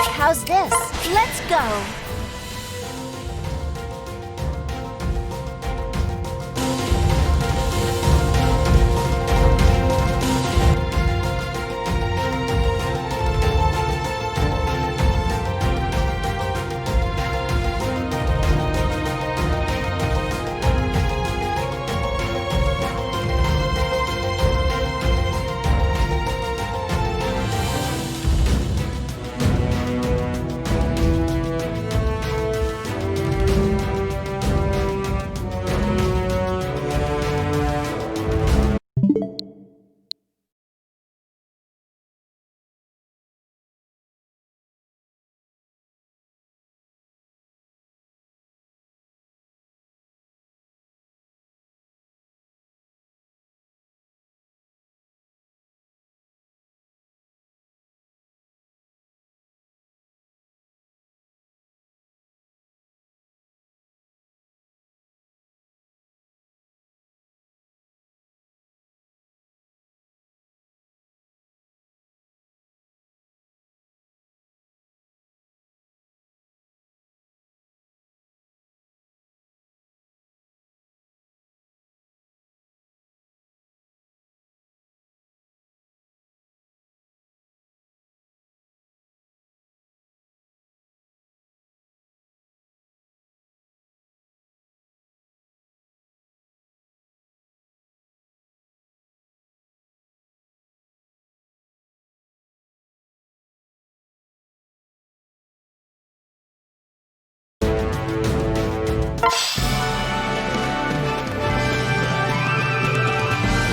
How's this? Let's go!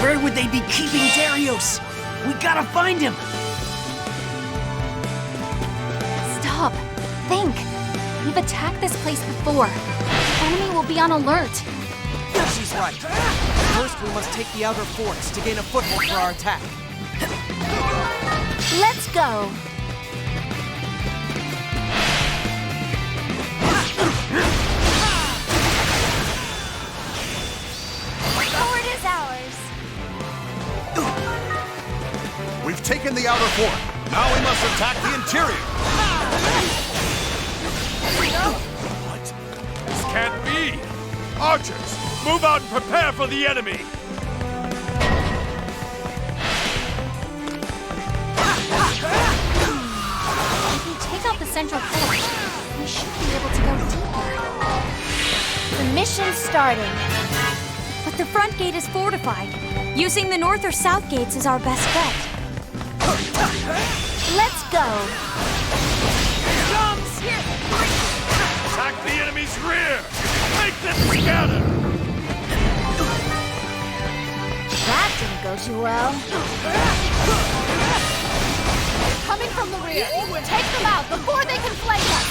Where would they be keeping Darius? We gotta find him! Stop. Think. We've attacked this place before. The enemy will be on alert. She's right. First, we must take the outer forts to gain a foothold for our attack. Let's go. The fort is ours. We've taken the outer fort. Now we must attack the interior. What? This can't be! Archers, move out and prepare for the enemy! If we take out the central fort, we should be able to go deeper. The mission's starting. But the front gate is fortified. Using the north or south gates is our best bet. Let's go! Comes! Attack the enemy's rear! Make them scatter! That didn't go too well. Coming from the rear! Take them out before they can flank us!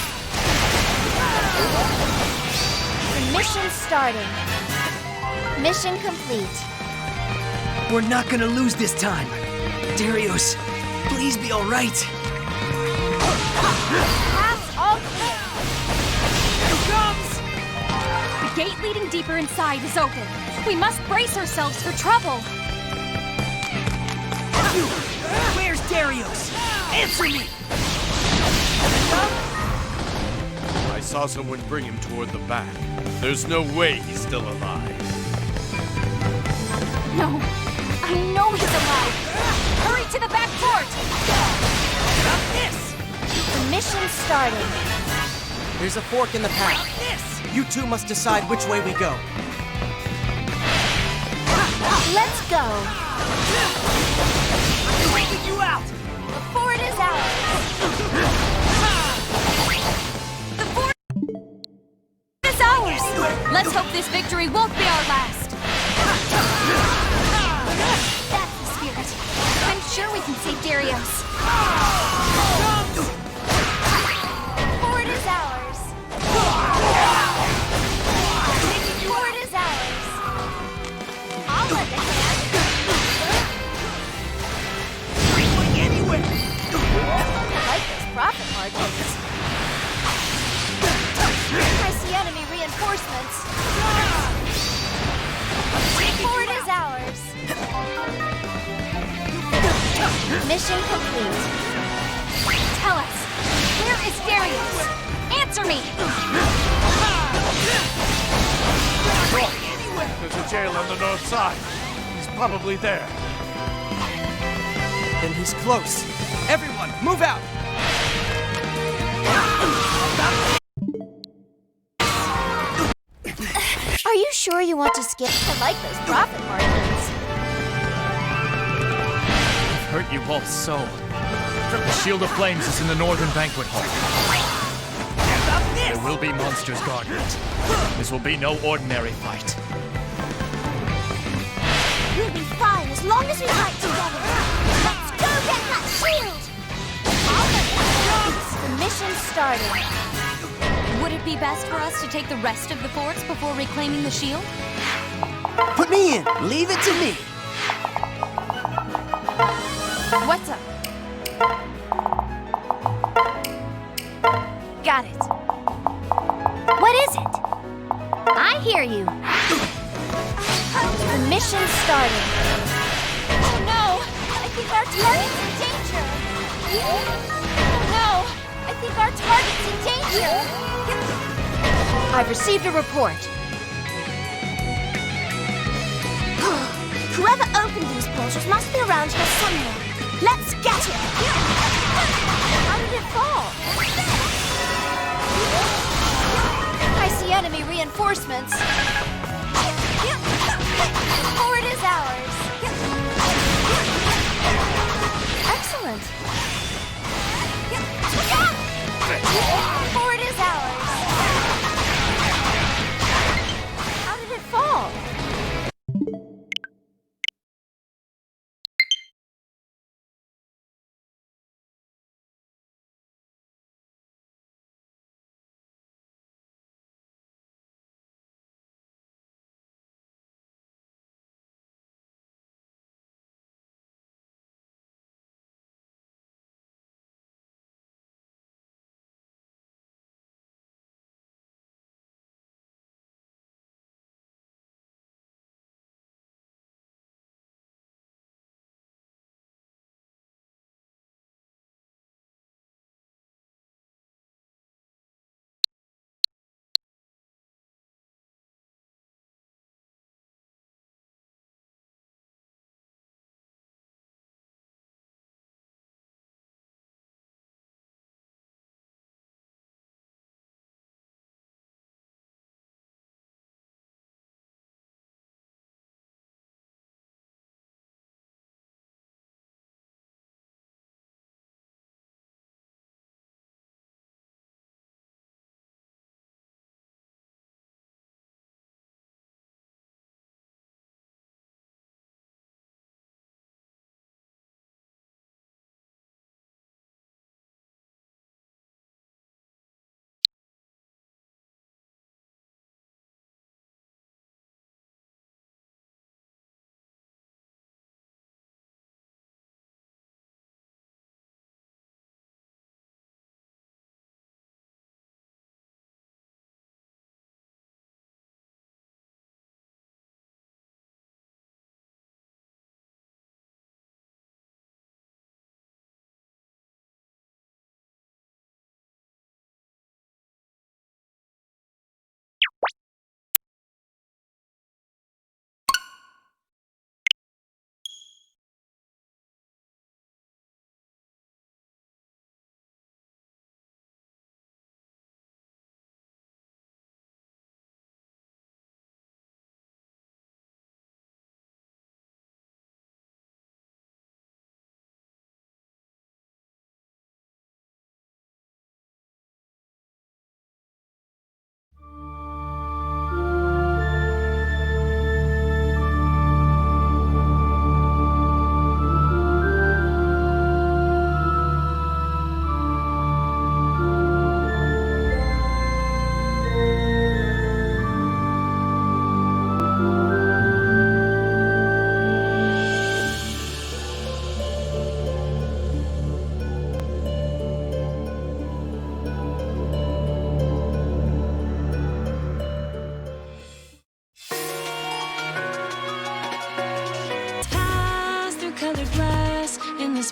The mission's starting. Mission complete. We're not gonna lose this time. Darius, please be alright. Path's all clear. Comes! The gate leading deeper inside is open. We must brace ourselves for trouble. Where's Darius? Answer me! I saw someone bring him toward the back. There's no way he's still alive. No, I know he's alive. Hurry to the back fort. Not this! The mission's starting. There's a fork in the path. You two must decide which way we go. Let's go. I'm bringing you out! The fort is ours. The fort is ours. Let's hope this victory won't be our last. That's the spirit. I'm sure we can save Darius. The fort is ours. Fort is ours. I'll lend a hand. Going anywhere! I like those profit margins. I see enemy reinforcements. The fort is ours. Mission complete. Tell us, where is Darius? Answer me! There's a jail on the north side. He's probably there. Then he's close. Everyone, move out! Are you sure you want to skip? I like those profit margins. I've hurt you all so. The Shield of Flames is in the Northern Banquet Hall. There will be monsters guarding it. This will be no ordinary fight. We'll be fine as long as we fight together. Let's go get that shield! The mission's starting. Would it be best for us to take the rest of the forts before reclaiming the shield? Put me in. Leave it to me. What's up? Got it. What is it? I hear you. The mission's starting. Oh no! I think our target's in danger! Oh no! I think our target's in danger! I've received a report. Whoever opened these portals must be around here somewhere. Let's get it! How did it fall? I see enemy reinforcements. Fort is ours. Excellent. Fort is ours. How did it fall?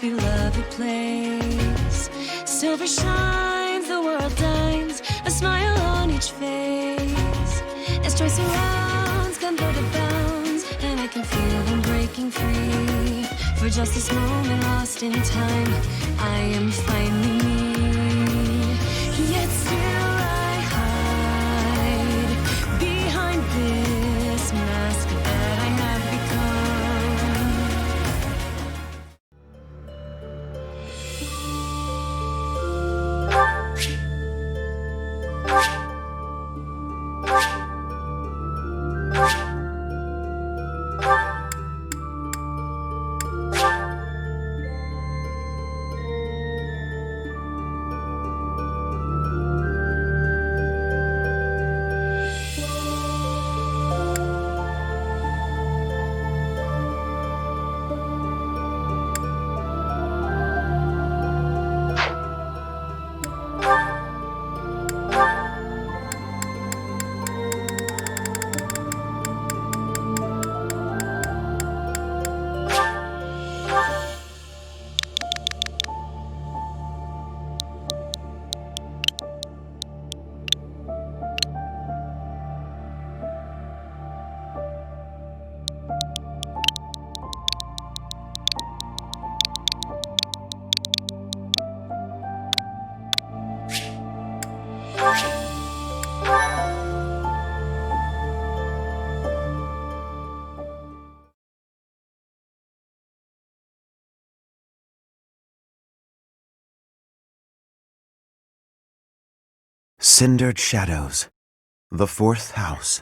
Beloved place. Silver shines, the world dines, a smile on each face. As joy surrounds, come through the bounds, and I can feel them breaking free. For just this moment lost in time, I am finally me. Yet still I hide behind this mask that I have Cindered Shadows, the fourth house.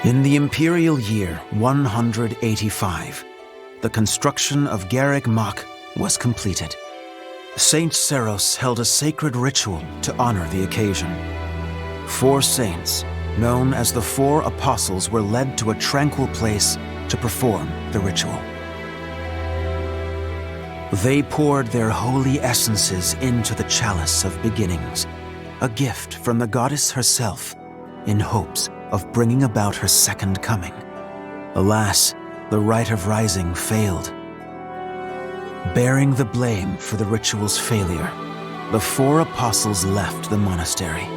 In the imperial year 185, the construction of Garreg Mach was completed. Saint Seros held a sacred ritual to honor the occasion. 4 saints, known as the 4 apostles, were led to a tranquil place to perform the ritual. They poured their holy essences into the chalice of beginnings, a gift from the goddess herself, in hopes of bringing about her second coming. Alas, the rite of rising failed. Bearing the blame for the ritual's failure, the 4 apostles left the monastery,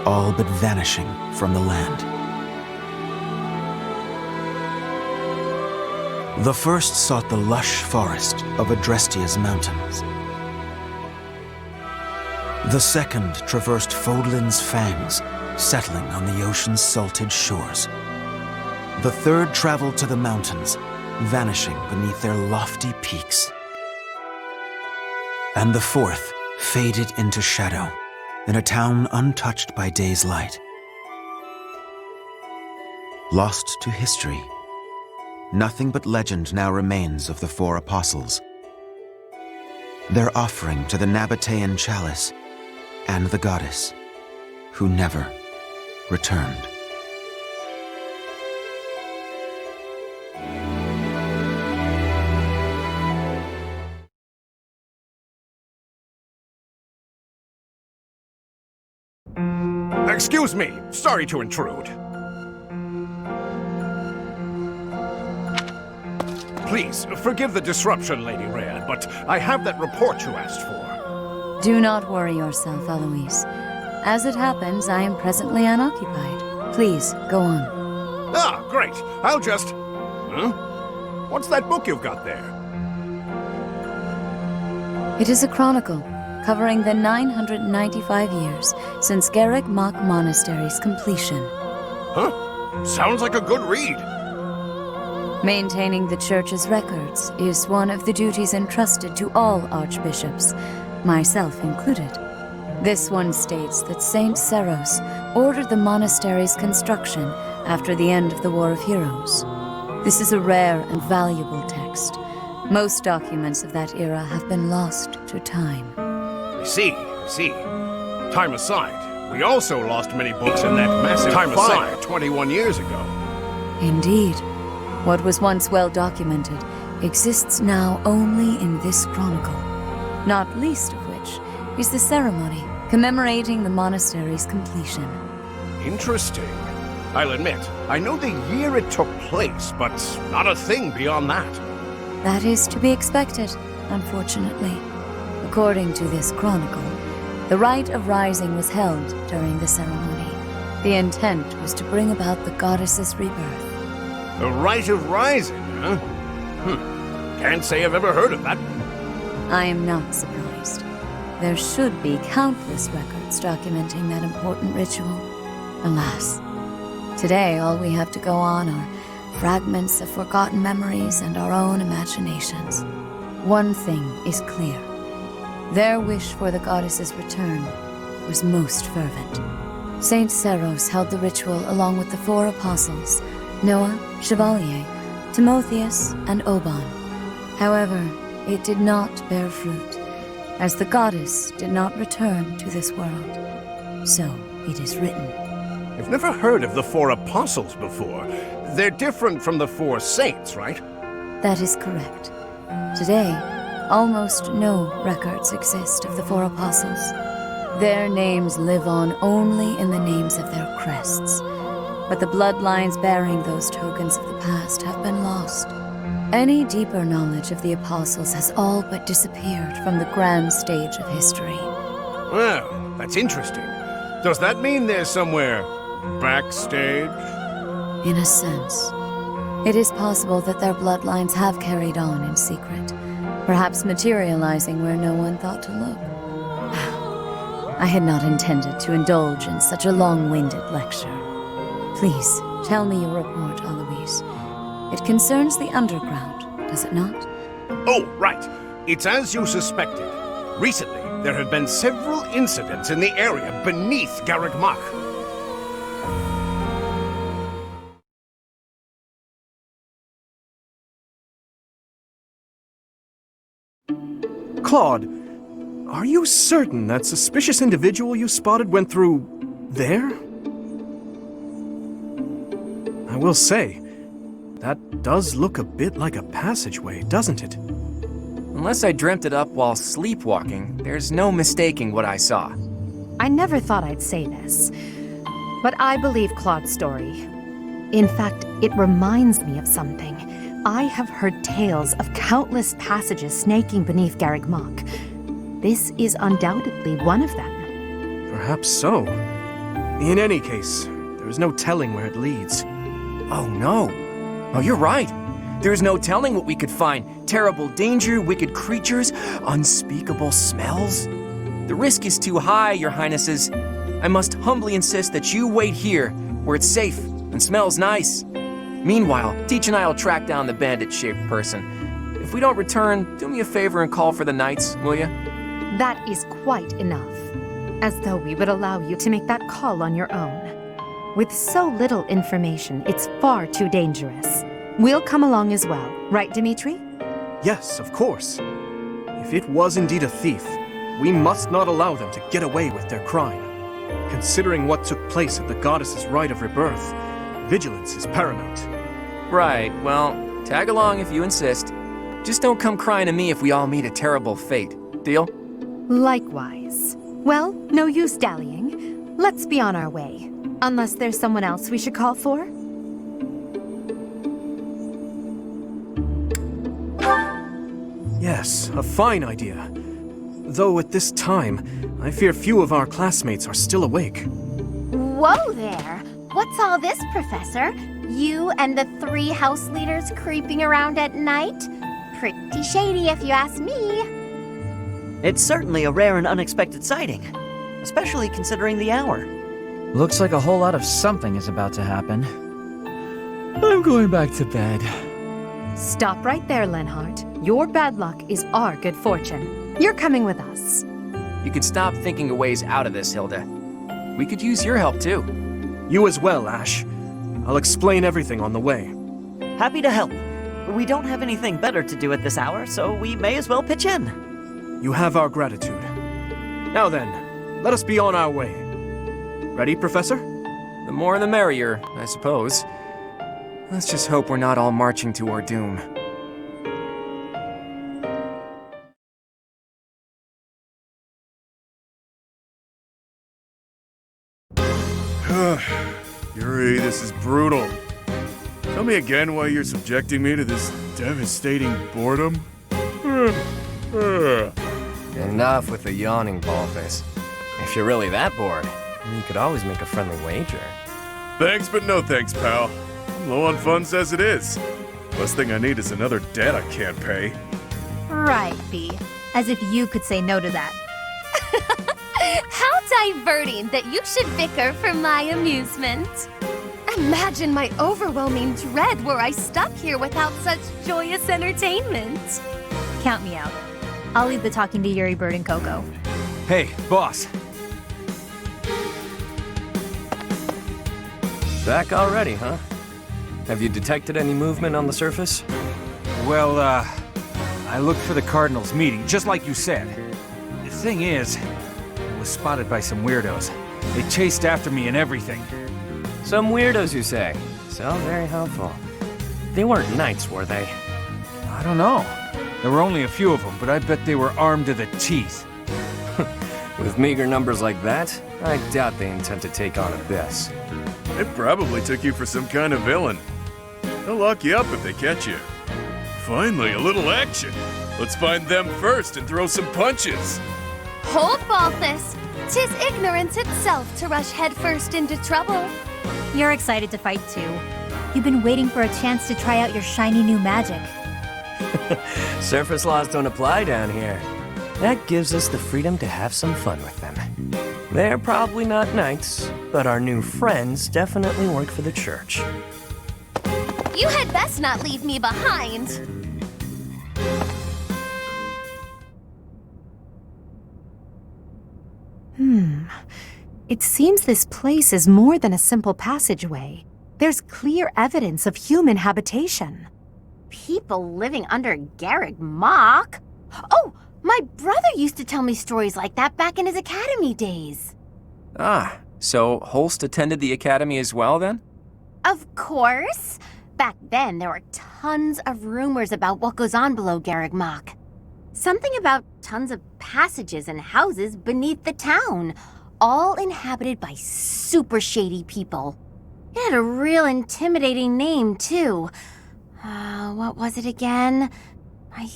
all but vanishing from the land. The first sought the lush forest of Adrestia's mountains. The second traversed Fodlin's fangs, settling on the ocean's salted shores. The third traveled to the mountains, vanishing beneath their lofty peaks. And the fourth faded into shadow, in a town untouched by day's light. Lost to history, nothing but legend now remains of the 4 apostles. Their offering to the Nabatean chalice and the goddess, who never returned. Excuse me, sorry to intrude. Please, forgive the disruption, Lady Rhea, but I have that report you asked for. Do not worry yourself, Eloise. As it happens, I am presently unoccupied. Please, go on. Ah, great. I'll just... Huh? What's that book you've got there? It is a chronicle, covering the 995 years since Garreg Mach Monastery's completion. Huh? Sounds like a good read. Maintaining the church's records is one of the duties entrusted to all archbishops, myself included. This one states that Saint Seros ordered the monastery's construction after the end of the War of Heroes. This is a rare and valuable text. Most documents of that era have been lost to time. I see. Time aside, we also lost many books in that massive fire 21 years ago. Indeed. What was once well documented exists now only in this chronicle, not least of which is the ceremony commemorating the monastery's completion. Interesting. I'll admit, I know the year it took place, but not a thing beyond that. That is to be expected, unfortunately. According to this chronicle, the rite of rising was held during the ceremony. The intent was to bring about the goddess's rebirth. The Rite of Rising, huh? Can't say I've ever heard of that. I am not surprised. There should be countless records documenting that important ritual. Alas, today all we have to go on are fragments of forgotten memories and our own imaginations. One thing is clear. Their wish for the goddess's return was most fervent. Saint Seros held the ritual along with the 4 apostles, Noah, Chevalier, Timotheus, and Oban. However, it did not bear fruit, as the goddess did not return to this world. So it is written. I've never heard of the 4 apostles before. They're different from the 4 saints, right? That is correct. Today, almost no records exist of the 4 apostles. Their names live on only in the names of their crests, but the bloodlines bearing those tokens of the past have been lost. Any deeper knowledge of the apostles has all but disappeared from the grand stage of history. Well, that's interesting. Does that mean they're somewhere backstage? In a sense, it is possible that their bloodlines have carried on in secret, perhaps materializing where no one thought to look. I had not intended to indulge in such a long-winded lecture. Please, tell me your report, Alois. It concerns the underground, does it not? Oh, right. It's as you suspected. Recently, there have been several incidents in the area beneath Garreg Mach. Claude, are you certain that suspicious individual you spotted went through there? I will say, that does look a bit like a passageway, doesn't it? Unless I dreamt it up while sleepwalking, there's no mistaking what I saw. I never thought I'd say this, but I believe Claude's story. In fact, it reminds me of something. I have heard tales of countless passages snaking beneath Garreg Mach. This is undoubtedly one of them. Perhaps so. In any case, there is no telling where it leads. Oh no. Oh, you're right. There's no telling what we could find. Terrible danger, wicked creatures, unspeakable smells. The risk is too high, your highnesses. I must humbly insist that you wait here, where it's safe and smells nice. Meanwhile, Teach and I will track down the bandit-shaped person. If we don't return, do me a favor and call for the knights, will ya? That is quite enough. As though we would allow you to make that call on your own. With so little information, it's far too dangerous. We'll come along as well, right, Dimitri? Yes, of course. If it was indeed a thief, we must not allow them to get away with their crime. Considering what took place at the goddess's rite of rebirth, vigilance is paramount. Right, well, tag along if you insist. Just don't come crying to me if we all meet a terrible fate. Deal? Likewise. Well, no use dallying. Let's be on our way. Unless there's someone else we should call for? Yes, a fine idea. Though at this time, I fear few of our classmates are still awake. Whoa there! What's all this, Professor? You and the 3 house leaders creeping around at night? Pretty shady if you ask me. It's certainly a rare and unexpected sighting, especially considering the hour. Looks like a whole lot of something is about to happen. I'm going back to bed. Stop right there, Lenhart. Your bad luck is our good fortune. You're coming with us. You can stop thinking of ways out of this, Hilda. We could use your help, too. You as well, Ash. I'll explain everything on the way. Happy to help. We don't have anything better to do at this hour, so we may as well pitch in. You have our gratitude. Now then, let us be on our way. Ready, Professor? The more the merrier, I suppose. Let's just hope we're not all marching to our doom. Yuri, this is brutal. Tell me again why you're subjecting me to this devastating boredom? Enough with the yawning, Ballface. If you're really that bored, you could always make a friendly wager. Thanks, but no thanks, pal. I'm low on funds as it is. Last thing I need is another debt I can't pay. Right, B. As if you could say no to that. How diverting that you should bicker for my amusement. Imagine my overwhelming dread were I stuck here without such joyous entertainment. Count me out. I'll leave the talking to Yuri, Bird, and Coco. Hey, boss. Back already, huh? Have you detected any movement on the surface? Well, I looked for the Cardinals meeting, just like you said. The thing is, I was spotted by some weirdos. They chased after me and everything. Some weirdos, you say? So very helpful. They weren't knights, were they? I don't know. There were only a few of them, but I bet they were armed to the teeth. With meager numbers like that, I doubt they intend to take on Abyss. They probably took you for some kind of villain. They'll lock you up if they catch you. Finally, a little action. Let's find them first and throw some punches. Hold, Balthus. 'Tis ignorance itself to rush headfirst into trouble. You're excited to fight too. You've been waiting for a chance to try out your shiny new magic. Surface laws don't apply down here. That gives us the freedom to have some fun with them. They're probably not knights, but our new friends definitely work for the church. You had best not leave me behind. It seems this place is more than a simple passageway. There's clear evidence of human habitation. People living under Garreg Mach? Oh, my brother used to tell me stories like that back in his academy days. Ah, so Holst attended the academy as well, then? Of course. Back then, there were tons of rumors about what goes on below Garreg Mach. Something about tons of passages and houses beneath the town, all inhabited by super shady people. It had a real intimidating name, too. What was it again? I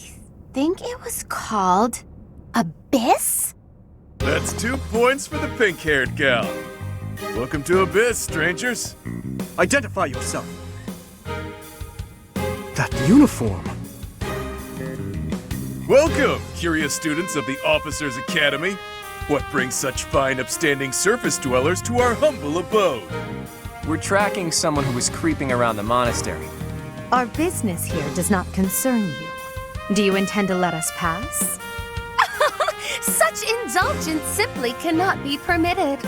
think it was called Abyss? That's 2 points for the pink-haired gal. Welcome to Abyss, strangers. Identify yourself. That uniform. Welcome, curious students of the Officers' Academy. What brings such fine, upstanding surface dwellers to our humble abode? We're tracking someone who was creeping around the monastery. Our business here does not concern you. Do you intend to let us pass? Such indulgence simply cannot be permitted.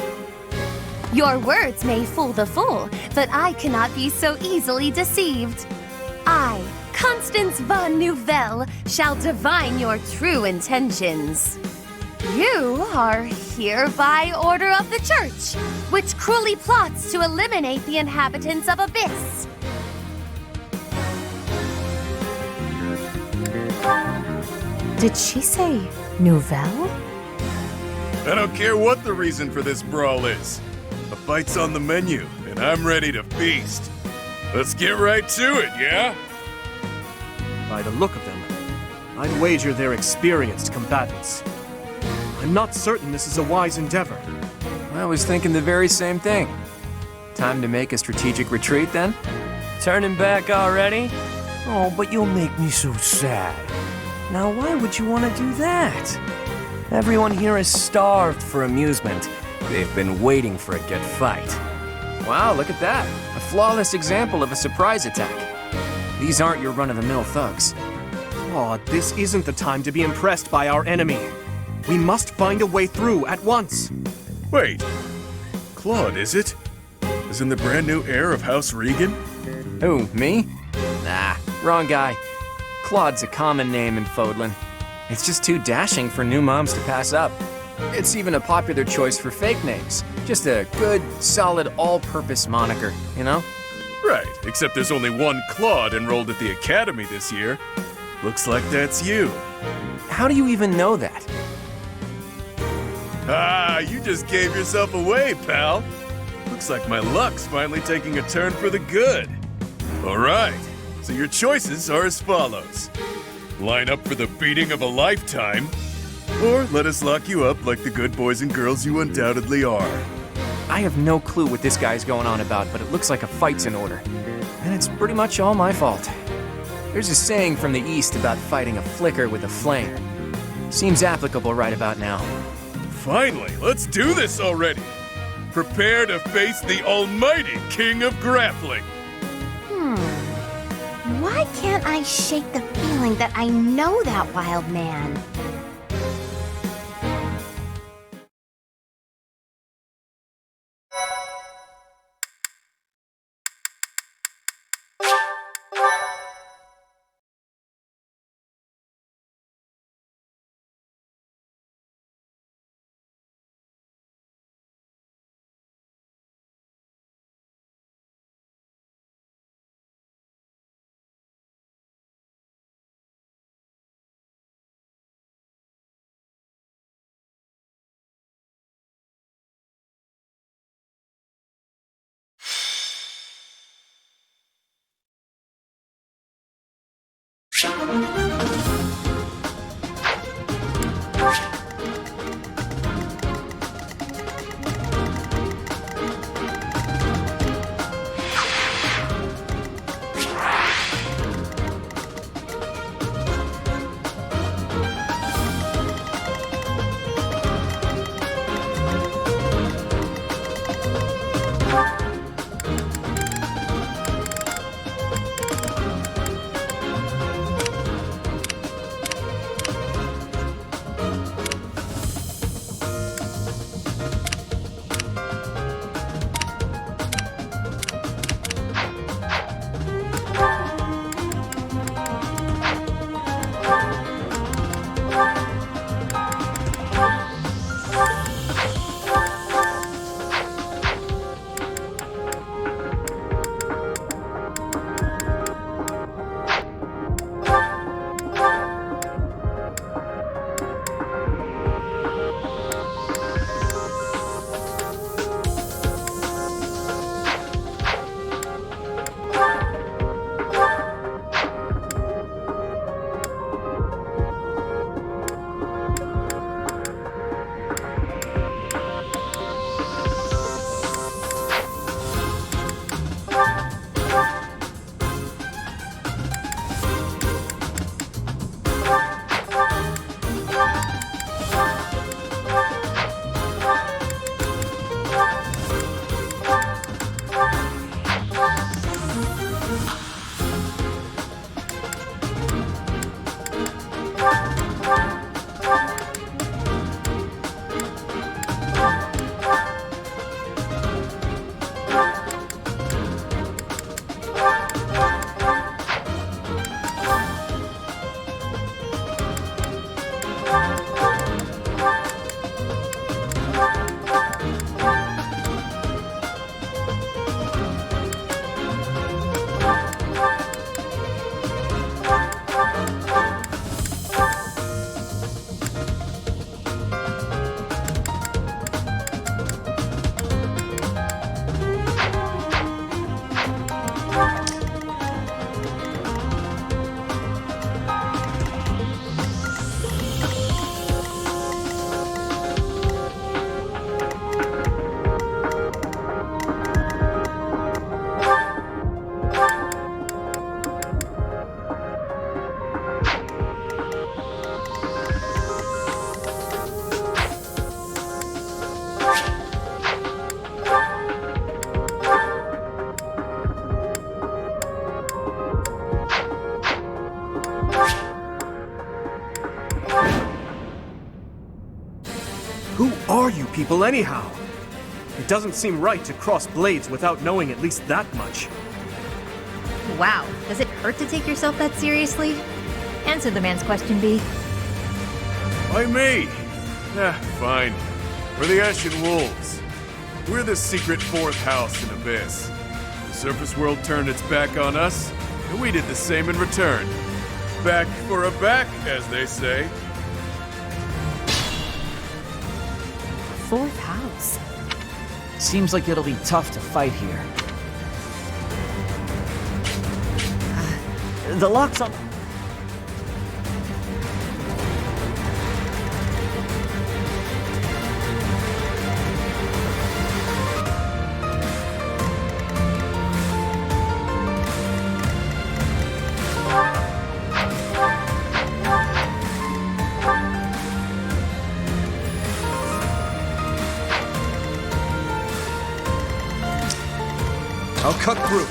Your words may fool the fool, but I cannot be so easily deceived. I, Constance von Nouvelle, shall divine your true intentions. You are here by order of the Church, which cruelly plots to eliminate the inhabitants of Abyss. Did she say Nouvelle? I don't care what the reason for this brawl is. A fight's on the menu, and I'm ready to feast. Let's get right to it, yeah? By the look of them, I'd wager they're experienced combatants. I'm not certain this is a wise endeavor. I was thinking the very same thing. Time to make a strategic retreat, then? Turning back already? Oh, but you'll make me so sad. Now, why would you want to do that? Everyone here is starved for amusement. They've been waiting for a good fight. Wow, look at that. A flawless example of a surprise attack. These aren't your run-of-the-mill thugs. Claude, this isn't the time to be impressed by our enemy. We must find a way through at once. Wait. Claude, is it? As in the brand new heir of House Regan? Who, me? Nah, wrong guy. Claude's a common name in Fodlan. It's just too dashing for new moms to pass up. It's even a popular choice for fake names. Just a good, solid, all-purpose moniker, you know? Right, except there's only one Claude enrolled at the Academy this year. Looks like that's you. How do you even know that? Ah, you just gave yourself away, pal. Looks like my luck's finally taking a turn for the good. All right, So your choices are as follows. Line up for the beating of a lifetime, or let us lock you up like the good boys and girls you undoubtedly are. I have no clue what this guy's going on about, but it looks like a fight's in order. And it's pretty much all my fault. There's a saying from the East about fighting a flicker with a flame. Seems applicable right about now. Finally, let's do this already! Prepare to face the almighty King of Grappling! Why can't I shake the feeling that I know that wild man? Who are you people anyhow? It doesn't seem right to cross blades without knowing at least that much. Wow, does it hurt to take yourself that seriously? Answer the man's question, B. Why me? Fine. We're the Ashen Wolves. We're the secret fourth house in Abyss. The surface world turned its back on us, and we did the same in return. Back for a back, as they say. Fourth house. Seems like it'll be tough to fight here. The lock's on... I'll cut through.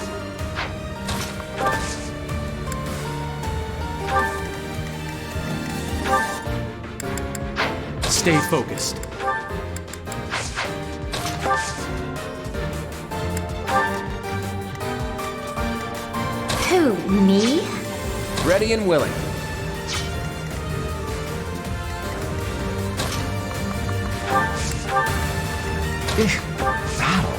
Stay focused. Who, me? Ready and willing. Battle.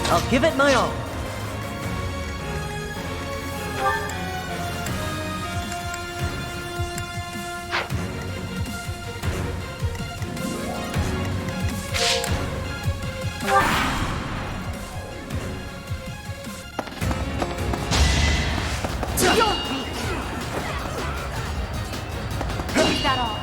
I'll give it my all. Leave that all.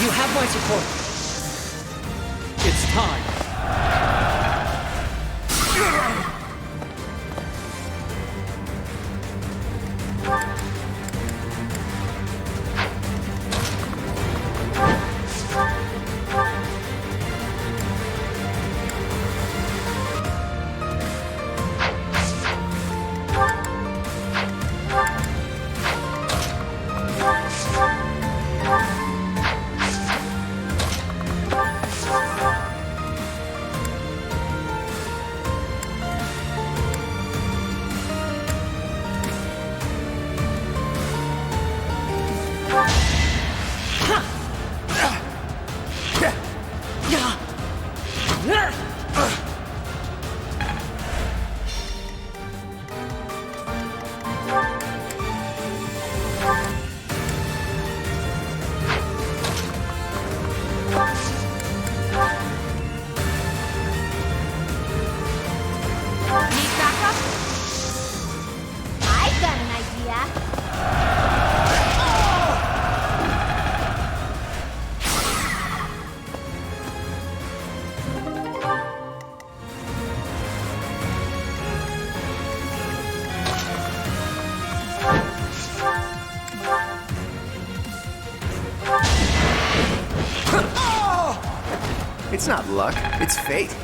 You have my support. It's time. Need backup? I've got an idea. It's not luck, it's fate.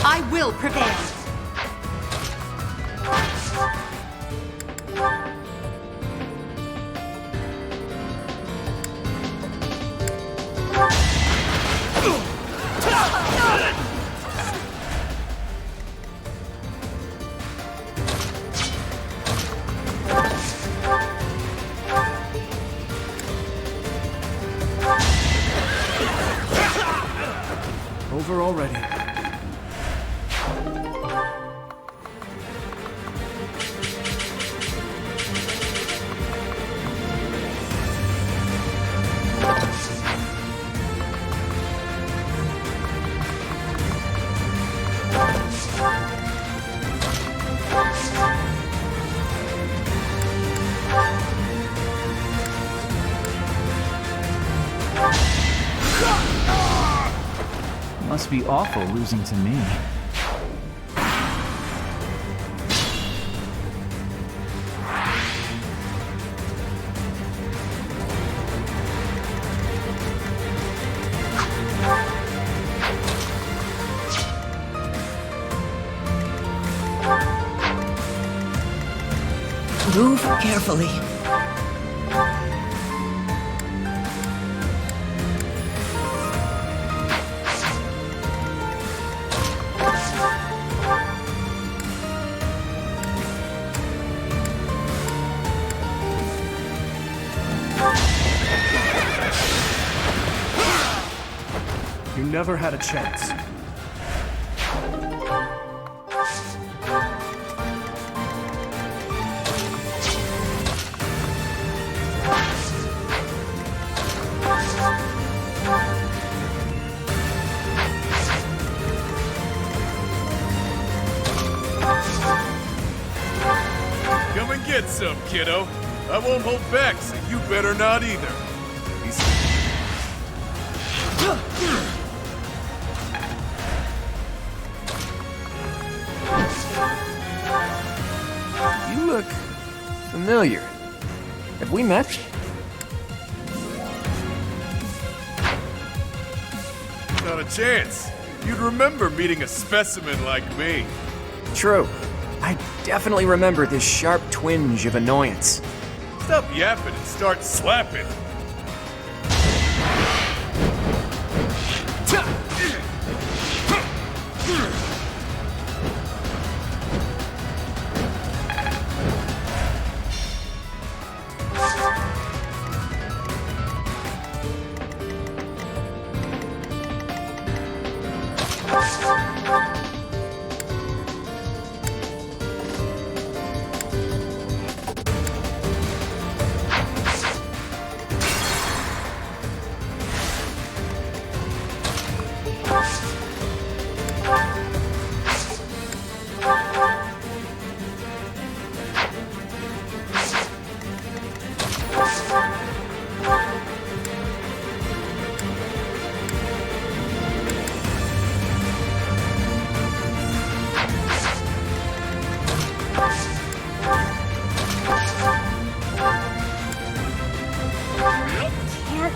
I will prevail. over already. Must be awful losing to me. Move carefully. You never had a chance. Come and get some, kiddo. I won't hold back, so you better not either. You look familiar. Have we met? Not a chance. You'd remember meeting a specimen like me. True. I definitely remember this sharp twinge of annoyance. Stop yapping and start slapping.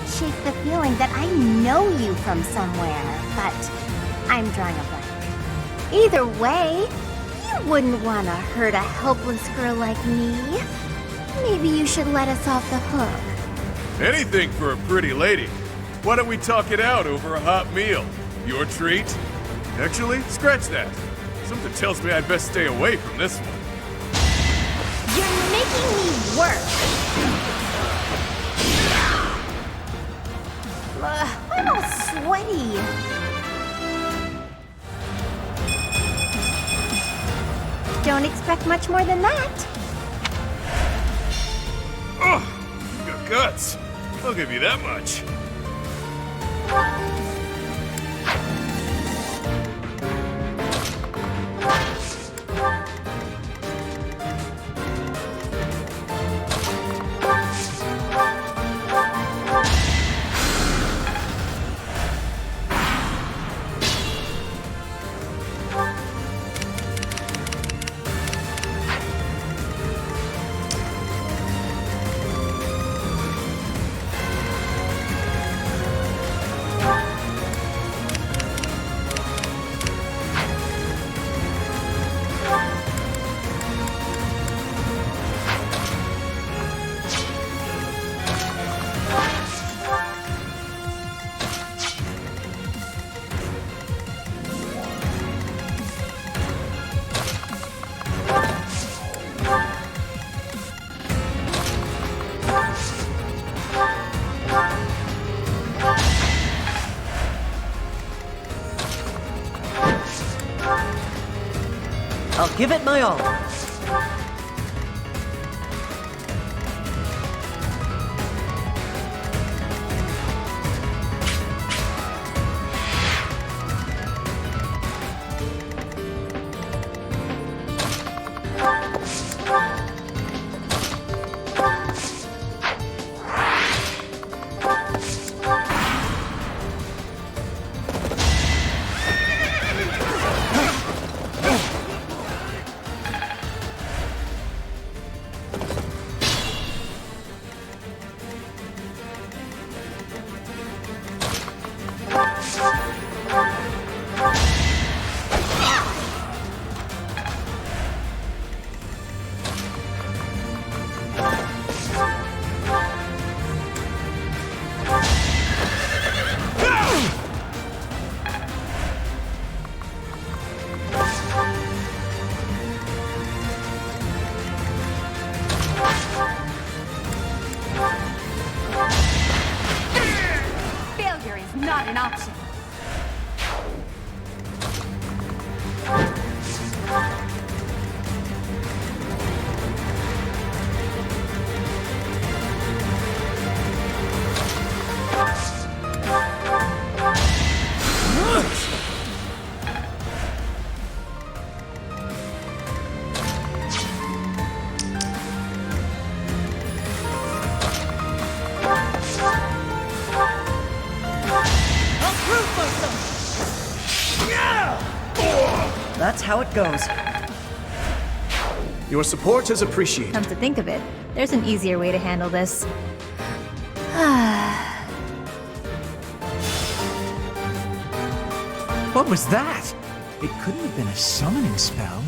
Shake the feeling that I know you from somewhere, but I'm drawing a blank. Either way, you wouldn't want to hurt a helpless girl like me. Maybe you should let us off the hook. Anything for a pretty lady. Why don't we talk it out over a hot meal? Your treat? Actually, scratch that. Something tells me I'd best stay away from this one. You're making me work. I'm all sweaty. Don't expect much more than that. Oh, you got guts. I'll give you that much. give it my all. Failure is not an option. That's how it goes. Your support is appreciated. Come to think of it, there's an easier way to handle this. What was that? It couldn't have been a summoning spell.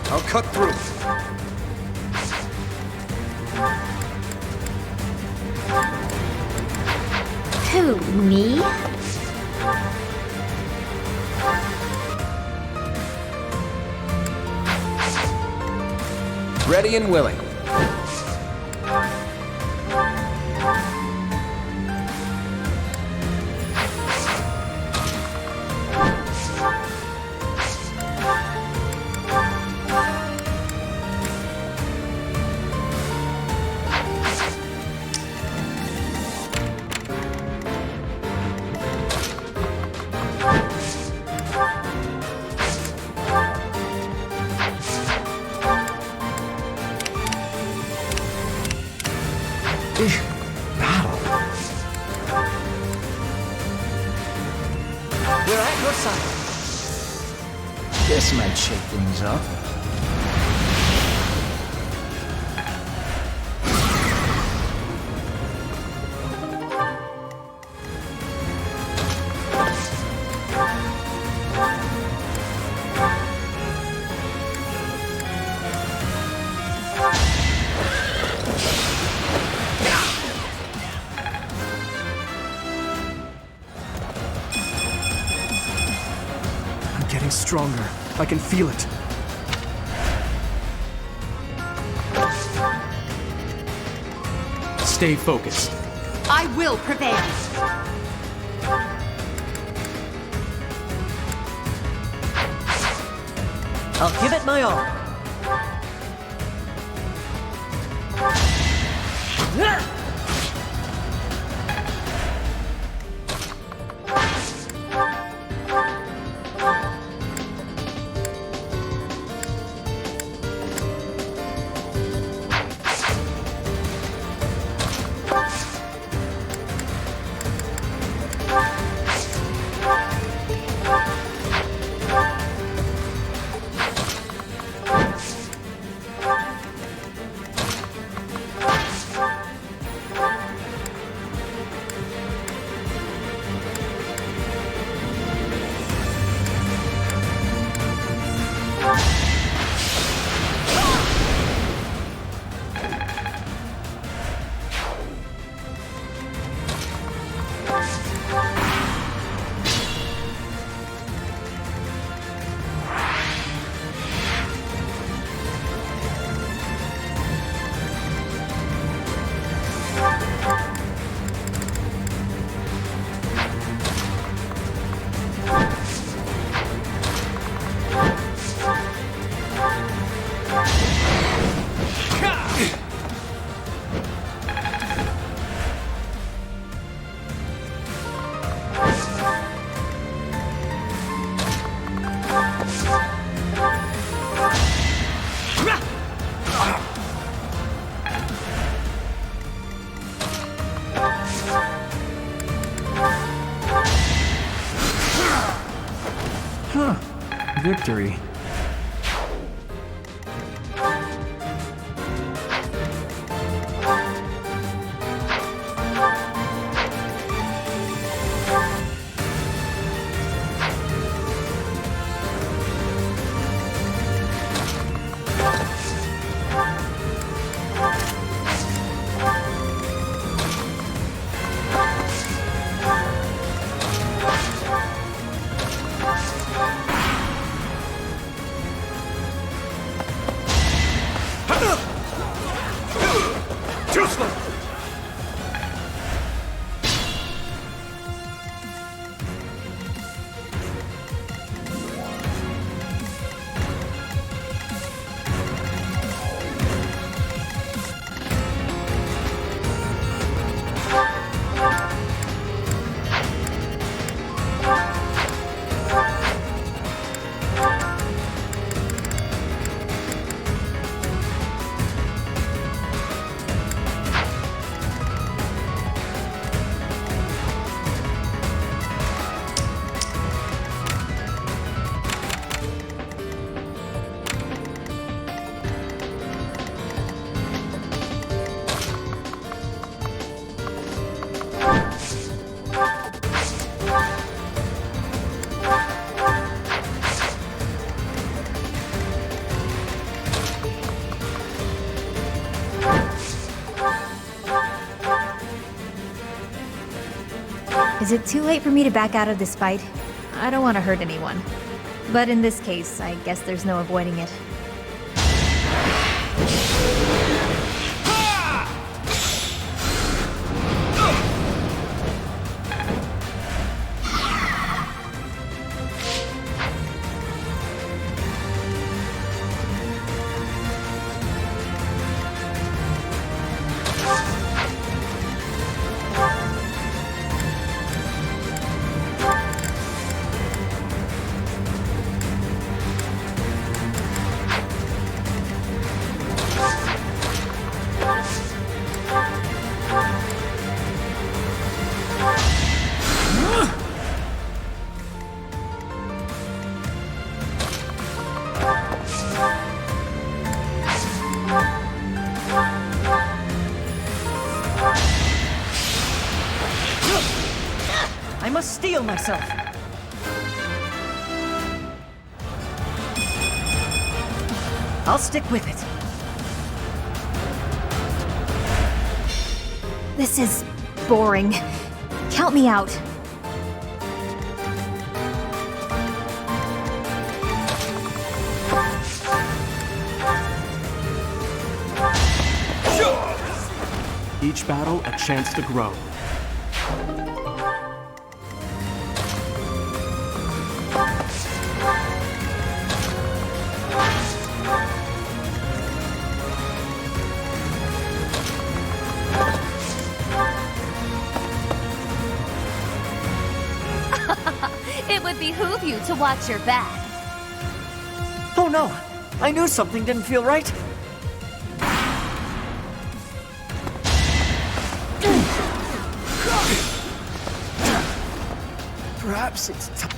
I'll cut through. Who, me? Ready and willing. Battle. We're at your side. This might shake things up. Getting stronger. I can feel it. Stay focused. I will prevail. I'll give it my all. Victory. Is it too late for me to back out of this fight? I don't want to hurt anyone. But in this case, I guess there's no avoiding it. must steel myself. I'll stick with it. This is boring. Count me out. Each battle a chance to grow. It would behoove you to watch your back. Oh no! I knew something didn't feel right. Perhaps it's time.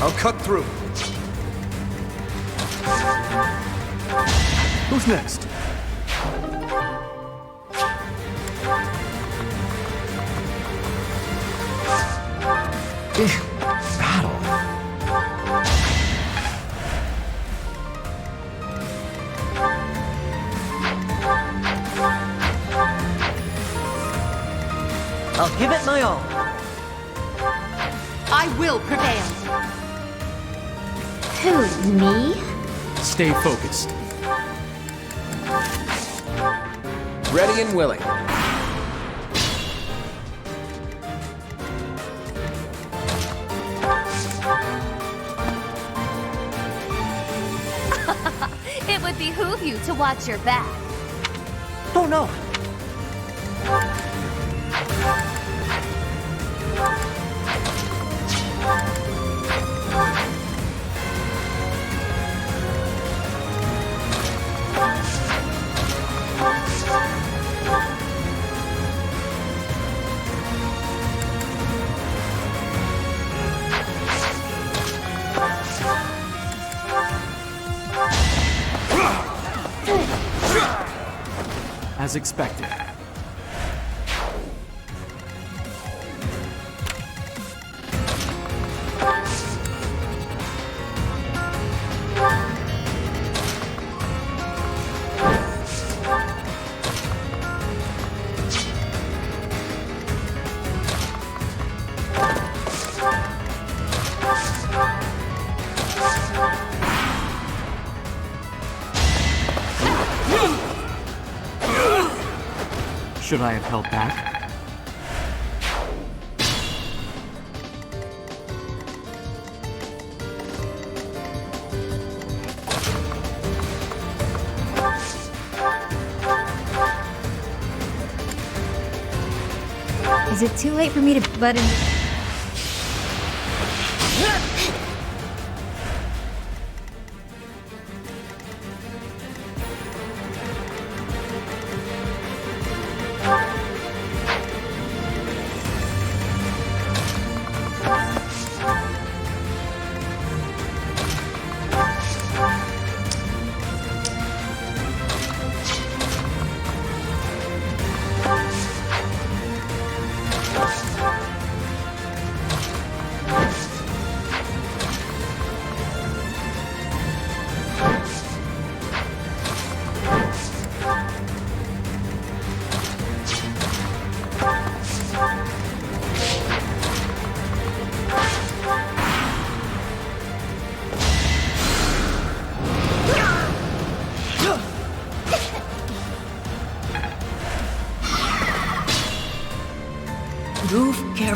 I'll cut through. Who's next? Battle. I'll give it my all. I will prevail. Who, me? Stay focused. Ready and willing. It would behoove you to watch your back. Oh no! As expected. Should I have held back? Is it too late for me to butt in?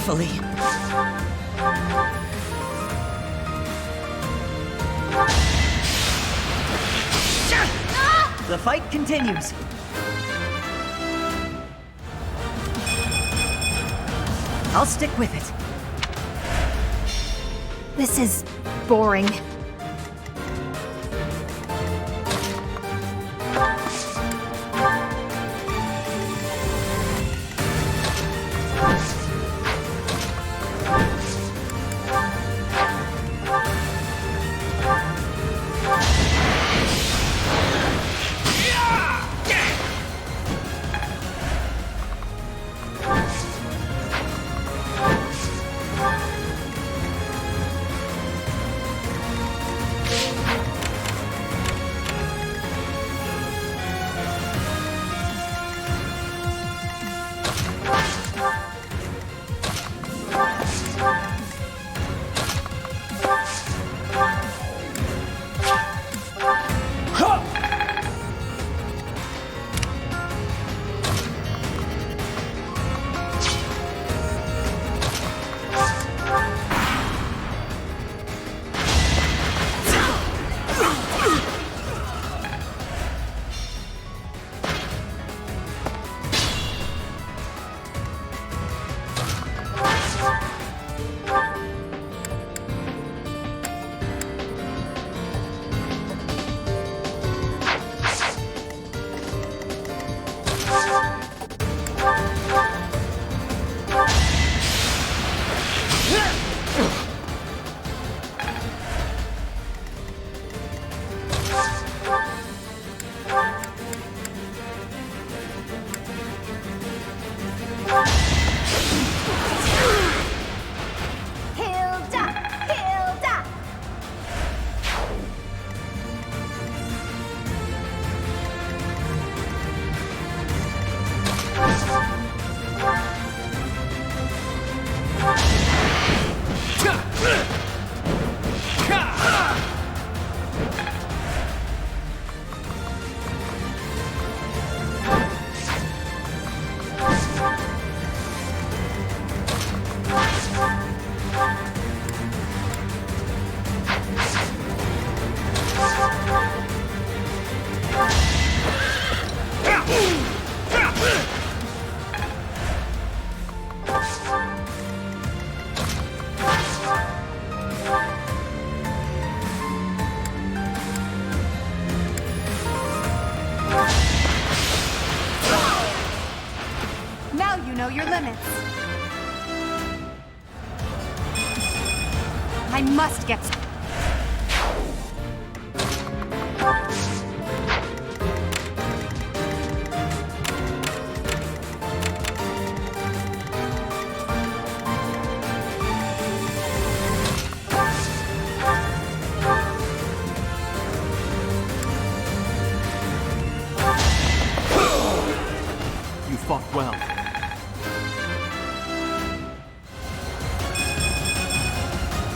carefully. The fight continues. I'll stick with it. This is boring. Now you know your limits. I must get... You fought well.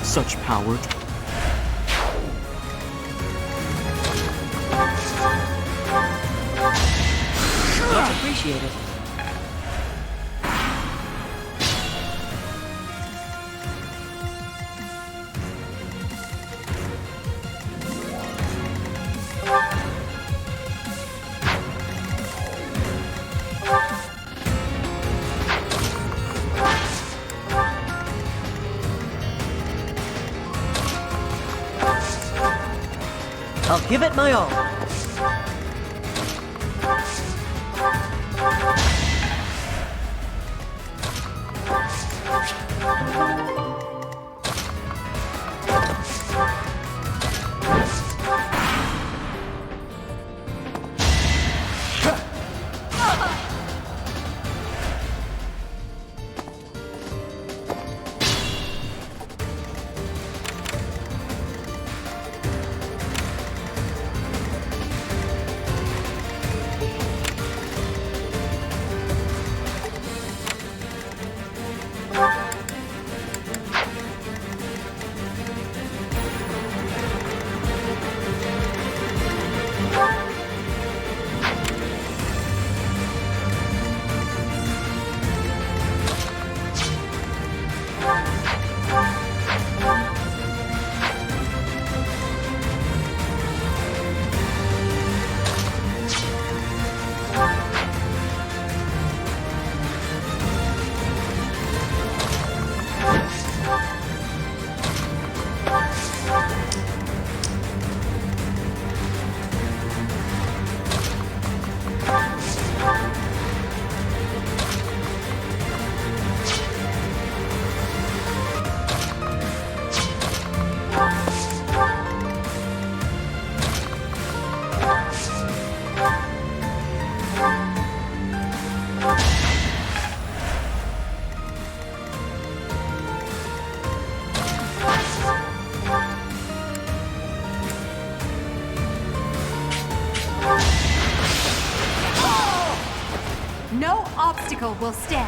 Such power. Much appreciated. I'll give it my all. obstacle will stand.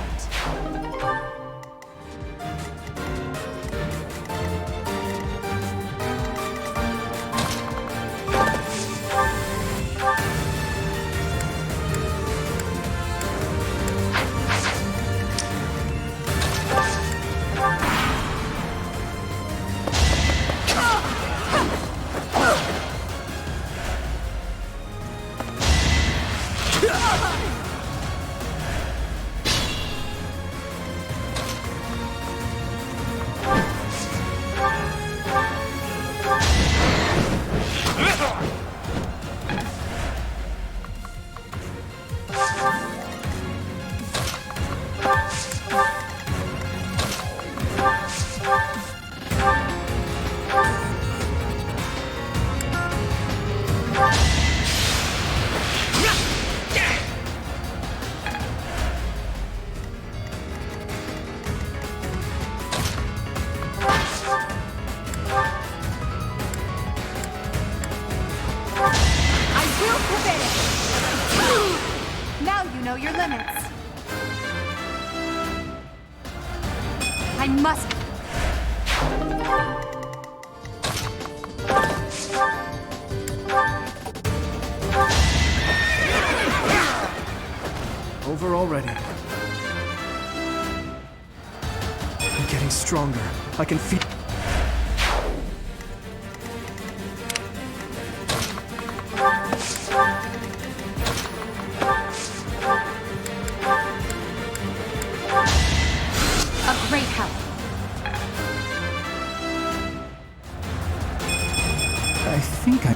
Now you know your limits. I must. Over already. I'm getting stronger. I can feel. A great help. I think I...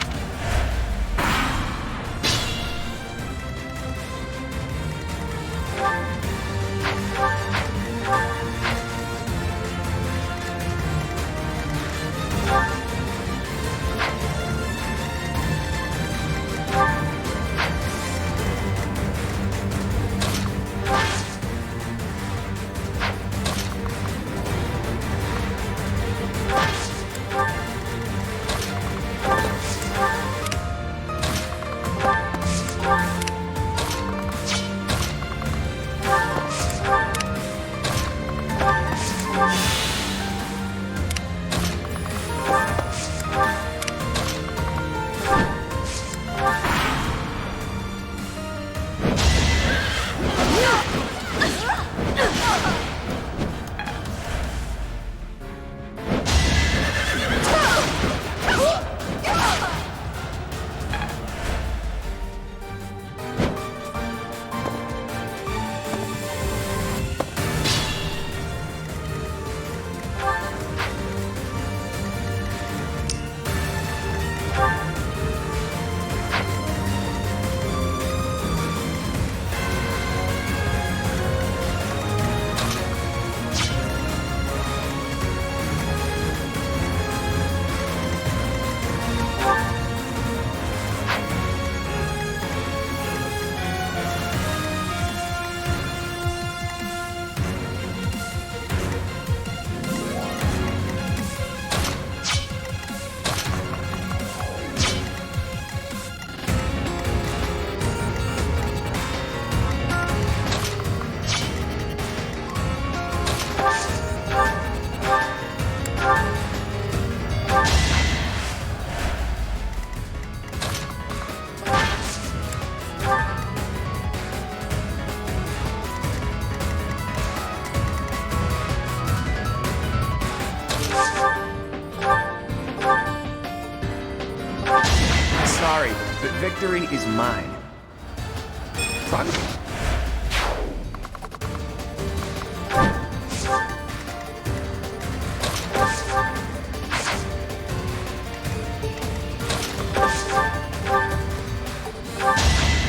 Sorry, but victory is mine.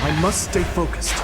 I must stay focused.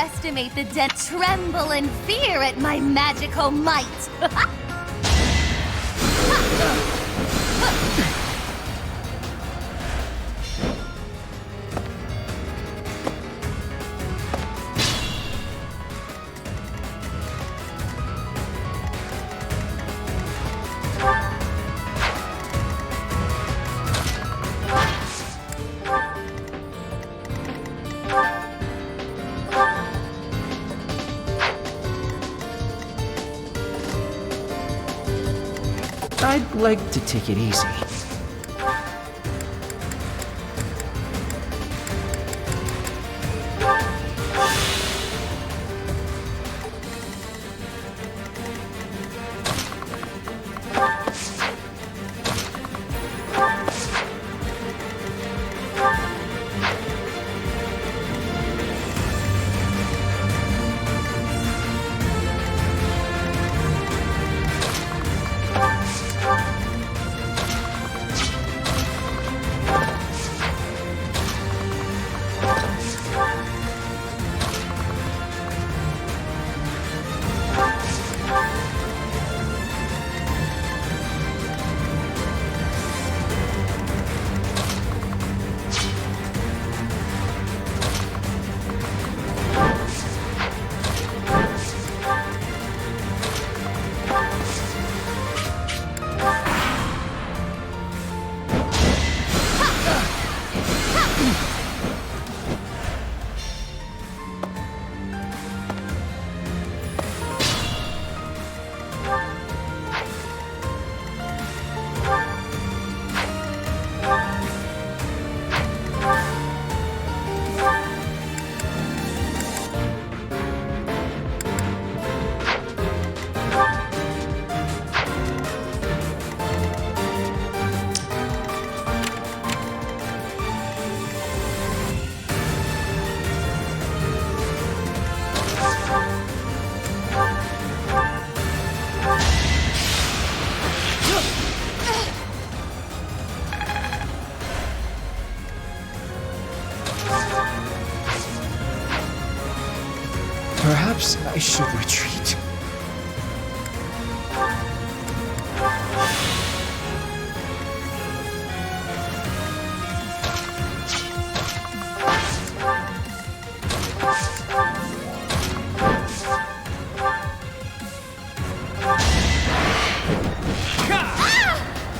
underestimate the dead. Tremble in fear at my magical might. I'd like to take it easy. Perhaps I should retreat.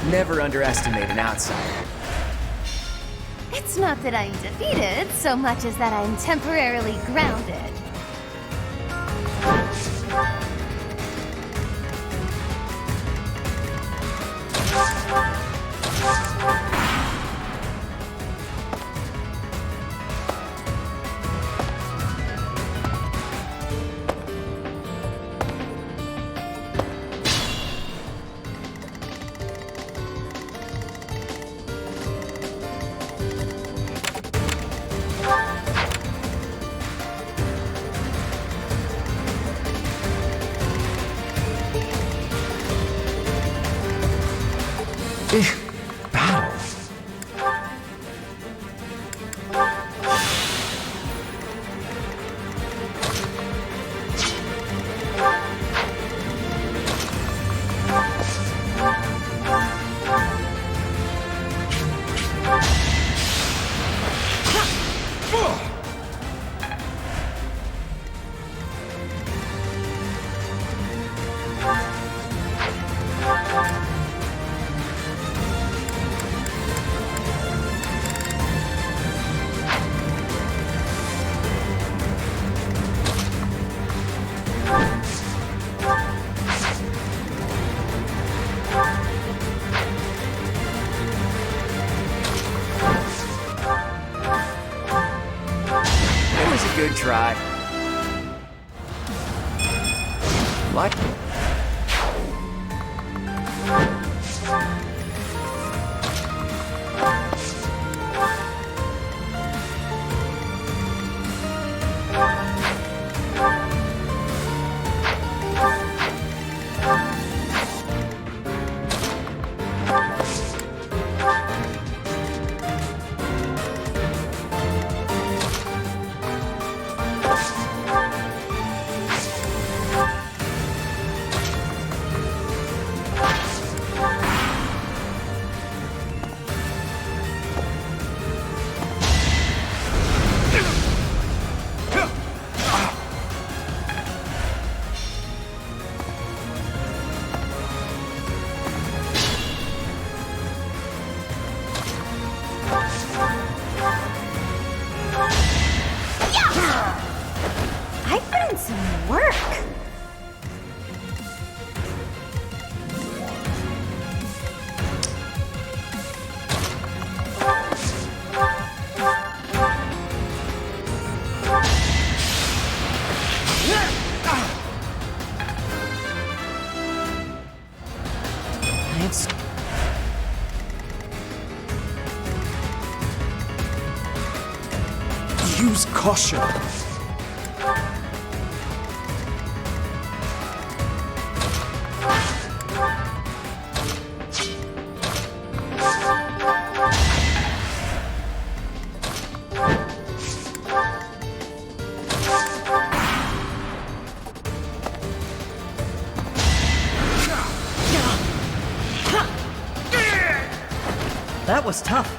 Never underestimate an outsider. It's not that I'm defeated, so much as that I'm temporarily grounded. Battle. Good try. What? Use caution. That was tough.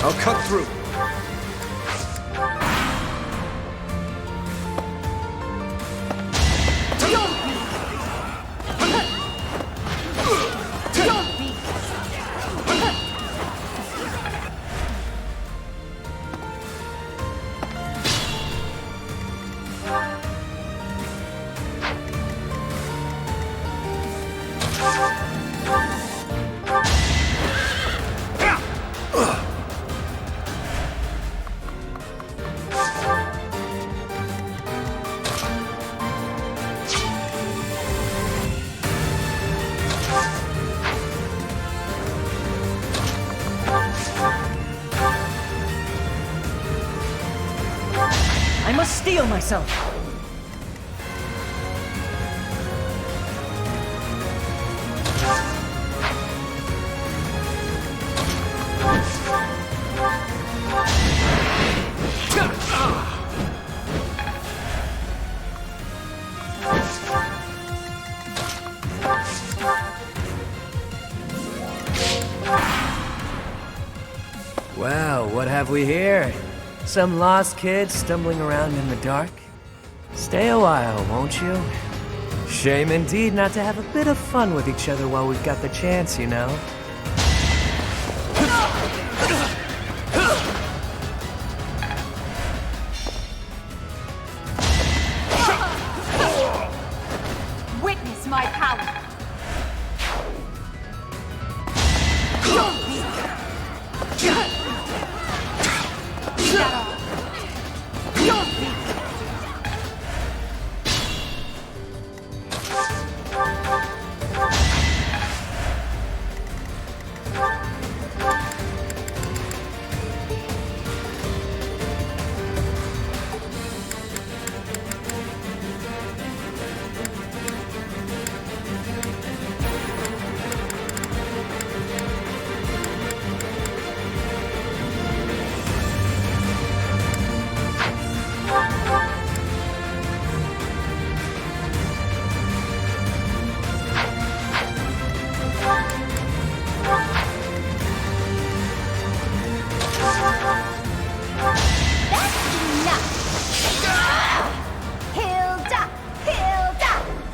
I'll cut through. I must steel myself. Wow, what have we here? Some lost kid stumbling around in the dark? Stay a while, won't you? Shame indeed not to have a bit of fun with each other while we've got the chance, you know? Witness my power.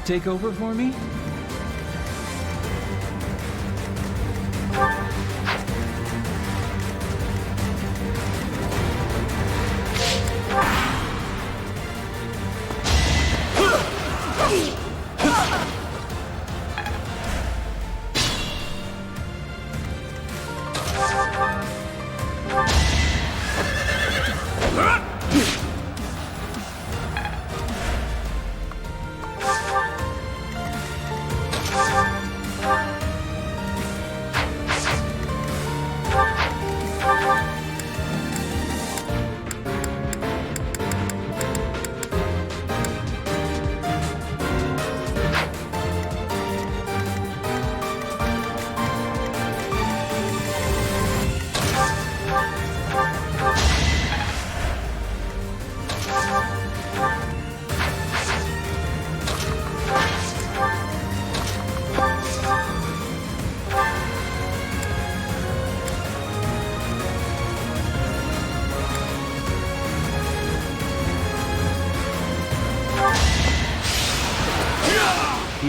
Take over for me?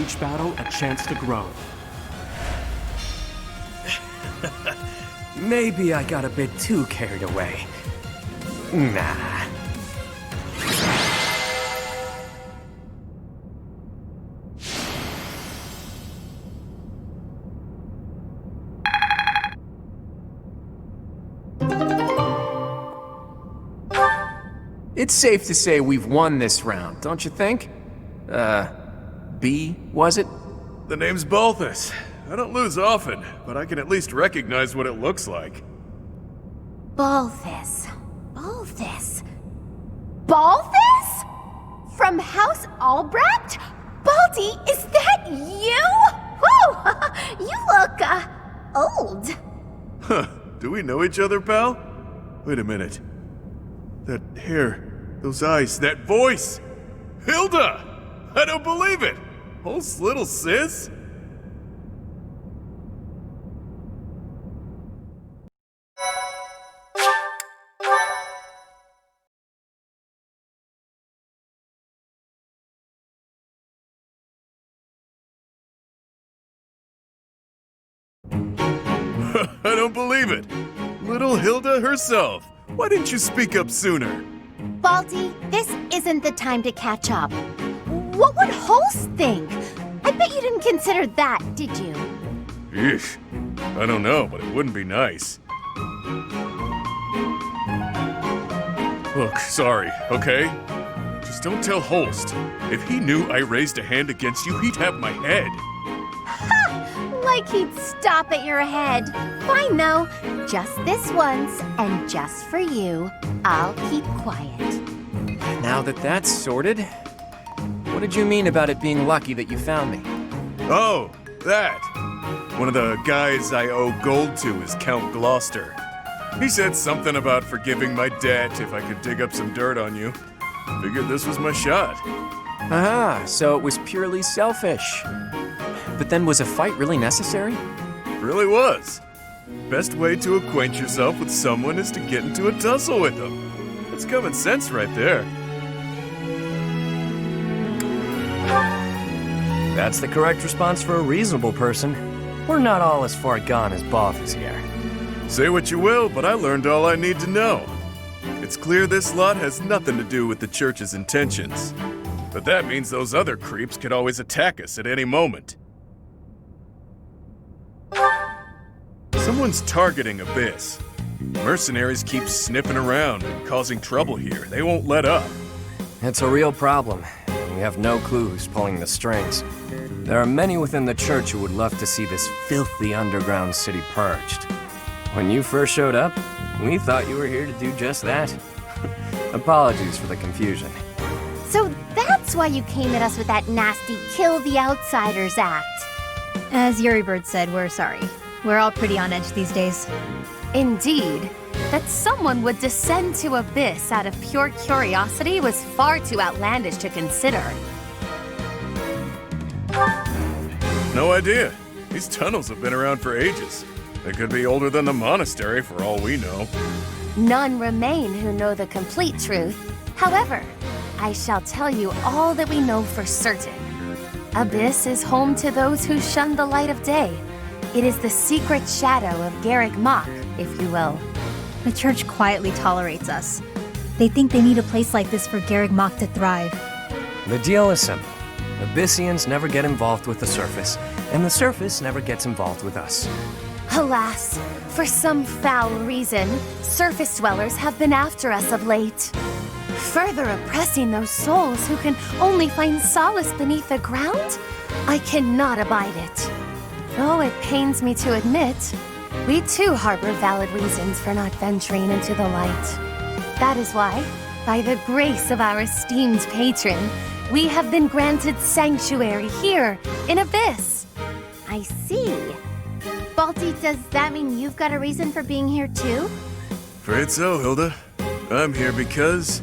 each battle a chance to grow. Maybe I got a bit too carried away. Nah. It's safe to say we've won this round, don't you think? B, was it? The name's Balthus. I don't lose often, but I can at least recognize what it looks like. Balthus. Balthus? From House Albrecht? Baldy, is that you? Whew! You look, old. Huh. Do we know each other, pal? Wait a minute. That hair, those eyes, that voice! Hilda! I don't believe it! Oh, little sis? I don't believe it! Little Hilda herself! Why didn't you speak up sooner? Baldy, this isn't the time to catch up. What would Holst think? I bet you didn't consider that, did you? Eesh. I don't know, but it wouldn't be nice. Look, sorry, okay? Just don't tell Holst. If he knew I raised a hand against you, he'd have my head. Ha! Like he'd stop at your head. Fine, though. Just this once, and just for you, I'll keep quiet. Now that that's sorted, what did you mean about it being lucky that you found me? Oh, that. One of the guys I owe gold to is Count Gloucester. He said something about forgiving my debt if I could dig up some dirt on you. Figured this was my shot. Aha, so it was purely selfish. But then was a fight really necessary? Really was. Best way to acquaint yourself with someone is to get into a tussle with them. That's common sense right there. That's the correct response for a reasonable person. We're not all as far gone as Balthus here. Say what you will, but I learned all I need to know. It's clear this lot has nothing to do with the church's intentions. But that means those other creeps could always attack us at any moment. Someone's targeting Abyss. Mercenaries keep sniffing around and causing trouble here. They won't let up. It's a real problem. We have no clue who's pulling the strings. There are many within the church who would love to see this filthy underground city purged. When you first showed up, we thought you were here to do just that. Apologies for the confusion. So that's why you came at us with that nasty Kill the Outsiders act. As Yuribird said, we're sorry. We're all pretty on edge these days. Indeed. That someone would descend to Abyss out of pure curiosity was far too outlandish to consider. No idea. These tunnels have been around for ages. They could be older than the monastery for all we know. None remain who know the complete truth. However, I shall tell you all that we know for certain. Abyss is home to those who shun the light of day. It is the secret shadow of Garrick Mach, if you will. The church quietly tolerates us. They think they need a place like this for Garrick Mach to thrive. The deal is simple. Abyssians never get involved with the surface, and the surface never gets involved with us. Alas, for some foul reason, surface dwellers have been after us of late. Further oppressing those souls who can only find solace beneath the ground? I cannot abide it. Though it pains me to admit, we too harbor valid reasons for not venturing into the light. That is why, by the grace of our esteemed patron, we have been granted sanctuary here in Abyss. I see. Balti, does that mean you've got a reason for being here too? Afraid so, Hilda. I'm here because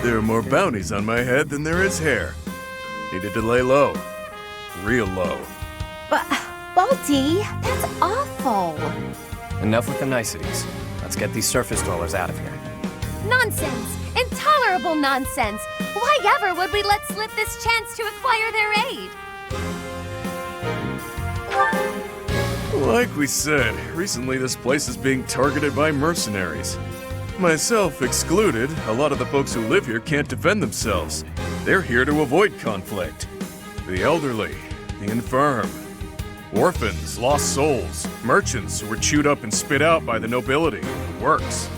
there are more bounties on my head than there is hair. Needed to lay low. Real low. But, Balti, that's awful. Enough with the niceties. Let's get these surface dwellers out of here. Nonsense! Intolerable nonsense! Why ever would we let slip this chance to acquire their aid? Like we said, recently this place is being targeted by mercenaries. Myself excluded, a lot of the folks who live here can't defend themselves. They're here to avoid conflict. The elderly, the infirm, orphans, lost souls, merchants who were chewed up and spit out by the nobility, the works.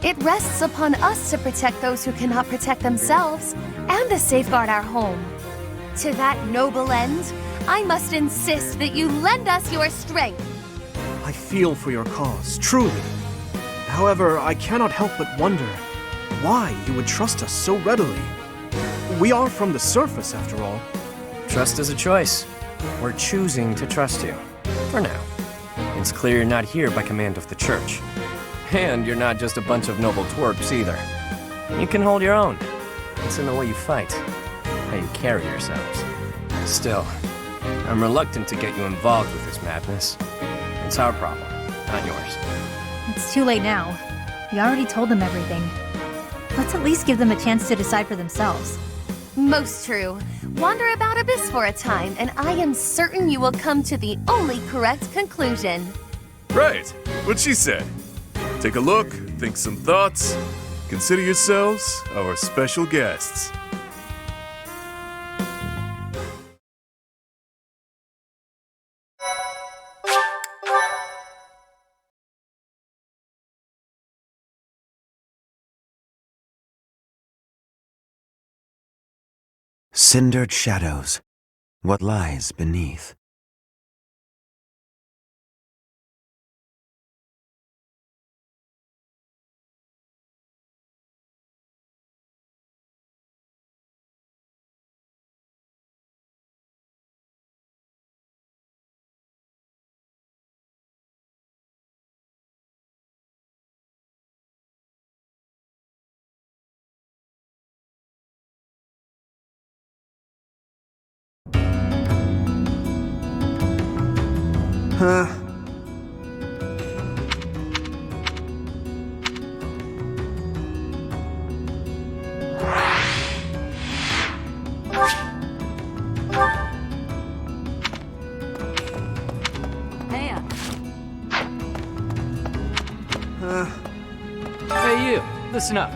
It rests upon us to protect those who cannot protect themselves, and to safeguard our home. To that noble end, I must insist that you lend us your strength. I feel for your cause, truly. However, I cannot help but wonder why you would trust us so readily. We are from the surface, after all. Trust is a choice. We're choosing to trust you. For now. It's clear you're not here by command of the church. And you're not just a bunch of noble twerps either. You can hold your own. It's in the way you fight, how you carry yourselves. Still, I'm reluctant to get you involved with this madness. It's our problem, not yours. It's too late now. We already told them everything. Let's at least give them a chance to decide for themselves. Most true. Wander about Abyss for a time, and I am certain you will come to the only correct conclusion. Right, what she said. Take a look, think some thoughts. Consider yourselves our special guests. Cindered shadows. What lies beneath? Huh? Hey you, listen up.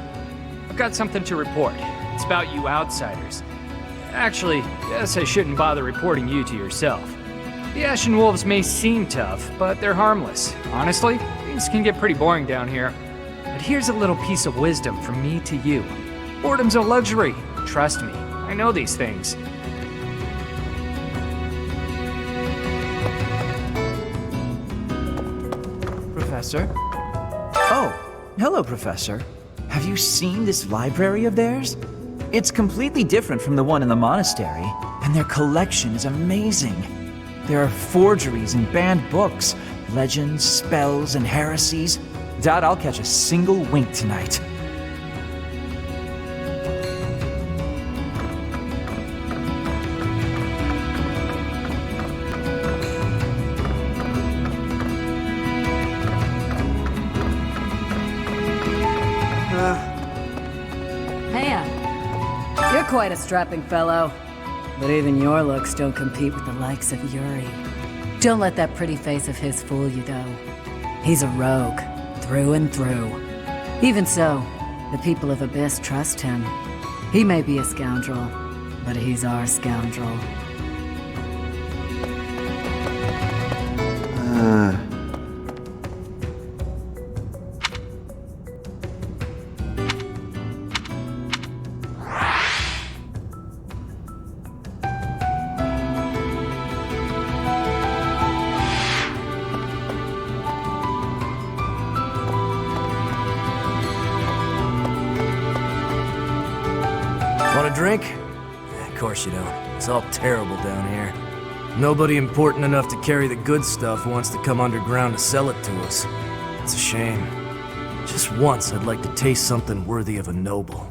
I've got something to report. It's about you outsiders. Actually, guess I shouldn't bother reporting you to yourself. The Ashen Wolves may seem tough, but they're harmless. Honestly, things can get pretty boring down here. But here's a little piece of wisdom from me to you. Boredom's a luxury. Trust me, I know these things. Professor? Oh, hello, Professor. Have you seen this library of theirs? It's completely different from the one in the monastery, and their collection is amazing. There are forgeries and banned books, legends, spells, and heresies. Doubt I'll catch a single wink tonight. You're quite a strapping fellow. But even your looks don't compete with the likes of Yuri. Don't let that pretty face of his fool you, though. He's a rogue, through and through. Even so, the people of Abyss trust him. He may be a scoundrel, but he's our scoundrel. Want a drink? Of course you don't. It's all terrible down here. Nobody important enough to carry the good stuff wants to come underground to sell it to us. It's a shame. Just once I'd like to taste something worthy of a noble.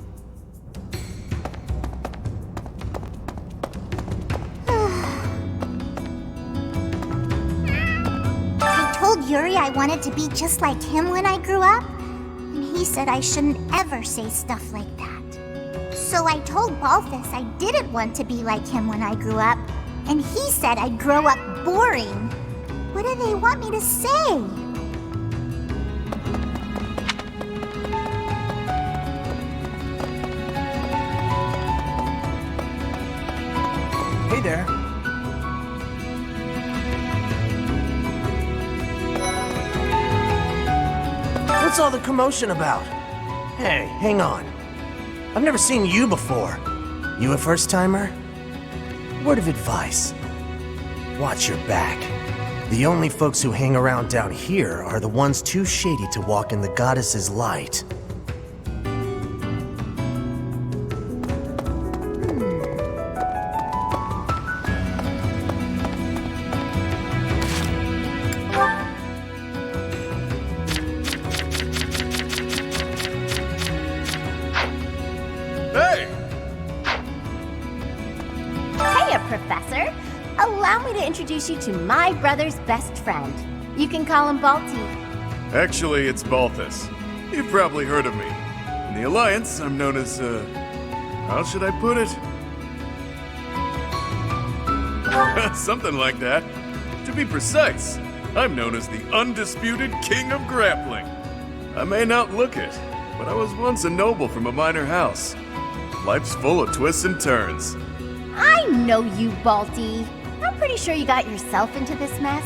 I told Yuri I wanted to be just like him when I grew up, and he said I shouldn't ever say stuff like that. So I told Balthus I didn't want to be like him when I grew up, and he said I'd grow up boring. What do they want me to say? Hey there. What's all the commotion about? Hey, hang on. I've never seen you before. You a first-timer? Word of advice. Watch your back. The only folks who hang around down here are the ones too shady to walk in the goddess's light. Professor. Allow me to introduce you to my brother's best friend. You can call him Balti. Actually, it's Balthus. You've probably heard of me. In the Alliance, I'm known as, how should I put it? Something like that. To be precise, I'm known as the undisputed King of Grappling. I may not look it, but I was once a noble from a minor house. Life's full of twists and turns. I know you, Balti. I'm pretty sure you got yourself into this mess.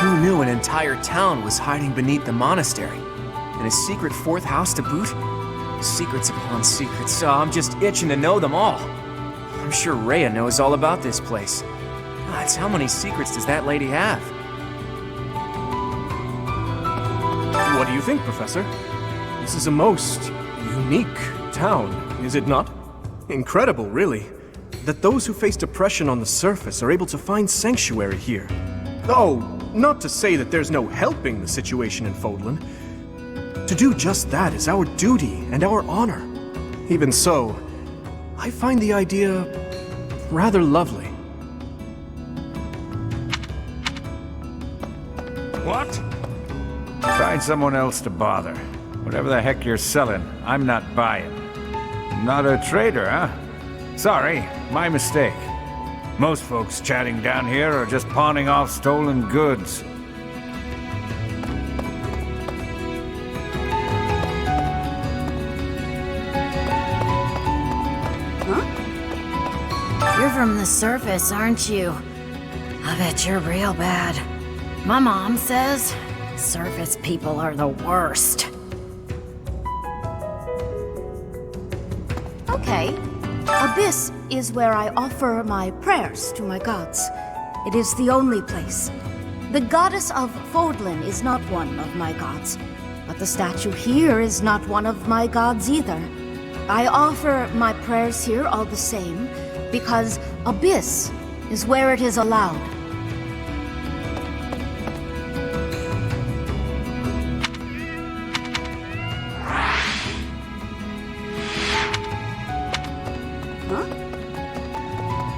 Who knew an entire town was hiding beneath the monastery? And a secret fourth house to boot? Secrets upon secrets, so I'm just itching to know them all. I'm sure Rhea knows all about this place. Gods, how many secrets does that lady have? What do you think, Professor? This is a most unique town, is it not? Incredible, really, that those who face depression on the surface are able to find sanctuary here. Oh, not to say that there's no helping the situation in Fodlan. To do just that is our duty and our honor. Even so, I find the idea rather lovely. What? Find someone else to bother. Whatever the heck you're selling, I'm not buying. Not a trader, huh? Sorry, my mistake. Most folks chatting down here are just pawning off stolen goods. You're from the surface, aren't you? I bet you're real bad. My mom says surface people are the worst. Okay. Abyss is where I offer my prayers to my gods. It is the only place. The goddess of Fodlan is not one of my gods, but the statue here is not one of my gods either. I offer my prayers here all the same, because Abyss is where it is allowed.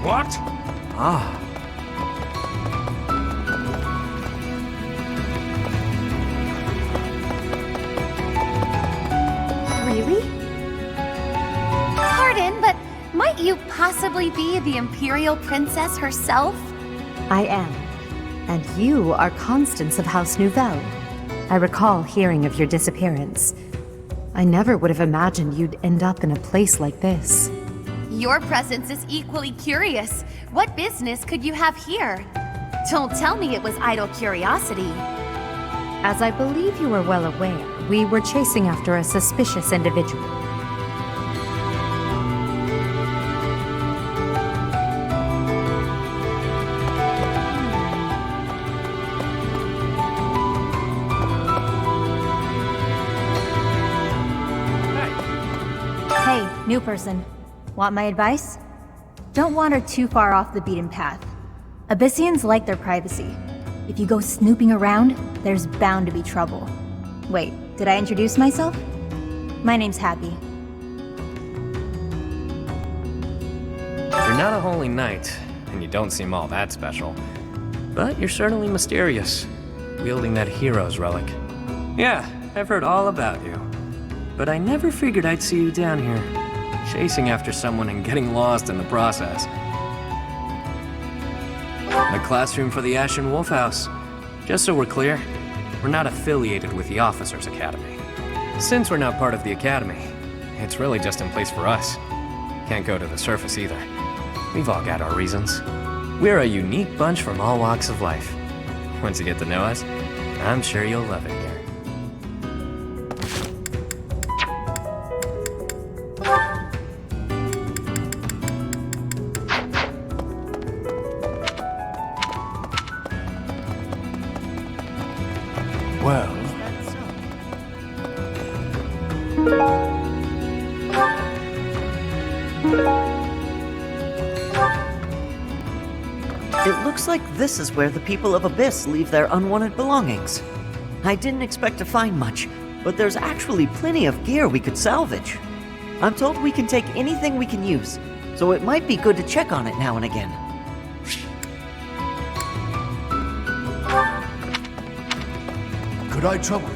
What? Ah. Really? Pardon, but might you possibly be the Imperial Princess herself? I am. And you are Constance of House Nouvelle. I recall hearing of your disappearance. I never would have imagined you'd end up in a place like this. Your presence is equally curious. What business could you have here? Don't tell me it was idle curiosity. As I believe you are well aware, we were chasing after a suspicious individual. Hey, new person. Want my advice? Don't wander too far off the beaten path. Abyssians like their privacy. If you go snooping around, there's bound to be trouble. Wait, did I introduce myself? My name's Happy. You're not a holy knight, and you don't seem all that special. But you're certainly mysterious. wielding that hero's relic. Yeah, I've heard all about you. But I never figured I'd see you down here, chasing after someone and getting lost in the process. The classroom for the Ashen Wolf House. Just so we're clear, we're not affiliated with the Officers Academy. Since we're not part of the Academy, it's really just in place for us. Can't go to the surface either. We've all got our reasons. We're a unique bunch from all walks of life. Once you get to know us, I'm sure you'll love it here. Well, It looks like this is where the people of Abyss leave their unwanted belongings. I didn't expect to find much, but there's actually plenty of gear we could salvage. I'm told we can take anything we can use, so it might be good to check on it now and again. Could I trouble you?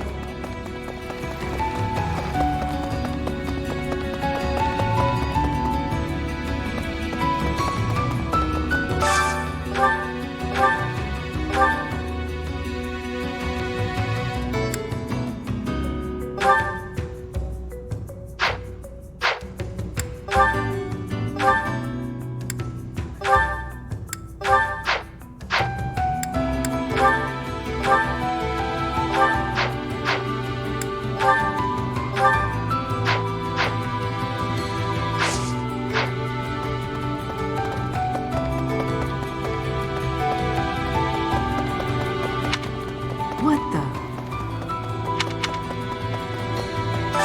What the?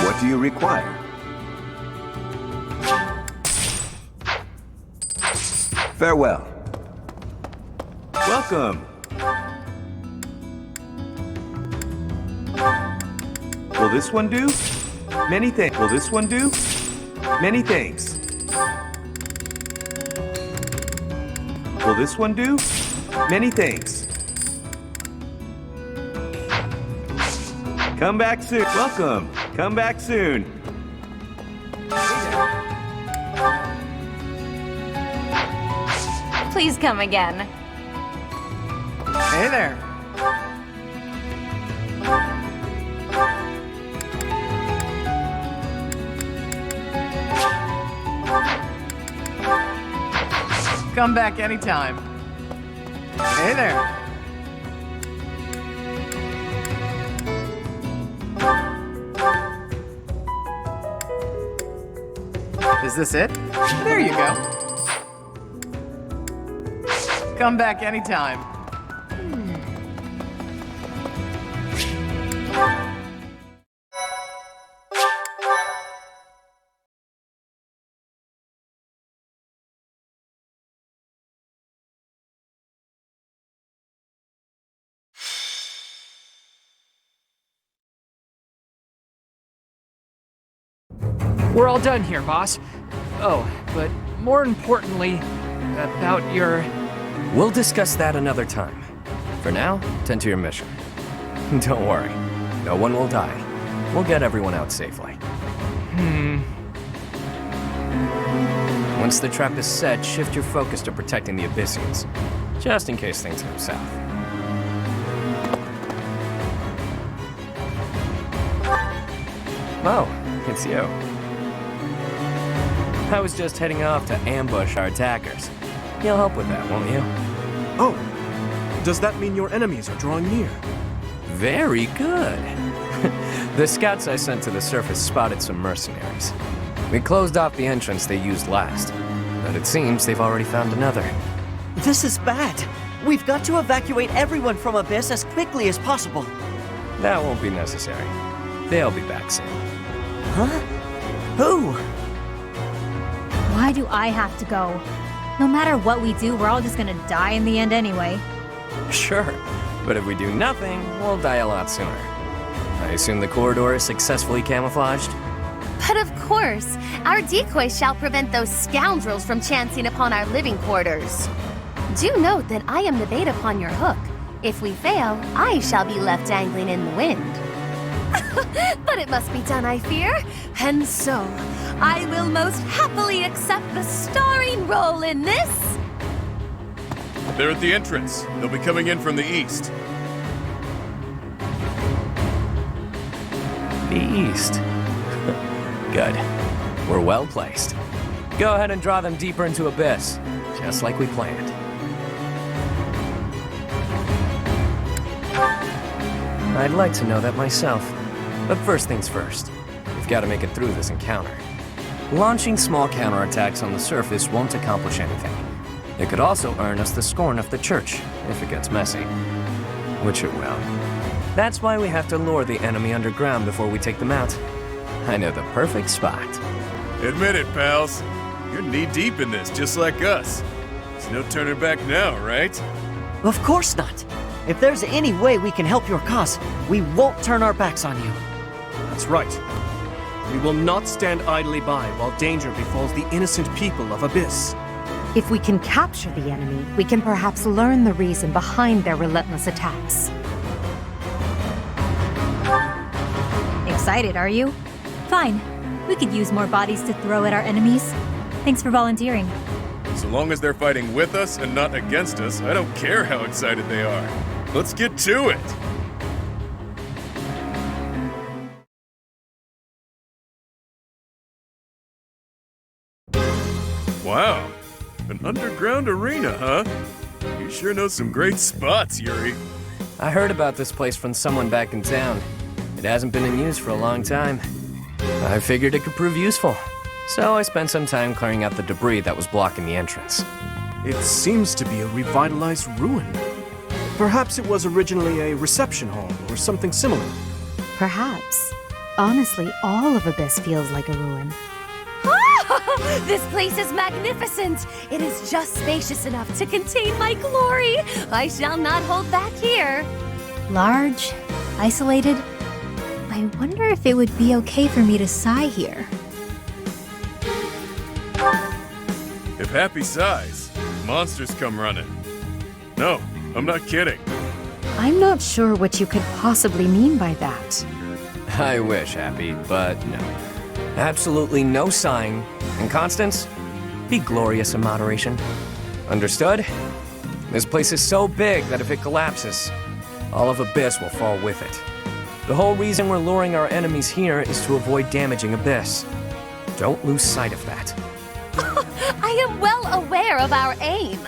What do you require? Farewell. Welcome. Will this one do? Many thanks. Will this one do? Many thanks. Will this one do? Many thanks. Come back soon. Welcome. Come back soon. Please come again. Hey there. Come back anytime. Hey there. Is this it? There you go. Come back anytime. We're all done here, boss. Oh, but more importantly, about your... We'll discuss that another time. For now, tend to your mission. Don't worry, no one will die. We'll get everyone out safely. Once the trap is set, shift your focus to protecting the Abyssians, just in case things go south. Oh, it's you. I was just heading off to ambush our attackers. You'll help with that, won't you? Oh, does that mean your enemies are drawing near? Very good. The scouts I sent to the surface spotted some mercenaries. We closed off the entrance they used last, but it seems they've already found another. This is bad. We've got to evacuate everyone from Abyss as quickly as possible. That won't be necessary. They'll be back soon. Huh? Who? Why do I have to go? No matter what we do, we're all just gonna die in the end anyway. Sure, but if we do nothing, we'll die a lot sooner. I assume the corridor is successfully camouflaged? But of course, our decoy shall prevent those scoundrels from chancing upon our living quarters. Do note that I am the bait upon your hook, If we fail, I shall be left dangling in the wind. But it must be done, I fear. And so, I will most happily accept the starring role in this. They're at the entrance. They'll be coming in from the east. The east. Good. We're well placed. Go ahead and draw them deeper into Abyss, just like we planned. I'd like to know that myself. But first things first, we've got to make it through this encounter. Launching small counterattacks on the surface won't accomplish anything. It could also earn us the scorn of the Church, if it gets messy. Which it will. That's why we have to lure the enemy underground before we take them out. I know the perfect spot. Admit it, pals. You're knee-deep in this, just like us. There's no turning back now, right? Of course not. If there's any way we can help your cause, we won't turn our backs on you. That's right. We will not stand idly by while danger befalls the innocent people of Abyss. If we can capture the enemy, we can perhaps learn the reason behind their relentless attacks. Excited, are you? Fine. We could use more bodies to throw at our enemies. Thanks for volunteering. So long as they're fighting with us and not against us, I don't care how excited they are. Let's get to it! Wow, an underground arena, huh? You sure know some great spots, Yuri. I heard about this place from someone back in town. It hasn't been in use for a long time. I figured it could prove useful. So I spent some time clearing out the debris that was blocking the entrance. It seems to be a revitalized ruin. Perhaps it was originally a reception hall or something similar. Perhaps. Honestly, all of Abyss feels like a ruin. This place is magnificent! It is just spacious enough to contain my glory! I shall not hold back here! Large, isolated. I wonder if it would be okay for me to sigh here. If Happy sighs, monsters come running. No, I'm not kidding. I'm not sure what you could possibly mean by that. I wish, Happy, but no. Absolutely no sighing. And Constance, be glorious in moderation. Understood? This place is so big that if it collapses, all of Abyss will fall with it. The whole reason we're luring our enemies here is to avoid damaging Abyss. Don't lose sight of that. I am well aware of our aim.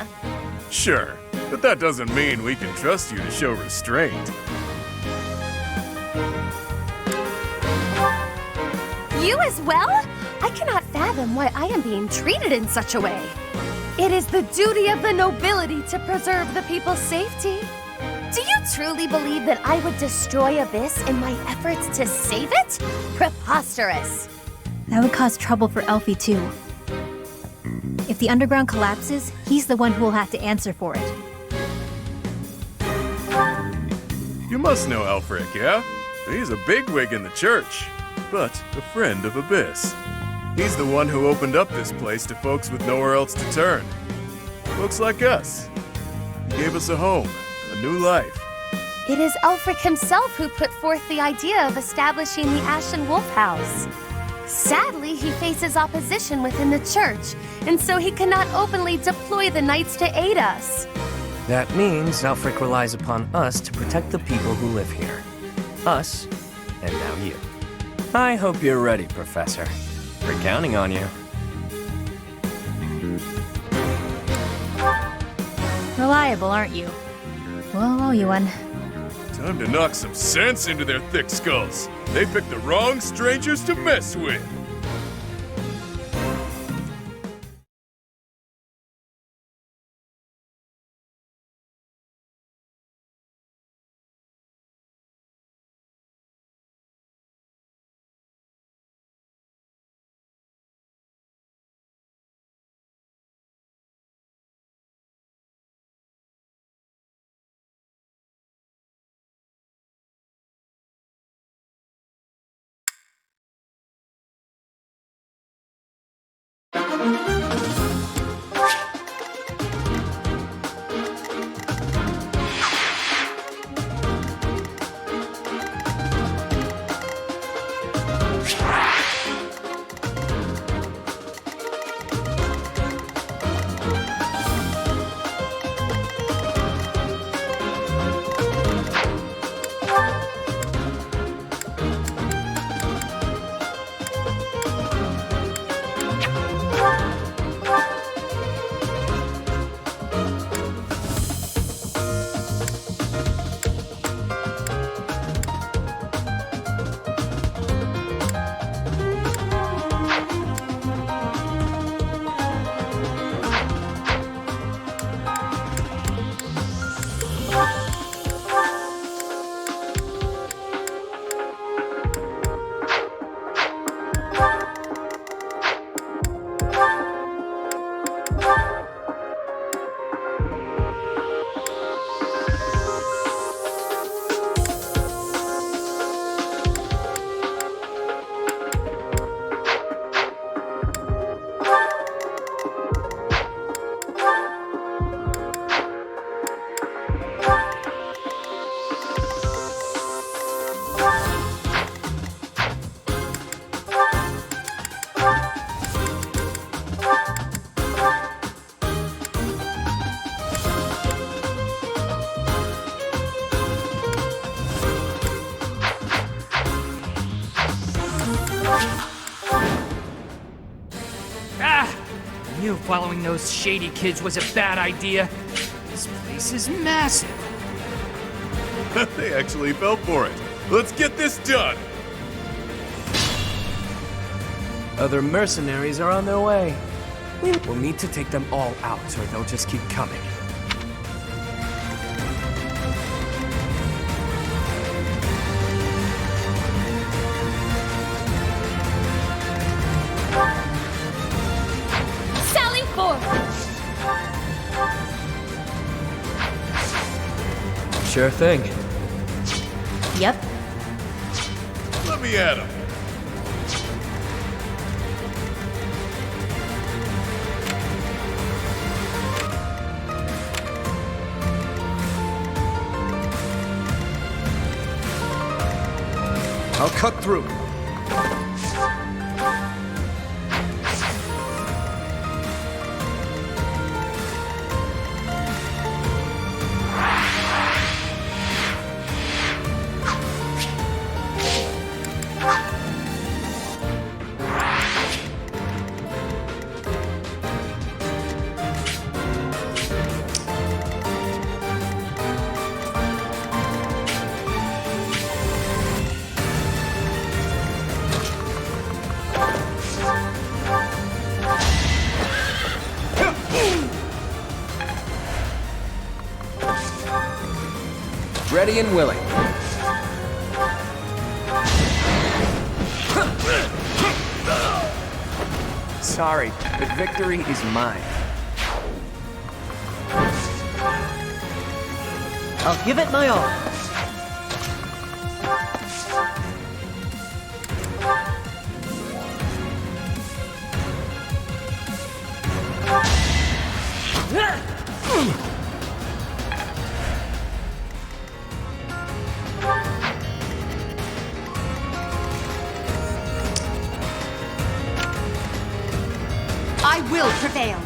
Sure, but that doesn't mean we can trust you to show restraint. You as well? I cannot fathom why I am being treated in such a way. It is the duty of the nobility to preserve the people's safety. Do you truly believe that I would destroy Abyss in my efforts to save it? Preposterous! That would cause trouble for Elfie too. If the underground collapses, he's the one who will have to answer for it. You must know Alfric, yeah? He's a bigwig in the church, but a friend of Abyss. He's the one who opened up this place to folks with nowhere else to turn. Folks like us. He gave us a home, a new life. It is Ulfric himself who put forth the idea of establishing the Ashen Wolf House. Sadly, he faces opposition within the church, and so he cannot openly deploy the knights to aid us. That means Alfric relies upon us to protect the people who live here. Us, and now you. I hope you're ready, Professor. We're counting on you. Reliable, aren't you? We'll owe you one. Time to knock some sense into their thick skulls. They picked the wrong strangers to mess with. Ah! I knew following those shady kids was a bad idea. This place is massive. They actually fell for it. Let's get this done! Other mercenaries are on their way. We'll need to take them all out, or they'll just keep coming. Sally forth! Sure thing. Yep. Let me at him. I'll cut through. Ready and willing. Sorry, but victory is mine. I'll give it my all. I will prevail.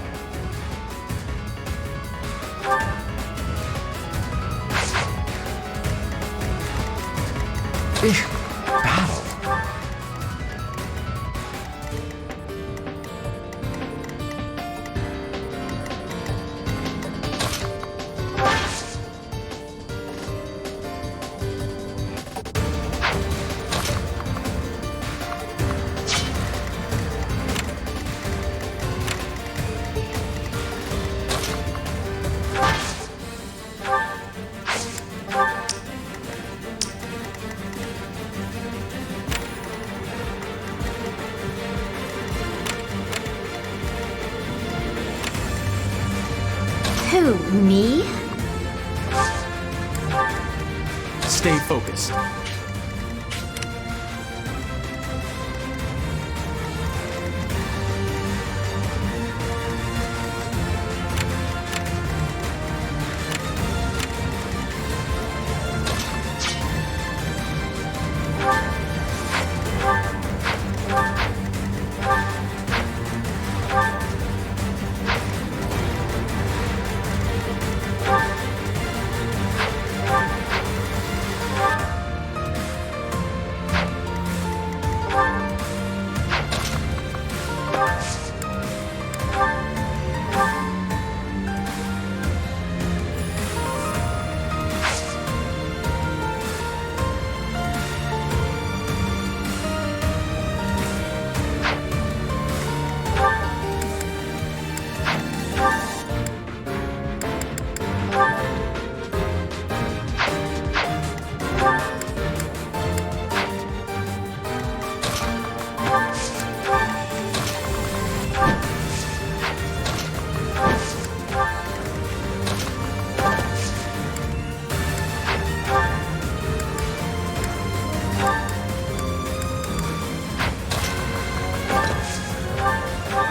Who, me? Stay focused.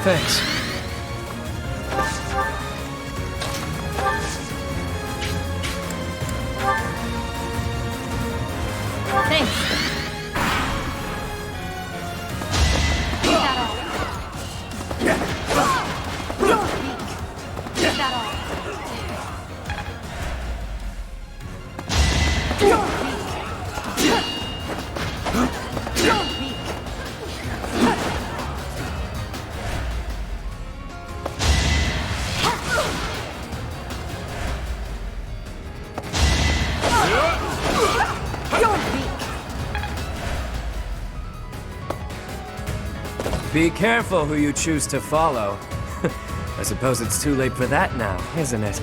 Thanks. Be careful who you choose to follow. I suppose it's too late for that now, isn't it?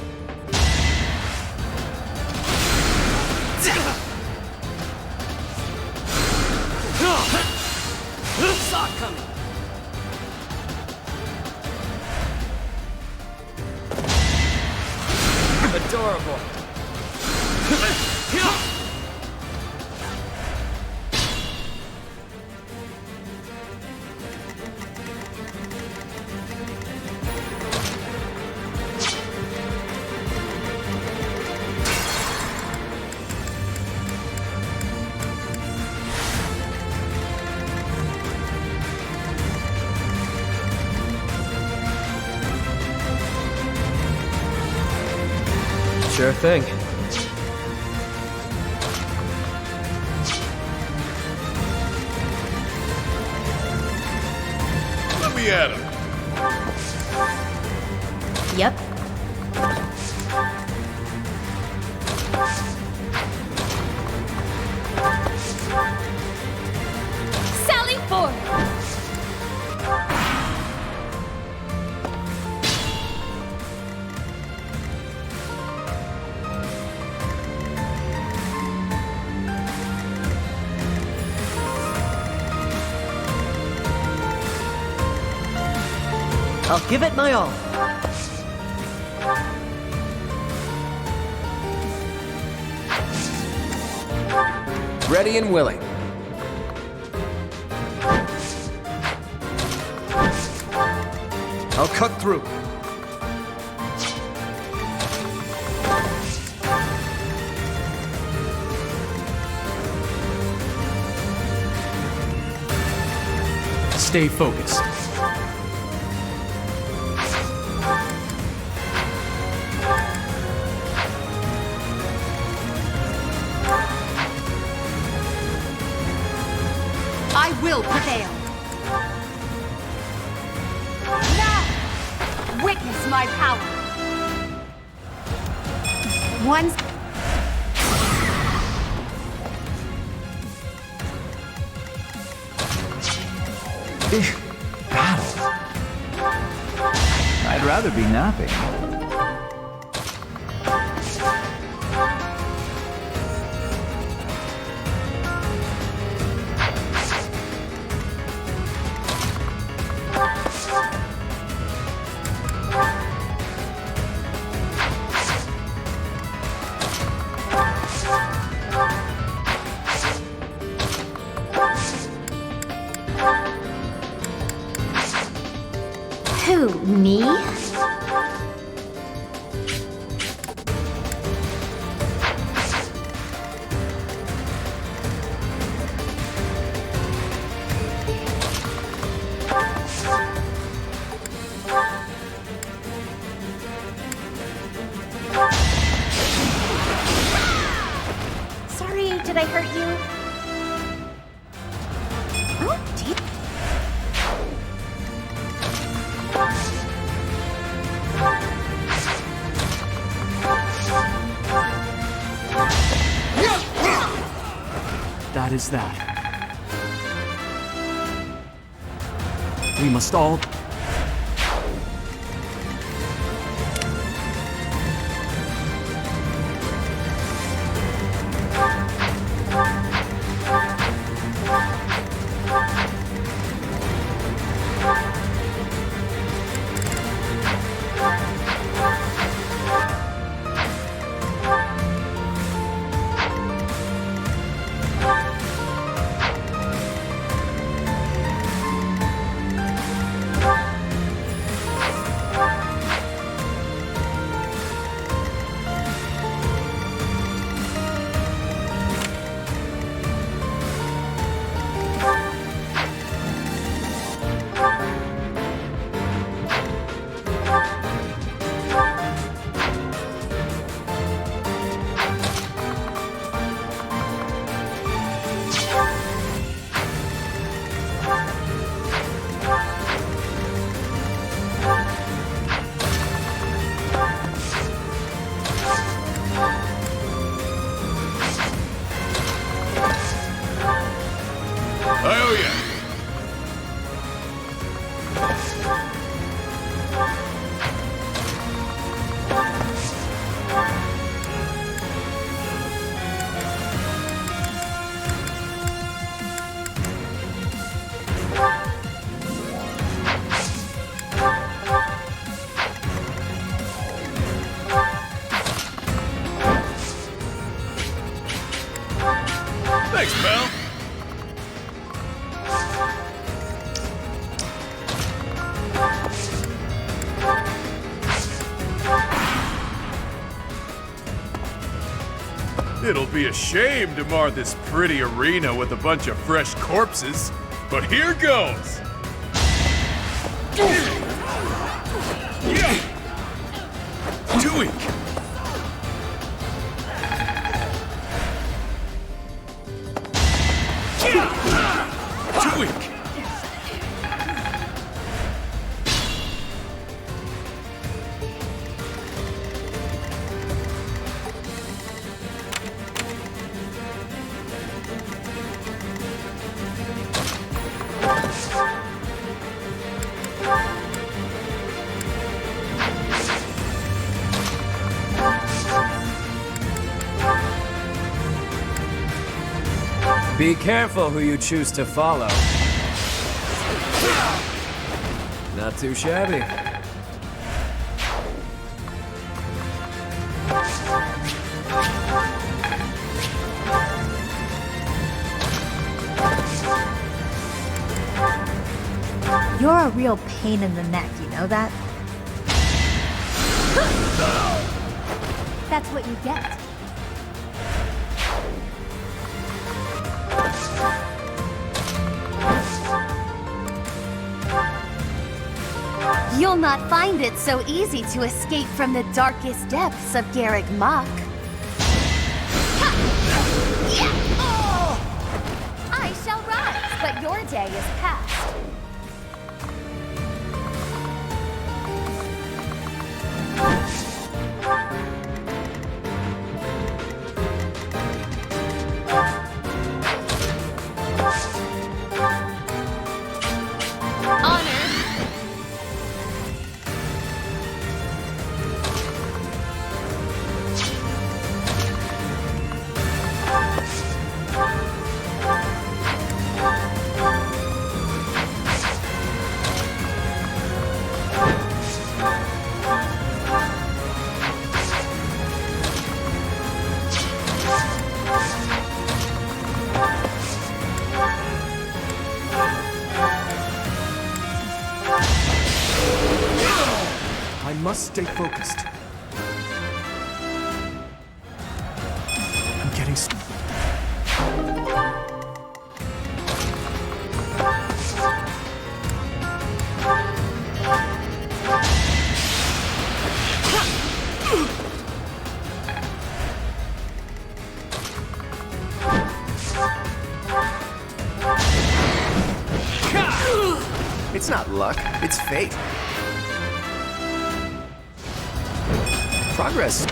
Saw it coming. Adorable. Sure thing. Let me at him. Yep. Sally forth! I'll give it my all. Ready and willing. I'll cut through. Stay focused. I will prevail. Now, witness my power. One. Battle. I'd rather be napping. Who, me? Sorry, did I hurt you? Oh, dear. That is that. We must all... would be a shame to mar this pretty arena with a bunch of fresh corpses, but here goes! Dewey! Dewey! Be careful who you choose to follow. Not too shabby. You're a real pain in the neck, you know that? That's what you get. You'll not find it so easy to escape from the darkest depths of Garreg Mach. I shall rise, but your day is past. I must stay focused. I'm getting... It's not luck, it's fate. Progress.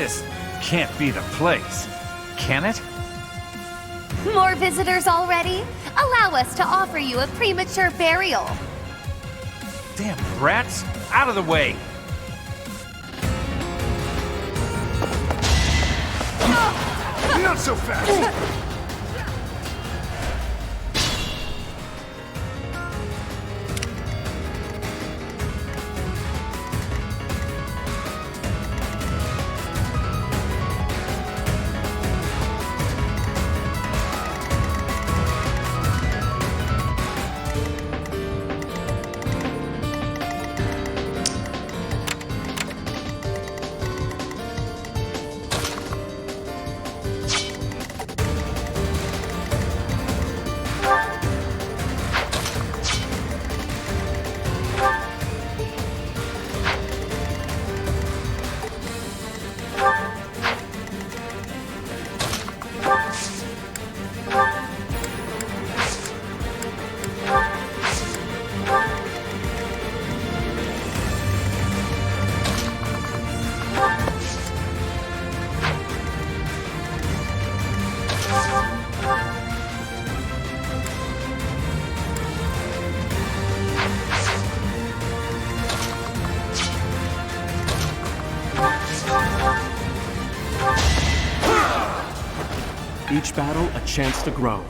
This can't be the place, can it? More visitors already? Allow us to offer you a premature burial. Damn rats! Out of the way! Not so fast! Each battle a chance to grow.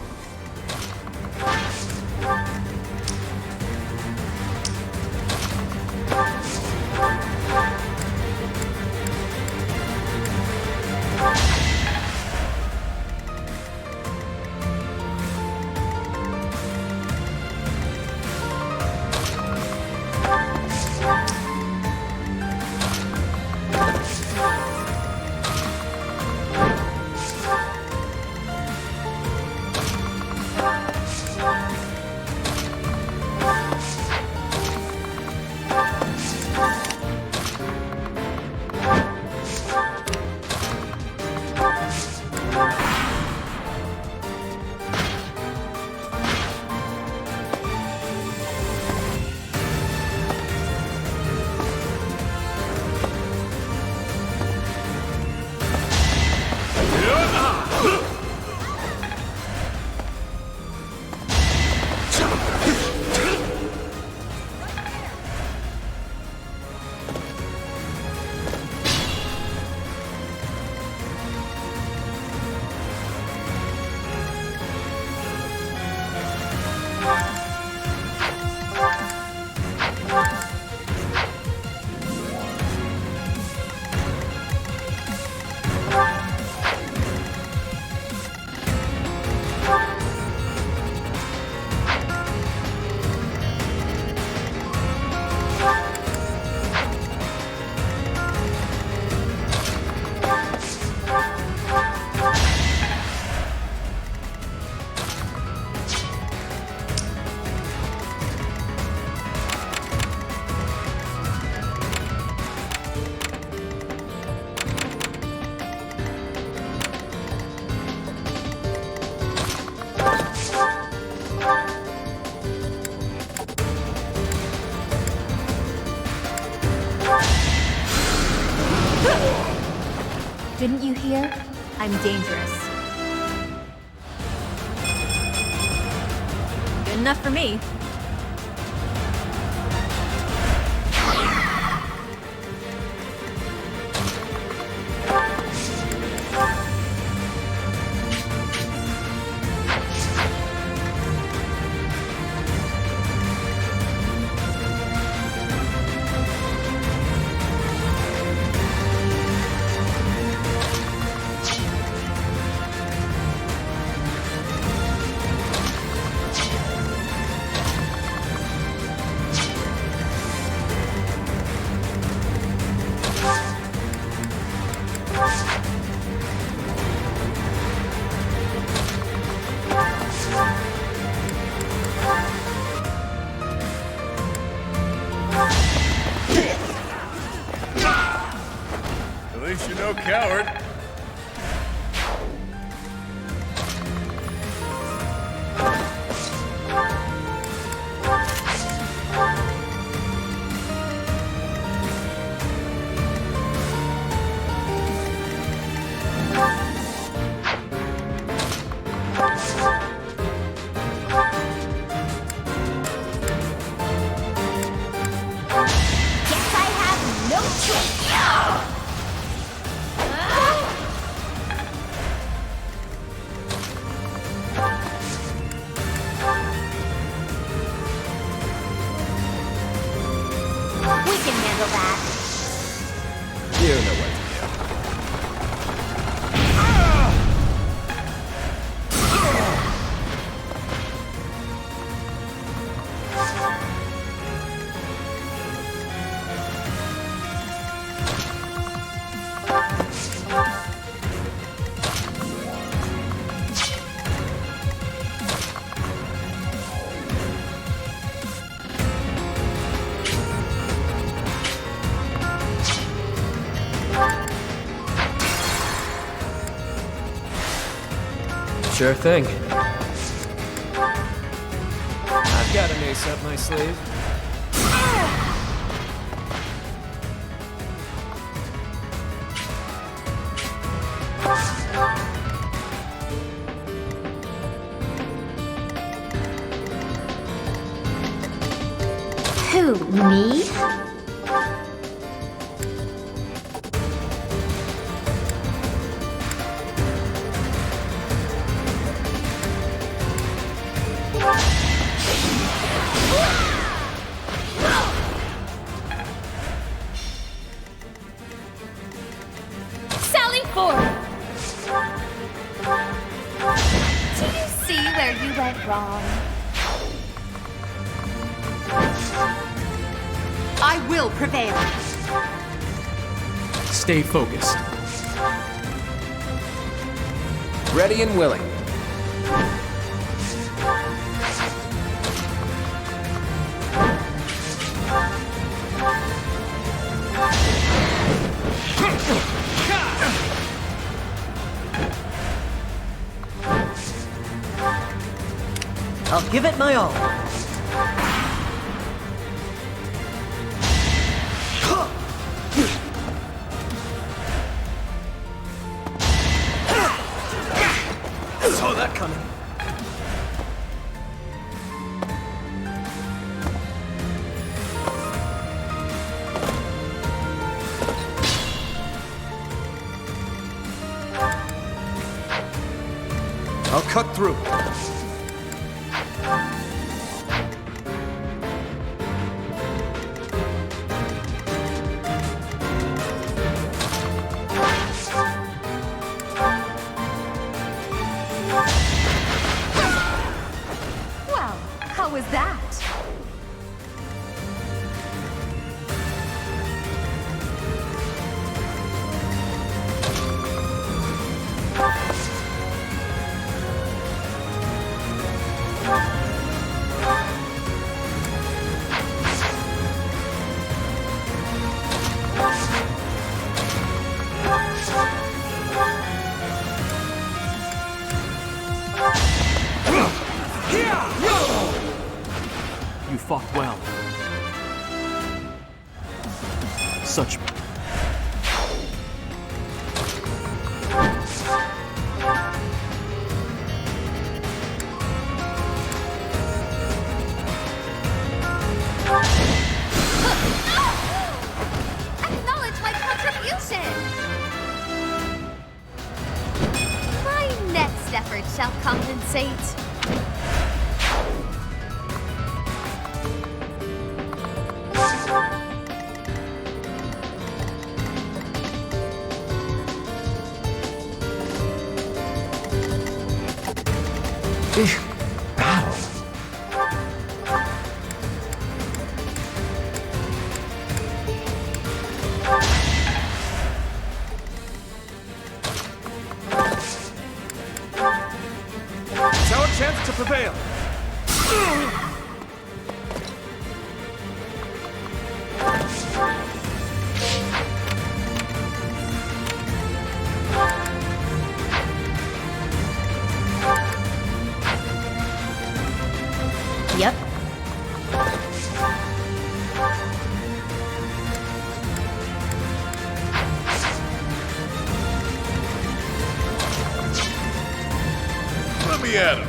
Didn't you hear? I'm dangerous. Good enough for me. At least you're no coward. can handle that. You know what to Sure thing. I've got an ace up my sleeve. Who, me? Sally forth! Do you see where you went wrong? I will prevail. Stay focused. Ready and willing. I'll give it my all. Saw that coming. I'll cut through. Well, how was that? You fought well. Such... Acknowledge my contribution! My next effort shall compensate. Battle. It's our chance to prevail. Yep. Let me at him.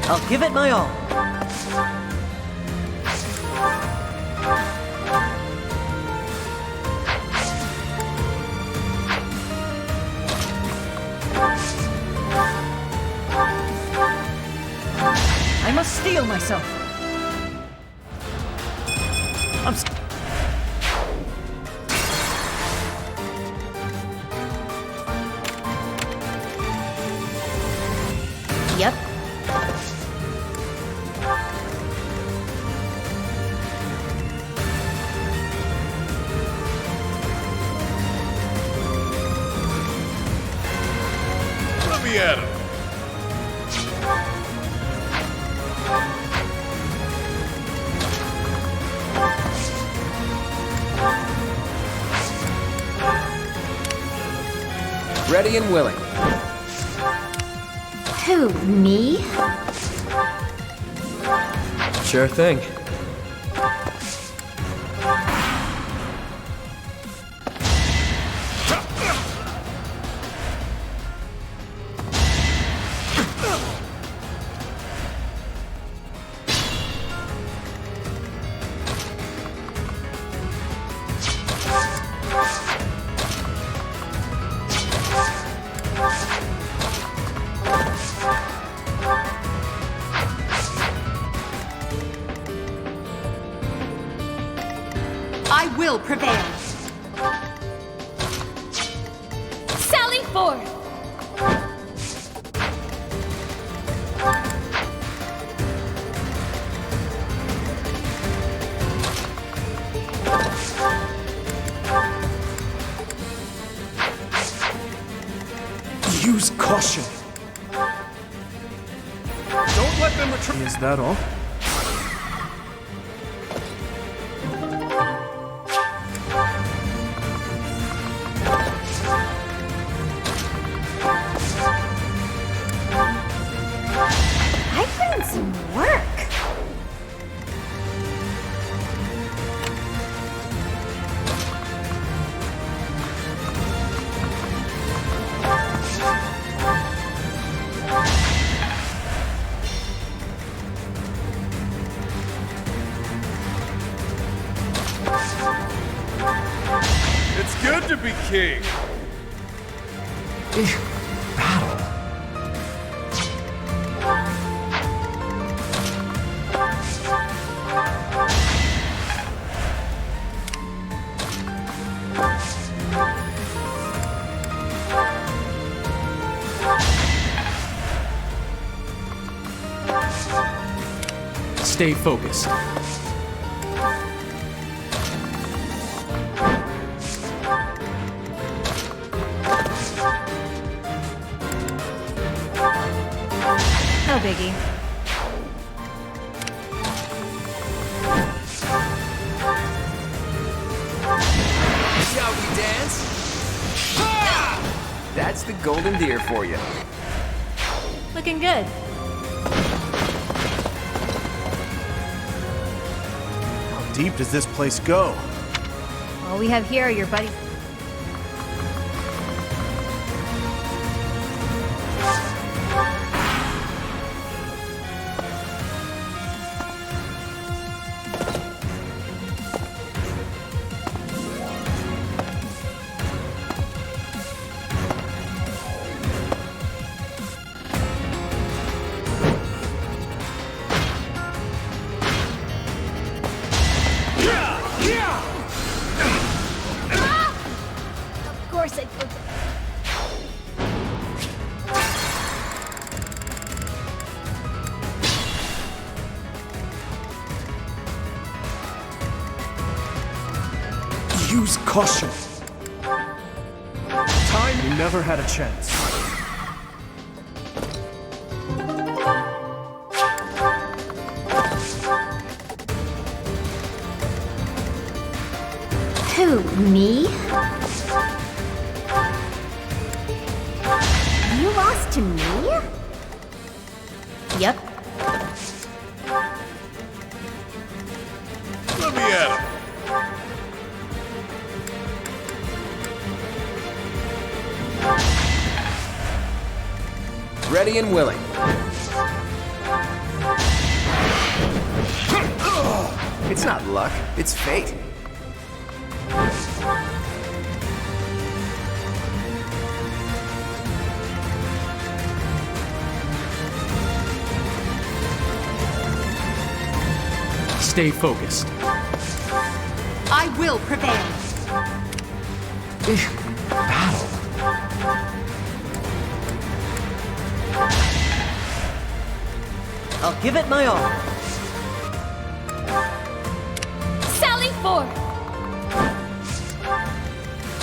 I'll give it my all. I must steel myself. Yep. Let me at him. Ready and willing. Who, me? Sure thing. I will prevail. Sally forth! Use caution. Don't let them retreat. Is that all? I put in some work. It's good to be king. Stay focused. No biggie. Shall we dance? Ha! That's the golden deer for you. Looking good. How deep does this place go? All we have here are your buddies. Of course I put Use caution. Time you never had a chance. Who, me? You lost to me? Yep. Let me at him. Ready and willing. luck. It's fate. Stay focused. I will prevail. Battle. I'll give it my all. Sally forth!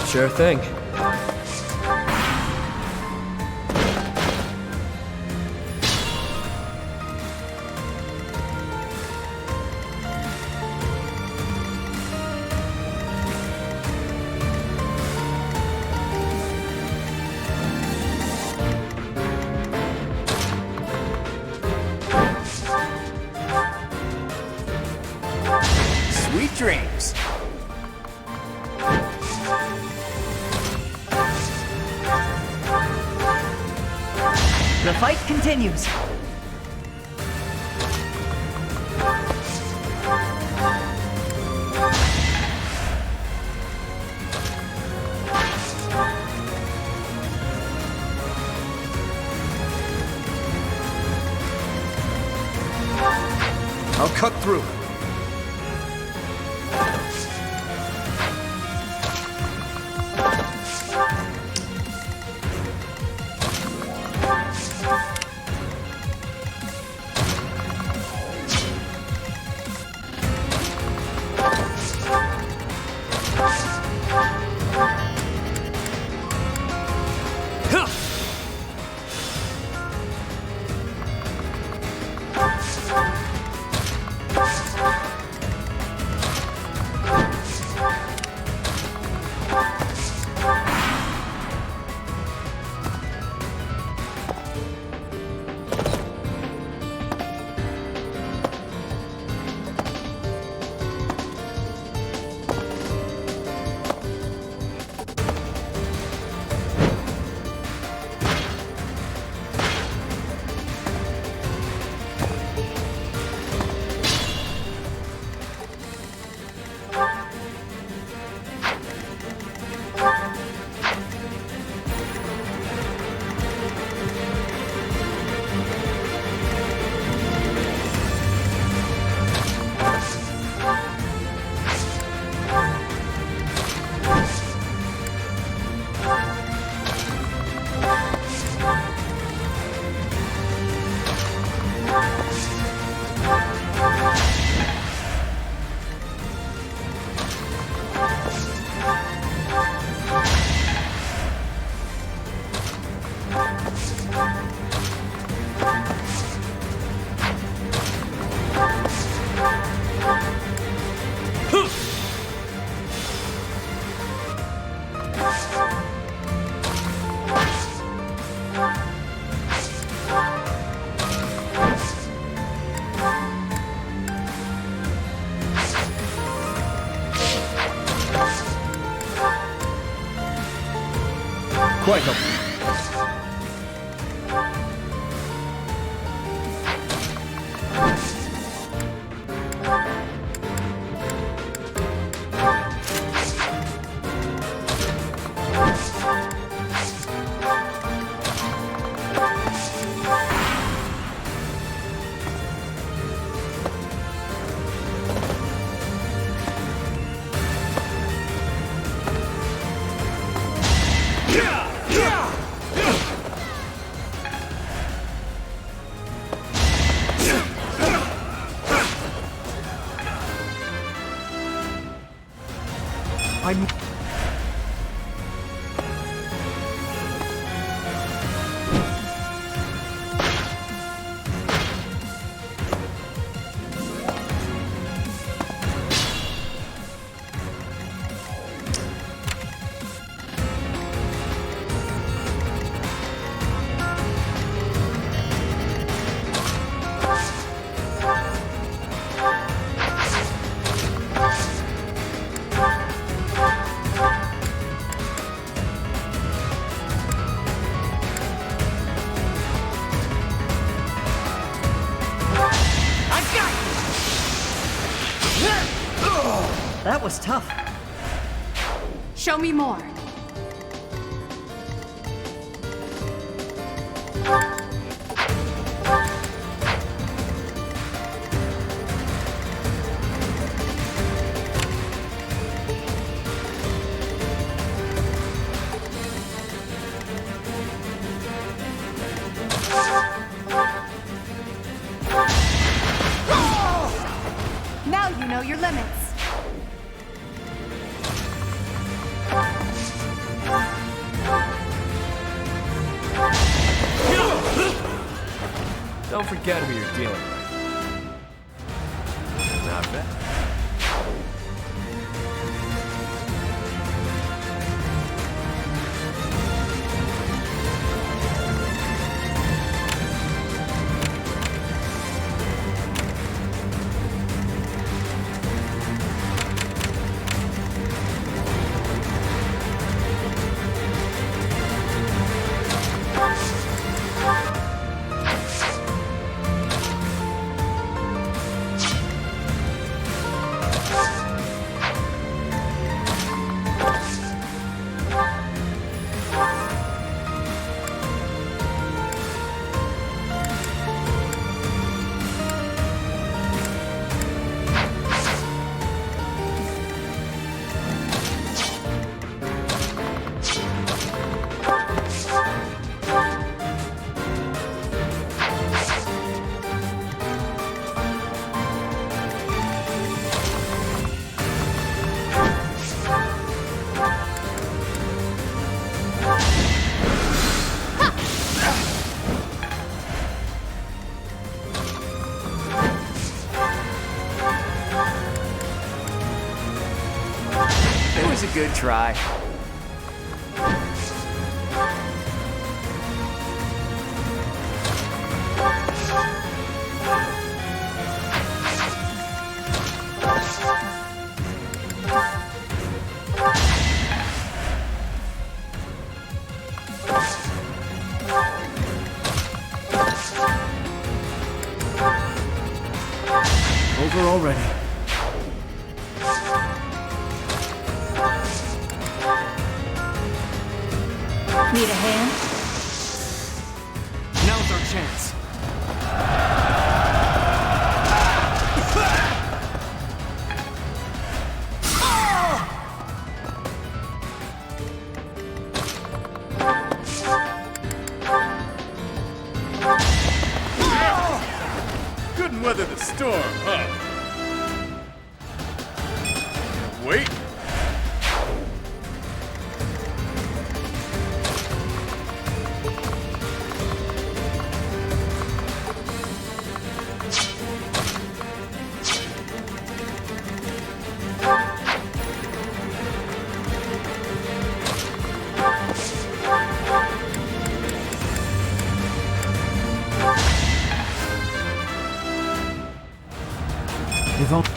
Sure thing. Sweet dreams. The fight continues. I'll cut through. Quite a... I'm... That was tough. Show me more. Now you know your limits. Don't forget who you're dealing with. Not bad. It was a good try. Over already. Need a hand? Now's our chance. Couldn't weather the storm, huh? Wait. If only...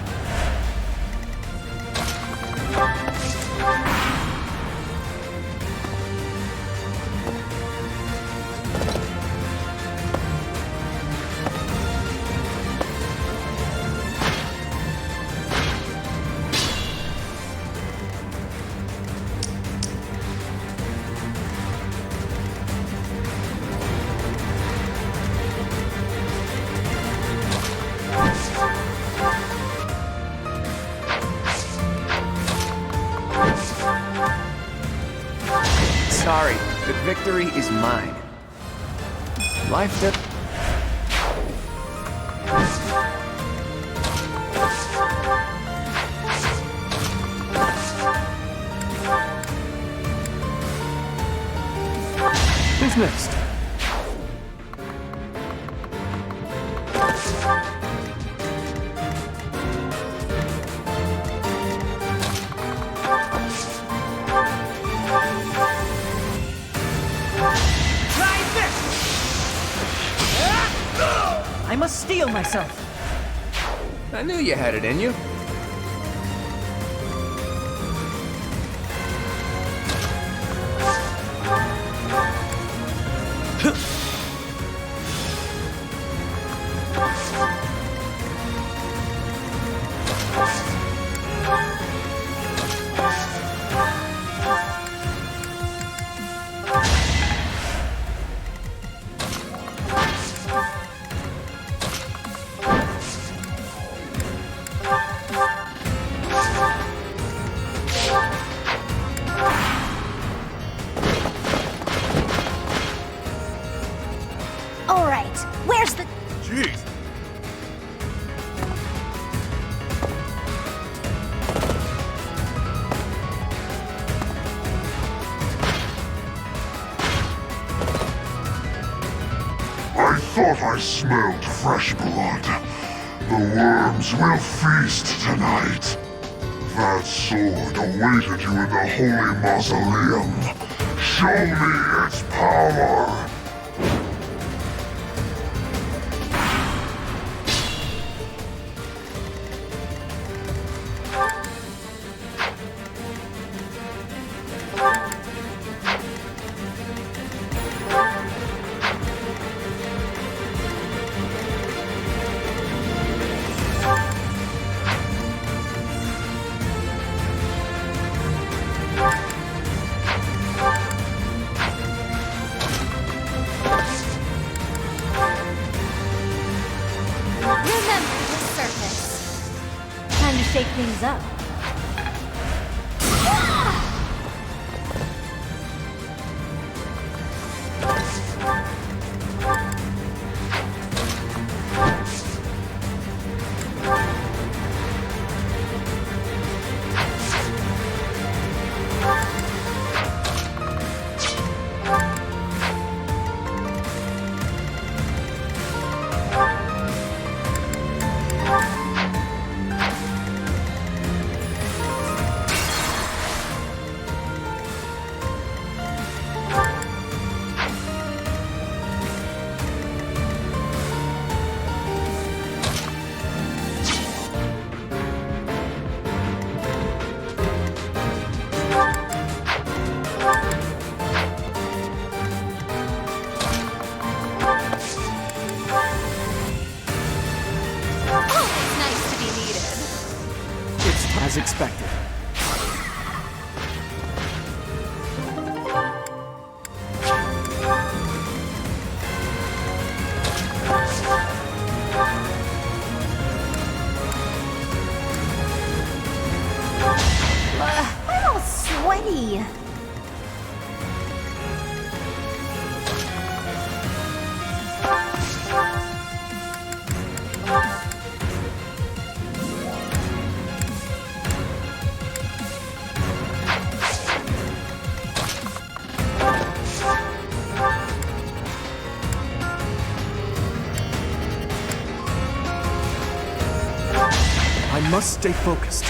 Sorry, the victory is mine. Life does... Who's next? I must steel myself. I knew you had it in you. Jeez. I thought I smelled fresh blood. The worms will feast tonight. That sword awaited you in the holy mausoleum. Show me its power! Remember the surface. Time to shake things up. Always nice to be needed. It's as expected. I'm all sweaty. I must stay focused.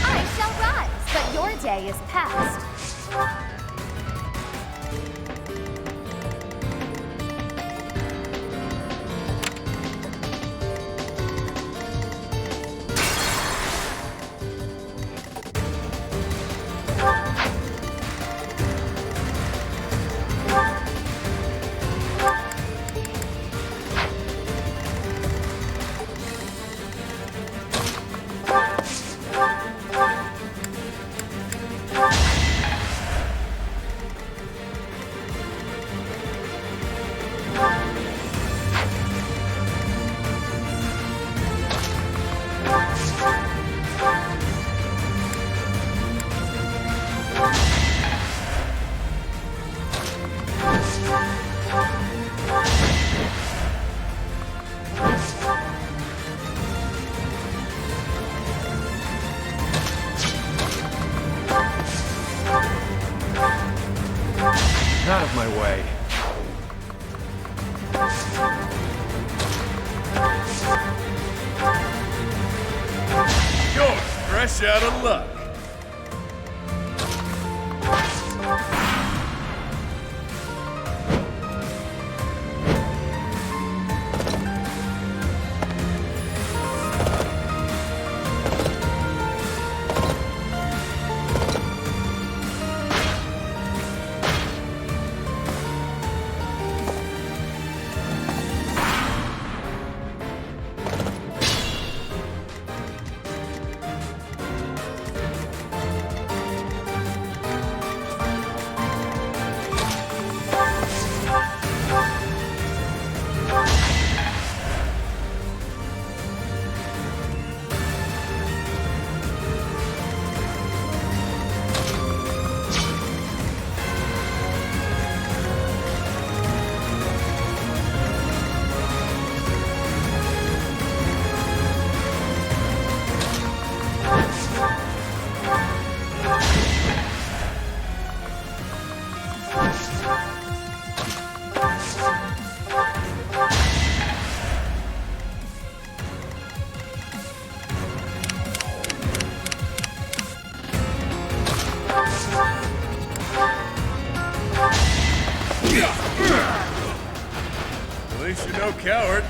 I shall rise, but your day is past. Out of my way. You're fresh out of luck. no coward.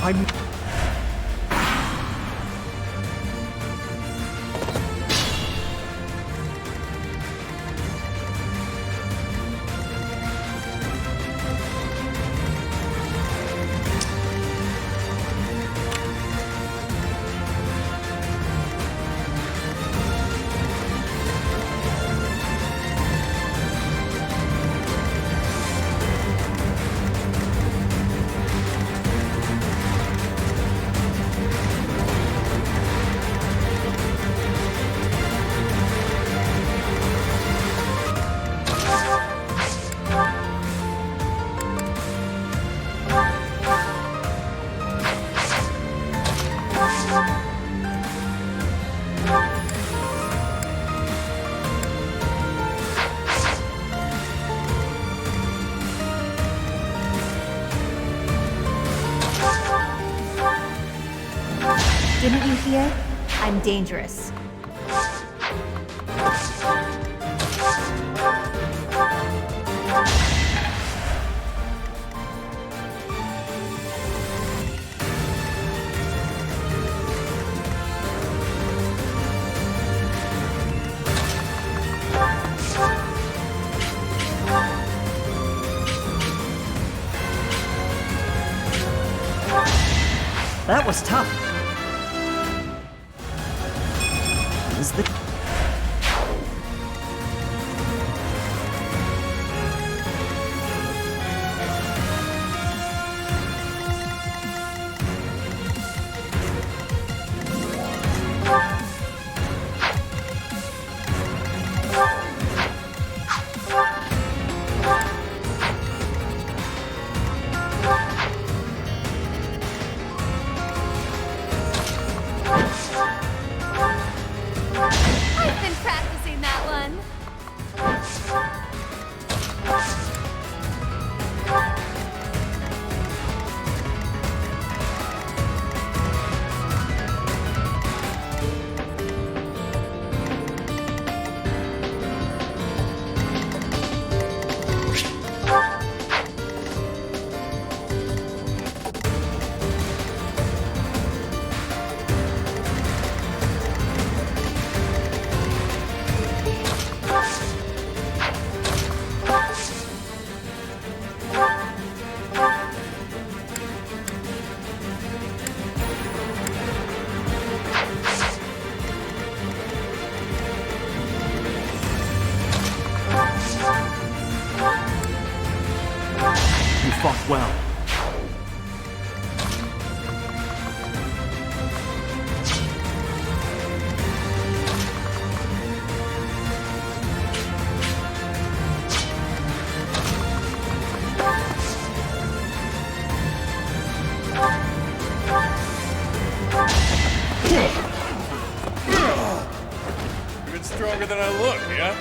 I'm... Didn't you hear? I'm dangerous. That was tough. Is the... I've been practicing that one. You fought well. Even stronger than I look, yeah?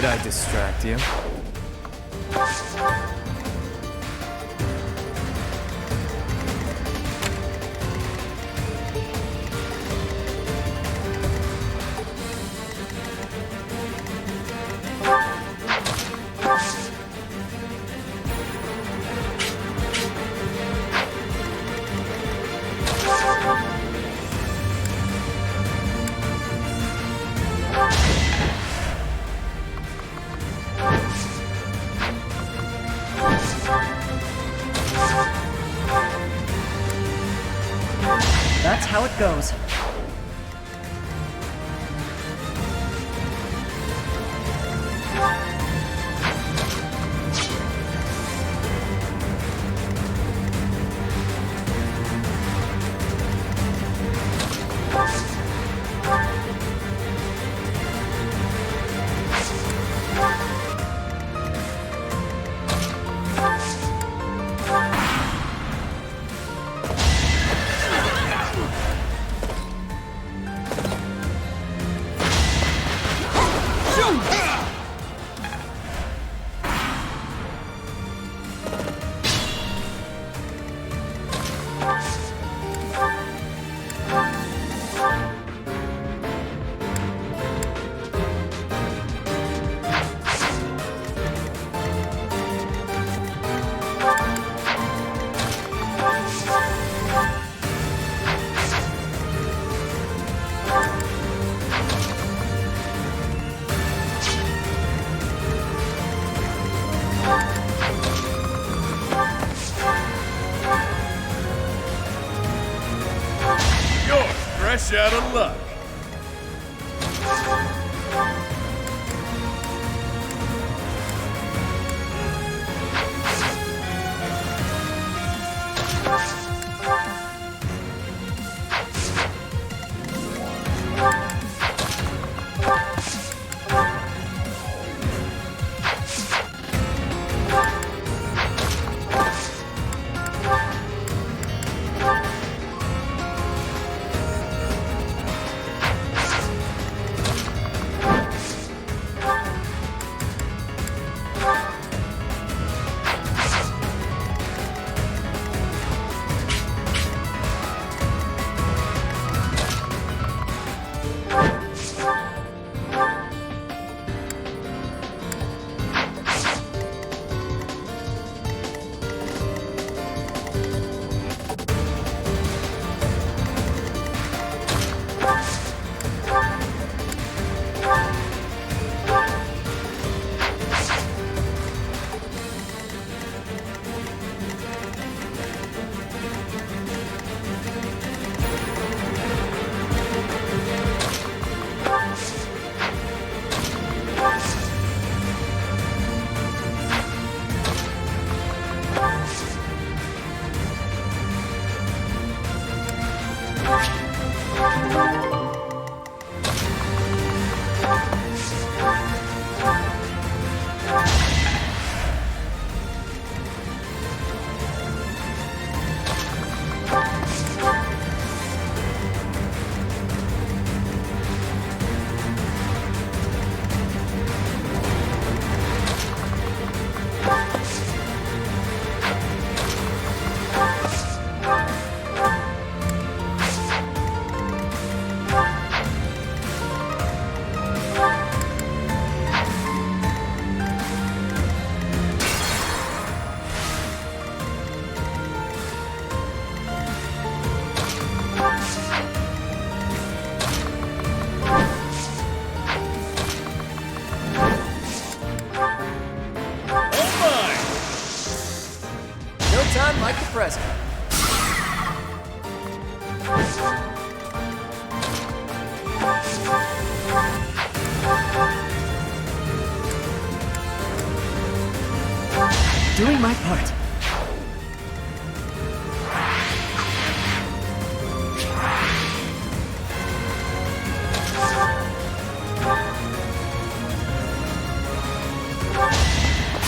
Could I distract you? That's how it goes. Fresh out of luck. Like the present. Doing my part.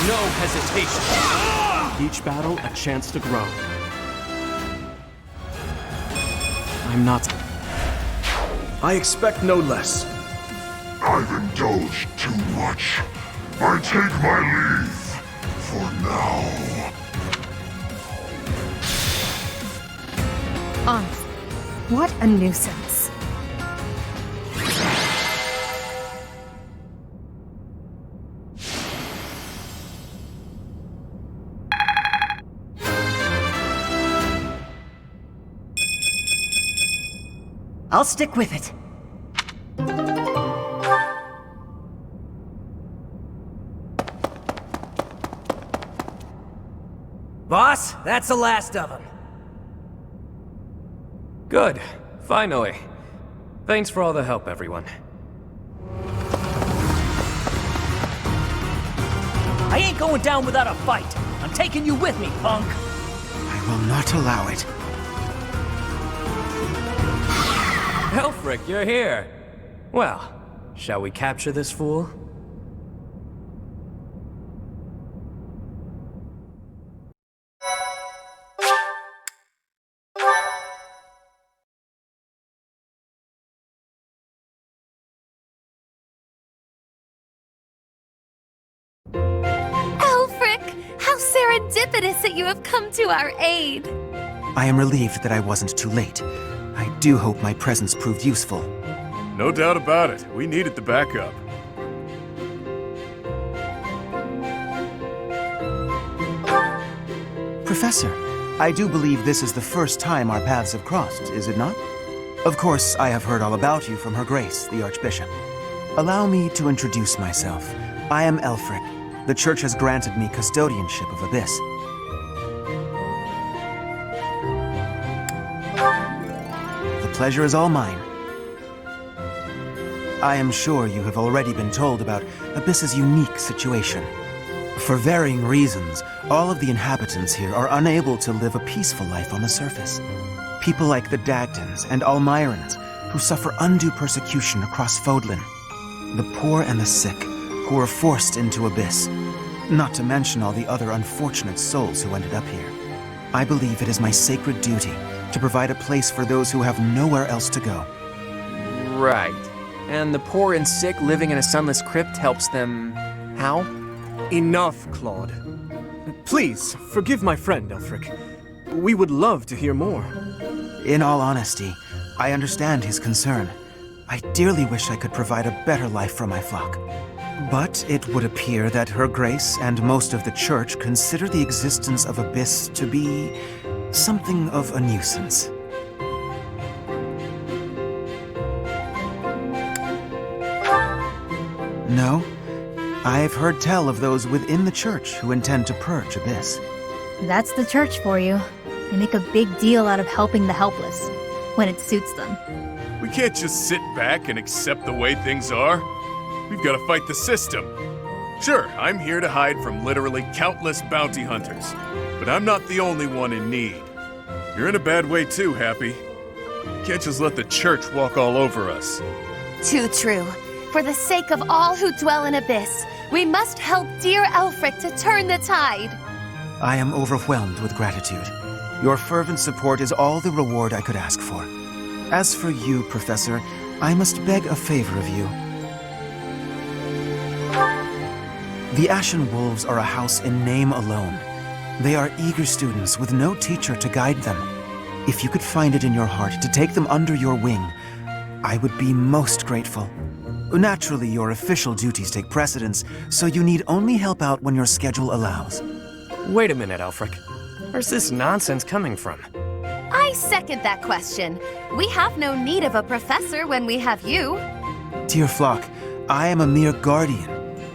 No hesitation. Each battle a chance to grow. I'm not. I expect no less. I've indulged too much. I take my leave for now. Honestly, what a nuisance. I'll stick with it. Boss, that's the last of them. Good. Finally. Thanks for all the help, everyone. I ain't going down without a fight. I'm taking you with me, punk. I will not allow it. Elfric, you're here. Well, shall we capture this fool? Elfric, how serendipitous that you have come to our aid. I am relieved that I wasn't too late. I do hope my presence proved useful. No doubt about it. We needed the backup. Professor, I do believe this is the first time our paths have crossed, is it not? Of course, I have heard all about you from Her Grace, the Archbishop. Allow me to introduce myself. I am Elfric. The Church has granted me custodianship of Abyss. The pleasure is all mine. I am sure you have already been told about Abyss's unique situation. For varying reasons, all of the inhabitants here are unable to live a peaceful life on the surface. People like the Dagdans and Almirans, who suffer undue persecution across Fodlan. The poor and the sick, who are forced into Abyss. Not to mention all the other unfortunate souls who ended up here. I believe it is my sacred duty to provide a place for those who have nowhere else to go. Right. And the poor and sick living in a sunless crypt helps them... how? Enough, Claude. Please, forgive my friend, Elfric. We would love to hear more. In all honesty, I understand his concern. I dearly wish I could provide a better life for my flock. But it would appear that Her Grace and most of the Church consider the existence of Abyss to be something of a nuisance. No? I've heard tell of those within the Church who intend to purge Abyss. That's the Church for you. They make a big deal out of helping the helpless, when it suits them. We can't just sit back and accept the way things are. We've got to fight the system. Sure, I'm here to hide from literally countless bounty hunters, but I'm not the only one in need. You're in a bad way too, Happy. You can't just let the Church walk all over us. Too true. For the sake of all who dwell in Abyss, we must help dear Elfric to turn the tide. I am overwhelmed with gratitude. Your fervent support is all the reward I could ask for. As for you, Professor, I must beg a favor of you. The Ashen Wolves are a house in name alone. They are eager students with no teacher to guide them. If you could find it in your heart to take them under your wing, I would be most grateful. Naturally, your official duties take precedence, so you need only help out when your schedule allows. Wait a minute, Elfric. Where's this nonsense coming from? I second that question. We have no need of a professor when we have you. Dear flock, I am a mere guardian.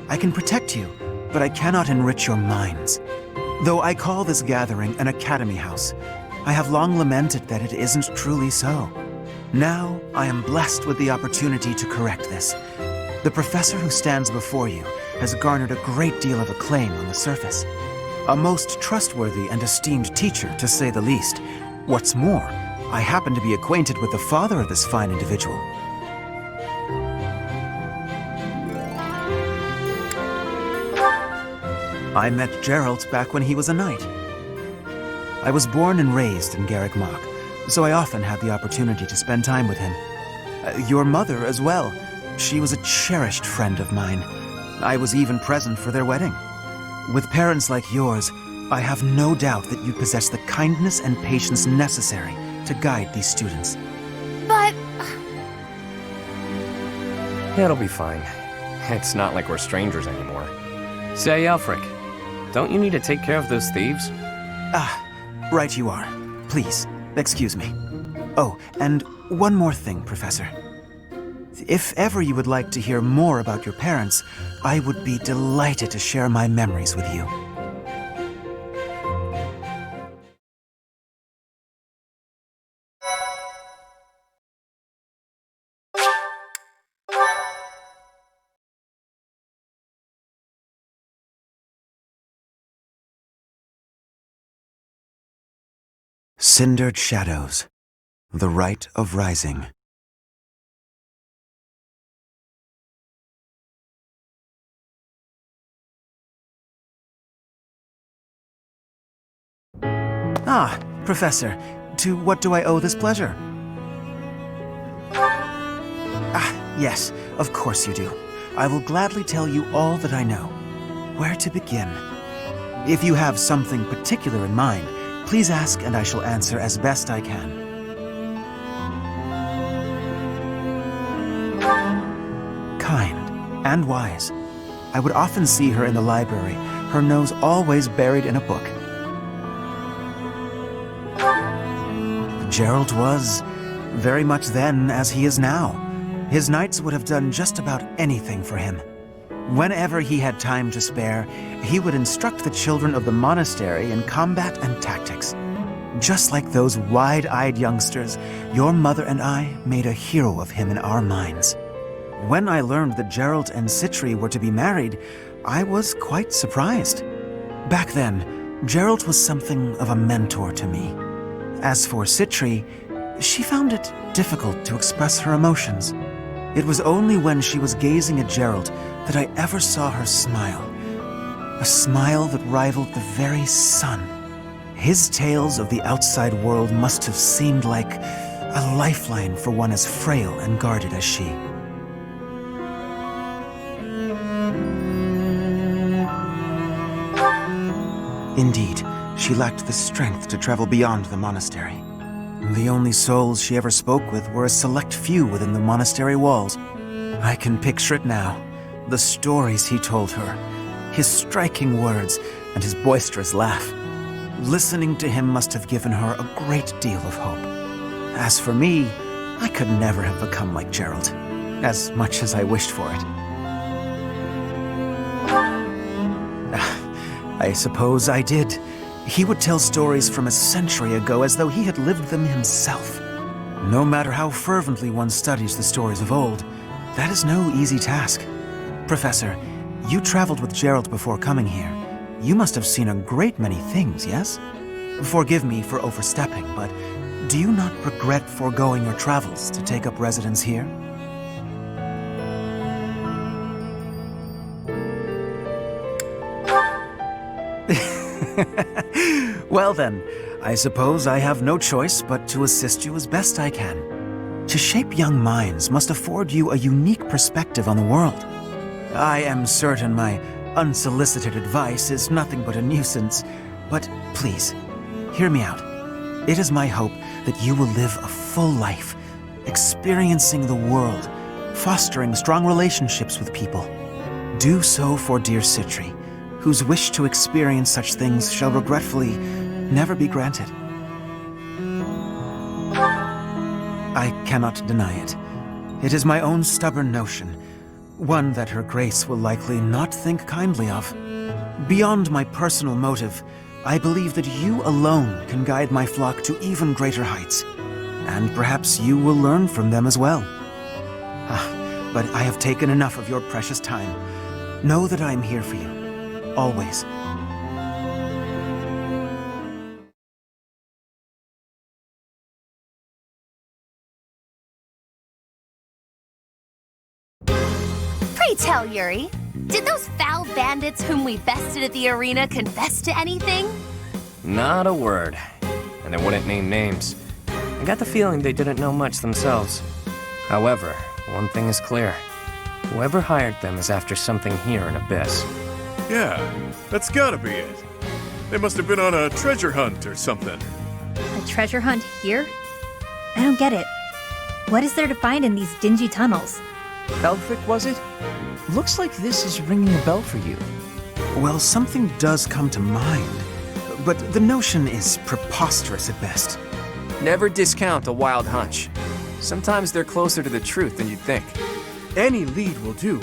I can protect you, but I cannot enrich your minds. Though I call this gathering an academy house, I have long lamented that it isn't truly so. Now, I am blessed with the opportunity to correct this. The professor who stands before you has garnered a great deal of acclaim on the surface. A most trustworthy and esteemed teacher, to say the least. What's more, I happen to be acquainted with the father of this fine individual. I met Geralt back when he was a knight. I was born and raised in Garreg Mach, so I often had the opportunity to spend time with him. Your mother as well. She was a cherished friend of mine. I was even present for their wedding. With parents like yours, I have no doubt that you possess the kindness and patience necessary to guide these students. But... It'll be fine. It's not like we're strangers anymore. Say, Alfric, don't you need to take care of those thieves? Ah, right you are. Please, excuse me. Oh, and one more thing, Professor. If ever you would like to hear more about your parents, I would be delighted to share my memories with you. Cindered Shadows, The Rite of Rising. Ah, Professor, to what do I owe this pleasure? Ah, yes, of course you do. I will gladly tell you all that I know. Where to begin? If you have something particular in mind, please ask and I shall answer as best I can. Kind and wise. I would often see her in the library, her nose always buried in a book. Gerald was very much then as he is now. His knights would have done just about anything for him. Whenever he had time to spare, he would instruct the children of the monastery in combat and tactics. Just like those wide-eyed youngsters, your mother and I made a hero of him in our minds. When I learned that Gerald and Citri were to be married, I was quite surprised. Back then, Gerald was something of a mentor to me. As for Citri, she found it difficult to express her emotions. It was only when she was gazing at Gerald that I ever saw her smile. A smile that rivaled the very sun. His tales of the outside world must have seemed like a lifeline for one as frail and guarded as she. Indeed, she lacked the strength to travel beyond the monastery. The only souls she ever spoke with were a select few within the monastery walls. I can picture it now. The stories he told her, his striking words, and his boisterous laugh. Listening to him must have given her a great deal of hope. As for me, I could never have become like Gerald, as much as I wished for it. I suppose I did. He would tell stories from a century ago as though he had lived them himself. No matter how fervently one studies the stories of old, that is no easy task. Professor, you traveled with Gerald before coming here. You must have seen a great many things, yes? Forgive me for overstepping, but do you not regret foregoing your travels to take up residence here? Well then, I suppose I have no choice but to assist you as best I can. To shape young minds must afford you a unique perspective on the world. I am certain my unsolicited advice is nothing but a nuisance, but please, hear me out. It is my hope that you will live a full life, experiencing the world, fostering strong relationships with people. Do so for dear Citri, whose wish to experience such things shall regretfully never be granted. I cannot deny it. It is my own stubborn notion, one that Her Grace will likely not think kindly of. Beyond my personal motive, I believe that you alone can guide my flock to even greater heights, and perhaps you will learn from them as well. But I have taken enough of your precious time. Know that I am here for you. Always. Pray tell, Yuri, did those foul bandits whom we bested at the arena confess to anything? Not a word. And they wouldn't name names. I got the feeling they didn't know much themselves. However, one thing is clear. Whoever hired them is after something here in Abyss. Yeah, that's gotta be it. They must have been on a treasure hunt or something. A treasure hunt here? I don't get it. What is there to find in these dingy tunnels? Elfric, was it? Looks like this is ringing a bell for you. Well, something does come to mind, but the notion is preposterous at best. Never discount a wild hunch. Sometimes they're closer to the truth than you'd think. Any lead will do,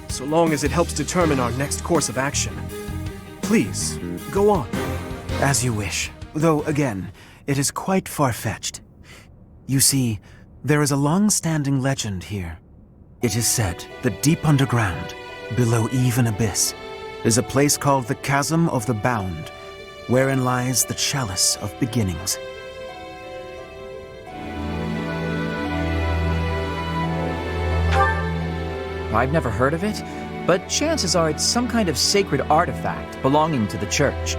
so long as it helps determine our next course of action. Please, go on. As you wish, though again, it is quite far-fetched. You see, there is a long-standing legend here. It is said that deep underground, below even Abyss, is a place called the Chasm of the Bound, wherein lies the Chalice of Beginnings. I've never heard of it, but chances are it's some kind of sacred artifact belonging to the church.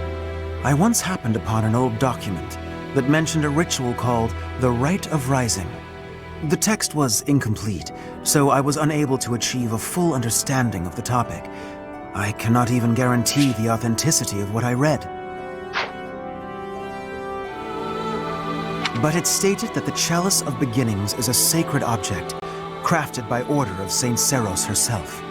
I once happened upon an old document that mentioned a ritual called the Rite of Rising. The text was incomplete, so I was unable to achieve a full understanding of the topic. I cannot even guarantee the authenticity of what I read. But it stated that the Chalice of Beginnings is a sacred object, crafted by order of Saint Seros herself.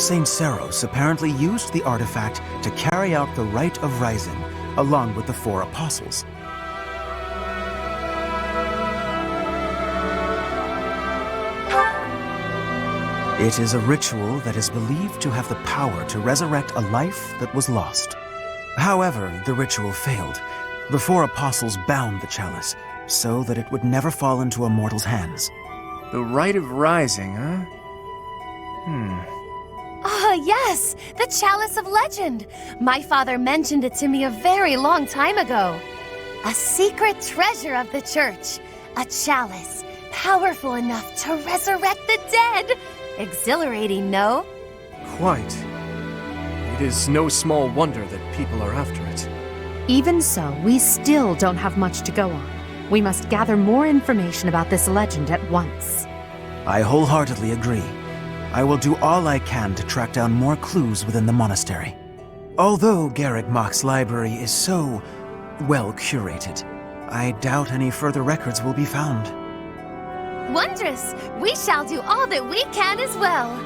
Saint Seros apparently used the artifact to carry out the Rite of Rising, along with the 4 apostles. It is a ritual that is believed to have the power to resurrect a life that was lost. However, the ritual failed. The 4 apostles bound the chalice, so that it would never fall into a mortal's hands. The Rite of Rising, huh? Ah, yes! The Chalice of Legend! My father mentioned it to me a very long time ago. A secret treasure of the church. A chalice, powerful enough to resurrect the dead. Exhilarating, no? Quite. It is no small wonder that people are after it. Even so, we still don't have much to go on. We must gather more information about this legend at once. I wholeheartedly agree. I will do all I can to track down more clues within the monastery. Although Garrick Mach's library is so well curated, I doubt any further records will be found. Wondrous! We shall do all that we can as well.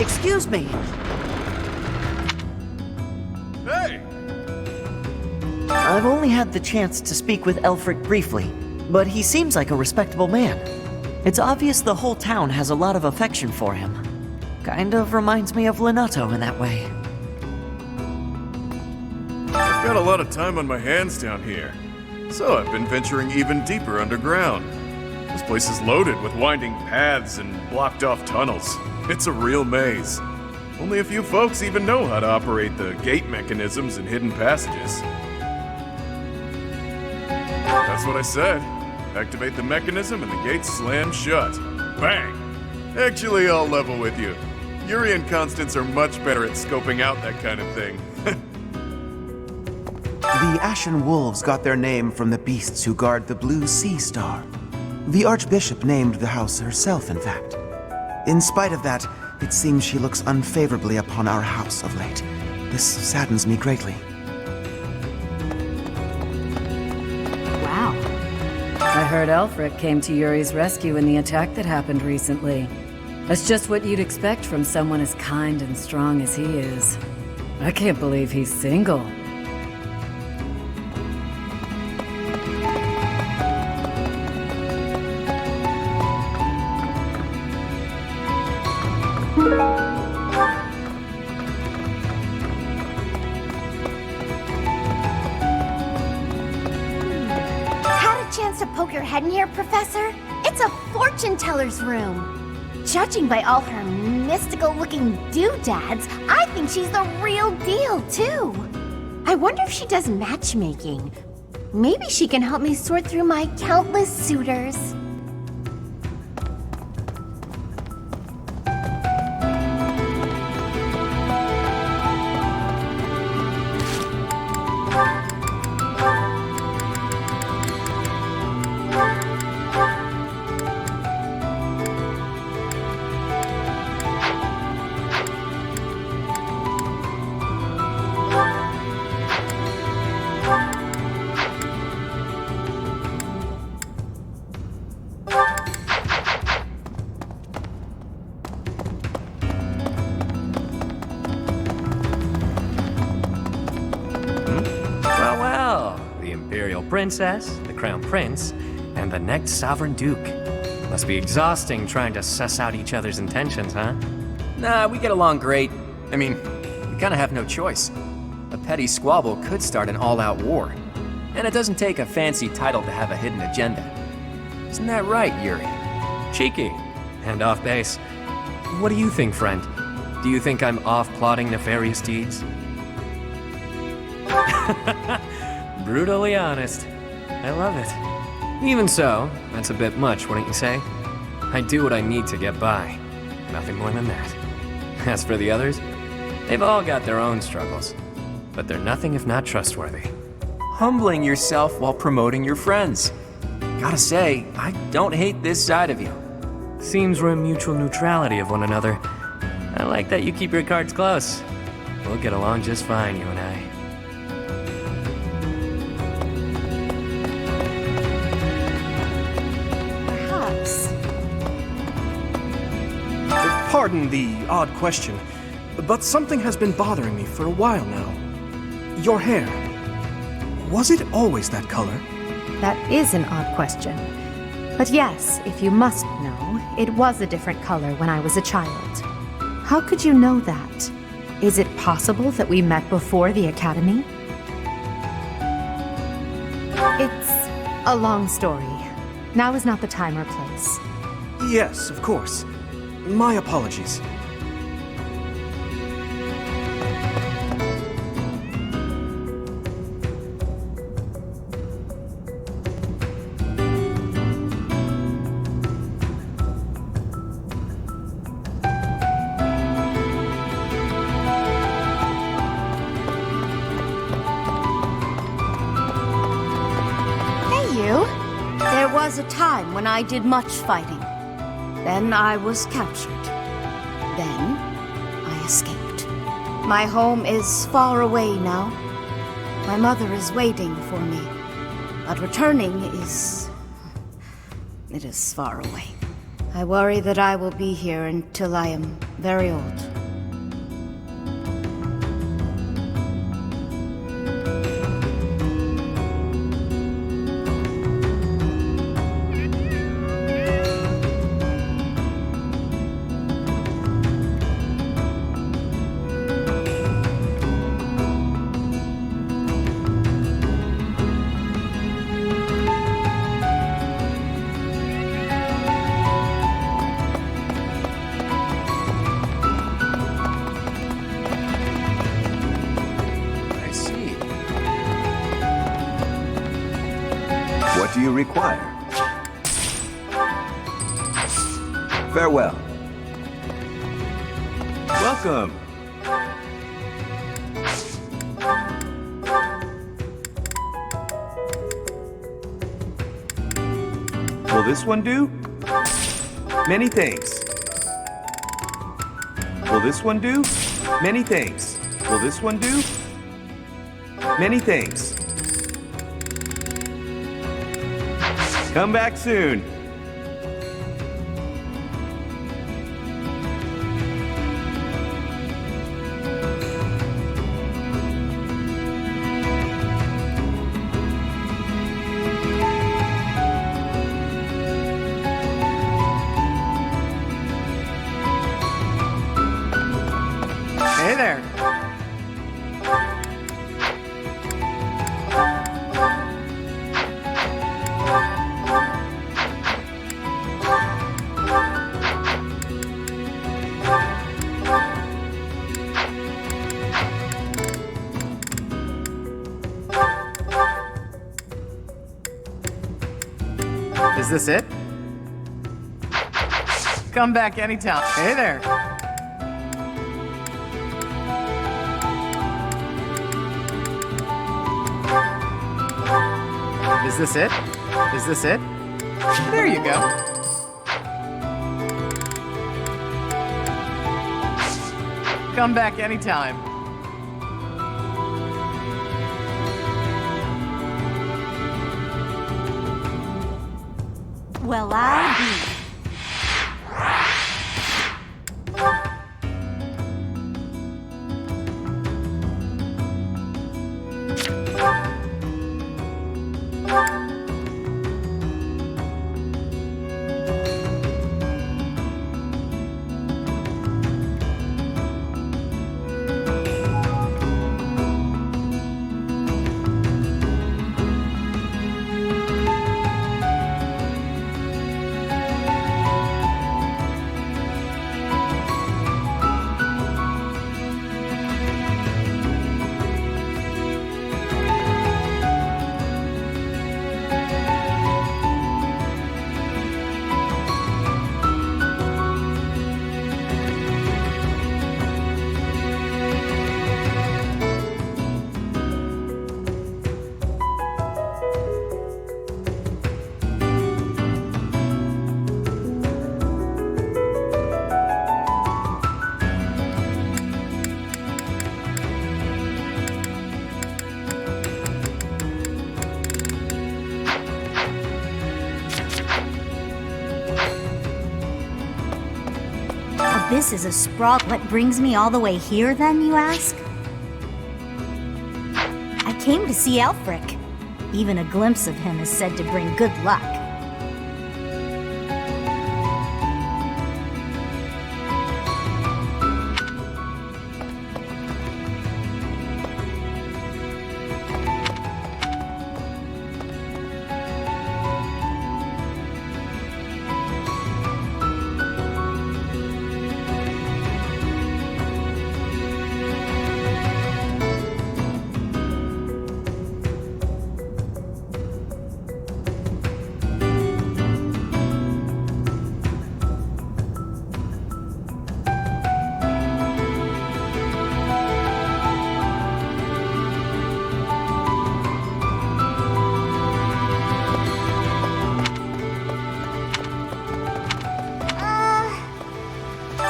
Excuse me. Hey! I've only had the chance to speak with Elfric briefly, but he seems like a respectable man. It's obvious the whole town has a lot of affection for him. Kind of reminds me of Lenato in that way. I've got a lot of time on my hands down here, so I've been venturing even deeper underground. This place is loaded with winding paths and blocked off tunnels. It's a real maze. Only a few folks even know how to operate the gate mechanisms and hidden passages. That's what I said. Activate the mechanism and the gates slam shut. Bang! Actually, I'll level with you. Yuri and Constance are much better at scoping out that kind of thing. The Ashen Wolves got their name from the beasts who guard the Blue Sea Star. The Archbishop named the house herself, in fact. In spite of that, it seems she looks unfavorably upon our house of late. This saddens me greatly. Wow. I heard Elfric came to Yuri's rescue in the attack that happened recently. That's just what you'd expect from someone as kind and strong as he is. I can't believe he's single. Had a chance to poke your head in here, Professor? It's a fortune teller's room. Judging by all her mystical-looking doodads, I think she's the real deal, too. I wonder if she does matchmaking. Maybe she can help me sort through my countless suitors. Princess, the Crown Prince, and the next Sovereign Duke. Must be exhausting trying to suss out each other's intentions, huh? Nah, we get along great. I mean, we kinda have no choice. A petty squabble could start an all-out war. And it doesn't take a fancy title to have a hidden agenda. Isn't that right, Yuri? Cheeky. And off base. What do you think, friend? Do you think I'm off plotting nefarious deeds? Brutally honest. I love it. Even so, that's a bit much, wouldn't you say? I do what I need to get by. Nothing more than that. As for the others, they've all got their own struggles. But they're nothing if not trustworthy. Humbling yourself while promoting your friends. Gotta say, I don't hate this side of you. Seems we're in mutual neutrality of one another. I like that you keep your cards close. We'll get along just fine, you and I. Pardon the odd question, but something has been bothering me for a while now. Your hair. Was it always that color? That is an odd question. But yes, if you must know, it was a different color when I was a child. How could you know that? Is it possible that we met before the academy? It's a long story. Now is not the time or place. Yes, of course. My apologies. There was a time when I did much fighting. Then I was captured. Then I escaped. My home is far away now. My mother is waiting for me. But returning it is far away. I worry that I will be here until I am very old. What do you require? Farewell. Welcome. Will this one do? Many thanks. Will this one do? Many thanks. Will this one do? Many thanks. Come back soon. Hey there. this it? Come back anytime. Hey there. Is this it? Is this it? There you go. Come back anytime. Well, I'll be. This is a sprawl. What brings me all the way here, then, you ask? I came to see Elfric. Even a glimpse of him is said to bring good luck.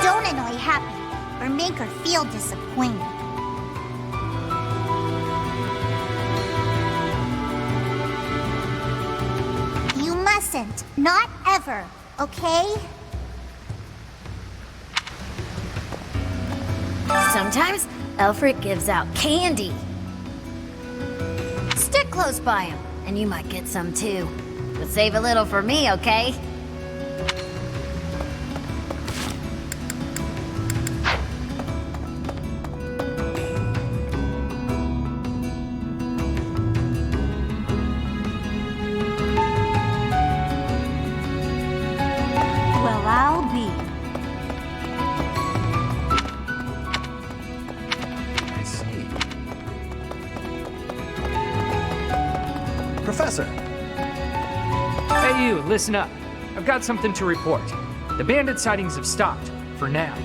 Don't annoy Happy, or make her feel disappointed. You mustn't. Not ever, okay? Sometimes Elfric gives out candy. Stick close by him, and you might get some too. But save a little for me, okay? Well, I'll be. I see. Professor! Hey you, listen up. I've got something to report. The bandit sightings have stopped, for now.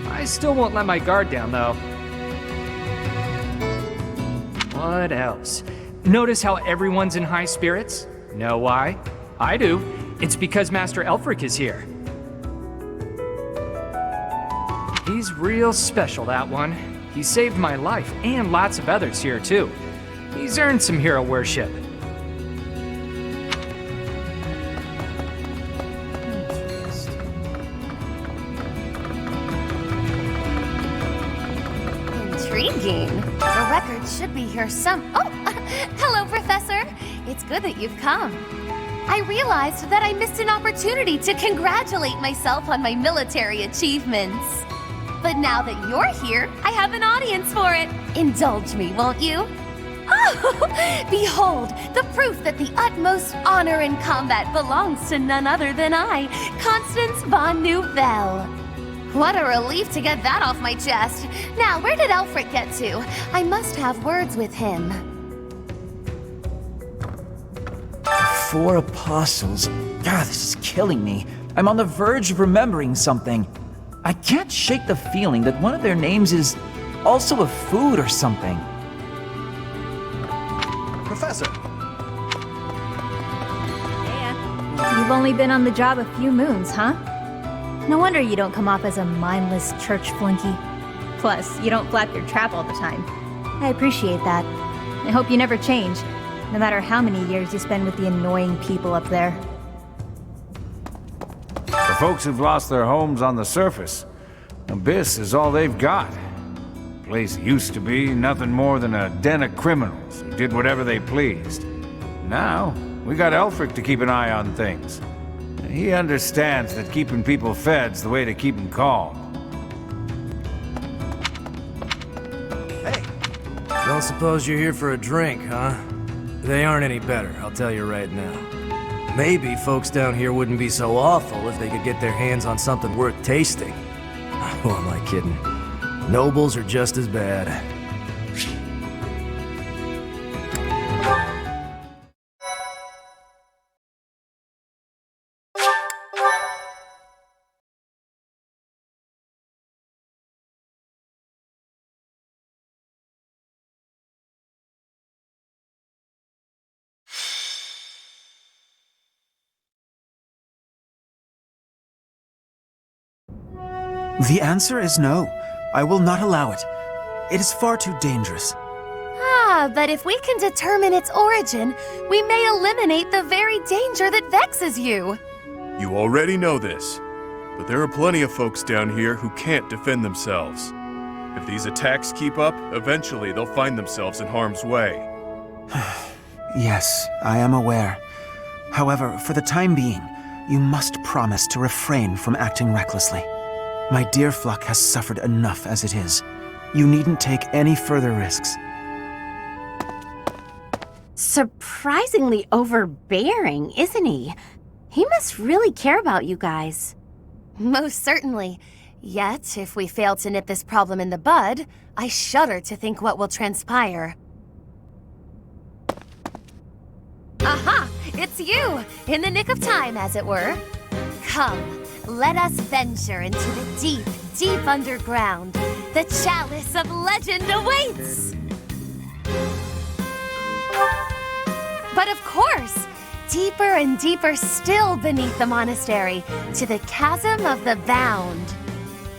I still won't let my guard down, though. What else? Notice how everyone's in high spirits? Know why? I do. It's because Master Elfric is here. He's real special, that one. He saved my life, and lots of others here, too. He's earned some hero worship. Intriguing. The records should be here Oh, hello, Professor. It's good that you've come. I realized that I missed an opportunity to congratulate myself on my military achievements. But now that you're here, I have an audience for it. Indulge me, won't you? Oh, behold, the proof that the utmost honor in combat belongs to none other than I, Constance von Nouvelle. What a relief to get that off my chest. Now, where did Elfric get to? I must have words with him. 4 apostles. God, this is killing me. I'm on the verge of remembering something. I can't shake the feeling that one of their names is also a food or something. Professor! You've only been on the job a few moons, huh? No wonder you don't come off as a mindless church flunky. Plus, you don't flap your trap all the time. I appreciate that. I hope you never change, no matter how many years you spend with the annoying people up there. For folks who've lost their homes on the surface, Abyss is all they've got. The place used to be nothing more than a den of criminals who did whatever they pleased. Now, we got Elfric to keep an eye on things. He understands that keeping people fed's the way to keep them calm. Don't suppose you're here for a drink, huh? They aren't any better, I'll tell you right now. Maybe folks down here wouldn't be so awful if they could get their hands on something worth tasting. Who am I kidding? Nobles are just as bad. The answer is no. I will not allow it. It is far too dangerous. Ah, but if we can determine its origin, we may eliminate the very danger that vexes you. You already know this, but there are plenty of folks down here who can't defend themselves. If these attacks keep up, eventually they'll find themselves in harm's way. Yes, I am aware. However, for the time being, you must promise to refrain from acting recklessly. My dear Fluck has suffered enough as it is. You needn't take any further risks. Surprisingly overbearing, isn't he? He must really care about you guys. Most certainly. Yet, if we fail to nip this problem in the bud, I shudder to think what will transpire. Aha! It's you! In the nick of time, as it were. Come. Let us venture into the deep, deep underground. The chalice of legend awaits! But of course, deeper and deeper still beneath the monastery, to the chasm of the bound.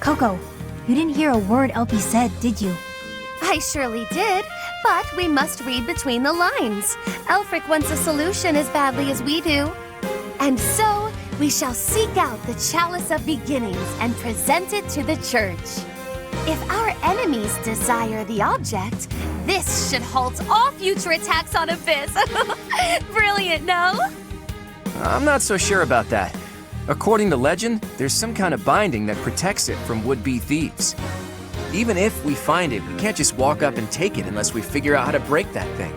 Coco, you didn't hear a word Elpie said, did you? I surely did, but we must read between the lines. Elfric wants a solution as badly as we do. And so, we shall seek out the Chalice of Beginnings and present it to the Church. If our enemies desire the object, this should halt all future attacks on Abyss. Brilliant, no? I'm not so sure about that. According to legend, there's some kind of binding that protects it from would-be thieves. Even if we find it, we can't just walk up and take it unless we figure out how to break that thing.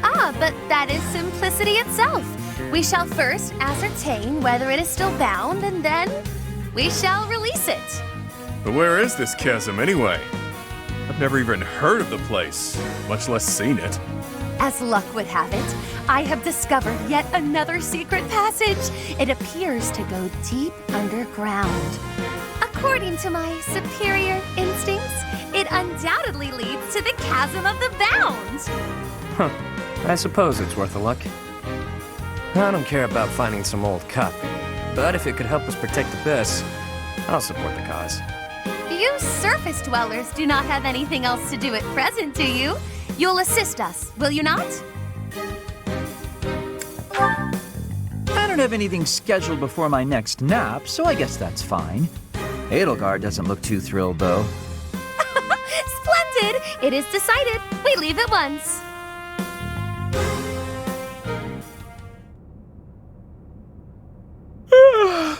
Ah, but that is simplicity itself. We shall first ascertain whether it is still bound, and then we shall release it. But where is this chasm anyway? I've never even heard of the place, much less seen it. As luck would have it, I have discovered yet another secret passage. It appears to go deep underground. According to my superior instincts, it undoubtedly leads to the chasm of the bound. Huh. I suppose it's worth a look. I don't care about finding some old cup, but if it could help us protect Abyss, I'll support the cause. You surface dwellers do not have anything else to do at present, do you? You'll assist us, will you not? I don't have anything scheduled before my next nap, so I guess that's fine. Edelgard doesn't look too thrilled, though. Splendid! It is decided. We leave at once.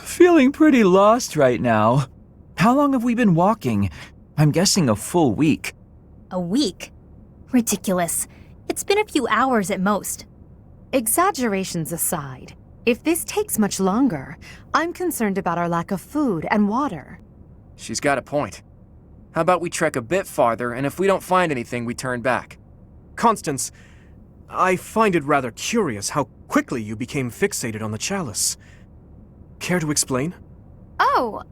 Feeling pretty lost right now. How long have we been walking? I'm guessing a full week. A week? Ridiculous. It's been a few hours at most. Exaggerations aside, if this takes much longer, I'm concerned about our lack of food and water. She's got a point. How about we trek a bit farther, and if we don't find anything, we turn back? Constance, I find it rather curious how quickly you became fixated on the chalice. Care to explain? Oh,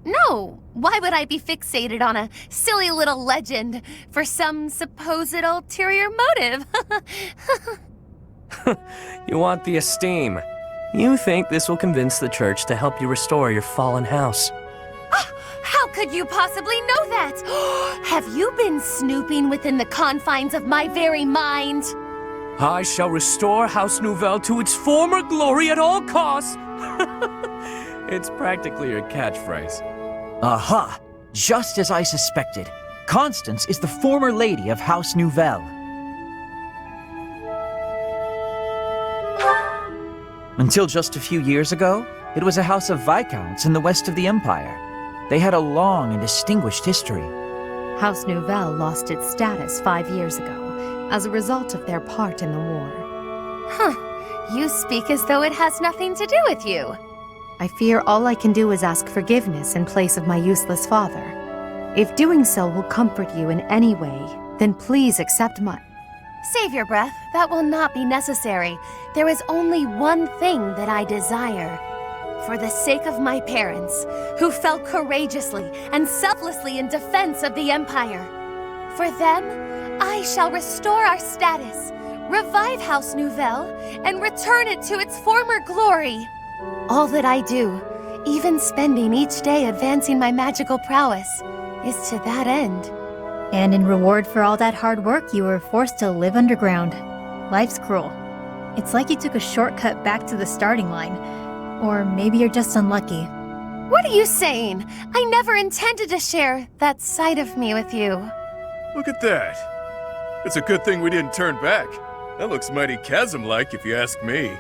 No, why would I be fixated on a silly little legend for some supposed ulterior motive? You want the esteem. You think this will convince the church to help you restore your fallen house. How could you possibly know that? Have you been snooping within the confines of my very mind? I shall restore House Nouvelle to its former glory at all costs. It's practically your catchphrase. Aha! Just as I suspected. Constance is the former lady of House Nouvelle. Until just a few years ago, it was a house of Viscounts in the west of the Empire. They had a long and distinguished history. House Nouvelle lost its status 5 years ago as a result of their part in the war. Huh. You speak as though it has nothing to do with you. I fear all I can do is ask forgiveness in place of my useless father. If doing so will comfort you in any way, then please accept my... Save your breath. That will not be necessary. There is only one thing that I desire. For the sake of my parents, who fell courageously and selflessly in defense of the Empire. For them, I shall restore our status, revive House Nouvelle, and return it to its former glory. All that I do, even spending each day advancing my magical prowess, is to that end. And in reward for all that hard work, you were forced to live underground. Life's cruel. It's like you took a shortcut back to the starting line. Or maybe you're just unlucky. What are you saying? I never intended to share that side of me with you. Look at that. It's a good thing we didn't turn back. That looks mighty chasm-like if you ask me.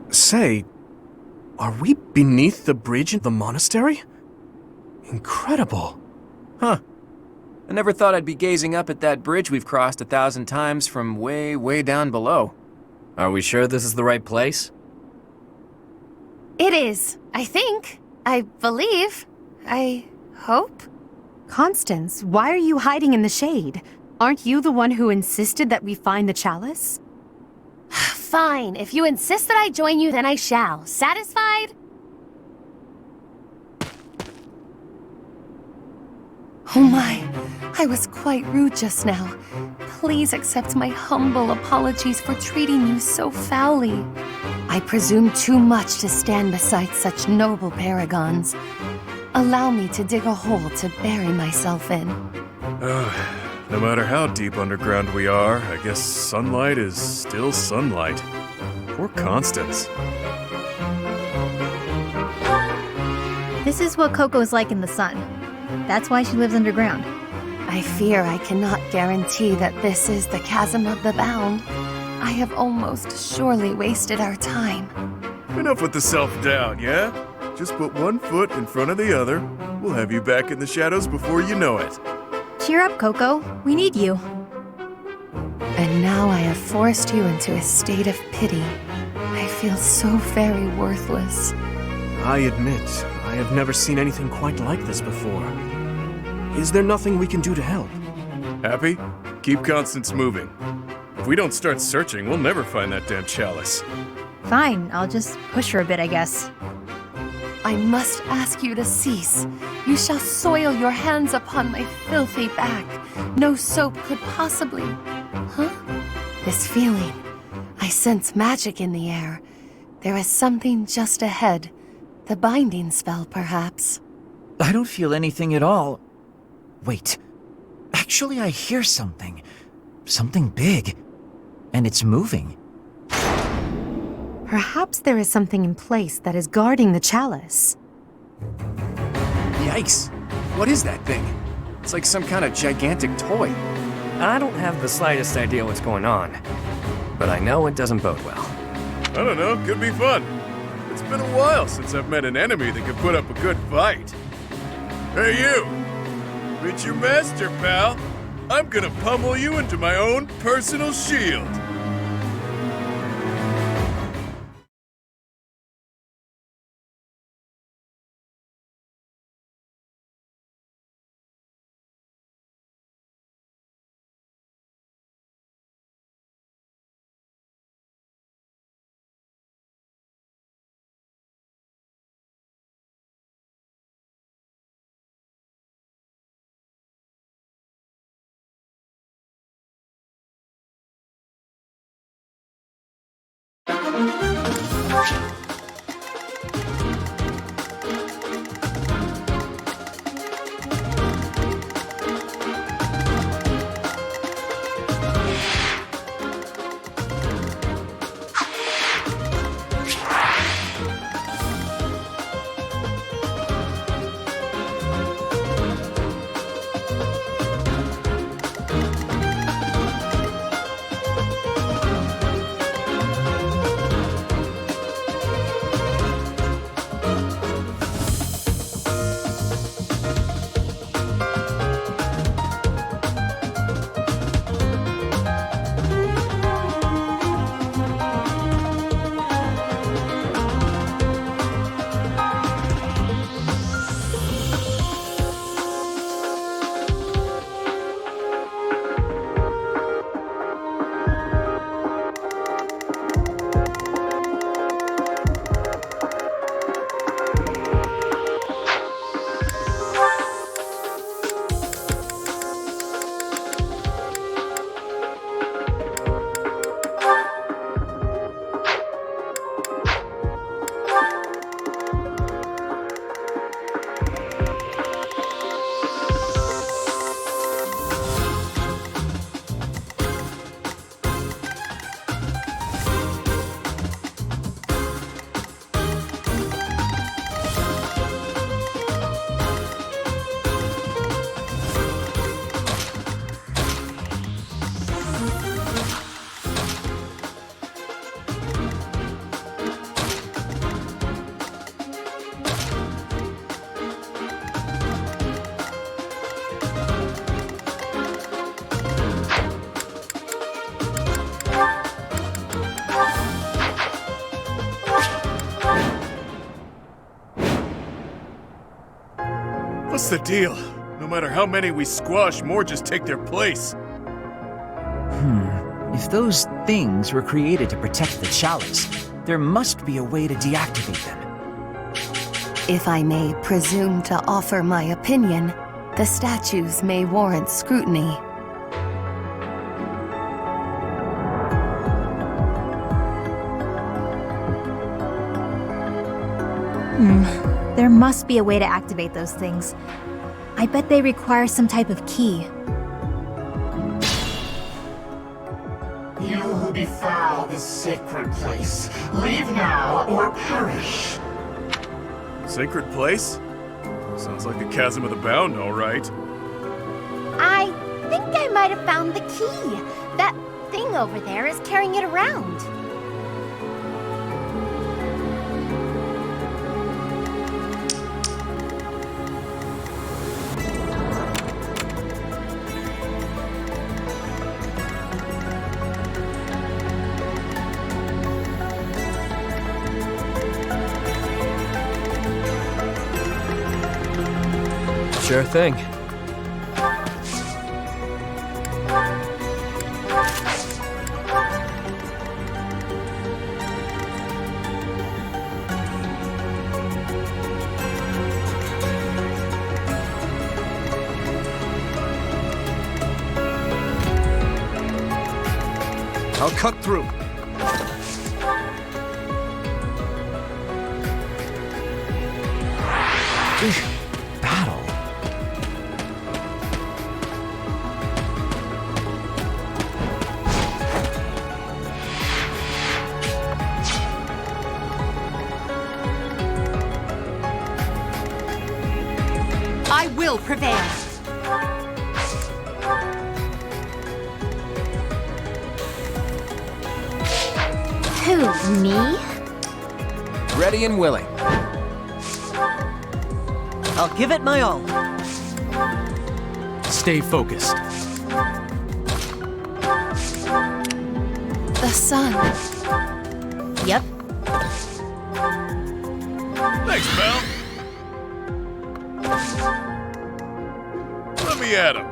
Say, are we beneath the bridge in the monastery? Incredible. Huh. I never thought I'd be gazing up at that bridge we've crossed 1,000 times from way, way down below. Are we sure this is the right place? It is, I think. I believe. I hope. Constance, why are you hiding in the shade? Aren't you the one who insisted that we find the chalice? Fine. If you insist that I join you, then I shall. Satisfied? Oh my, I was quite rude just now. Please accept my humble apologies for treating you so foully. I presume too much to stand beside such noble paragons. Allow me to dig a hole to bury myself in. No matter how deep underground we are, I guess sunlight is still sunlight. Poor Constance. This is what Coco's like in the sun. That's why she lives underground. I fear I cannot guarantee that this is the chasm of the bound. I have almost surely wasted our time. Enough with the self-doubt, yeah? Just put one foot in front of the other. We'll have you back in the shadows before you know it. Cheer up, Coco. We need you. And now I have forced you into a state of pity. I feel so very worthless. I admit, I have never seen anything quite like this before. Is there nothing we can do to help? Happy? Keep Constance moving. If we don't start searching, we'll never find that damn chalice. Fine, I'll just push her a bit, I guess. I must ask you to cease. You shall soil your hands upon my filthy back. No soap could possibly... Huh? This feeling. I sense magic in the air. There is something just ahead. The binding spell, perhaps. I don't feel anything at all. Wait. Actually, I hear something. Something big. And it's moving. Perhaps there is something in place that is guarding the chalice. Yikes. What is that thing? It's like some kind of gigantic toy. I don't have the slightest idea what's going on, but I know it doesn't bode well. I don't know, could be fun. It's been a while since I've met an enemy that could put up a good fight. Hey you! Meet your master, pal. I'm gonna pummel you into my own personal shield. What's the deal? No matter how many we squash, more just take their place. If those things were created to protect the chalice, there must be a way to deactivate them. If I may presume to offer my opinion, the statues may warrant scrutiny. There must be a way to activate those things. I bet they require some type of key. You who defile this sacred place, leave now or perish. Sacred place? Sounds like the Chasm of the Bound, all right. I think I might have found the key. That thing over there is carrying it around. Sure thing. I'll cut through. Battle. I will prevail. Who, me? Ready and willing. I'll give it my all. Stay focused. The sun. Yep. Thanks, pal. Let me at him.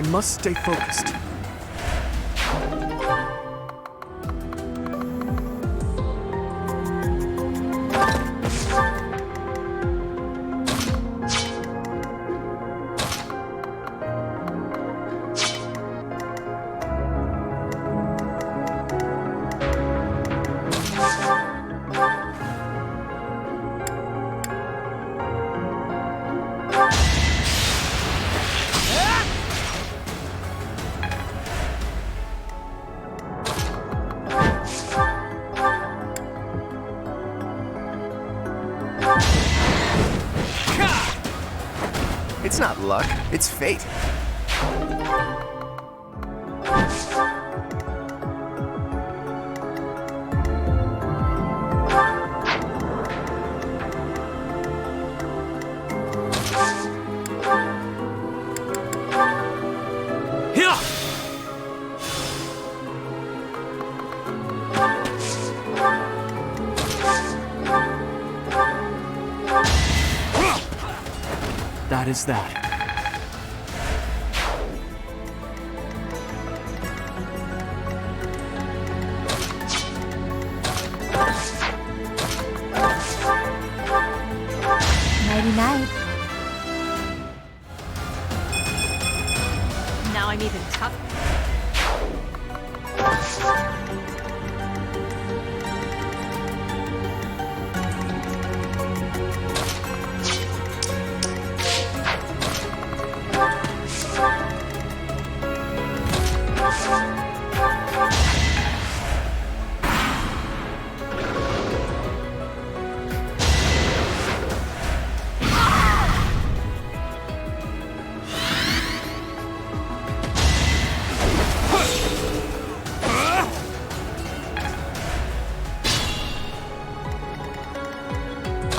must stay focused. It's not luck, it's fate. That is that. Nighty-night. Now I'm even tougher.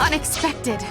Unexpected.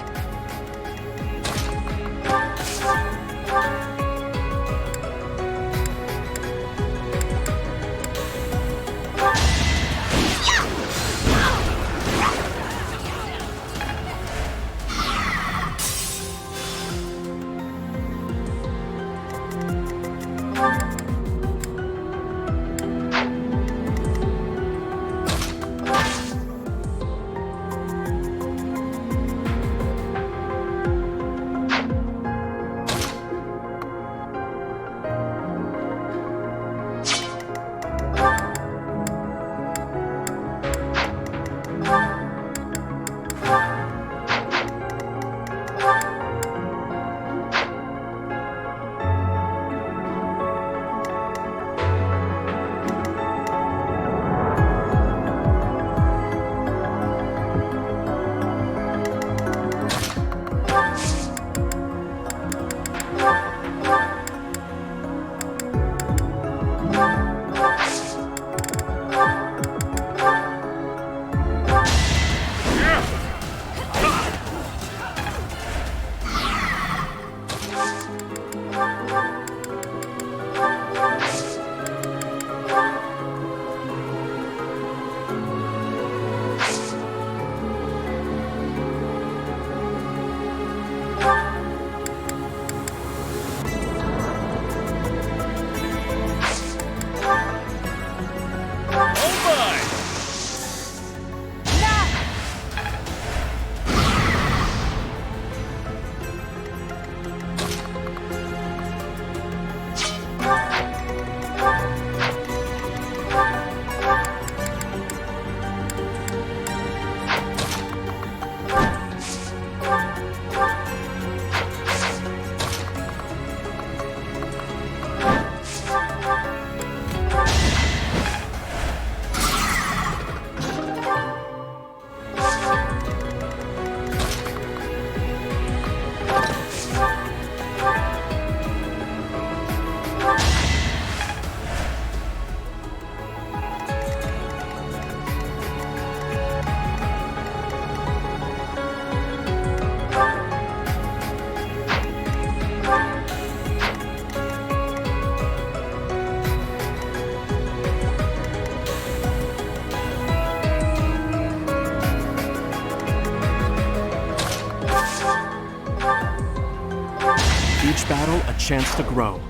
Each battle a chance to grow.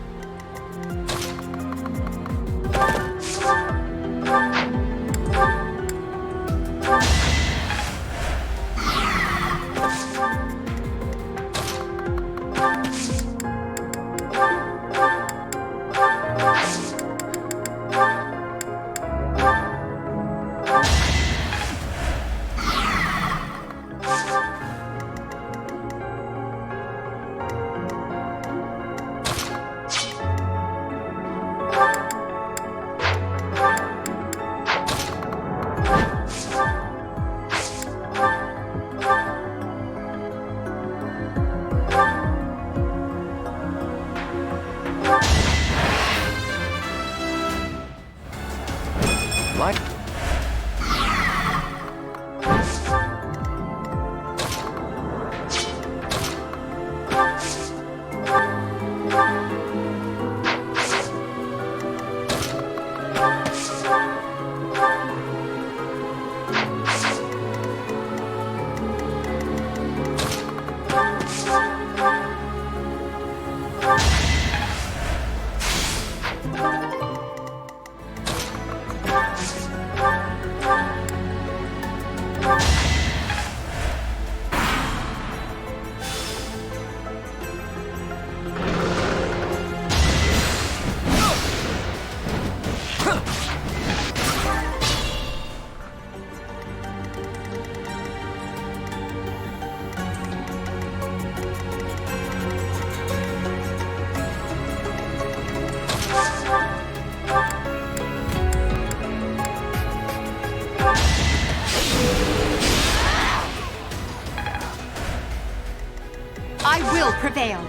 Like. I will prevail.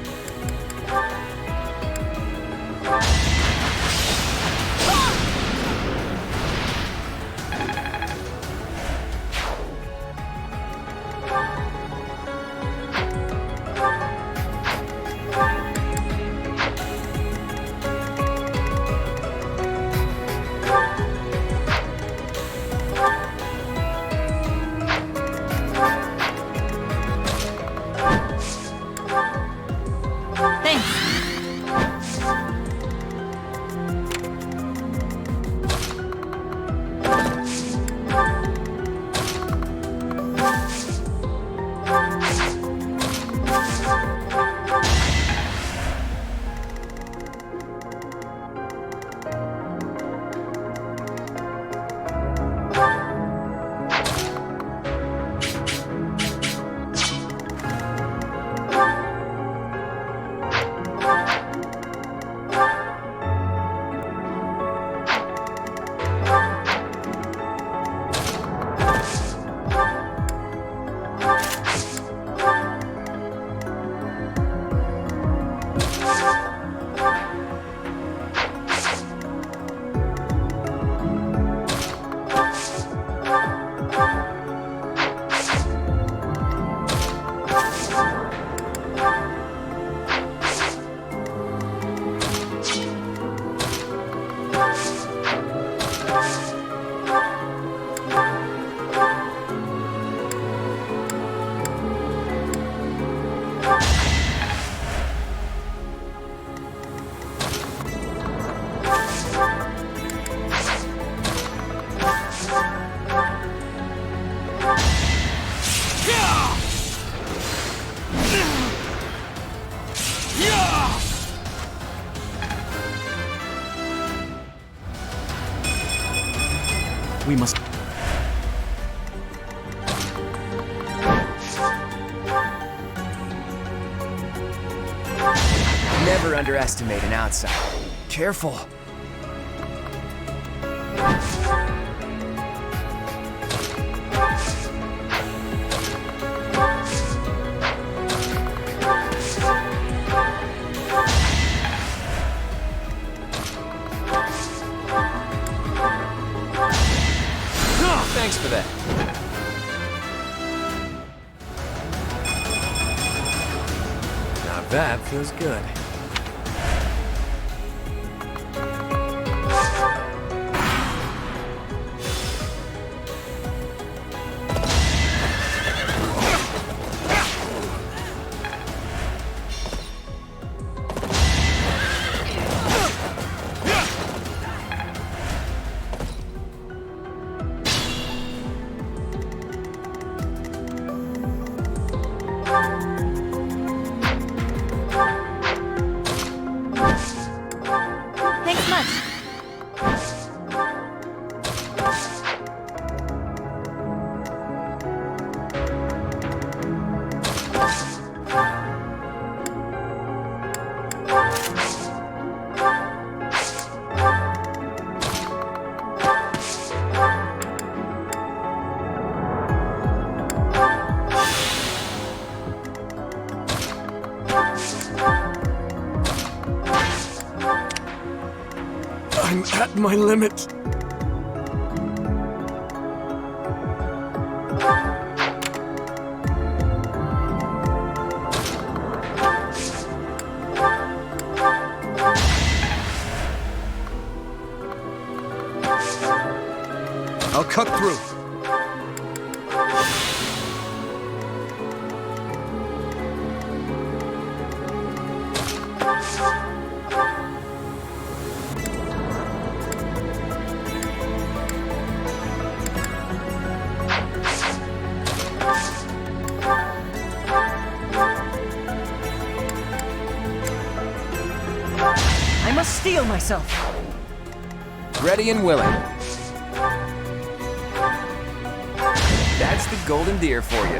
We must... Never underestimate an outsider. Careful. Thanks for that. Now that feels good. Thanks much. I'm at my limit. I'll cut through. I must steel myself. Ready and willing. That's the golden deer for you.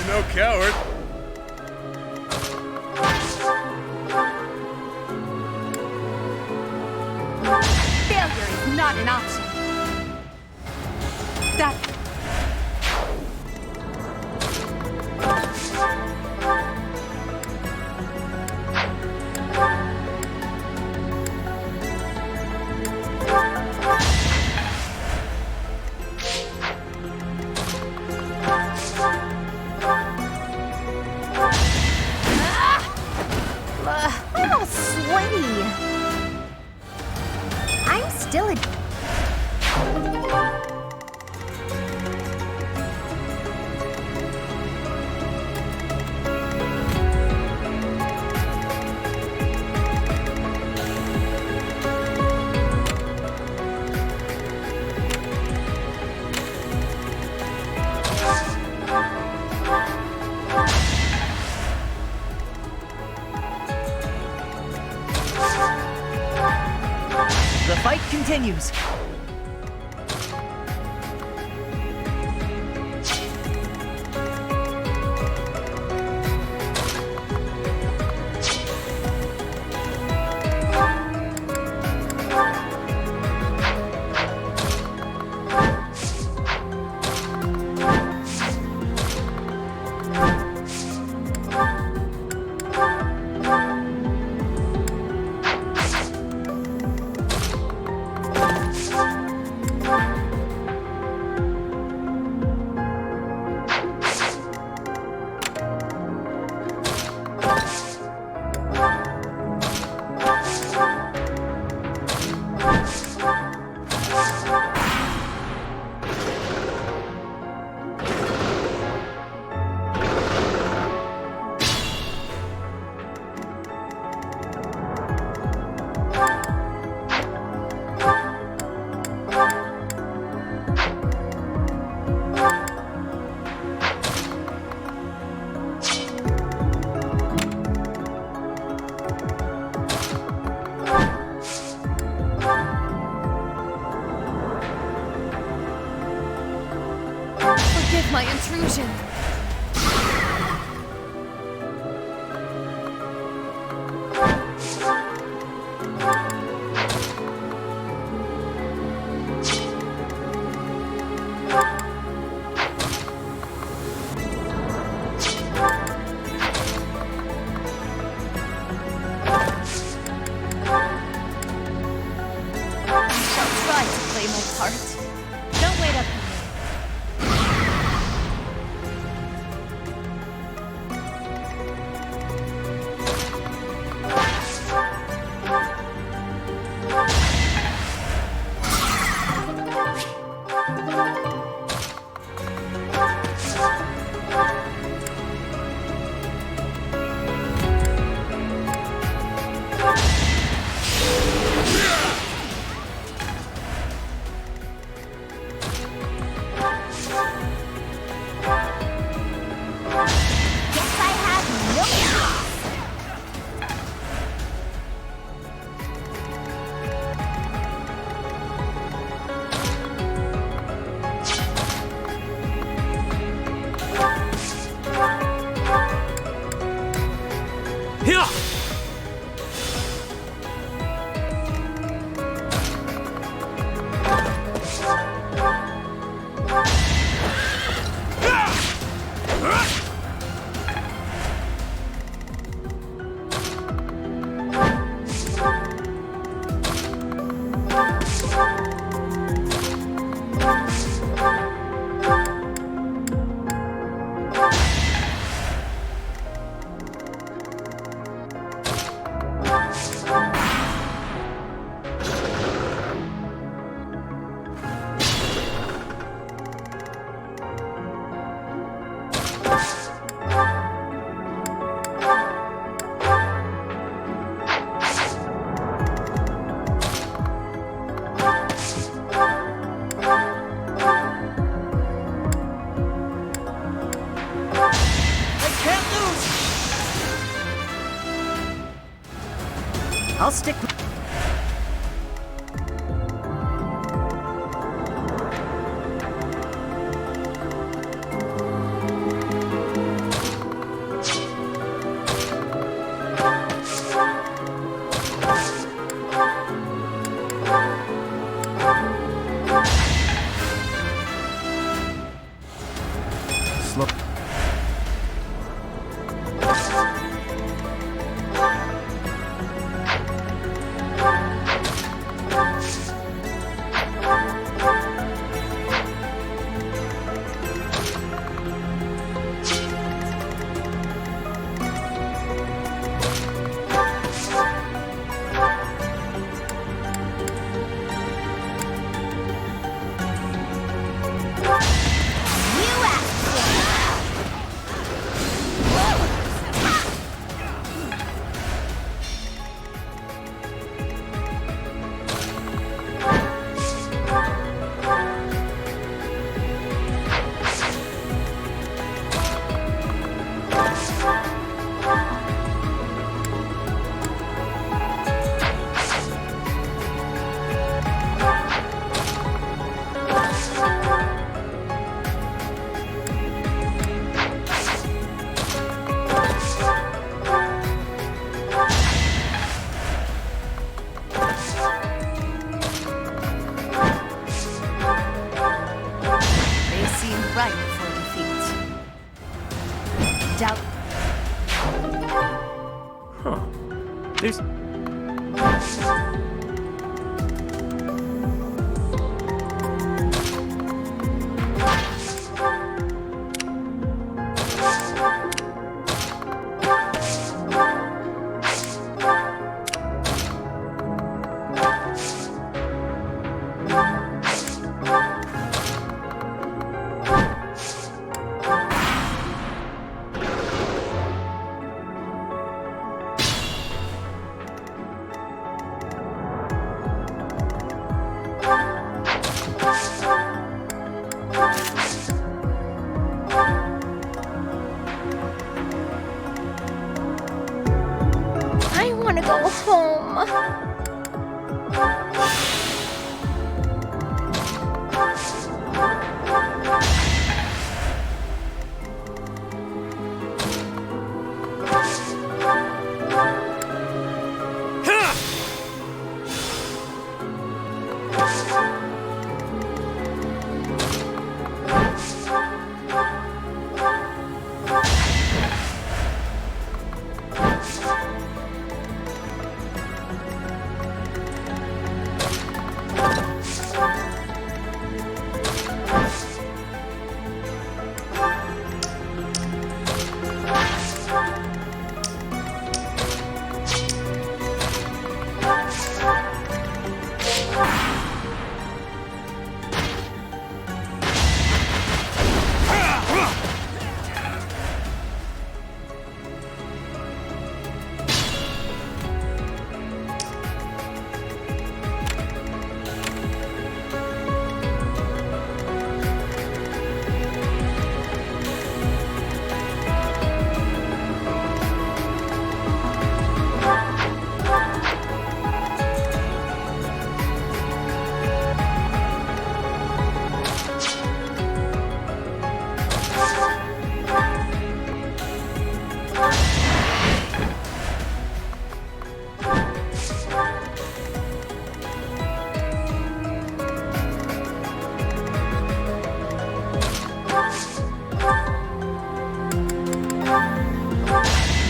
No coward. Failure is not an option. That... I'm all sweaty. I'm still a... The fight continues. Forgive my intrusion. I'll stick. I want to go home.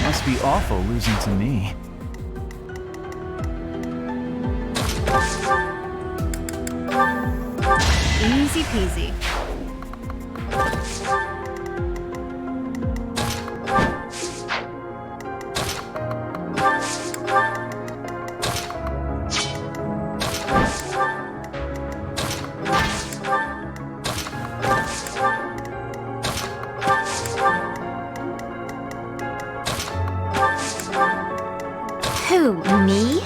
Must be awful losing to me. Easy peasy. Who, me?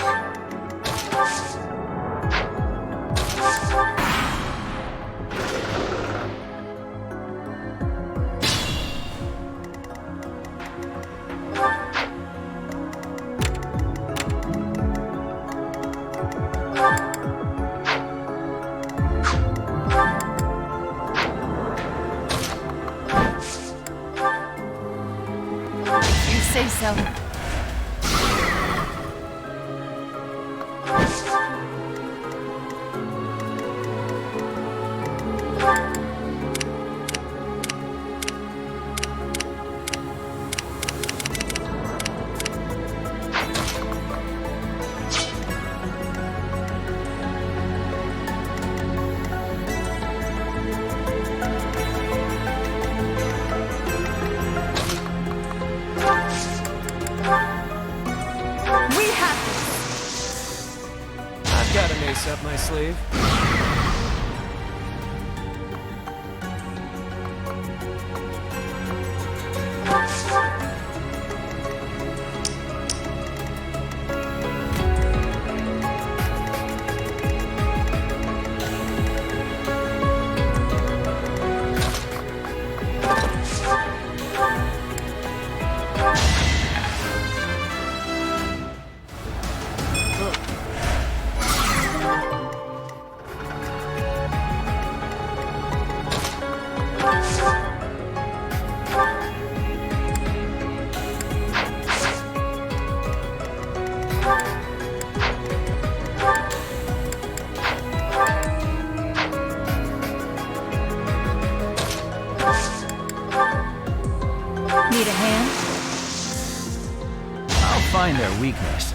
say so. Got an ace up my sleeve. Need a hand? I'll find their weakness.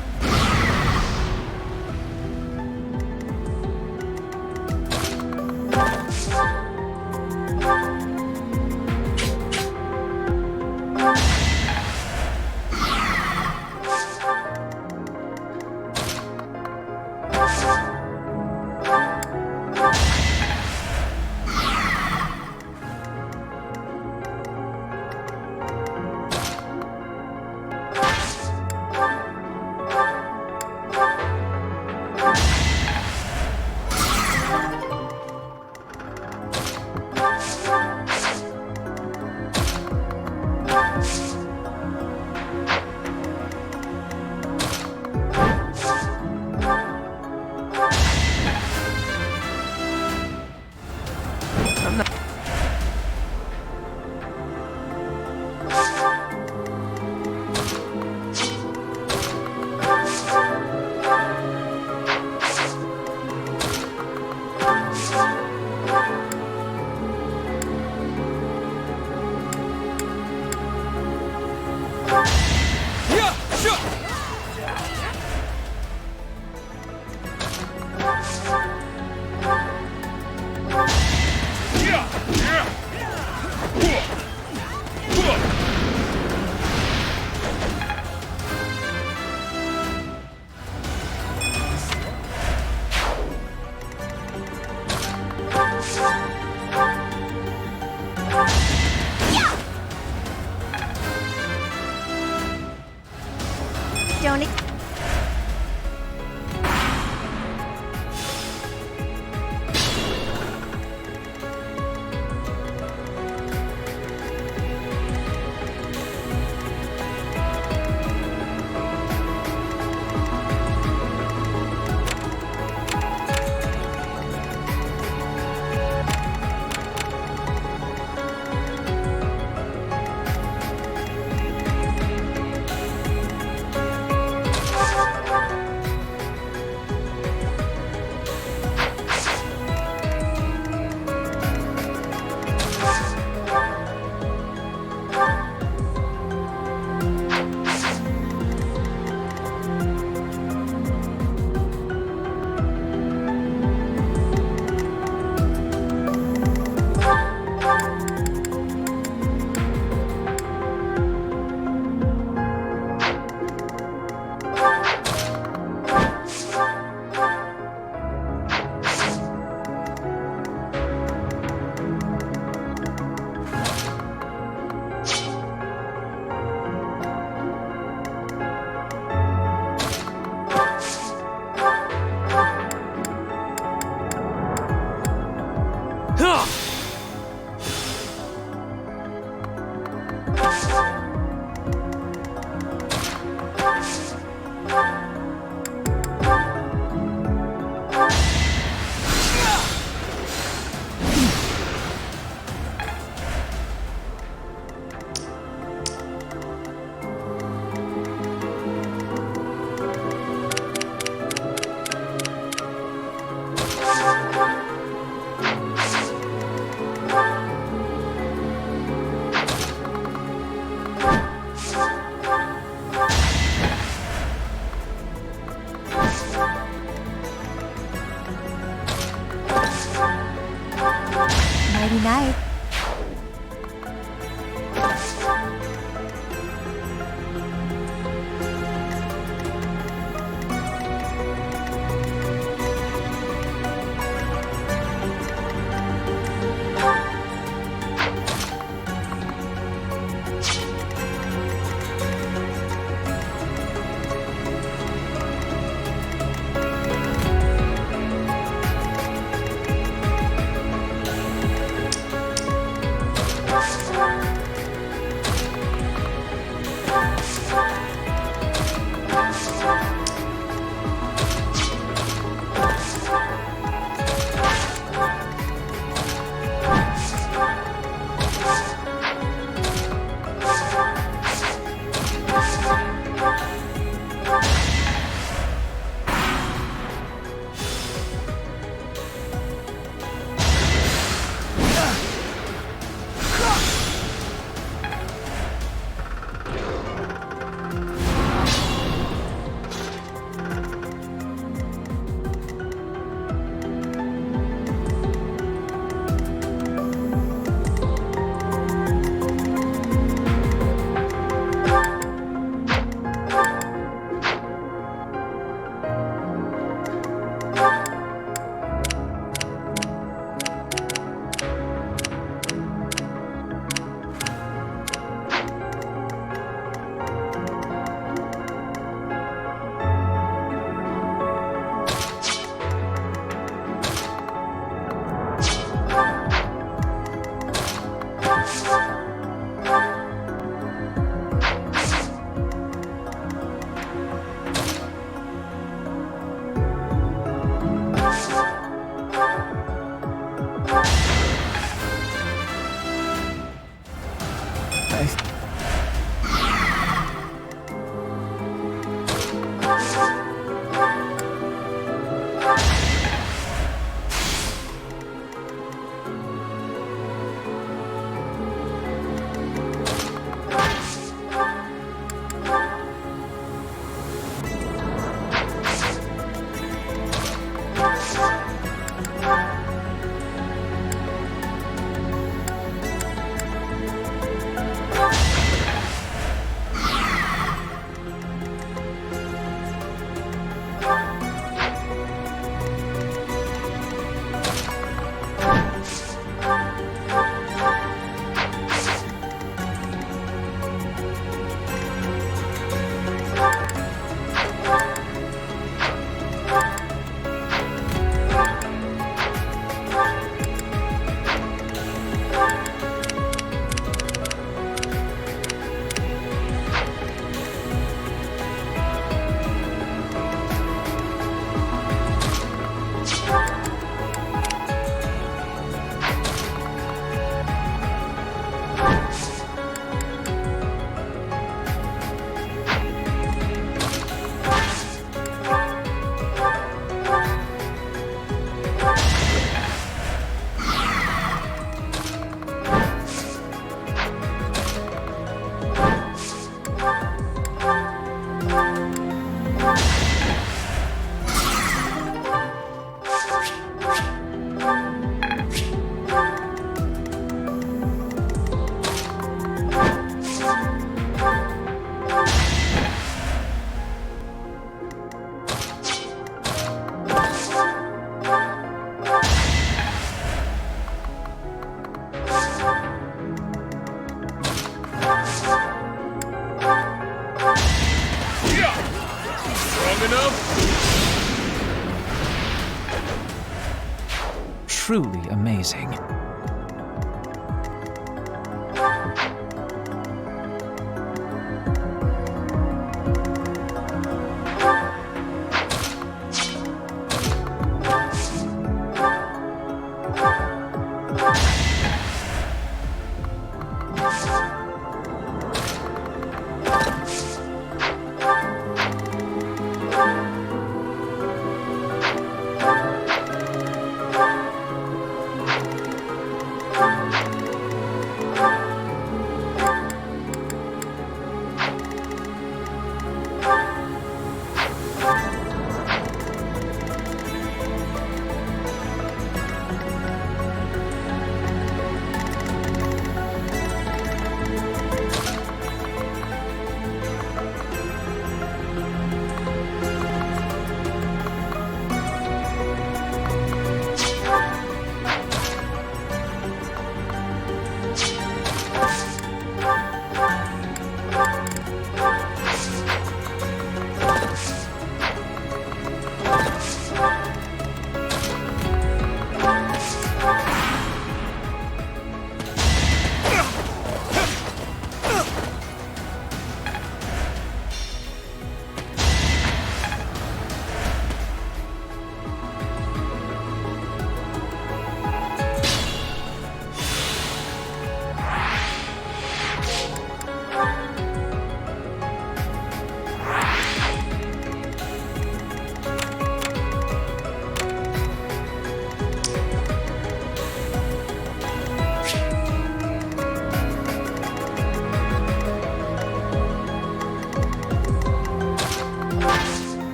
Truly amazing.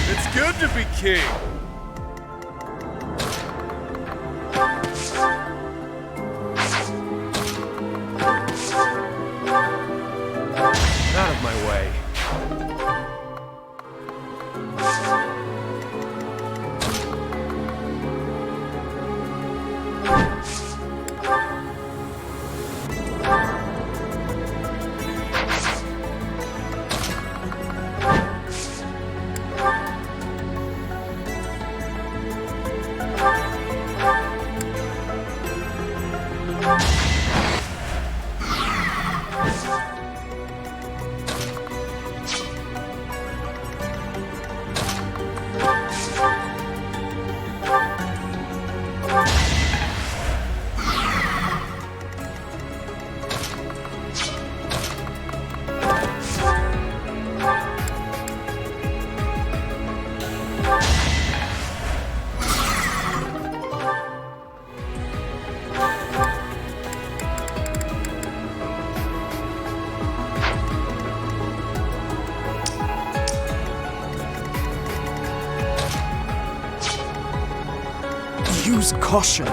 It's good to be king. Use caution.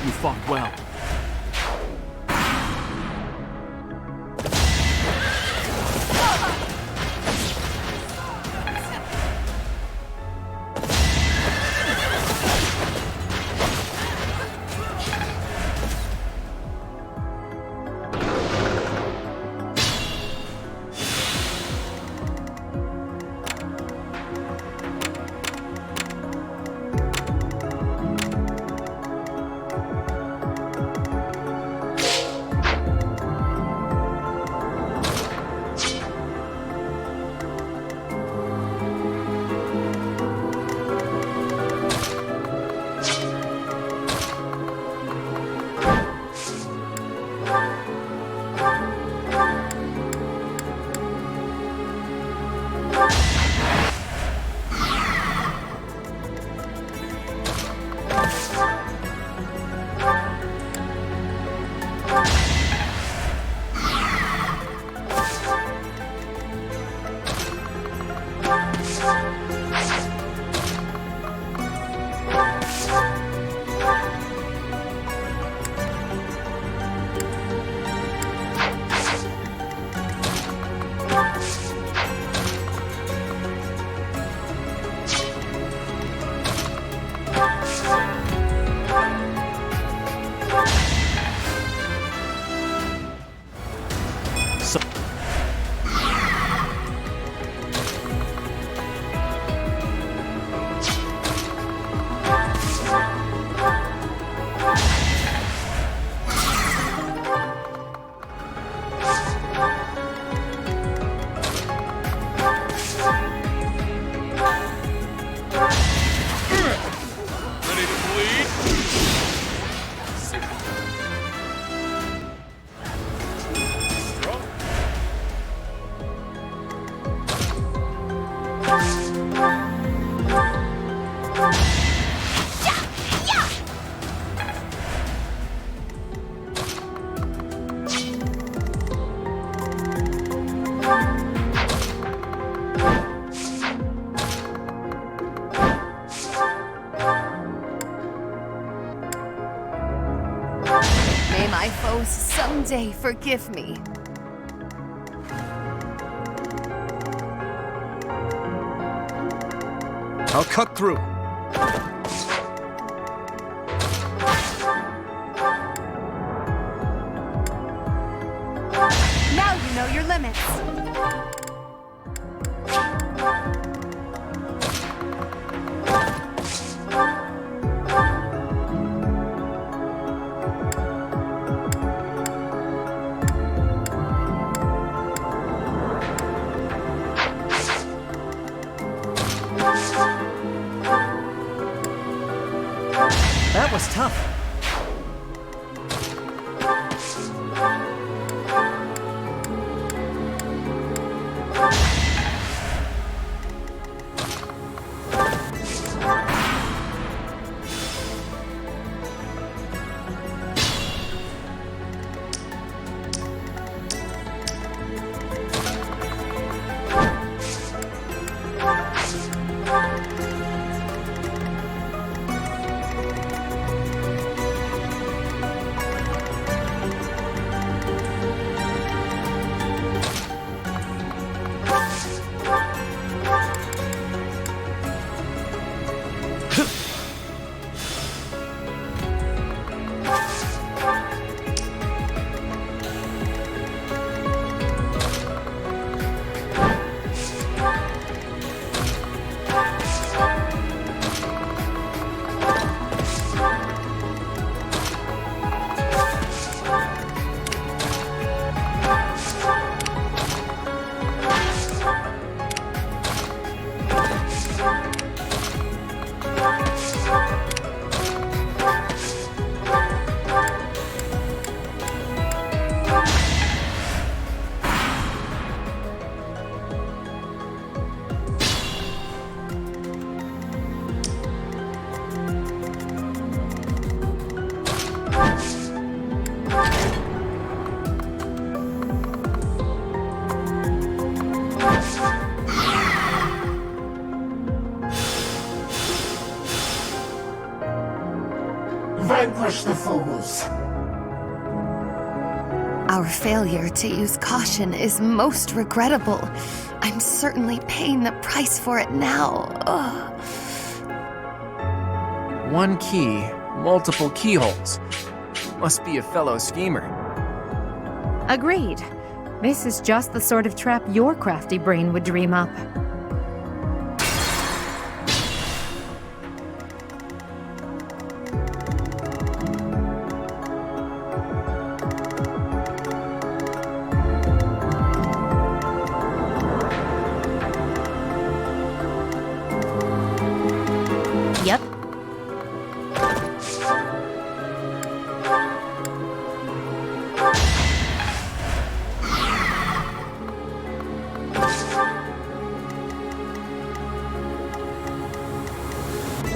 You fought well. May my foes someday forgive me. I'll cut through. Now you know your limits. That was tough. crush the foes. Our failure to use caution is most regrettable. I'm certainly paying the price for it now. Ugh. One key, multiple keyholes. Must be a fellow schemer. Agreed. This is just the sort of trap your crafty brain would dream up. Yep.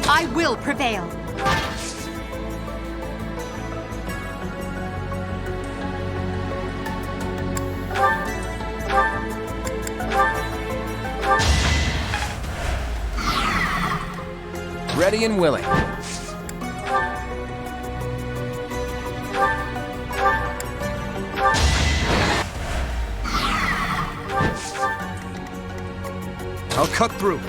I will prevail. Ready and willing. I'll cut through.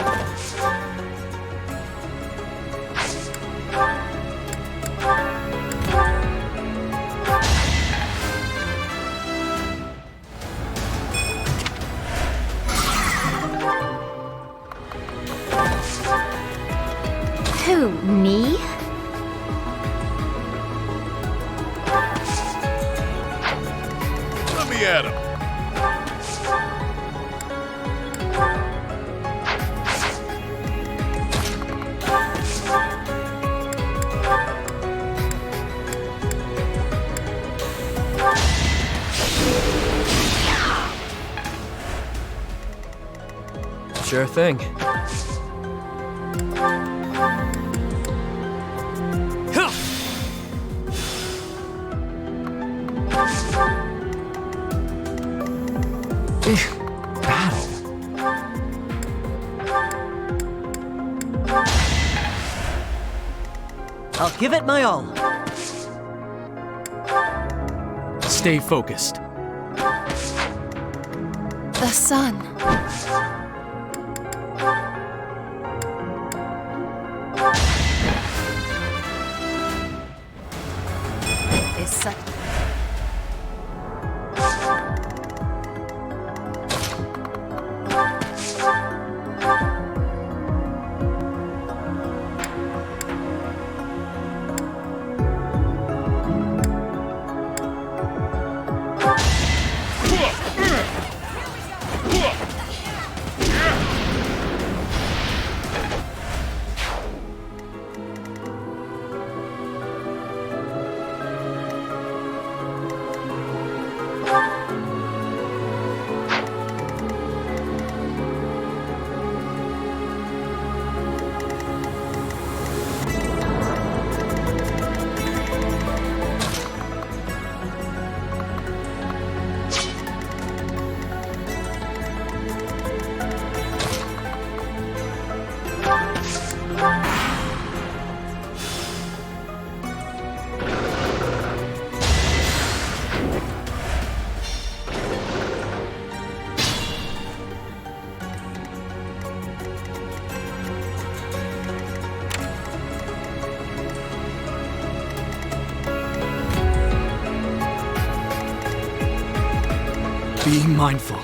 Who, me? Let me at him. Sure thing. Battle. I'll give it my all. Stay focused. The sun. Is such. Be mindful.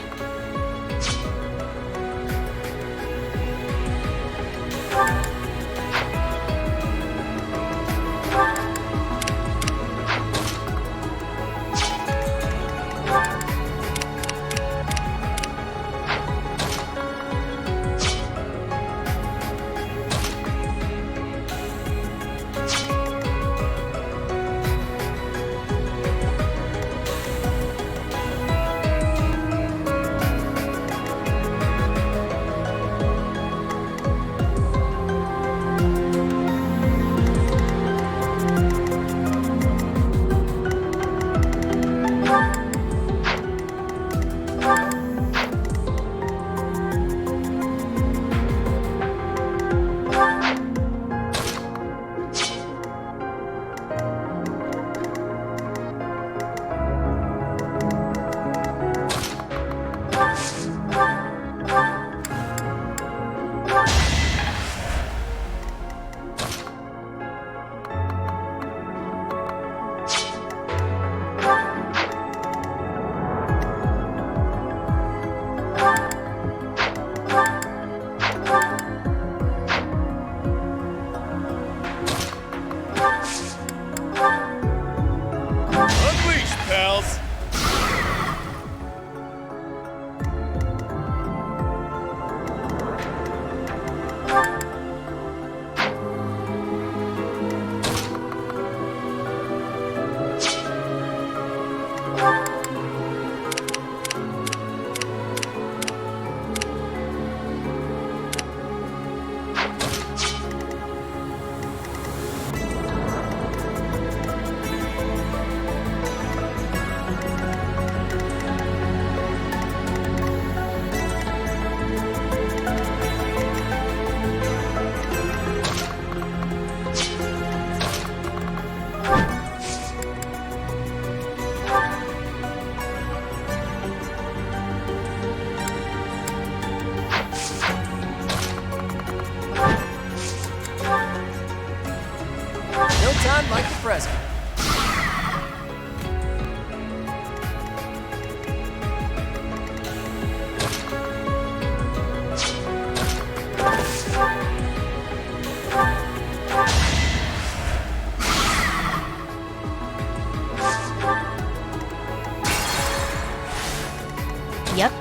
Yep.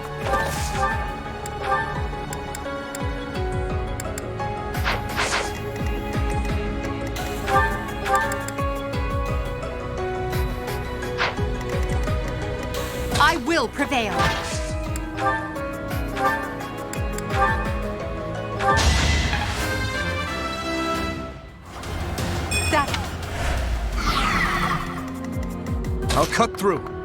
I will prevail. That. I'll cut through.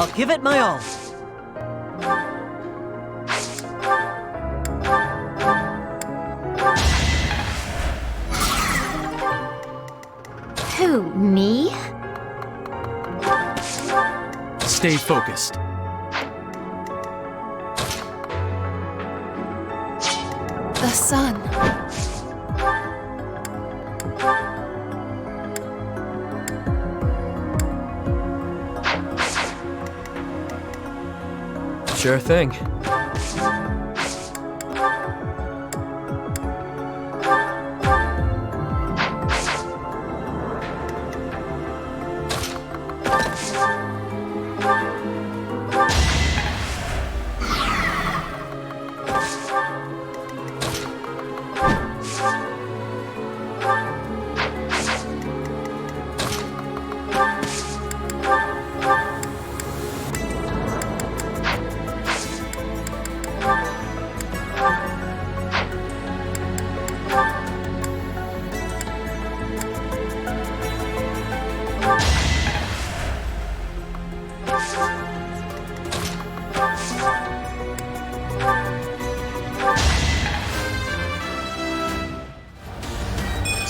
I'll give it my all. Who, me? Stay focused. The sun. Sure thing.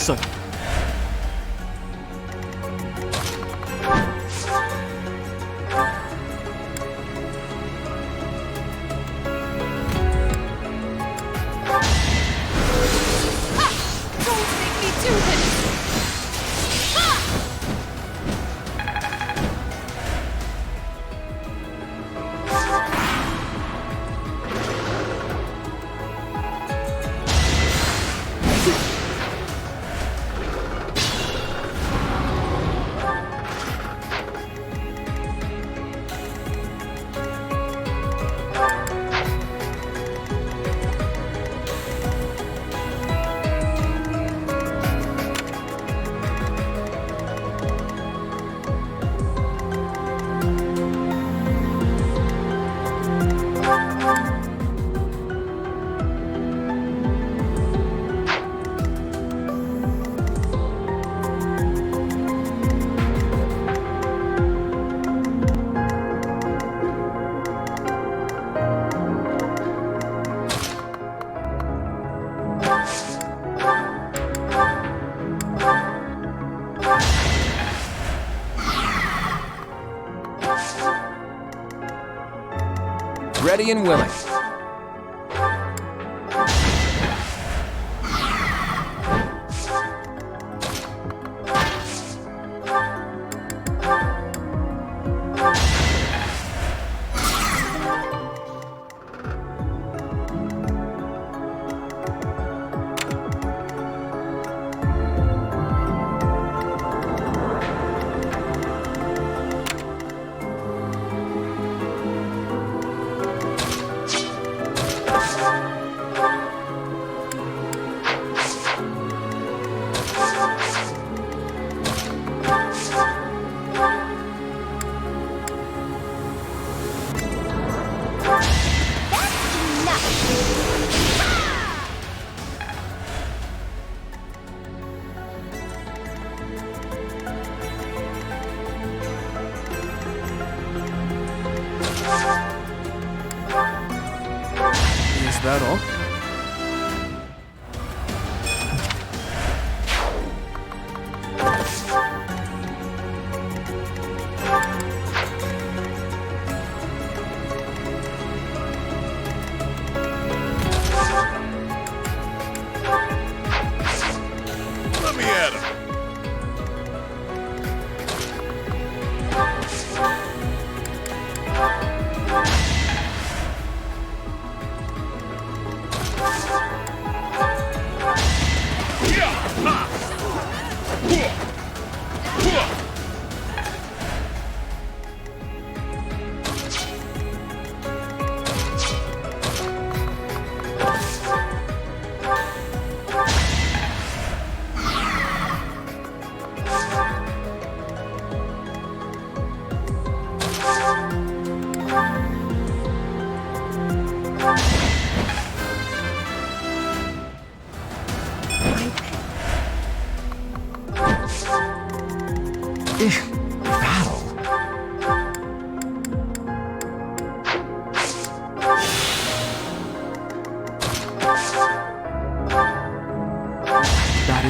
So, Don't make me do this! Ready and willing. is that all? Let me at him.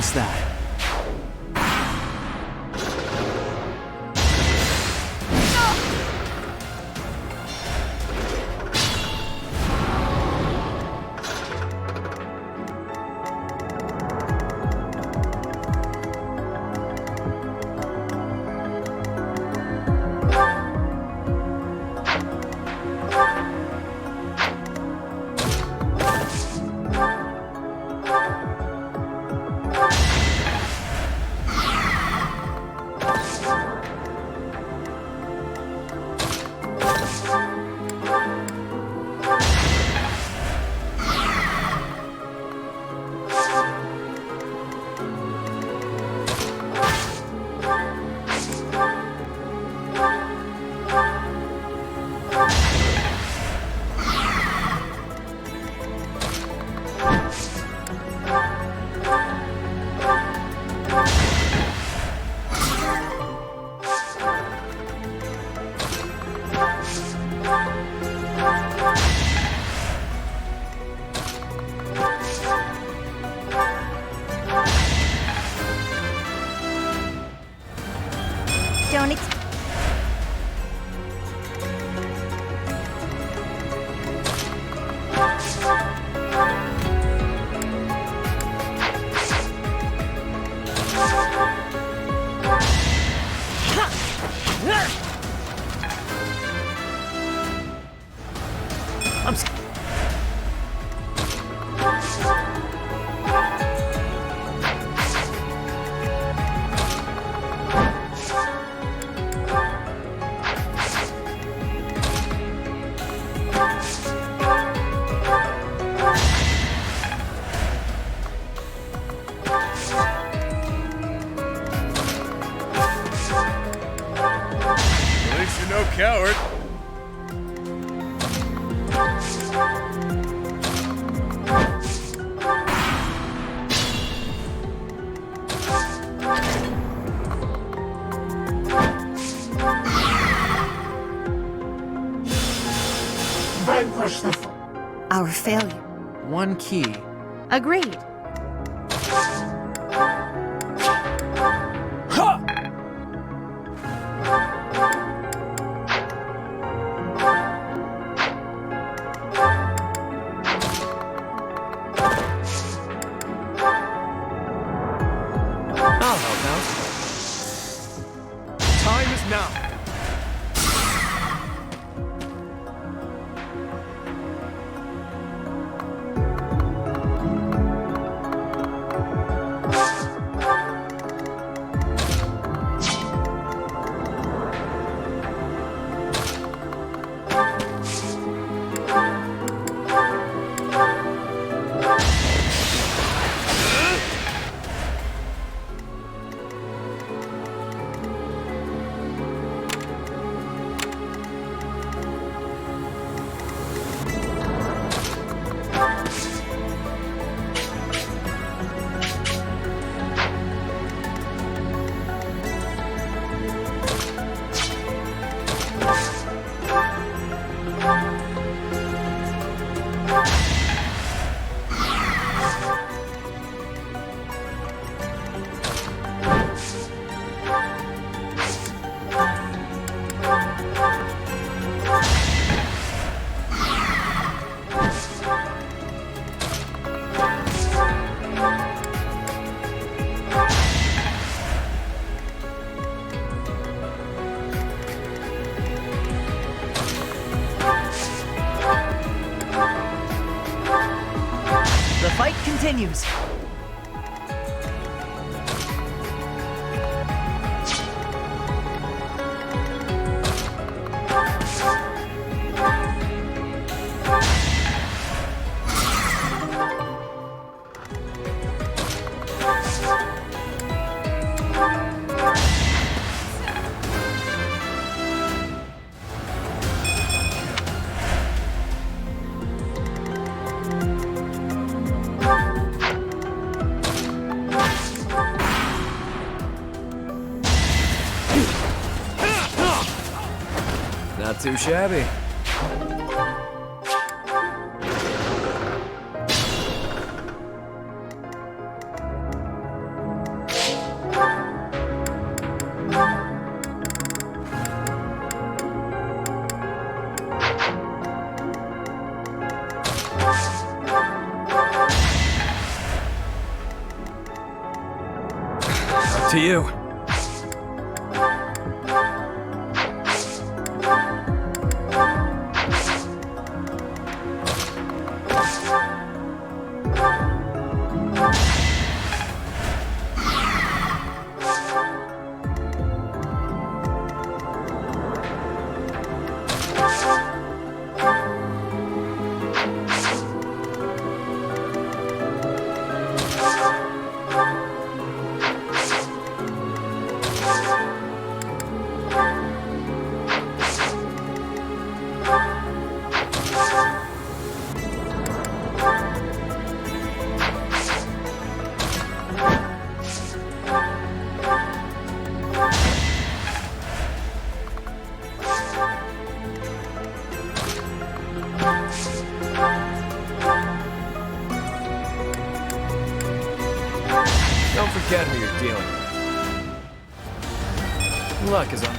Notice that. Don't At least you're no coward. Vanquish the Our failure. One key. Agreed. I'll help out. Time is now. The fight continues. Not too shabby. Up to you. Don't forget who you're dealing with. Luck is on.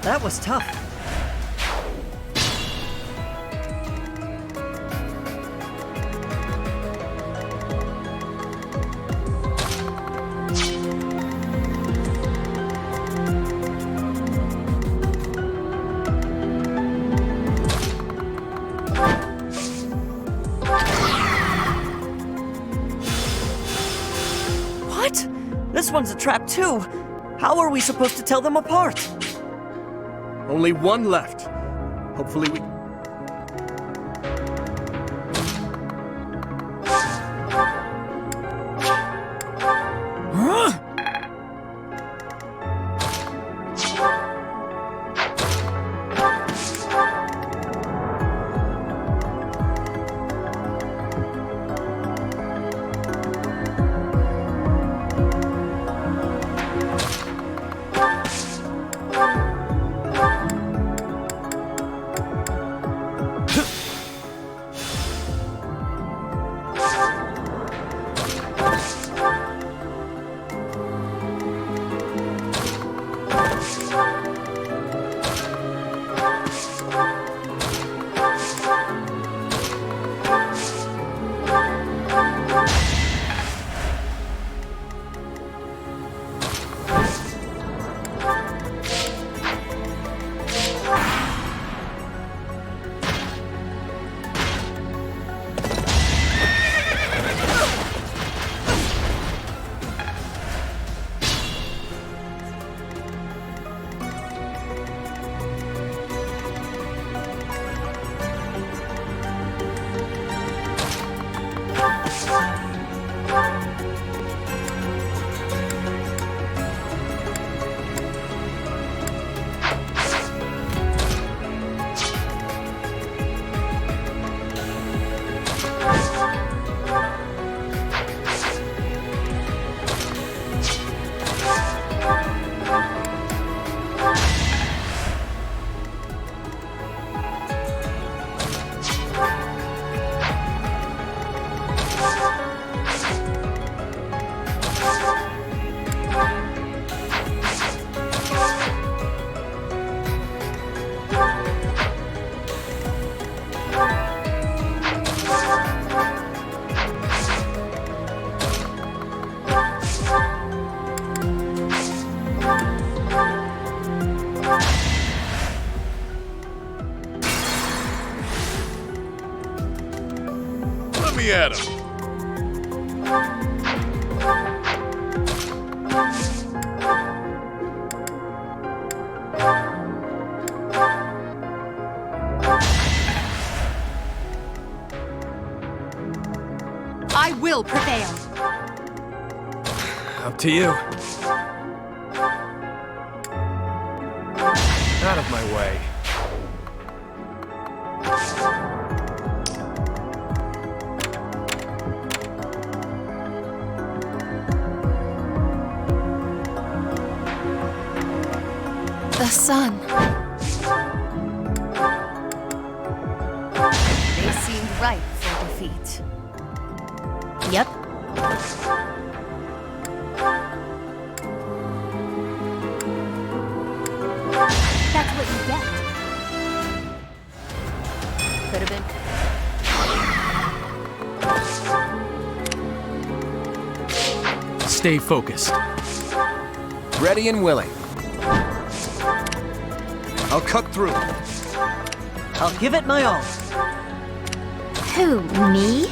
That was tough. What? This one's a trap too. How are we supposed to tell them apart? Only one left. Hopefully we... Huh? Let me at him. I will prevail. Up to you. Out of my way. The sun. They seemed ripe for defeat. Yep. That's what you get. Could have been. Stay focused. Ready and willing. I'll cut through. I'll give it my all. Who, me?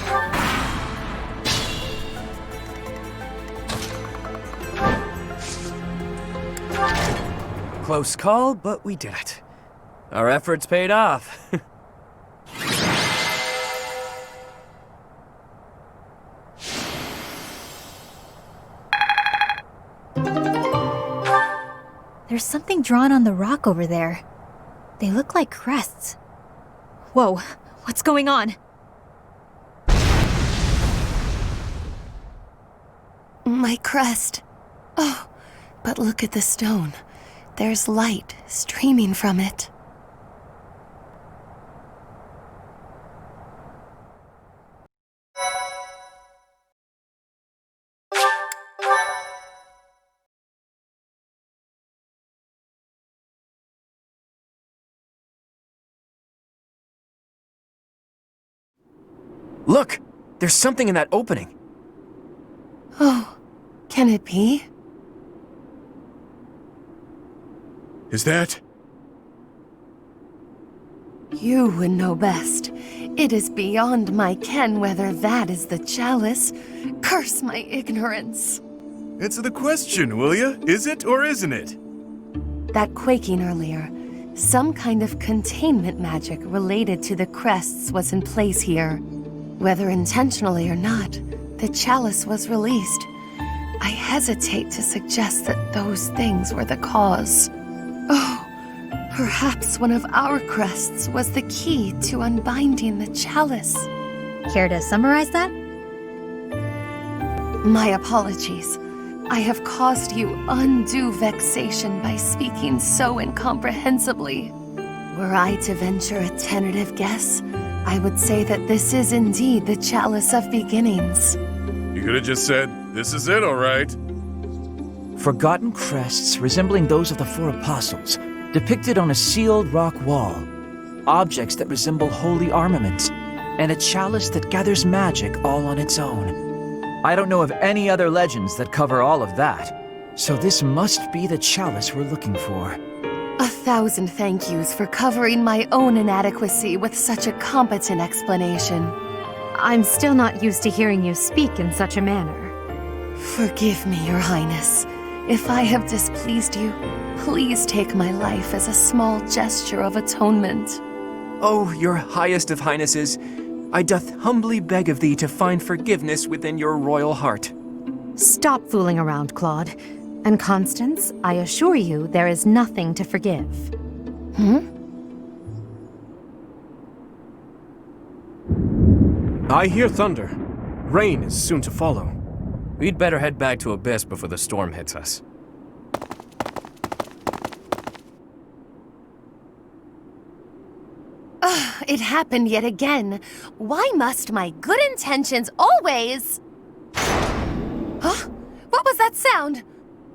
Close call, but we did it. Our efforts paid off. There's something drawn on the rock over there. They look like crests. Whoa, what's going on? My crest. Oh, but look at the stone. There's light streaming from it. Look! There's something in that opening. Oh, can it be? Is that? You would know best. It is beyond my ken whether that is the chalice. Curse my ignorance. Answer the question, will ya? Is it or isn't it? That quaking earlier. Some kind of containment magic related to the crests was in place here. Whether intentionally or not, the chalice was released. I hesitate to suggest that those things were the cause. Oh, perhaps one of our crests was the key to unbinding the chalice. Care to summarize that? My apologies. I have caused you undue vexation by speaking so incomprehensibly. Were I to venture a tentative guess, I would say that this is indeed the chalice of beginnings. You could have just said, this is it, all right. Forgotten crests resembling those of the four apostles, depicted on a sealed rock wall. Objects that resemble holy armaments, and a chalice that gathers magic all on its own. I don't know of any other legends that cover all of that, so this must be the chalice we're looking for. 1,000 thank yous for covering my own inadequacy with such a competent explanation. I'm still not used to hearing you speak in such a manner. Forgive me, Your Highness. If I have displeased you, please take my life as a small gesture of atonement. Oh, your highest of highnesses, I doth humbly beg of thee to find forgiveness within your royal heart. Stop fooling around, Claude. And Constance, I assure you there is nothing to forgive. I hear thunder. Rain is soon to follow. We'd better head back to Abyss before the storm hits us. Ugh, it happened yet again. Why must my good intentions always... Huh? What was that sound?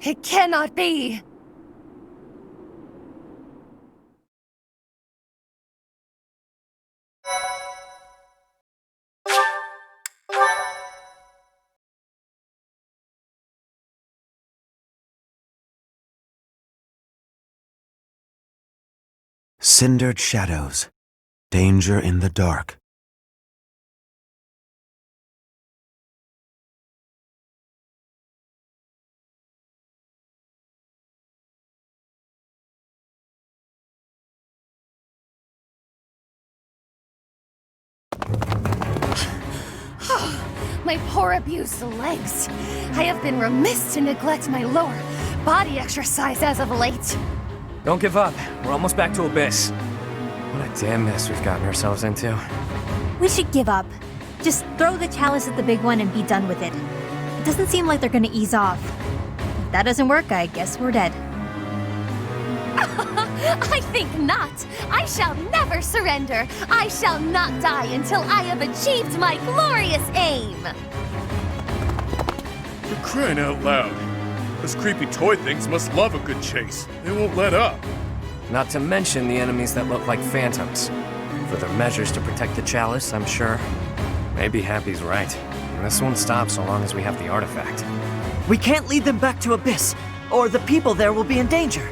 It cannot be. Cindered shadows. Danger in the dark. My poor abused legs. I have been remiss to neglect my lower body exercise as of late. Don't give up. We're almost back to Abyss. What a damn mess we've gotten ourselves into. We should give up. Just throw the chalice at the big one and be done with it. It doesn't seem like they're gonna ease off. If that doesn't work, I guess we're dead. I think not. I shall never surrender. I shall not die until I have achieved my glorious aim. You're crying out loud. Those creepy toy things must love a good chase. They won't let up. Not to mention the enemies that look like phantoms. For their measures to protect the chalice, I'm sure. Maybe Happy's right. This won't stop so long as we have the artifact. We can't lead them back to Abyss, or the people there will be in danger.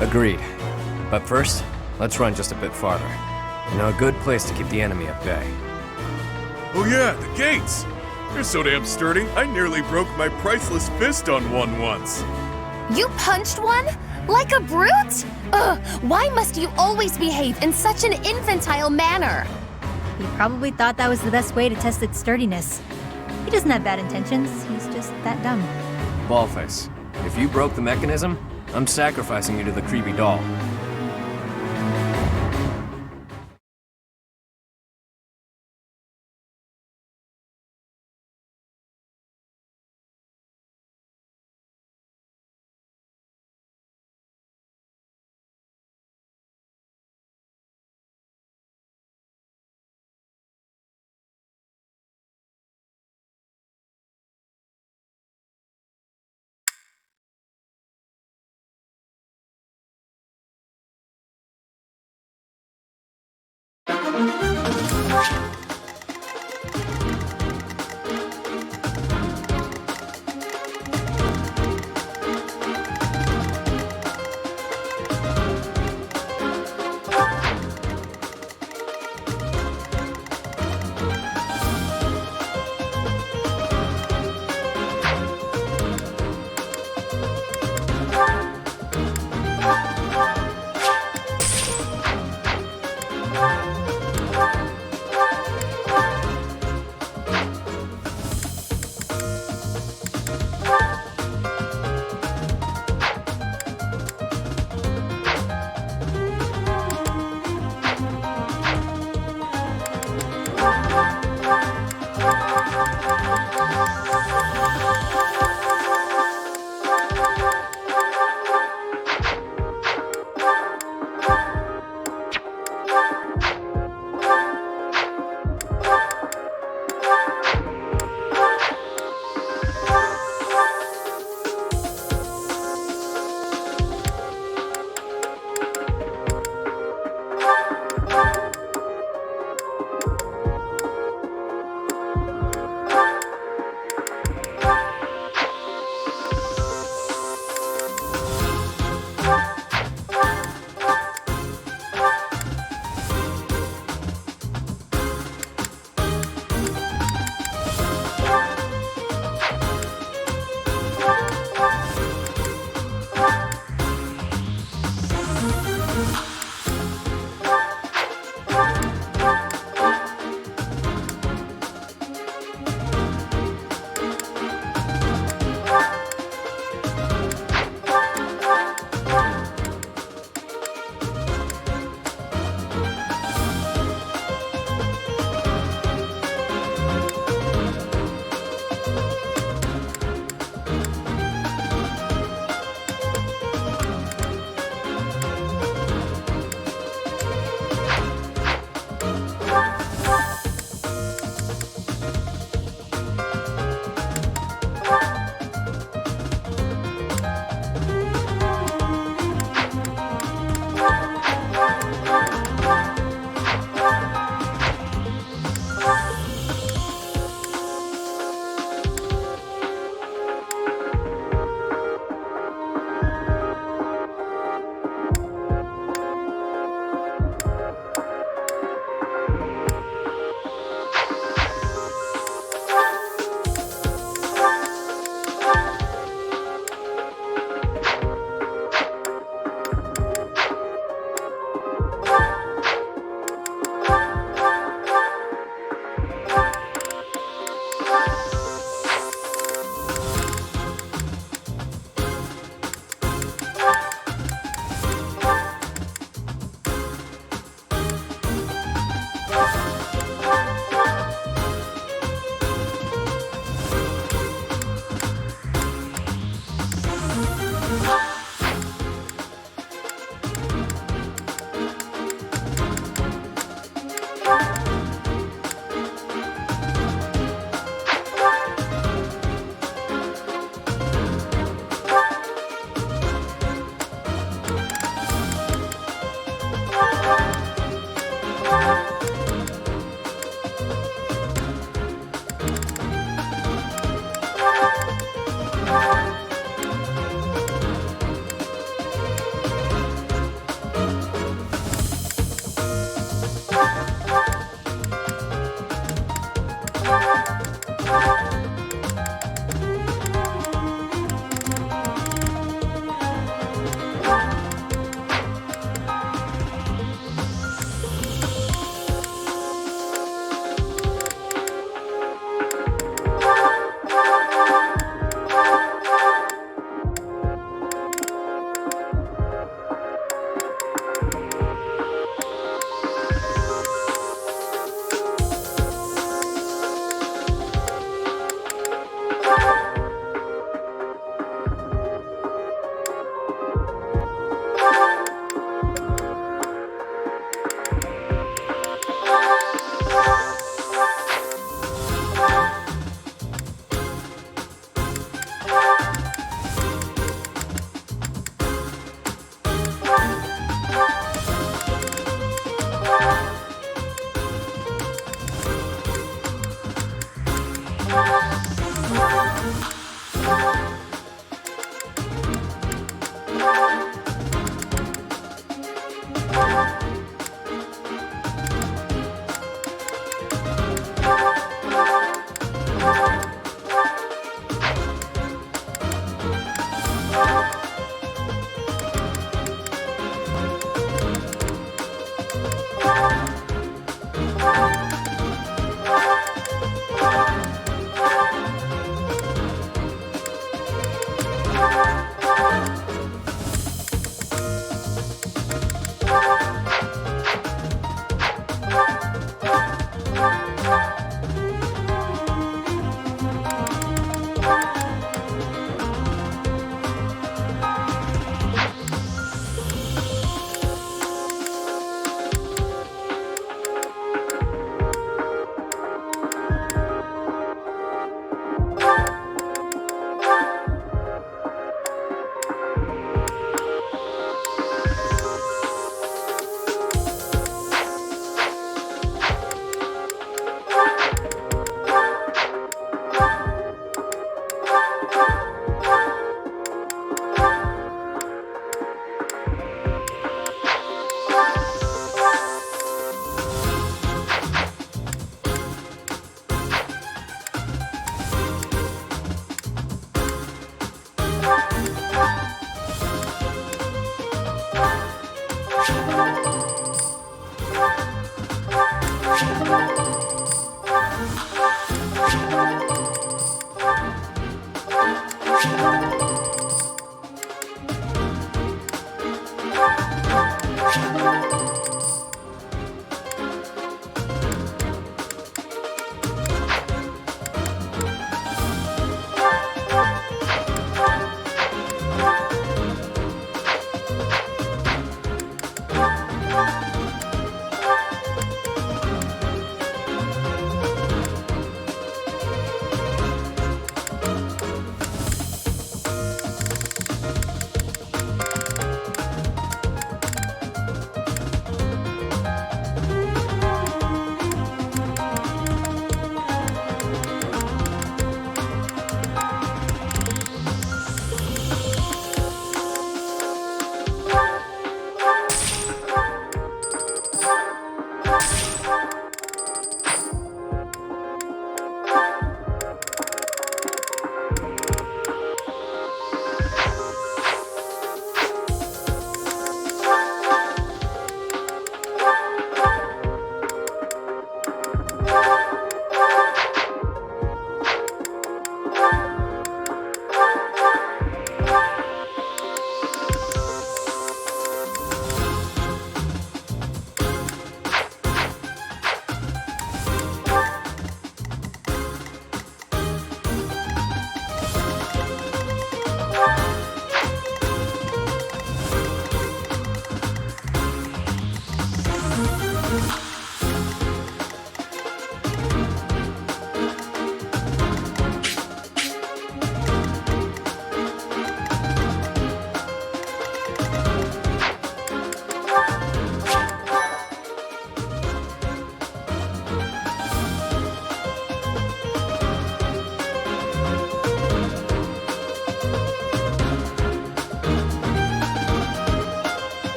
Agreed. But first, let's run just a bit farther. I know a good place to keep the enemy at bay. Oh yeah, the gates! They're so damn sturdy, I nearly broke my priceless fist on one once. You punched one? Like a brute? Ugh, why must you always behave in such an infantile manner? He probably thought that was the best way to test its sturdiness. He doesn't have bad intentions, he's just that dumb. Ballface, if you broke the mechanism, I'm sacrificing you to the creepy doll.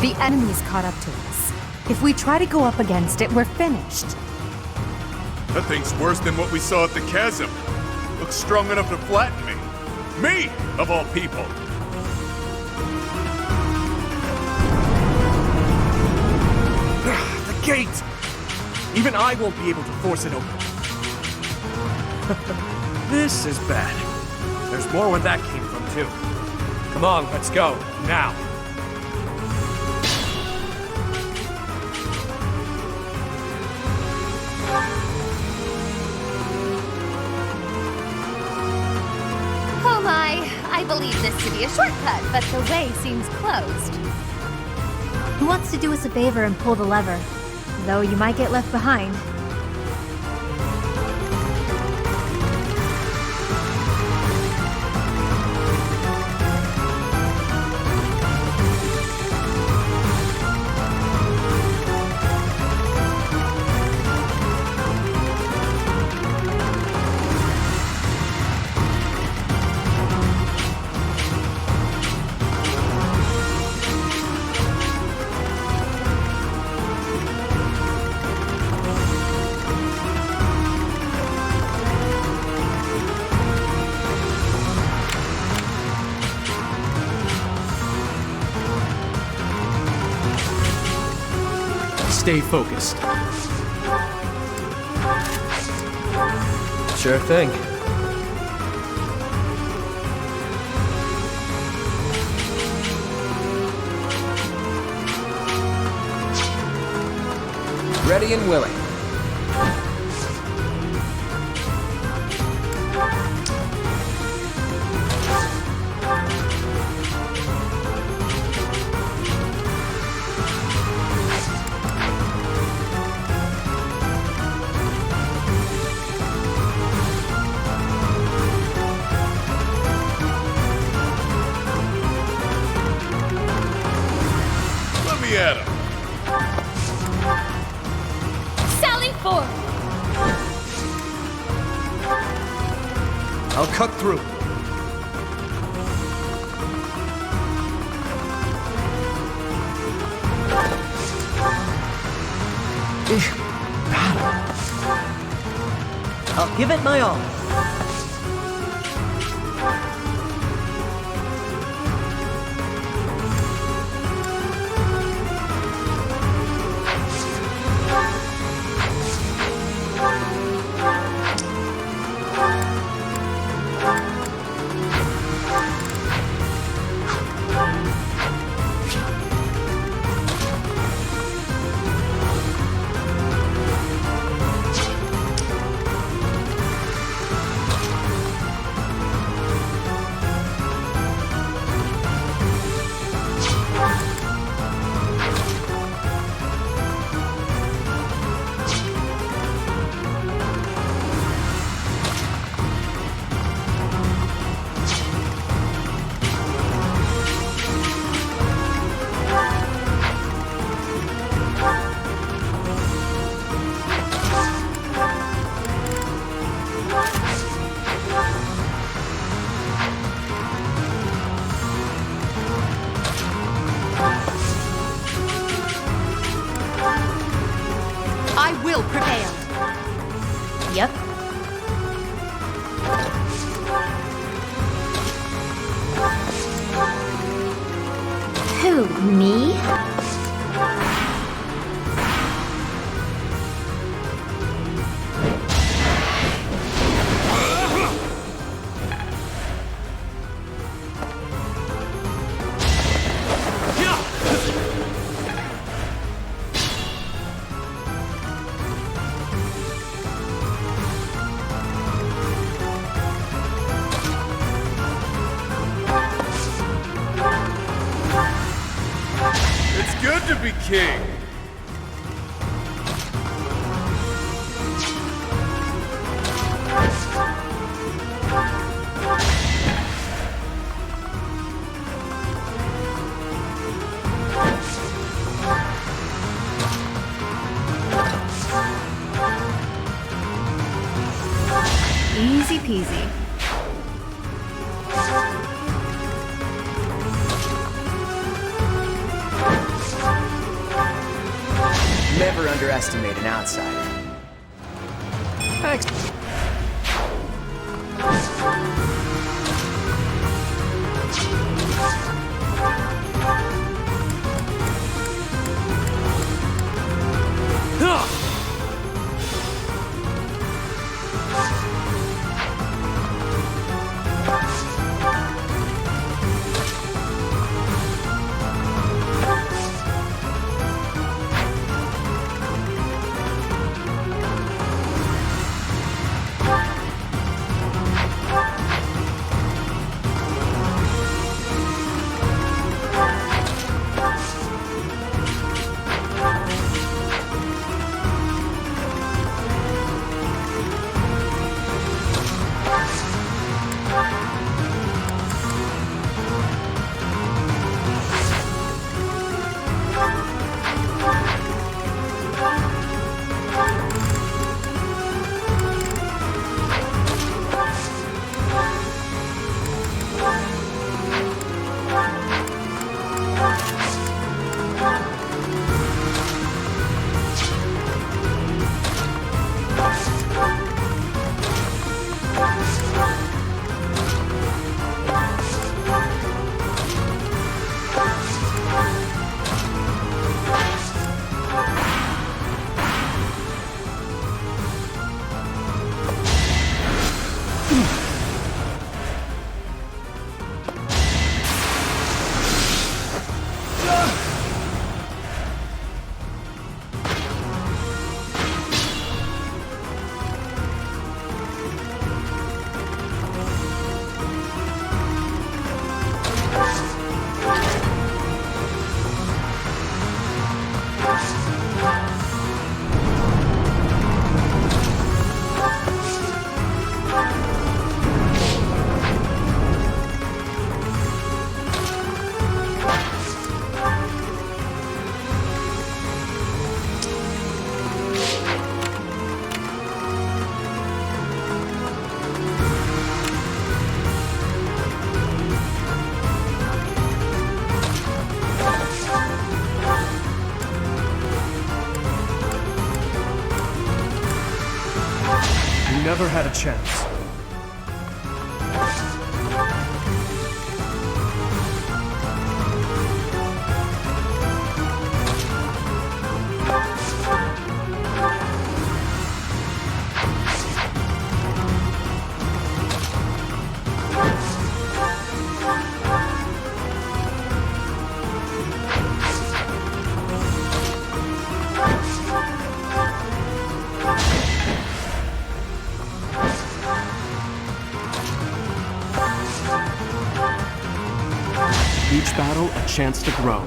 The enemy's caught up to us. If we try to go up against it, we're finished. That thing's worse than what we saw at the chasm. Looks strong enough to flatten me. Me, of all people. The gate! Even I won't be able to force it open. This is bad. There's more where that came from, too. Come on, let's go, now. Oh my, I believe this to be a shortcut, but the way seems closed. Who wants to do us a favor and pull the lever? Though you might get left behind. Stay focused. Sure thing. Ready and willing. Let me at him. Sally forward! I'll cut through. I'll give it my all. I will prevail. Yep. Who, me? It's good to be king. Easy peasy. underestimate an outsider. Thanks. You never had a chance. Each battle a chance to grow.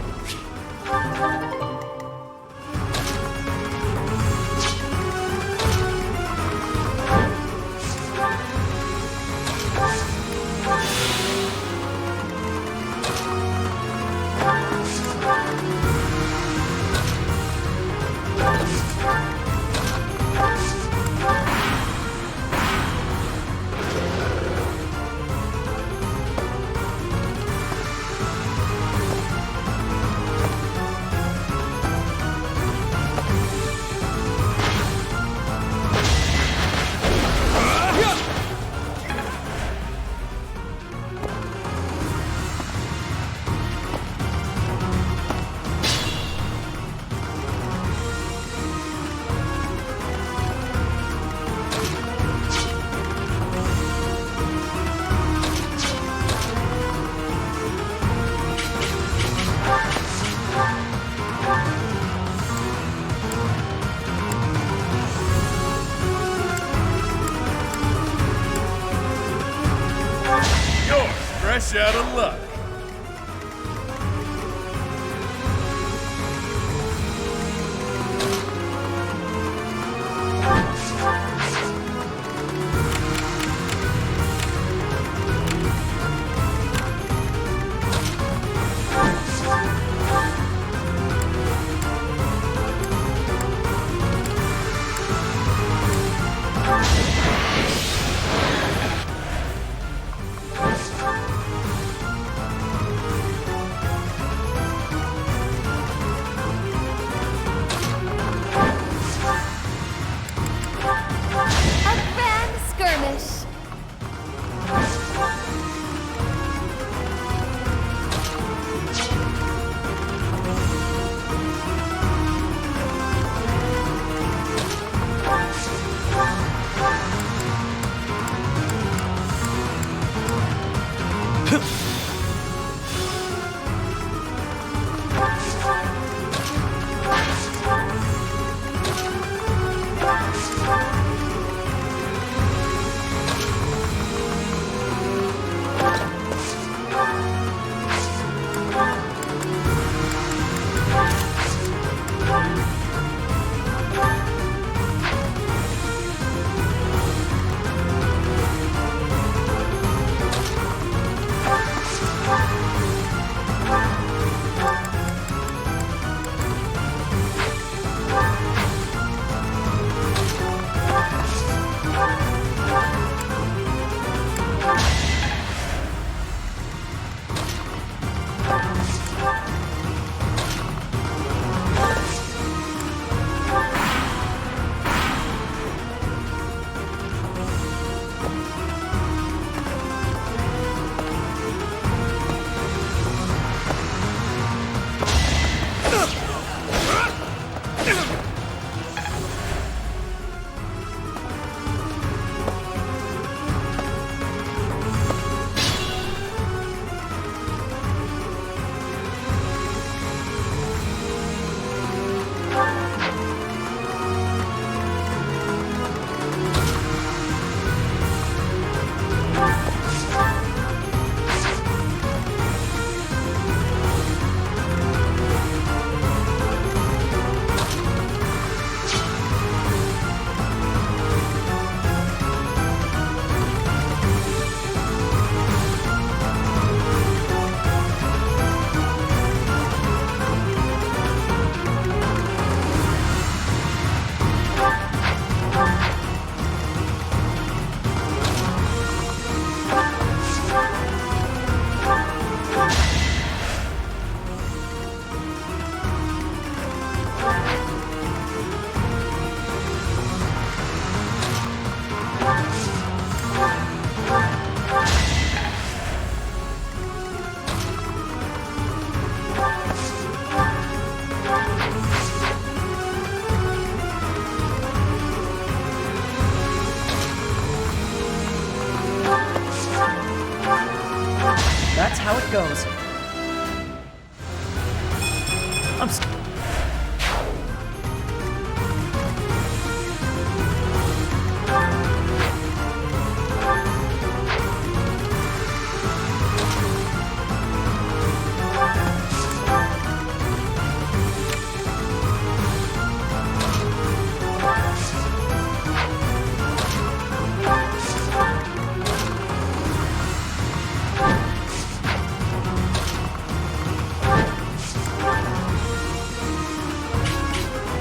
Fresh out of luck.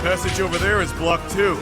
Passage over there is blocked too.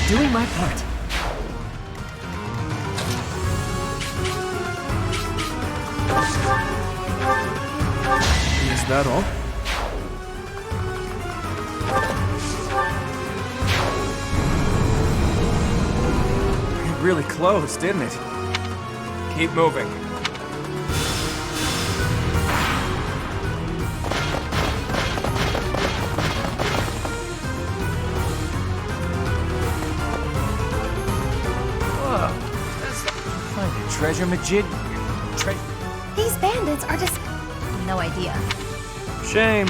Doing my part. Is that all? It really closed, didn't it? Keep moving. Treasure Majid? These bandits are just... No idea. Shame.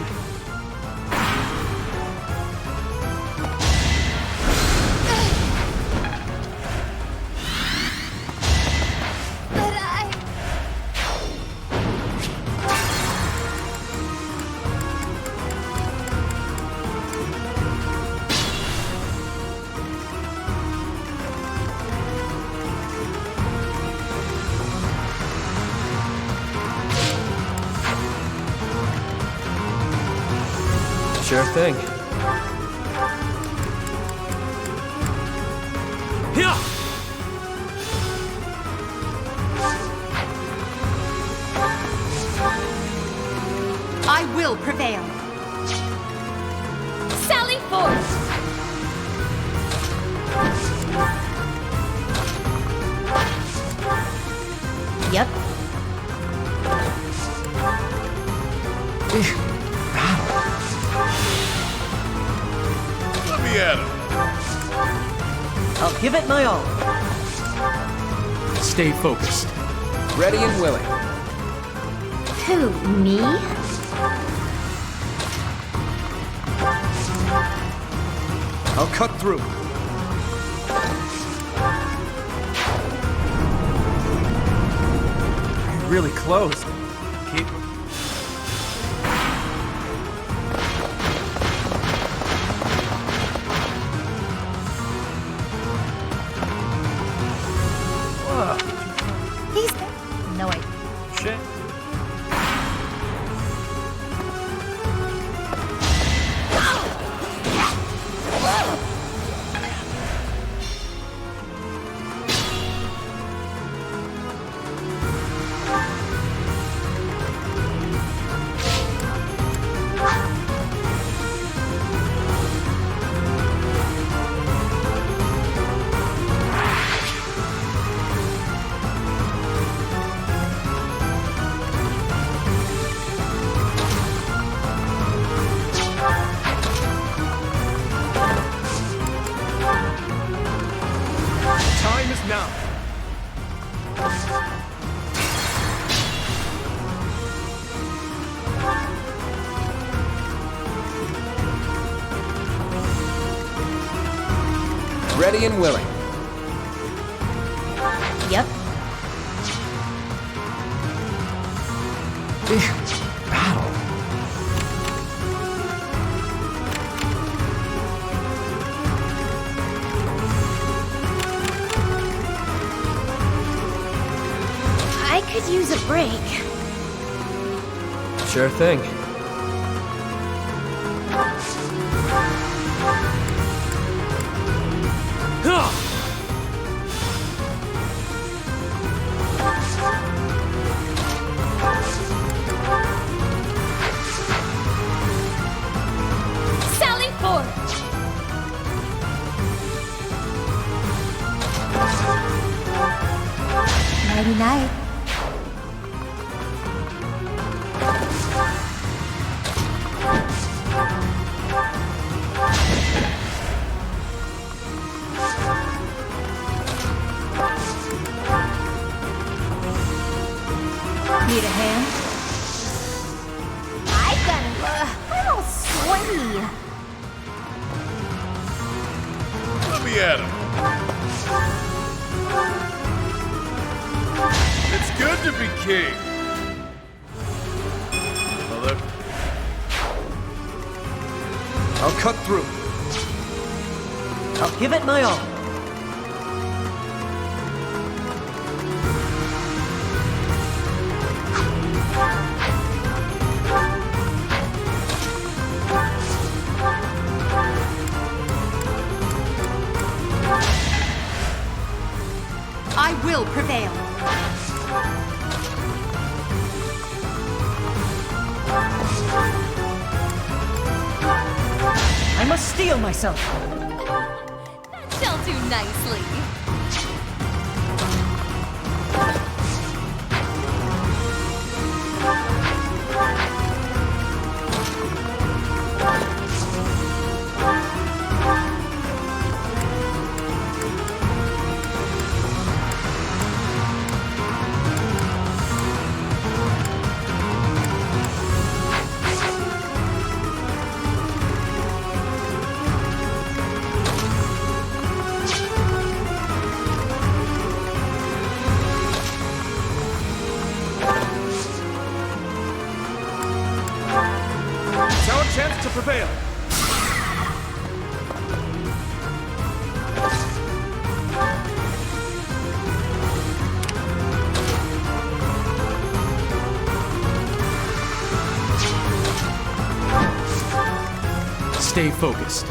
Sure thing. I will prevail. Sally forth! Yep. Let me at him. I'll give it my all. Stay focused. Ready and willing. Who, me? I'll cut through. You're really close. Keep... He's... No, wait. Shit. Time is now. Ready and willing. Yep. Battle. I could use a break. Sure thing. Sally forth! Nighty night. Need a hand? I've got I'm all sweaty. Let me at him. It's good to be king. Mother. I'll cut through. I'll give it my all. I will prevail. I must steel myself. That shall do nicely. It's our chance to prevail. Stay focused.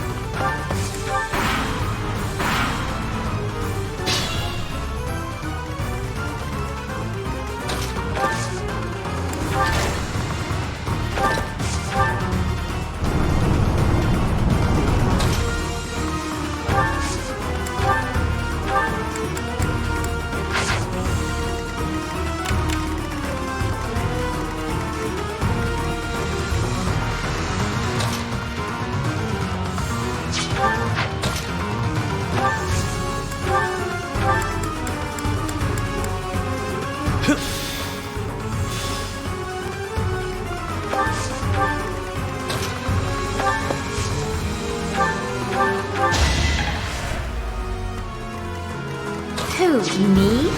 Who, me?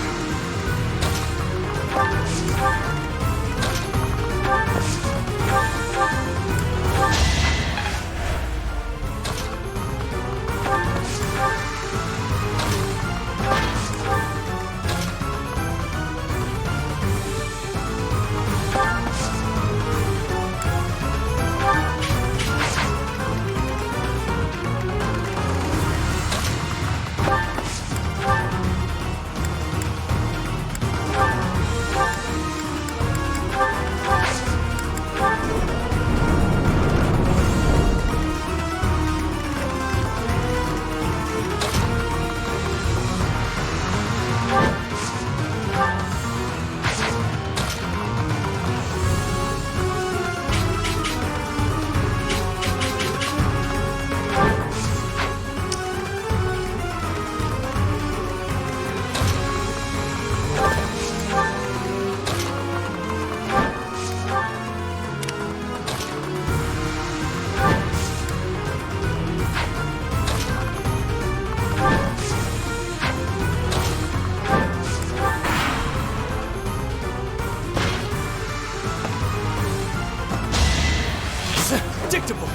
Predictable.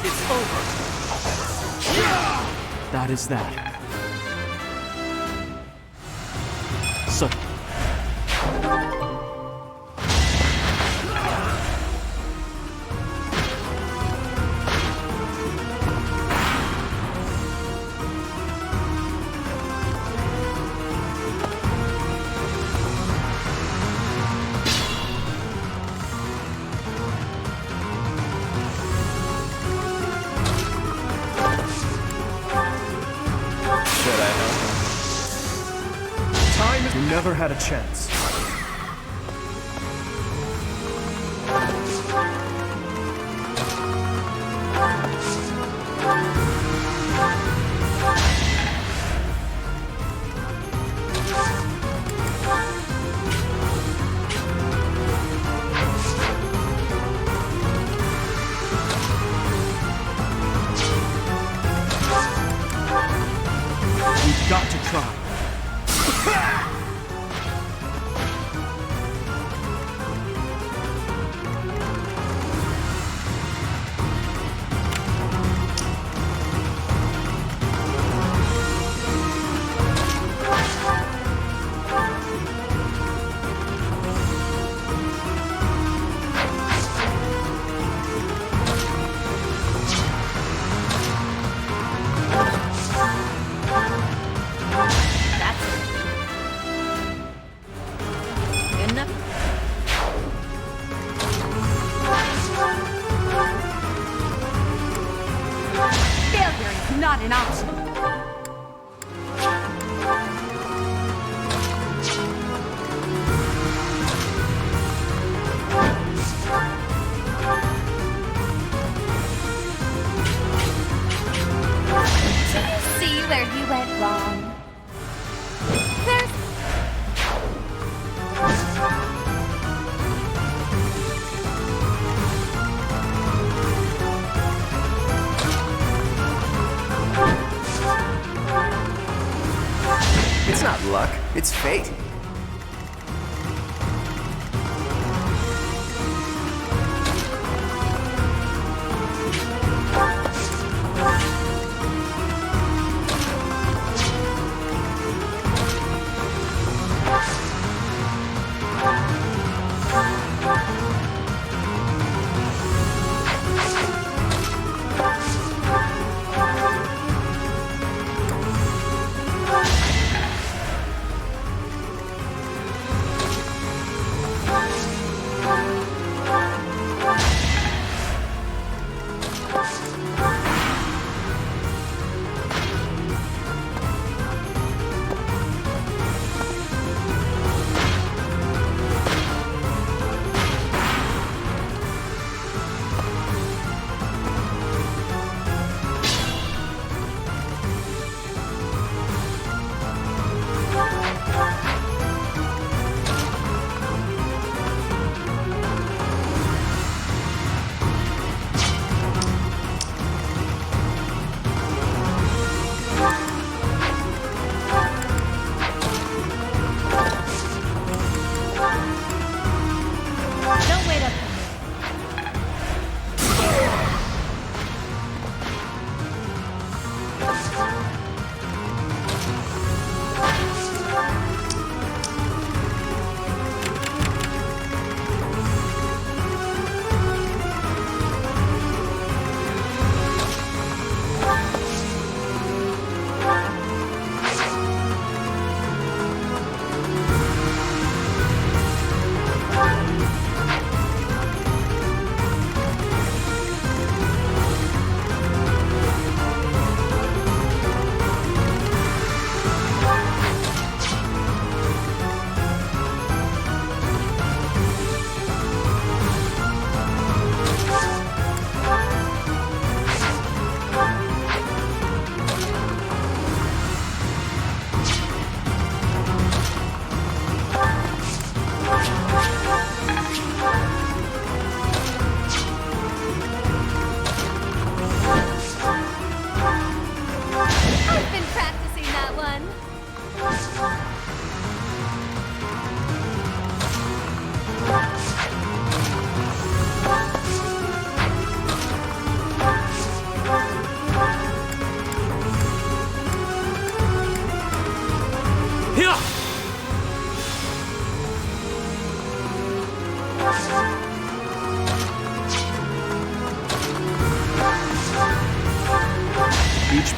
It's over. That is that. So. You never had a chance. We've got to try. Not an option. See where you went wrong. There's... It's not luck, it's fate.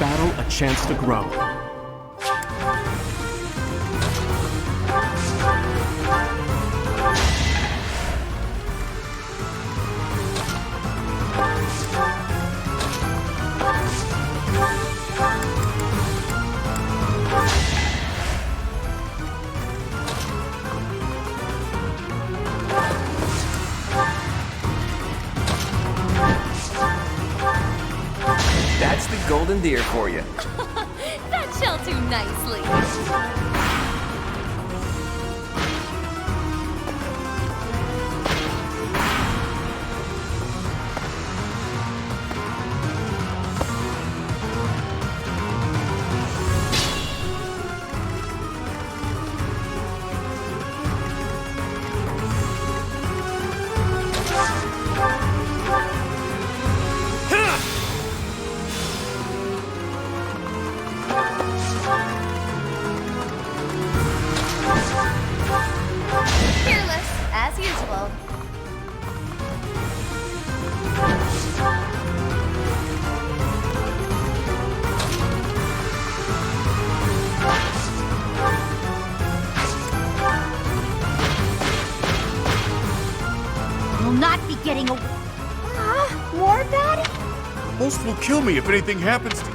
battle a chance to grow. That's the golden deer for you. That shall do nicely. Fearless, as usual. You'll not be getting a... War Daddy? Host will kill me if anything happens to you.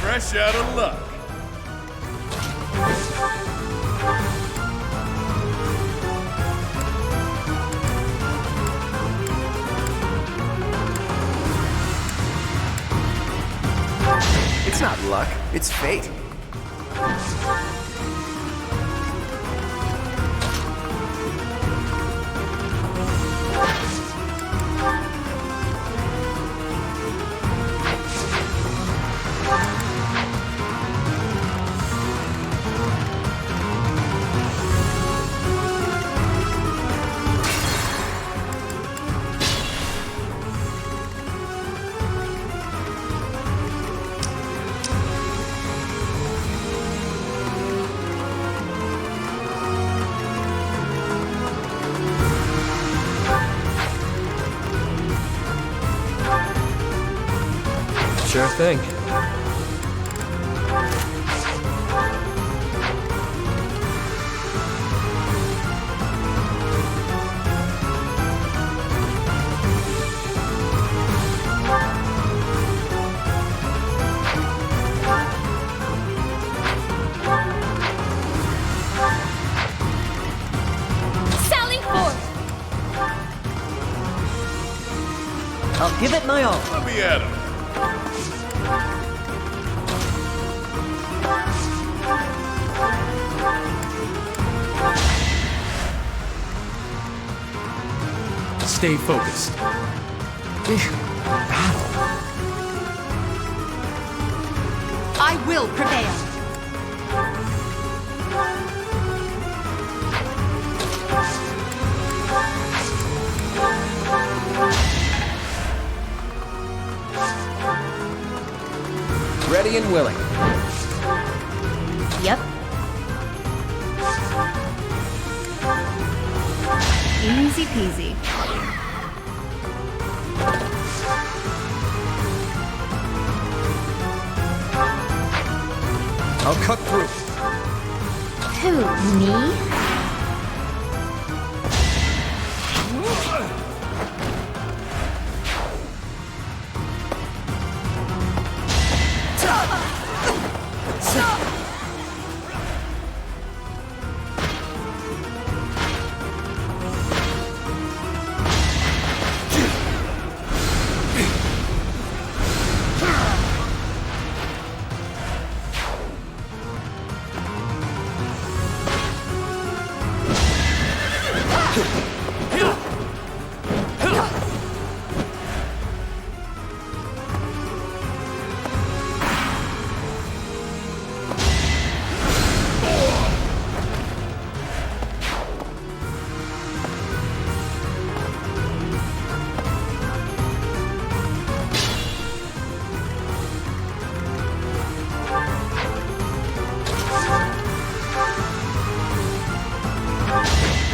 Fresh out of luck. It's not luck, it's fate. Sure thing. Sally forth! I'll give it my all. Let me at him. Stay focused. I will prevail. Ready and willing. Yep. Easy peasy. I'll cut through. Who, me?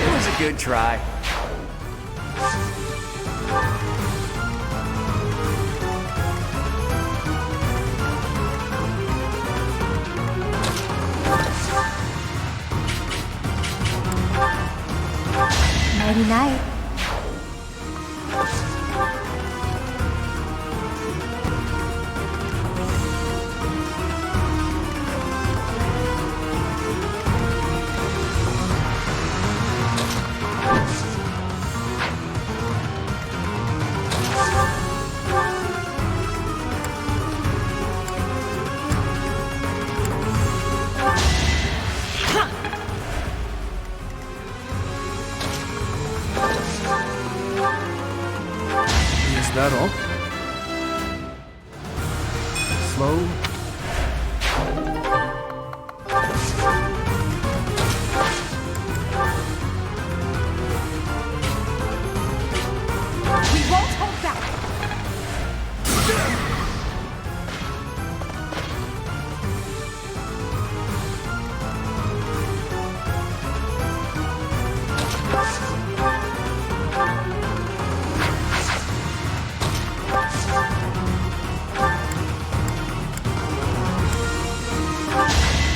It was a good try. Nighty night. Is that all? Slow. We won't hold back.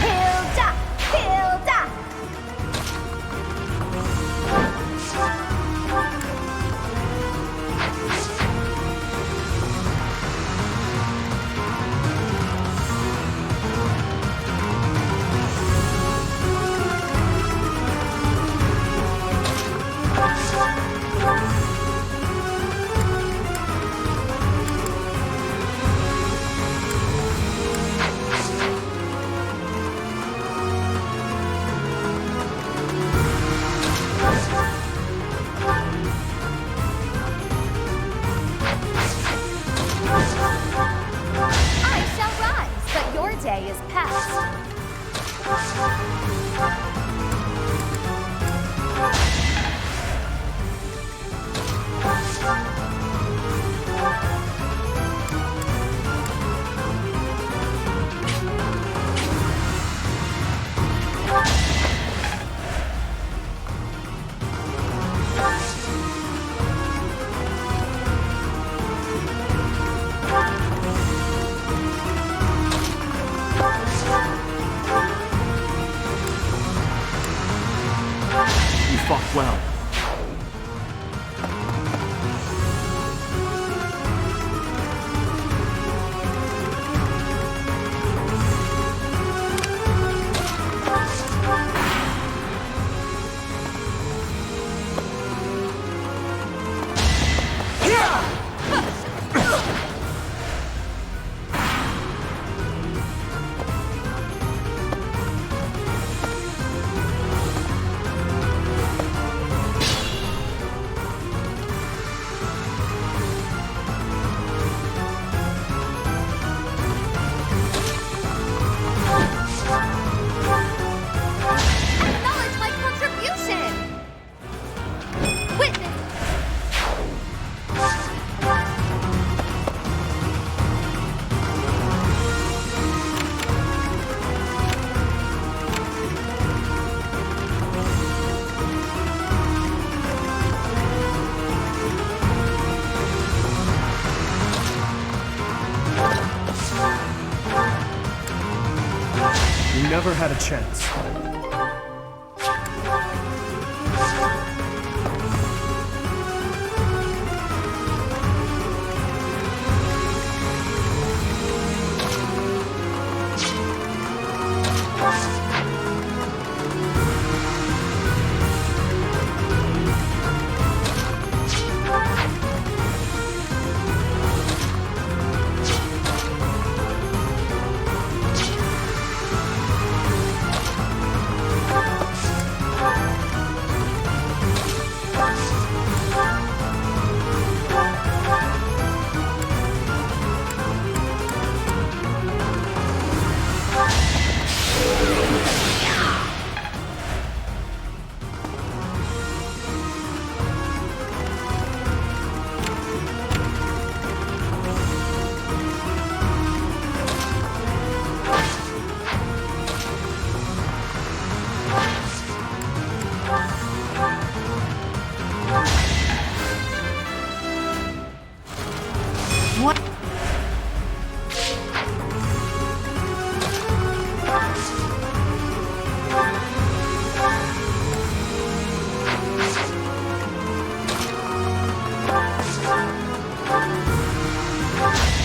Hilda! Hilda! well. Acknowledge my contribution! Witness! You never had a chance. What?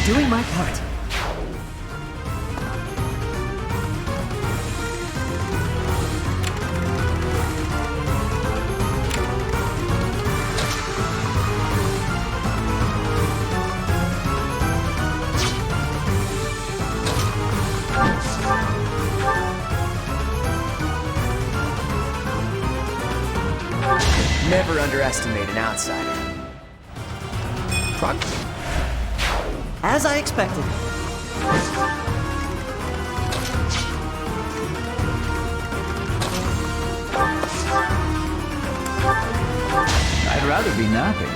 Doing my part. Never underestimate an outsider. As I expected. I'd rather be napping.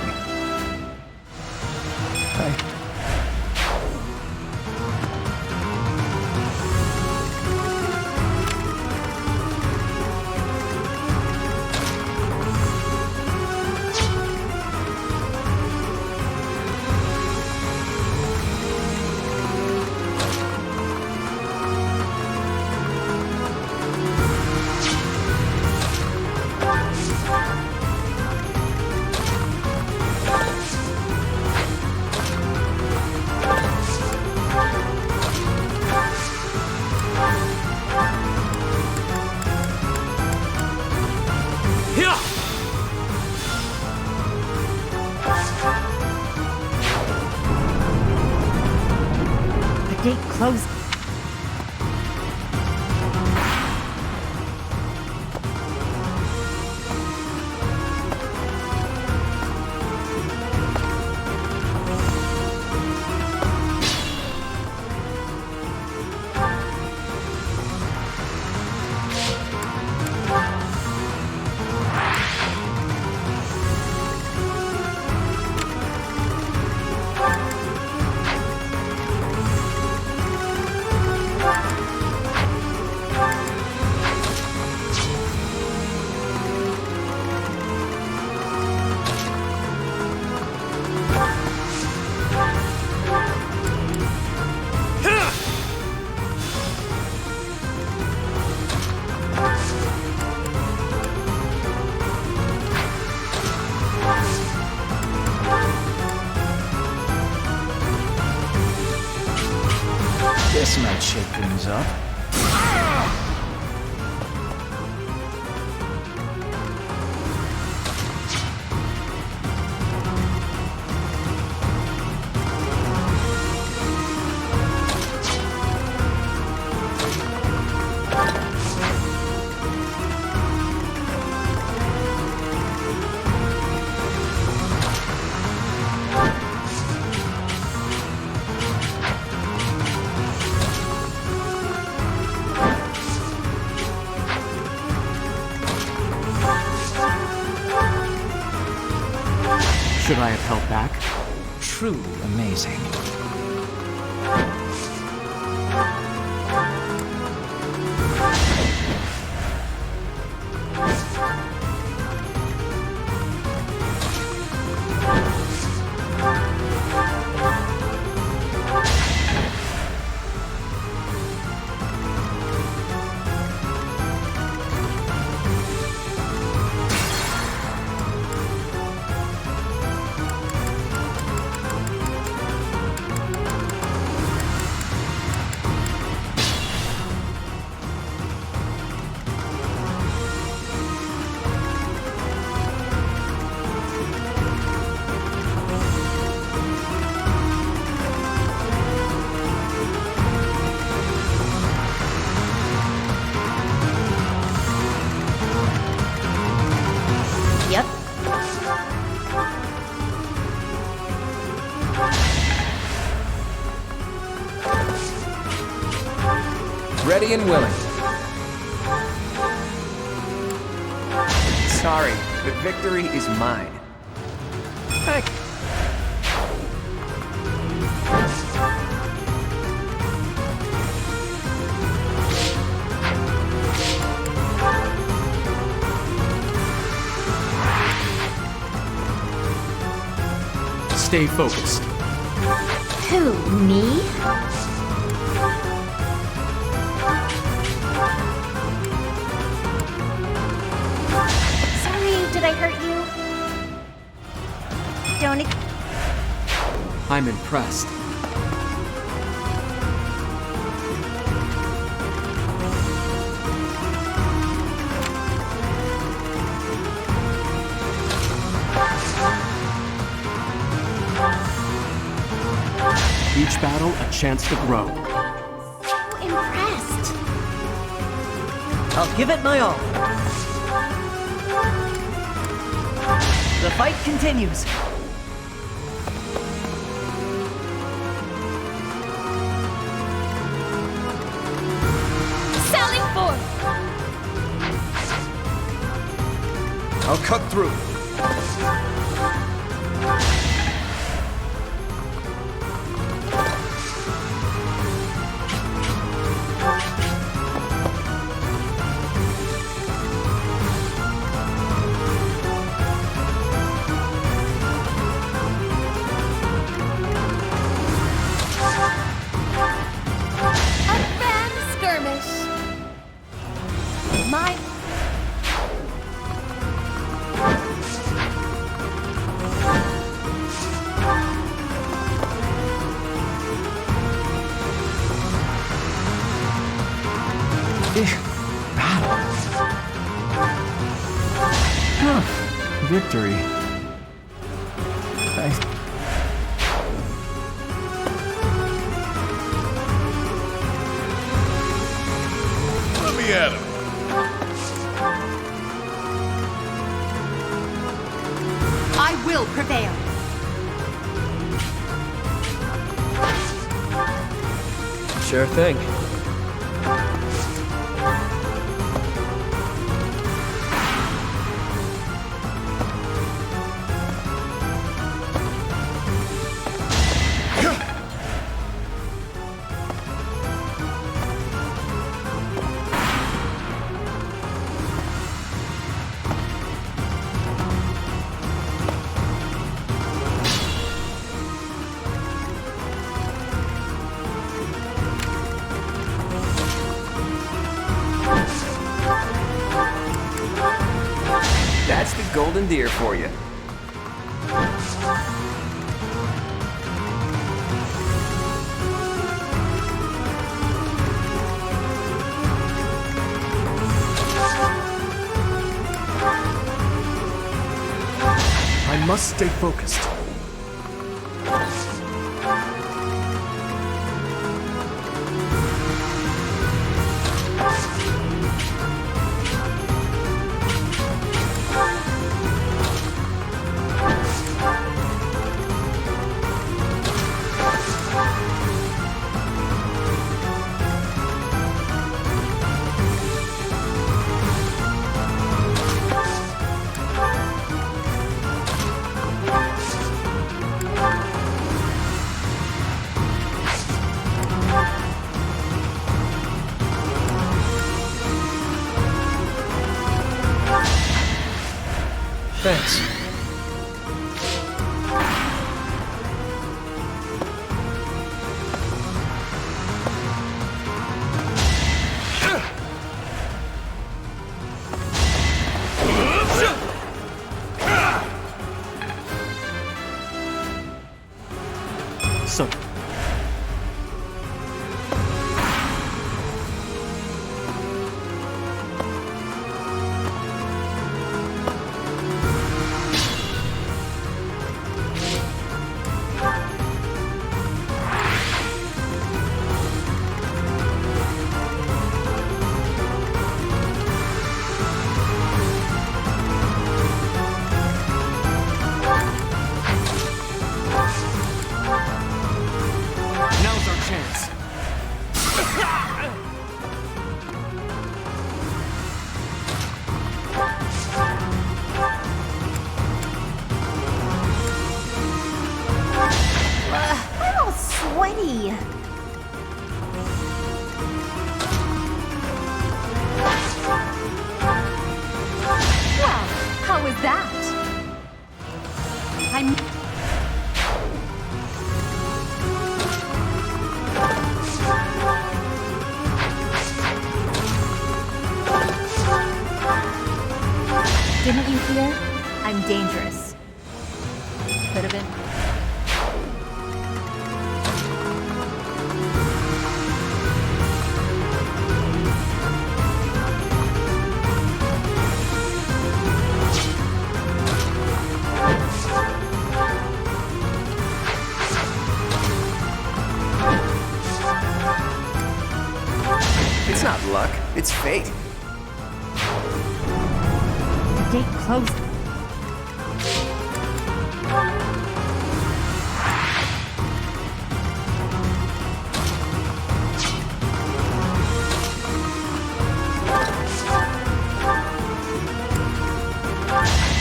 The gate closed. This might shake things up. Should I have held back? Truly amazing. Yep. Ready and willing. Sorry, the victory is mine. Heck. Stay focused. Who, me? Sorry, did I hurt you? Don't. I'm impressed. Each battle a chance to grow. So impressed. I'll give it my all. The fight continues. Selling forth! I'll cut through. My... Victory. Let me at him. I will prevail. Sure thing. That's the golden deer for you. must stay focused. Thanks. So, Now's our chance. I'm all sweaty. Well, how was that? I'm... Didn't you hear? I'm dangerous. Could have been. It's not luck, it's fate. The gate closed.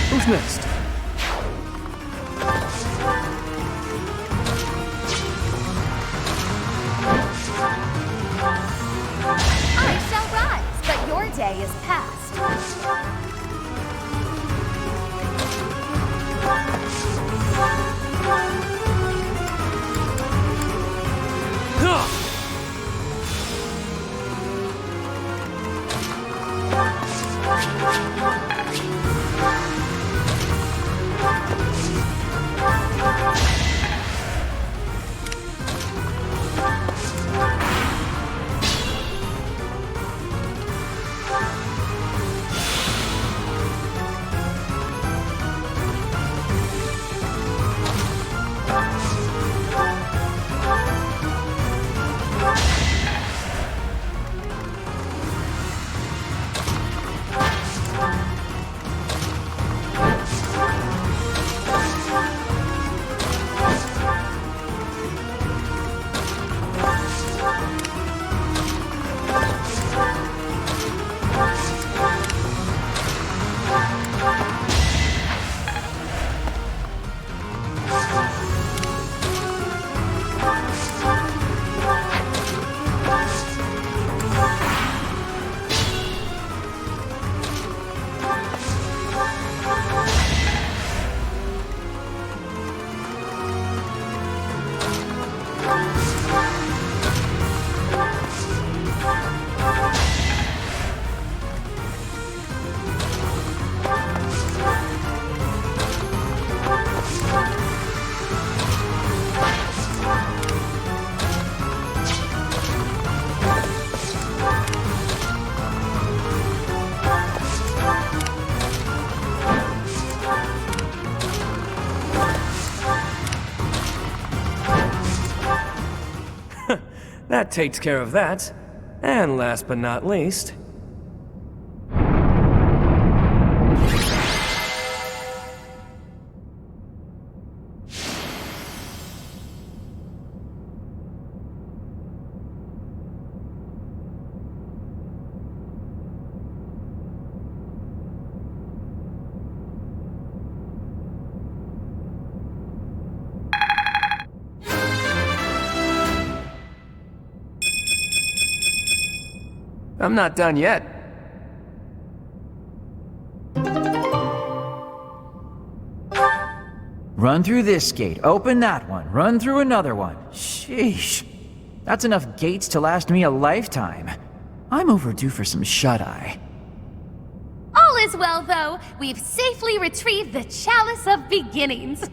who's next? I shall rise, but your day is past. That takes care of that. And last but not least... I'm not done yet. Run through this gate, open that one, run through another one. Sheesh. That's enough gates to last me a lifetime. I'm overdue for some shut-eye. All is well, though. We've safely retrieved the Chalice of Beginnings.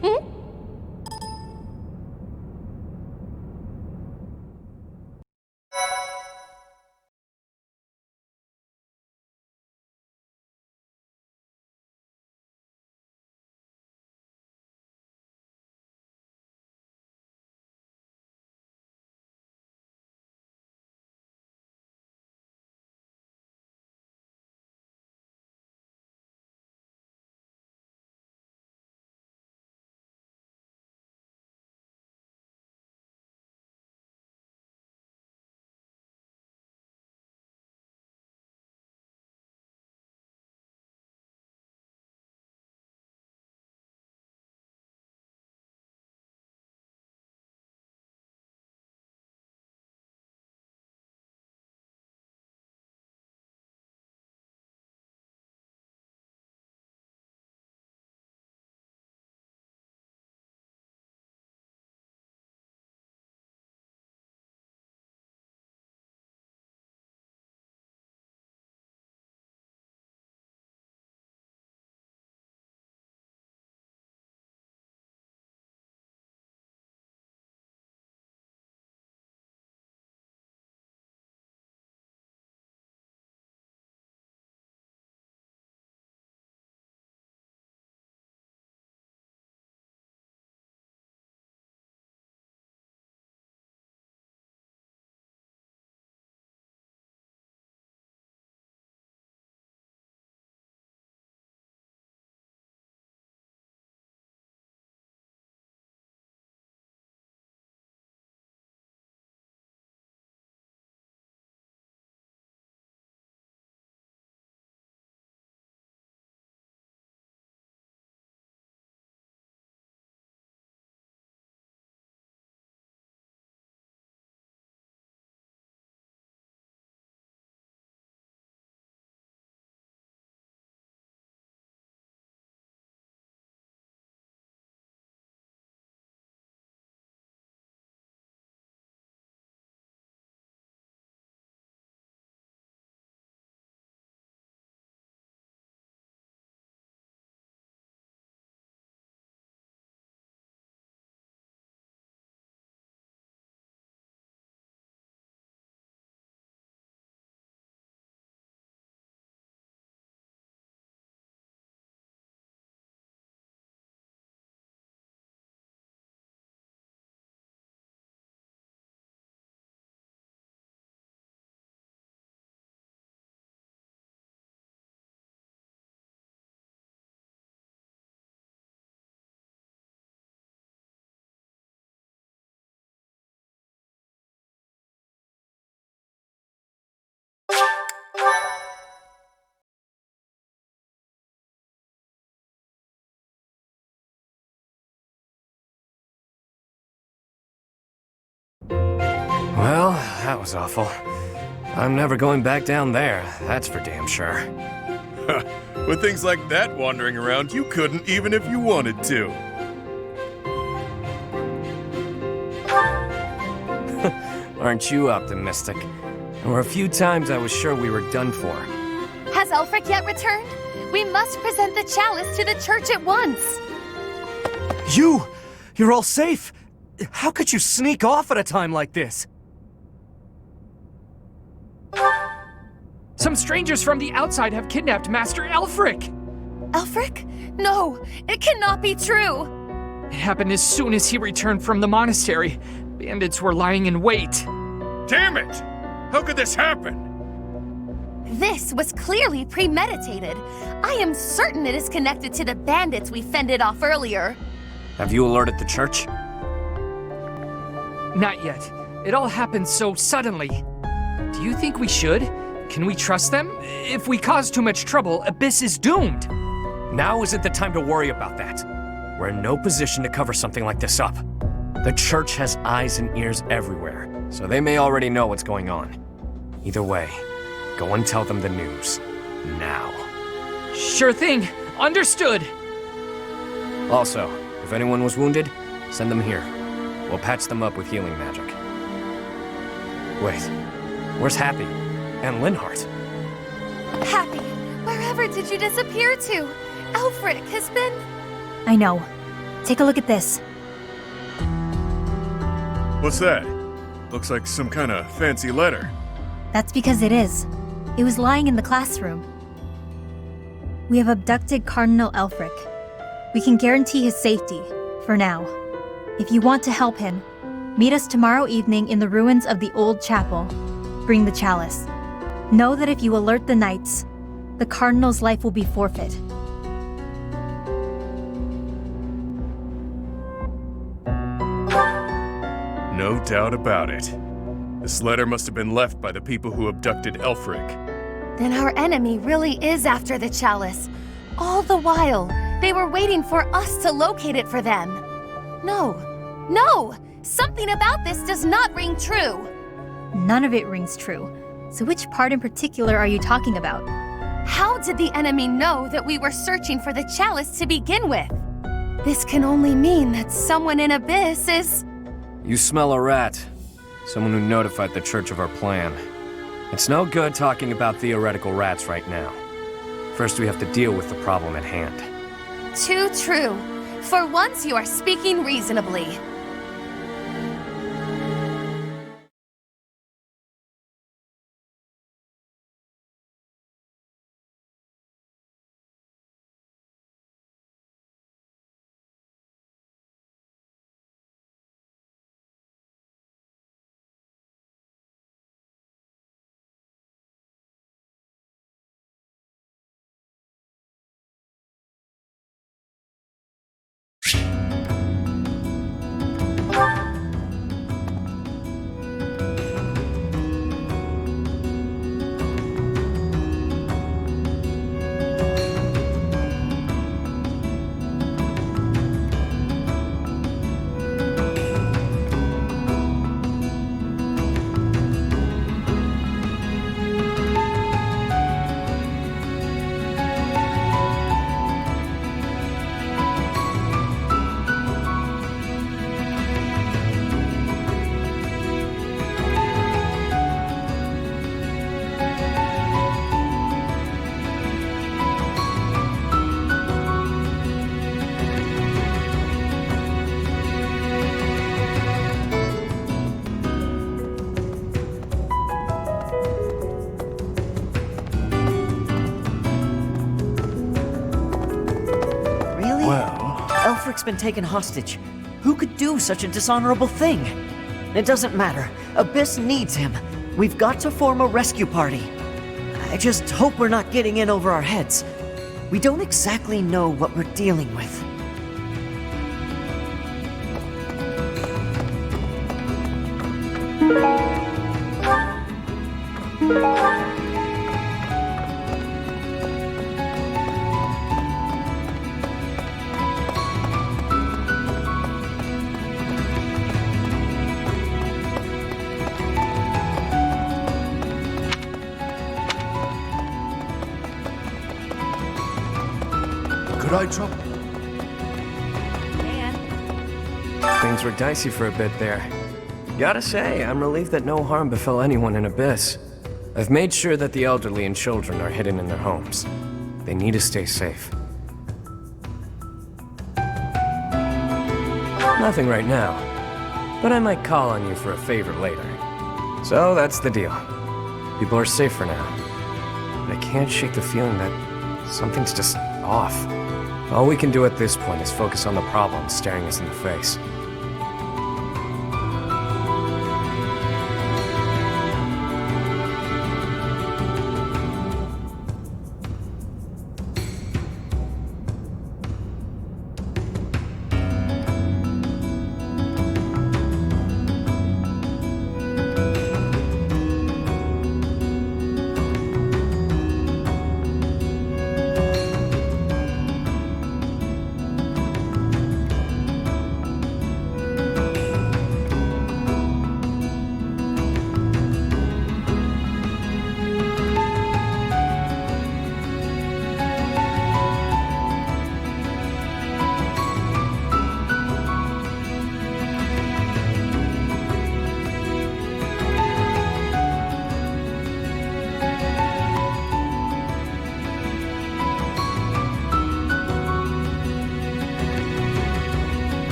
Well, that was awful. I'm never going back down there, that's for damn sure. With things like that wandering around, you couldn't even if you wanted to. Aren't you optimistic? There were a few times I was sure we were done for. Has Ulfric yet returned? We must present the chalice to the church at once. You're all safe? How could you sneak off at a time like this? Some strangers from the outside have kidnapped Master Ulfric! Ulfric? No, it cannot be true! It happened as soon as he returned from the monastery. Bandits were lying in wait. Damn it! How could this happen? This was clearly premeditated. I am certain it is connected to the bandits we fended off earlier. Have you alerted the church? Not yet. It all happened so suddenly. Do you think we should? Can we trust them? If we cause too much trouble, Abyss is doomed. Now isn't the time to worry about that. We're in no position to cover something like this up. The church has eyes and ears everywhere, so they may already know what's going on. Either way, go and tell them the news. Now. Sure thing. Understood. Also, if anyone was wounded, send them here. We'll patch them up with healing magic. Wait, where's Happy? And Linhart? Happy, wherever did you disappear to? Alfric has been... I know. Take a look at this. What's that? Looks like some kind of fancy letter. That's because it is. It was lying in the classroom. We have abducted Cardinal Alfric. We can guarantee his safety, for now. If you want to help him, meet us tomorrow evening in the ruins of the old chapel. Bring the chalice. Know that if you alert the knights, the Cardinal's life will be forfeit. No doubt about it. This letter must have been left by the people who abducted Elfric. Then our enemy really is after the chalice. All the while, they were waiting for us to locate it for them. No! Something about this does not ring true. None of it rings true. So which part in particular are you talking about? How did the enemy know that we were searching for the chalice to begin with? This can only mean that someone in Abyss is... You smell a rat. Someone who notified the church of our plan. It's no good talking about theoretical rats right now. First, we have to deal with the problem at hand. Too true. For once, you are speaking reasonably. Alfric's been taken hostage. Who could do such a dishonorable thing? It doesn't matter. Abyss needs him. We've got to form a rescue party. I just hope we're not getting in over our heads. We don't exactly know what we're dealing with. Could I trouble? Things were dicey for a bit there. Gotta say, I'm relieved that no harm befell anyone in Abyss. I've made sure that the elderly and children are hidden in their homes. They need to stay safe. Nothing right now, but I might call on you for a favor later. So that's the deal. People are safe for now. But I can't shake the feeling that something's just off. All we can do at this point is focus on the problem staring us in the face.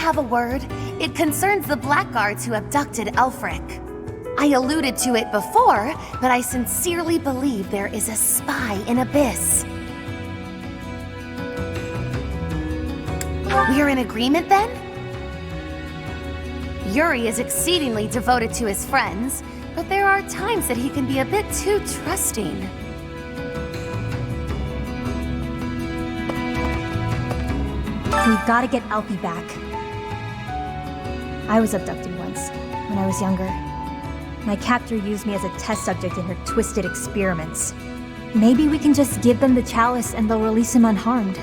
have a word? It concerns the blackguards who abducted Elfric. I alluded to it before, but I sincerely believe there is a spy in Abyss. We're in agreement then? Yuri is exceedingly devoted to his friends, but there are times that he can be a bit too trusting. We've got to get Alfie back. I was abducted once, when I was younger. My captor used me as a test subject in her twisted experiments. Maybe we can just give them the chalice and they'll release him unharmed.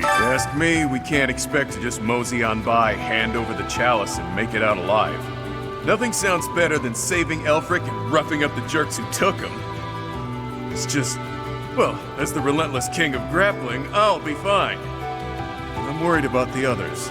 Ask me, we can't expect to just mosey on by, hand over the chalice, and make it out alive. Nothing sounds better than saving Elfric and roughing up the jerks who took him. It's just, well, as the relentless king of grappling, I'll be fine. I'm worried about the others.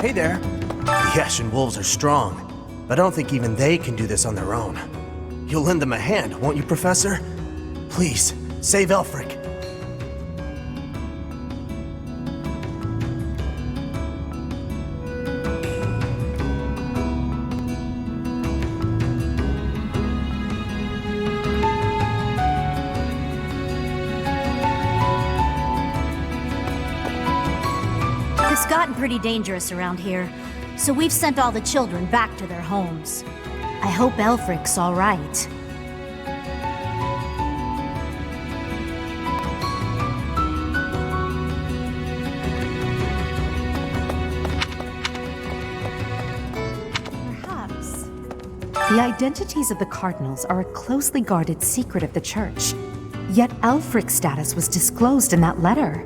Hey there. The Ashen Wolves are strong, but I don't think even they can do this on their own. You'll lend them a hand, won't you, Professor? Please, save Elfric. It's gotten pretty dangerous around here, so we've sent all the children back to their homes. I hope Elfric's all right. Perhaps. The identities of the cardinals are a closely guarded secret of the Church. Yet Elfric's status was disclosed in that letter.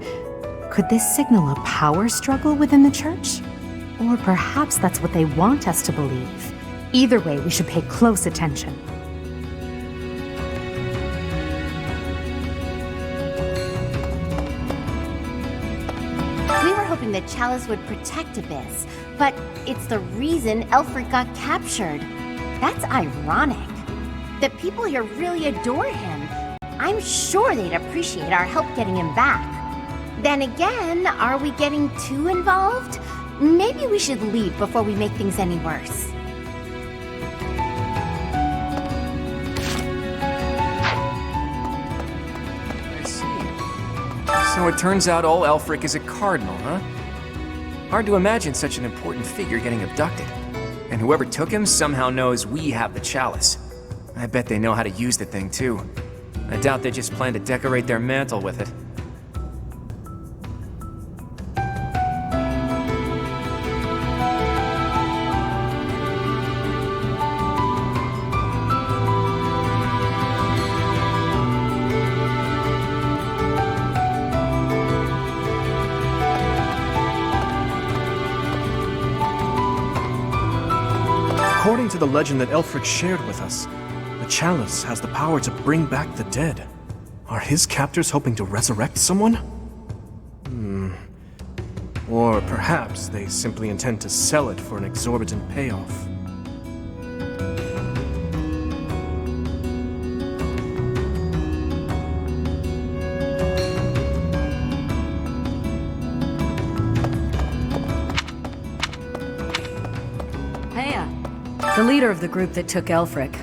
Could this signal a power struggle within the Church? Or perhaps that's what they want us to believe. Either way, we should pay close attention. We were hoping the chalice would protect Abyss, but it's the reason Elfric got captured. That's ironic. The people here really adore him. I'm sure they'd appreciate our help getting him back. Then again, are we getting too involved? Maybe we should leave before we make things any worse. I see. So it turns out old Elfric is a cardinal, huh? Hard to imagine such an important figure getting abducted. And whoever took him somehow knows we have the chalice. I bet they know how to use the thing, too. I doubt they just plan to decorate their mantle with it. According to the legend that Elfric shared with us, the chalice has the power to bring back the dead. Are his captors hoping to resurrect someone? Or perhaps they simply intend to sell it for an exorbitant payoff. The leader of the group that took Elfric.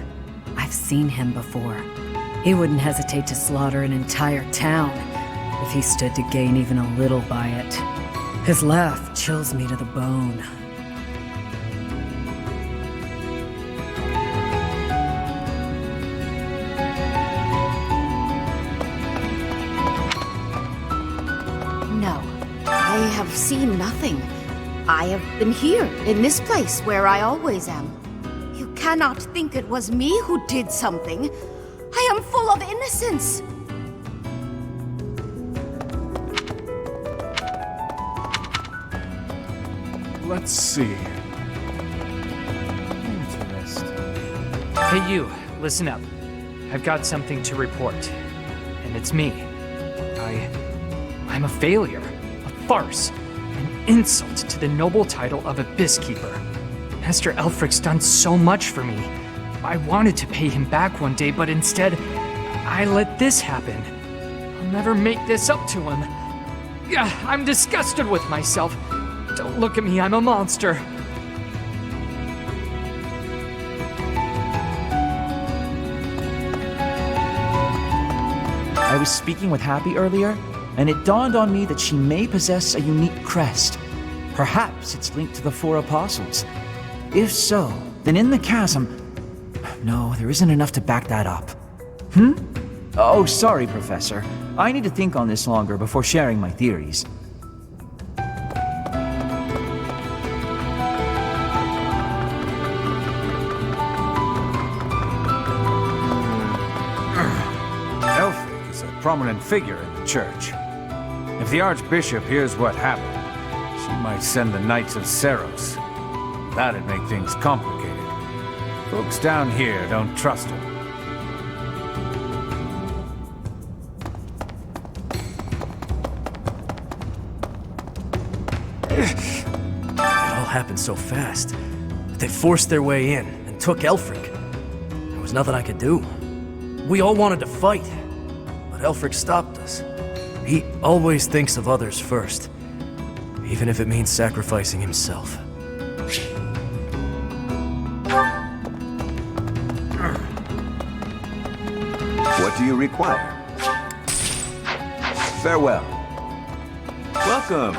I've seen him before. He wouldn't hesitate to slaughter an entire town if he stood to gain even a little by it. His laugh chills me to the bone. No, I have seen nothing. I have been here, in this place where I always am. You cannot think it was me who did something. I am full of innocence. Let's see. Hey, you, listen up. I've got something to report. And it's me. I'm a failure, a farce, an insult to the noble title of Abyss Keeper. Master Elfric's done so much for me. I wanted to pay him back one day, but instead, I let this happen. I'll never make this up to him. Yeah, I'm disgusted with myself. Don't look at me, I'm a monster. I was speaking with Happy earlier, and it dawned on me that she may possess a unique crest. Perhaps it's linked to the Four Apostles. If so, then in the chasm... No, there isn't enough to back that up. Oh, sorry, Professor. I need to think on this longer before sharing my theories. Elfric is a prominent figure in the church. If the Archbishop hears what happened, she might send the Knights of Seros. That'd make things complicated. Folks down here don't trust her. It all happened so fast. They forced their way in and took Elfric. There was nothing I could do. We all wanted to fight, but Elfric stopped us. He always thinks of others first, even if it means sacrificing himself. What do you require? Farewell. Welcome.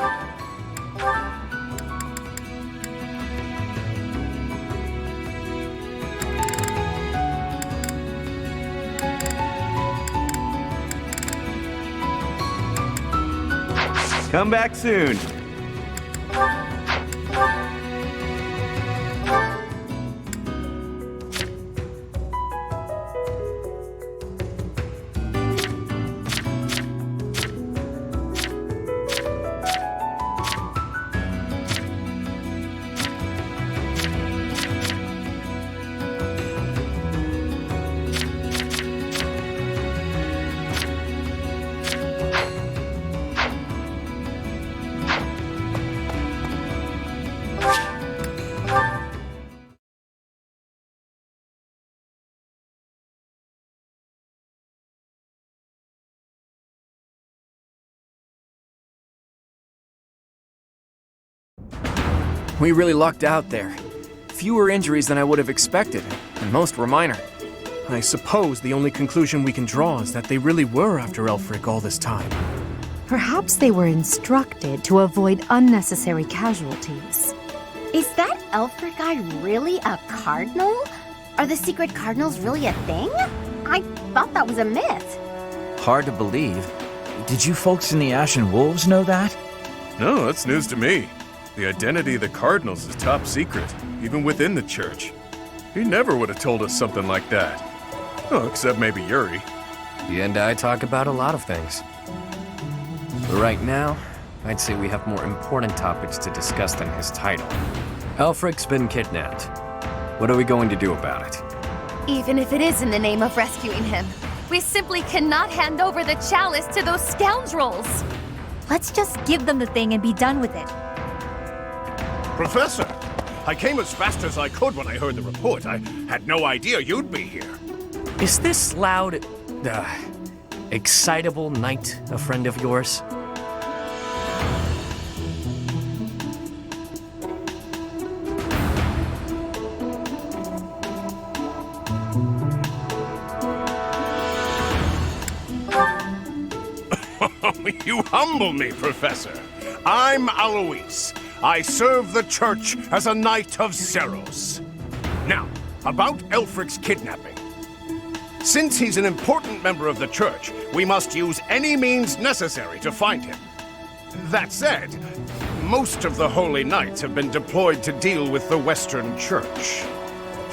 Come back soon. We really lucked out there. Fewer injuries than I would have expected, and most were minor. I suppose the only conclusion we can draw is that they really were after Elfric all this time. Perhaps they were instructed to avoid unnecessary casualties. Is that Elfric guy really a cardinal? Are the secret cardinals really a thing? I thought that was a myth. Hard to believe. Did you folks in the Ashen Wolves know that? No, that's news to me. The identity of the Cardinals is top secret, even within the church. He never would have told us something like that. Oh, except maybe Yuri. He and I talk about a lot of things. But right now, I'd say we have more important topics to discuss than his title. Elfric's been kidnapped. What are we going to do about it? Even if it is in the name of rescuing him, we simply cannot hand over the chalice to those scoundrels. Let's just give them the thing and be done with it. Professor, I came as fast as I could when I heard the report. I had no idea you'd be here. Is this loud, excitable knight a friend of yours? You humble me, Professor. I'm Alois. I serve the church as a Knight of Seros. Now, about Elfric's kidnapping. Since he's an important member of the church, we must use any means necessary to find him. That said, most of the Holy Knights have been deployed to deal with the Western Church.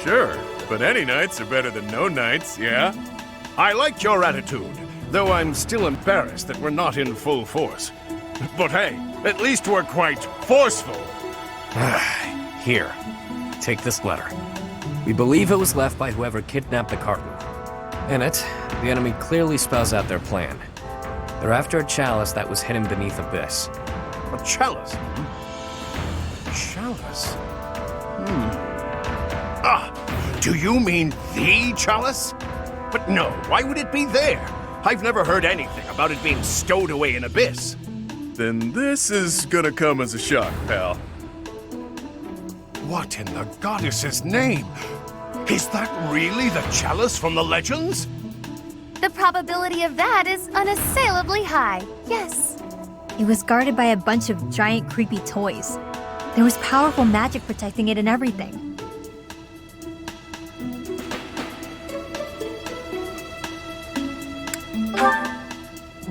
Sure, but any knights are better than no knights, yeah? I like your attitude, though I'm still embarrassed that we're not in full force. But hey, at least we're quite forceful. Here, take this letter. We believe it was left by whoever kidnapped the carton. In it, the enemy clearly spells out their plan. They're after a chalice that was hidden beneath Abyss. A chalice? Chalice? Do you mean the chalice? But no, why would it be there? I've never heard anything about it being stowed away in Abyss. Then this is gonna come as a shock, pal. What in the goddess's name? Is that really the chalice from the legends? The probability of that is unassailably high, yes. It was guarded by a bunch of giant creepy toys. There was powerful magic protecting it and everything.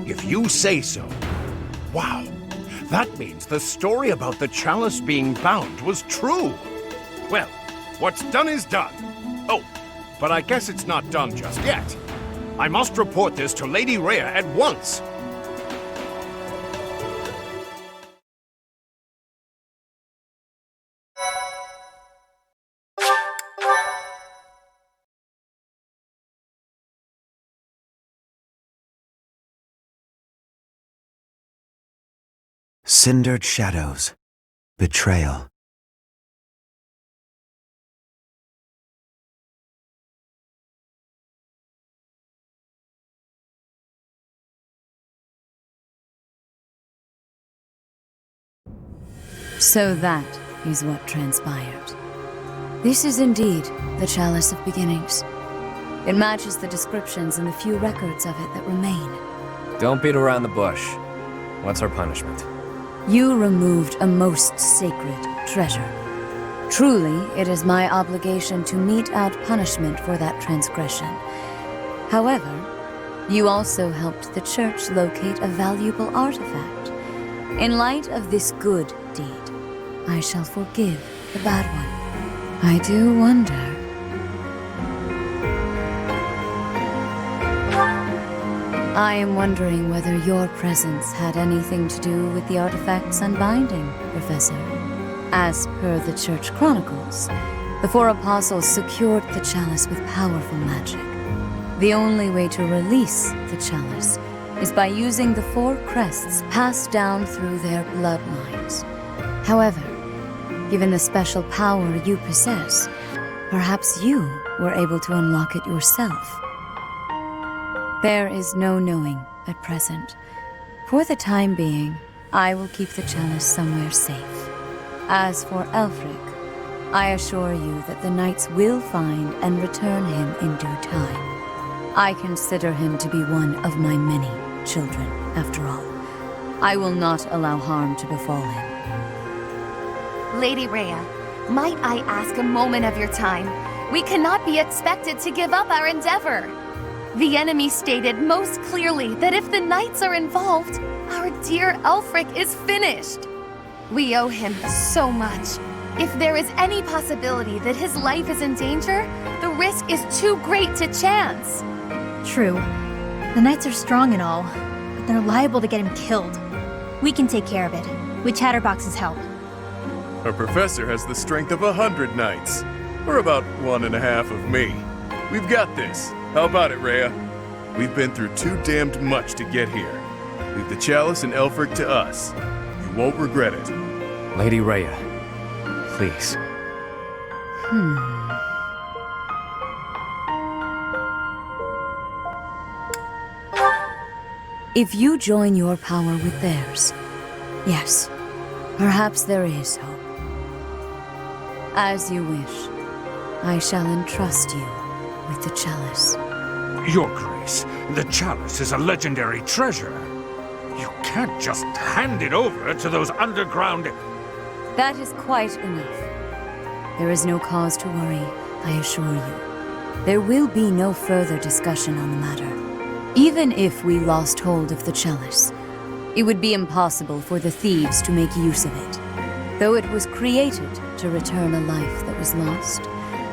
If you say so. Wow. That means the story about the chalice being bound was true. Well, what's done is done. Oh, but I guess it's not done just yet. I must report this to Lady Rhea at once. Cindered shadows. Betrayal. So that is what transpired. This is indeed the Chalice of Beginnings. It matches the descriptions and the few records of it that remain. Don't beat around the bush. What's our punishment? You removed a most sacred treasure. Truly, it is my obligation to mete out punishment for that transgression. However, you also helped the Church locate a valuable artifact. In light of this good deed, I shall forgive the bad one. I do wonder. I am wondering whether your presence had anything to do with the artifact's unbinding, Professor. As per the Church Chronicles, the four apostles secured the chalice with powerful magic. The only way to release the chalice is by using the four crests passed down through their bloodlines. However, given the special power you possess, perhaps you were able to unlock it yourself. There is no knowing at present. For the time being, I will keep the chalice somewhere safe. As for Elfric, I assure you that the knights will find and return him in due time. I consider him to be one of my many children, after all. I will not allow harm to befall him. Lady Rhea, might I ask a moment of your time? We cannot be expected to give up our endeavor. The enemy stated most clearly that if the knights are involved, our dear Elfric is finished. We owe him so much. If there is any possibility that his life is in danger, the risk is too great to chance. True. The knights are strong and all, but they're liable to get him killed. We can take care of it, with Chatterbox's help. Our professor has the strength of 100 knights, or about 1.5 of me. We've got this. How about it, Rhea? We've been through too damned much to get here. Leave the chalice and Elfric to us. You won't regret it. Lady Rhea, please. If you join your power with theirs, yes, perhaps there is hope. As you wish, I shall entrust you with the chalice. Your Grace, the chalice is a legendary treasure. You can't just hand it over to those underground... That is quite enough. There is no cause to worry, I assure you. There will be no further discussion on the matter. Even if we lost hold of the chalice, it would be impossible for the thieves to make use of it. Though it was created to return a life that was lost,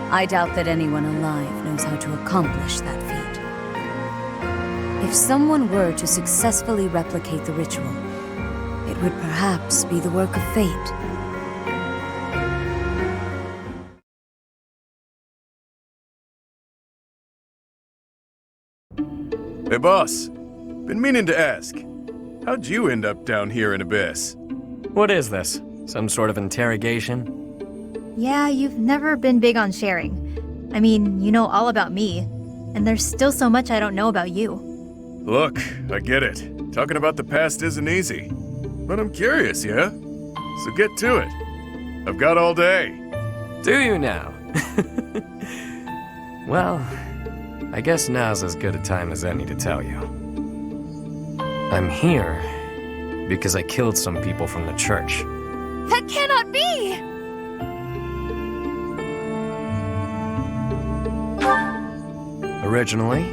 I doubt that anyone alive knows how to accomplish that feat. If someone were to successfully replicate the ritual, it would perhaps be the work of fate. Hey, boss. Been meaning to ask. How'd you end up down here in Abyss? What is this? Some sort of interrogation? Yeah, you've never been big on sharing. I mean, you know all about me, and there's still so much I don't know about you. Look, I get it. Talking about the past isn't easy. But I'm curious, yeah? So get to it. I've got all day. Do you now? Well, I guess now's as good a time as any to tell you. I'm here because I killed some people from the church. That cannot be! Originally,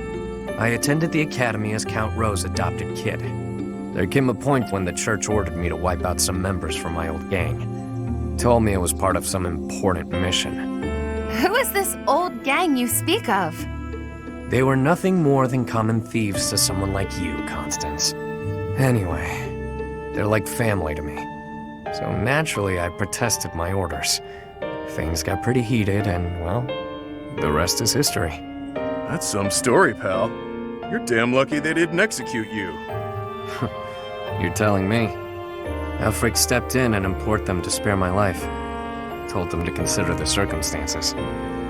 I attended the academy as Count Ro's adopted kid. There came a point when the church ordered me to wipe out some members from my old gang. Told me it was part of some important mission. Who is this old gang you speak of? They were nothing more than common thieves to someone like you, Constance. Anyway, they're like family to me. So naturally, I protested my orders. Things got pretty heated and, well, the rest is history. That's some story, pal. You're damn lucky they didn't execute you. You're telling me. Elfric stepped in and implored them to spare my life. Told them to consider the circumstances.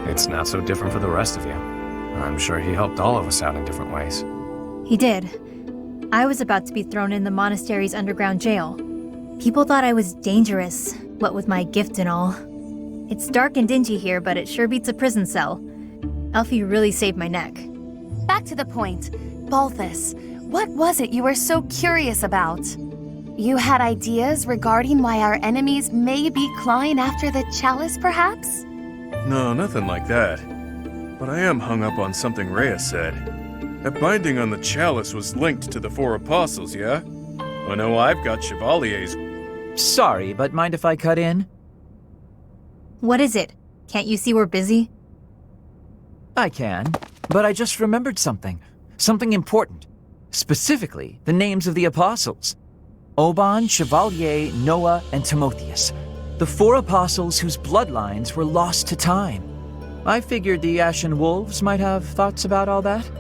It's not so different for the rest of you. I'm sure he helped all of us out in different ways. He did. I was about to be thrown in the monastery's underground jail. People thought I was dangerous, what with my gift and all. It's dark and dingy here, but it sure beats a prison cell. Elfie really saved my neck. Back to the point. Balthus, what was it you were so curious about? You had ideas regarding why our enemies may be clawing after the chalice, perhaps? No, nothing like that. But I am hung up on something Rhea said. That binding on the chalice was linked to the four apostles, yeah? I know I've got Chevalier's. Sorry, but mind if I cut in? What is it? Can't you see we're busy? I can, but I just remembered something. Something important. Specifically, the names of the apostles. Oban, Chevalier, Noah, and Timotheus. The four apostles whose bloodlines were lost to time. I figured the Ashen Wolves might have thoughts about all that.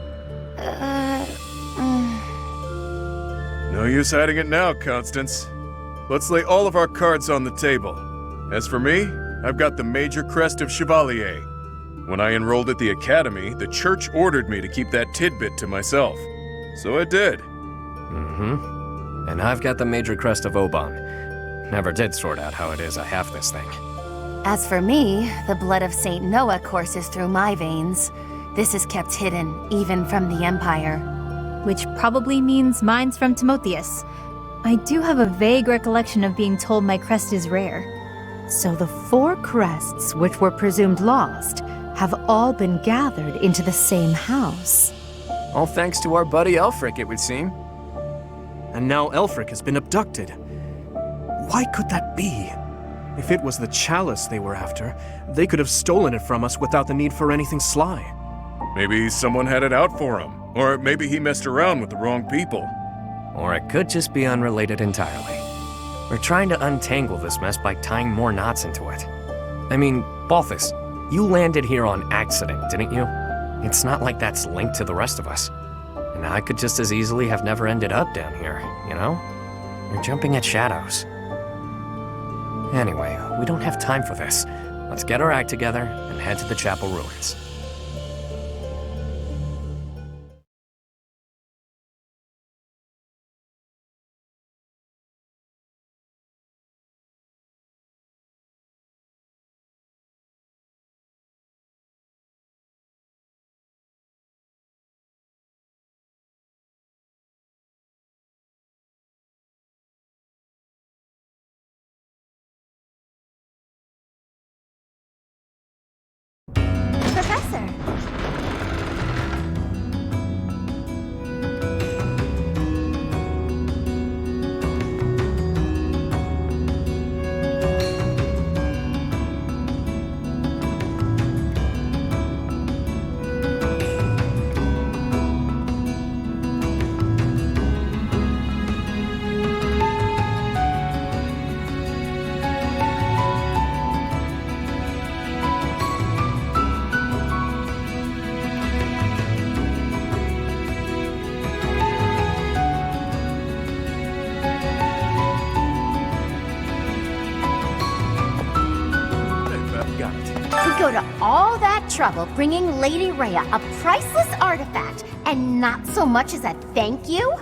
No use hiding it now, Constance. Let's lay all of our cards on the table. As for me, I've got the major crest of Chevalier. When I enrolled at the academy, the church ordered me to keep that tidbit to myself. So I did. And I've got the major crest of Oban. Never did sort out how it is I have this thing. As for me, the blood of Saint Noah courses through my veins. This is kept hidden, even from the Empire. Which probably means mine's from Timotheus. I do have a vague recollection of being told my crest is rare. So the four crests, which were presumed lost, have all been gathered into the same house. All thanks to our buddy Elfric, it would seem. And now Elfric has been abducted. Why could that be? If it was the chalice they were after, they could have stolen it from us without the need for anything sly. Maybe someone had it out for him. Or maybe he messed around with the wrong people. Or it could just be unrelated entirely. We're trying to untangle this mess by tying more knots into it. I mean, Balthus, you landed here on accident, didn't you? It's not like that's linked to the rest of us. And I could just as easily have never ended up down here, you know? You're jumping at shadows. Anyway, we don't have time for this. Let's get our act together and head to the chapel ruins. all that trouble bringing Lady Rhea a priceless artifact and not so much as a thank you?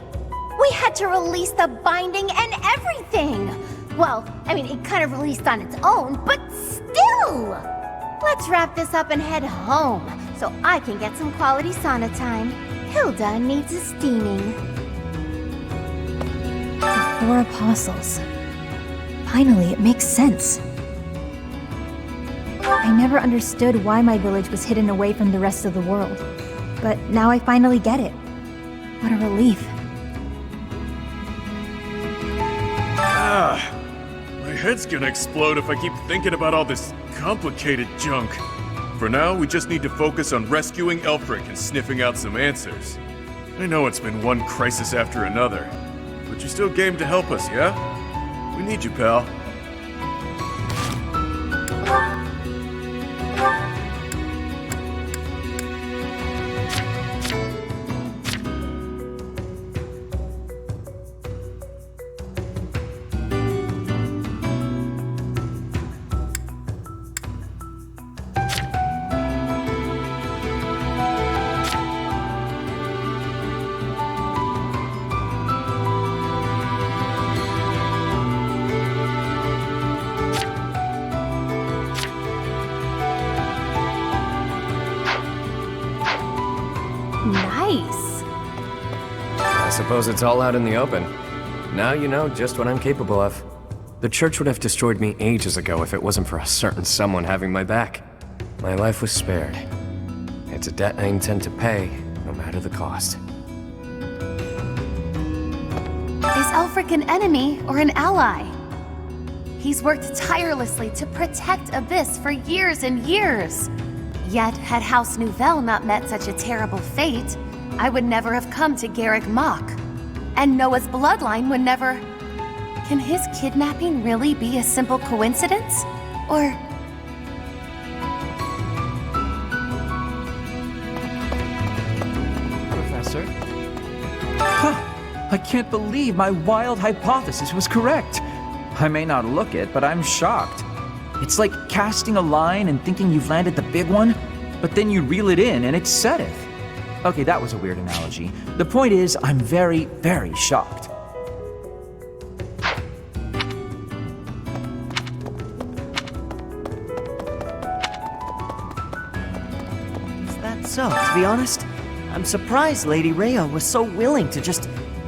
We had to release the binding and everything! Well, I mean, it kind of released on its own, but still! Let's wrap this up and head home, so I can get some quality sauna time. Hilda needs a steaming. The 4 apostles. Finally, it makes sense. I never understood why my village was hidden away from the rest of the world. But now I finally get it. What a relief. My head's gonna explode if I keep thinking about all this complicated junk. For now, we just need to focus on rescuing Elfric and sniffing out some answers. I know it's been one crisis after another, but you're still game to help us, yeah? We need you, pal. Nice. I suppose it's all out in the open. Now you know just what I'm capable of. The church would have destroyed me ages ago if it wasn't for a certain someone having my back. My life was spared. It's a debt I intend to pay, no matter the cost. Is Elfric an enemy or an ally? He's worked tirelessly to protect Abyss for years and years. Yet, had House Nouvelle not met such a terrible fate, I would never have come to Garrick Mach. And Noah's bloodline would never... Can his kidnapping really be a simple coincidence? Or... Professor? Huh! I can't believe my wild hypothesis was correct. I may not look it, but I'm shocked. It's like casting a line and thinking you've landed the big one, but then you reel it in and it setteth. Okay, that was a weird analogy. The point is, I'm very, very shocked. Is that so? To be honest, I'm surprised Lady Rhea was so willing to just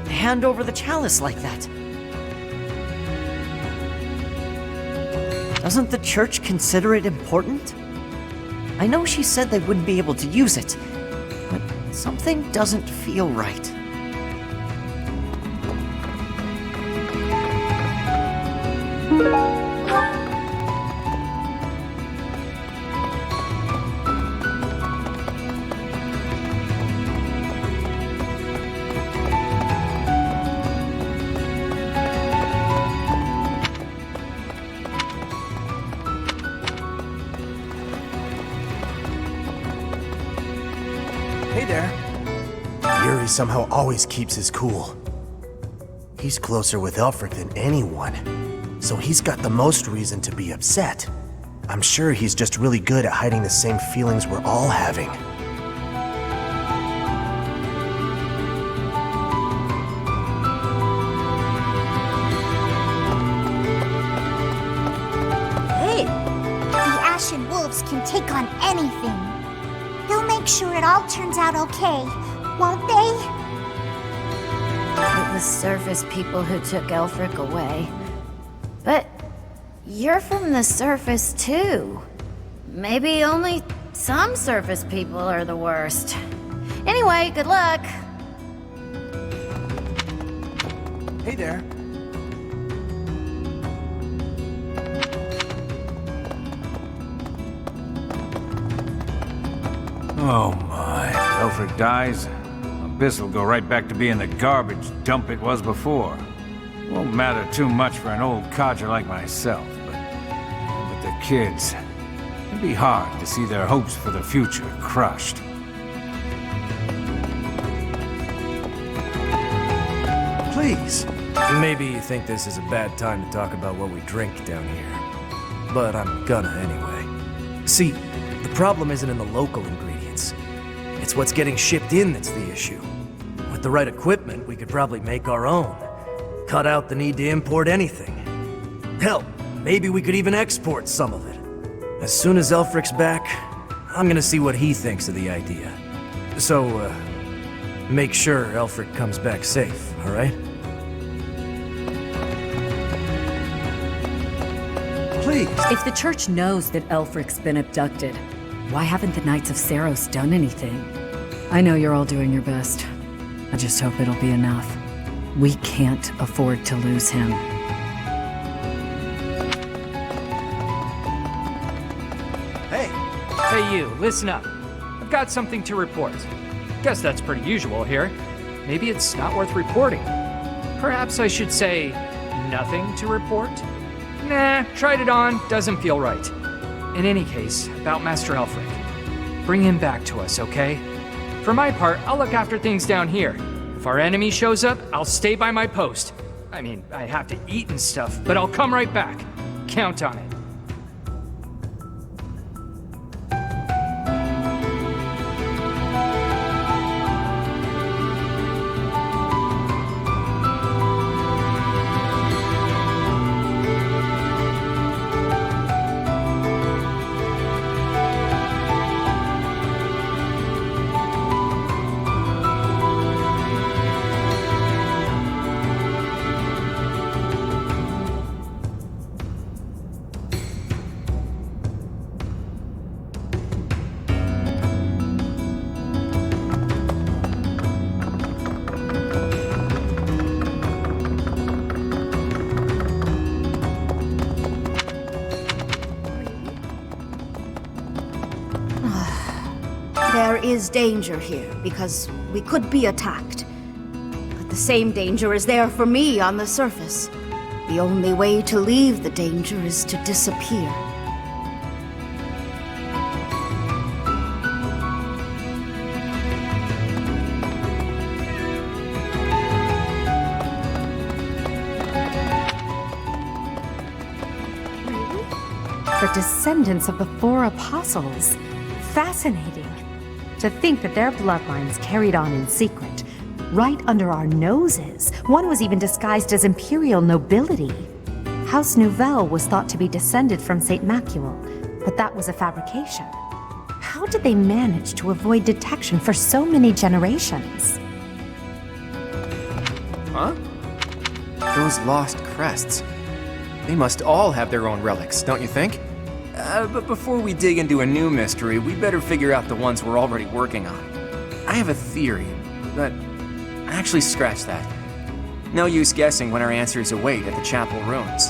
hand over the chalice like that. Doesn't the church consider it important? I know she said they wouldn't be able to use it, but something doesn't feel right. Hey there. Yuri somehow always keeps his cool. He's closer with Elfric than anyone, so he's got the most reason to be upset. I'm sure he's just really good at hiding the same feelings we're all having. Hey! The Ashen Wolves can take on anything. They'll make sure it all turns out okay, won't they? It was surface people who took Elfric away. But you're from the surface too. Maybe only some surface people are the worst. Anyway, good luck. Hey there. Oh my. Elfric dies, Abyss will go right back to being the garbage dump it was before. Won't matter too much for an old codger like myself, but the kids, it'd be hard to see their hopes for the future crushed. Please. Maybe you think this is a bad time to talk about what we drink down here. But I'm gonna anyway. See, The problem isn't in the local ingredients. It's what's getting shipped in that's the issue. With the right equipment, we could probably make our own. Cut out the need to import anything. Hell, maybe we could even export some of it. As soon as Elfric's back, I'm gonna see what he thinks of the idea. So, make sure Elfric comes back safe, alright? Please. If the church knows that Elfric's been abducted, why haven't the Knights of Saros done anything? I know you're all doing your best. I just hope it'll be enough. We can't afford to lose him. Hey you, listen up. I've got something to report. Guess that's pretty usual here. Maybe it's not worth reporting. Perhaps I should say, nothing to report? Nah, tried it on, doesn't feel right. In any case, about Master Elfric. Bring him back to us, okay? For my part, I'll look after things down here. If our enemy shows up, I'll stay by my post. I mean, I have to eat and stuff, but I'll come right back. Count on it. There is danger here, because we could be attacked. But the same danger is there for me on the surface. The only way to leave the danger is to disappear. The descendants of the four apostles. Fascinating. To think that their bloodlines carried on in secret, right under our noses. One was even disguised as imperial nobility. House Nouvelle was thought to be descended from Saint Macuel, but that was a fabrication. How did they manage to avoid detection for so many generations? Huh? Those lost crests. They must all have their own relics, don't you think? But before we dig into a new mystery, we better figure out the ones we're already working on. I have a theory, but actually scratch that. No use guessing when our answers await at the chapel ruins.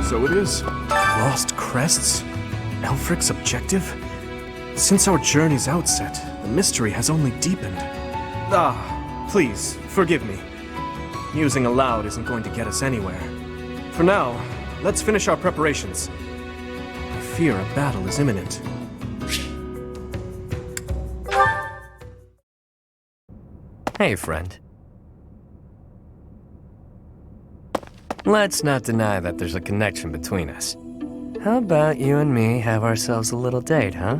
So it is. Lost crests? Elfric's objective? Since our journey's outset, the mystery has only deepened. Please, forgive me. Musing aloud isn't going to get us anywhere. For now, let's finish our preparations. I fear a battle is imminent. Hey, friend. Let's not deny that there's a connection between us. How about you and me have ourselves a little date, huh?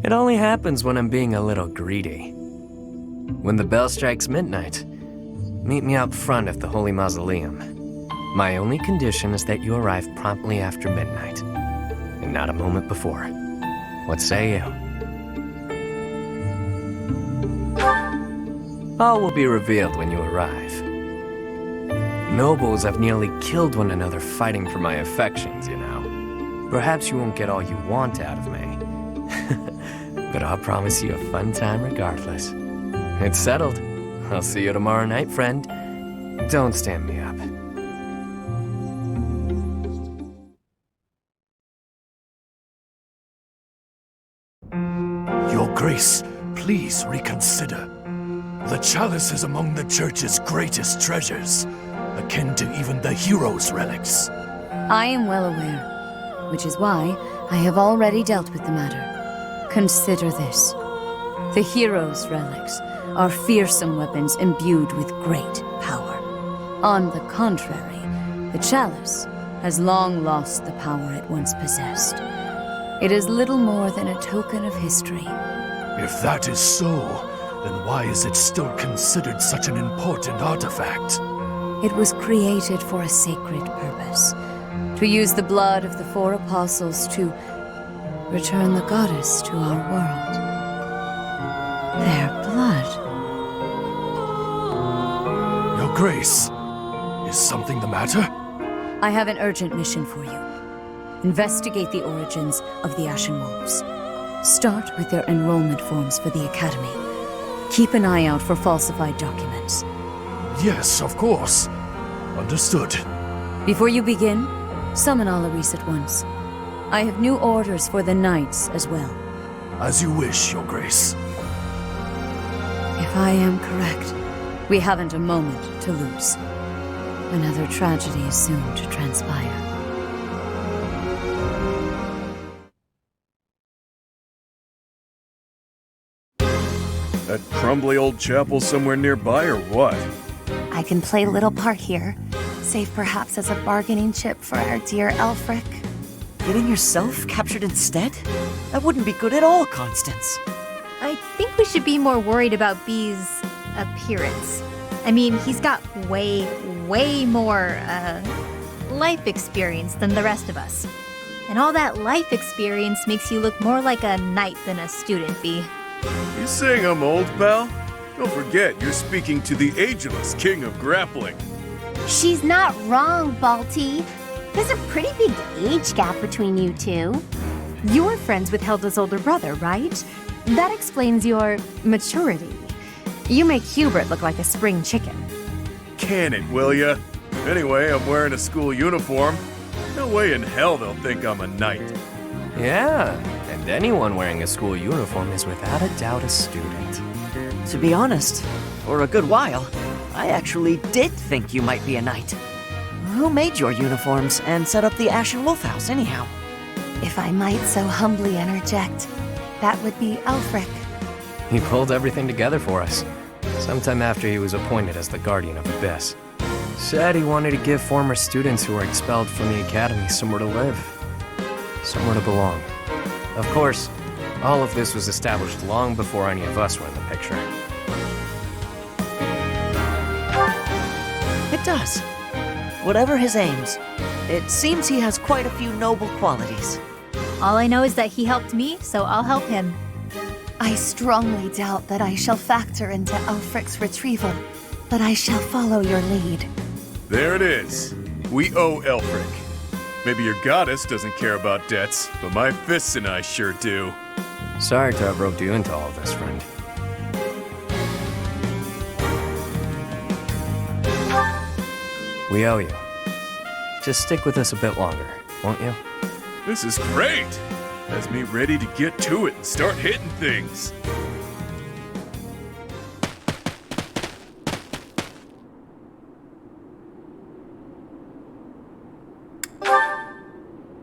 It only happens when I'm being a little greedy. When the bell strikes midnight, meet me out front at the Holy Mausoleum. My only condition is that you arrive promptly after midnight, and not a moment before. What say you? All will be revealed when you arrive. Nobles have nearly killed one another fighting for my affections, you know. Perhaps you won't get all you want out of me. But I'll promise you a fun time regardless. It's settled. I'll see you tomorrow night, friend. Don't stand me up. Your Grace, please reconsider. The chalice is among the Church's greatest treasures, akin to even the hero's relics. I am well aware, which is why I have already dealt with the matter. Consider this. The hero's relics are fearsome weapons imbued with great power. On the contrary, the chalice has long lost the power it once possessed. It is little more than a token of history. If that is so, then why is it still considered such an important artifact? It was created for a sacred purpose. To use the blood of the 4 apostles to return the goddess to our world. Their blood. Your Grace, is something the matter? I have an urgent mission for you. Investigate the origins of the Ashen Wolves. Start with their enrollment forms for the Academy. Keep an eye out for falsified documents. Yes, of course. Understood. Before you begin, summon Alois at once. I have new orders for the knights as well. As you wish, Your Grace. If I am correct, we haven't a moment to lose. Another tragedy is soon to transpire. That crumbly old chapel somewhere nearby, or what? I can play little part here, save perhaps as a bargaining chip for our dear Elfric. Getting yourself captured instead? That wouldn't be good at all, Constance. I think we should be more worried about B's appearance. I mean, he's got way more, life experience than the rest of us. And all that life experience makes you look more like a knight than a student, B. You saying I'm old, pal? Don't forget, you're speaking to the ageless king of grappling. She's not wrong, Balti. There's a pretty big age gap between you two. You're friends with Hilda's older brother, right? That explains your maturity. You make Hubert look like a spring chicken. Can it, will ya? Anyway, I'm wearing a school uniform. No way in hell they'll think I'm a knight. Yeah, and anyone wearing a school uniform is without a doubt a student. To be honest, for a good while, I actually did think you might be a knight. Who made your uniforms and set up the Ashen Wolf House, anyhow? If I might so humbly interject, that would be Elfric. He pulled everything together for us, sometime after he was appointed as the Guardian of Abyss. Said he wanted to give former students who were expelled from the Academy somewhere to live, somewhere to belong. Of course, all of this was established long before any of us were in the picture. It does. Whatever his aims, it seems he has quite a few noble qualities. All I know is that he helped me, so I'll help him. I strongly doubt that I shall factor into Elfric's retrieval, but I shall follow your lead. There it is. We owe Elfric. Maybe your goddess doesn't care about debts, but my fists and I sure do. Sorry to have roped you into all of this, friend. We owe you. Just stick with us a bit longer, won't you? This is great! Has me ready to get to it and start hitting things.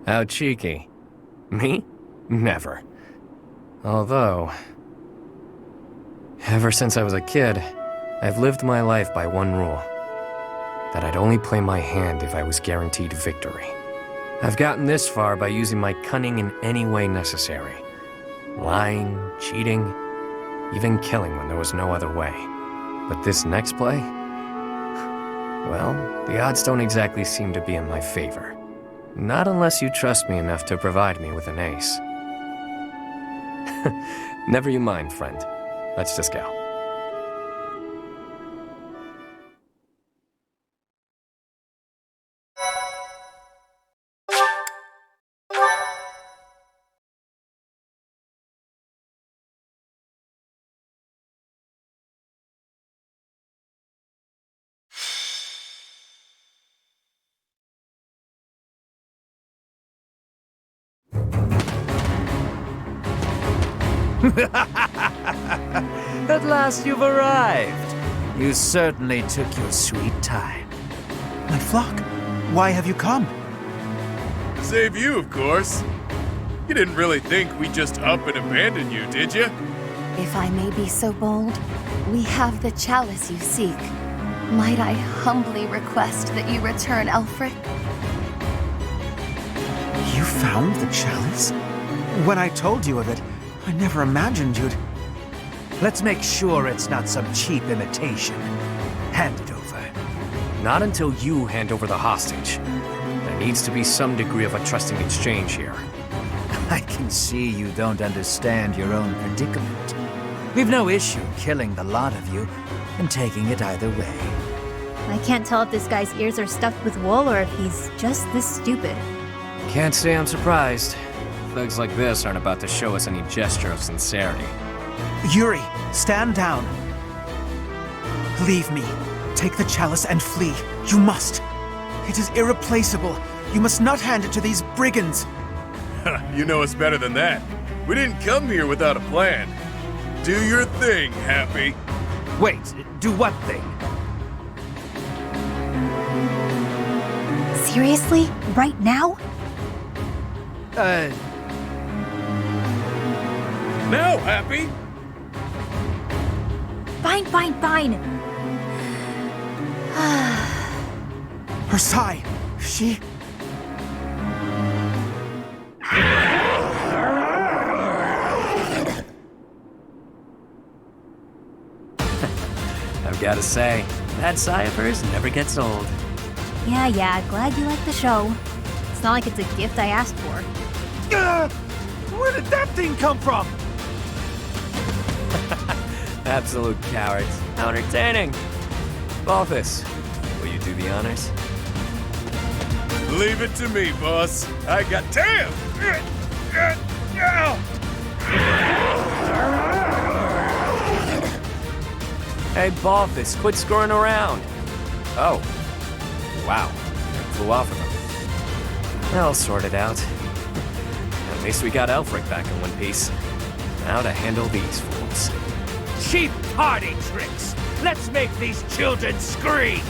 How cheeky. Me? Never. Although, ever since I was a kid, I've lived my life by one rule. That I'd only play my hand if I was guaranteed victory. I've gotten this far by using my cunning in any way necessary. Lying, cheating, even killing when there was no other way. But this next play? Well, the odds don't exactly seem to be in my favor. Not unless you trust me enough to provide me with an ace. Never you mind, friend. Let's just go. At last you've arrived. You certainly took your sweet time. My flock, why have you come? Save you, of course. You didn't really think we'd just up and abandon you, did you? If I may be so bold, we have the chalice you seek. Might I humbly request that you return Elfric? You found the chalice? When I told you of it, I never imagined you'd... Let's make sure it's not some cheap imitation. Hand it over. Not until you hand over the hostage. There needs to be some degree of a trusting exchange here. I can see you don't understand your own predicament. We've no issue killing the lot of you and taking it either way. I can't tell if this guy's ears are stuffed with wool or if he's just this stupid. Can't say I'm surprised. Thugs like this aren't about to show us any gesture of sincerity. Yuri, stand down. Leave me. Take the chalice and flee. You must. It is irreplaceable. You must not hand it to these brigands. You know us better than that. We didn't come here without a plan. Do your thing, Happy. Wait, do what thing? Seriously? Right now? Now, Happy! Fine. Her sigh. She... I've gotta say, that sigh of hers never gets old. Yeah, glad you like the show. It's not like it's a gift I asked for. Where did that thing come from? Absolute cowards. How entertaining. Balthus, will you do the honors? Leave it to me, boss. I got... Damn! Hey, Balthus, quit screwing around. Oh. Wow. It flew off of him. I'll sort it out. At least we got Elfric back in one piece. Now to handle these fools. Cheap party tricks! Let's make these children scream!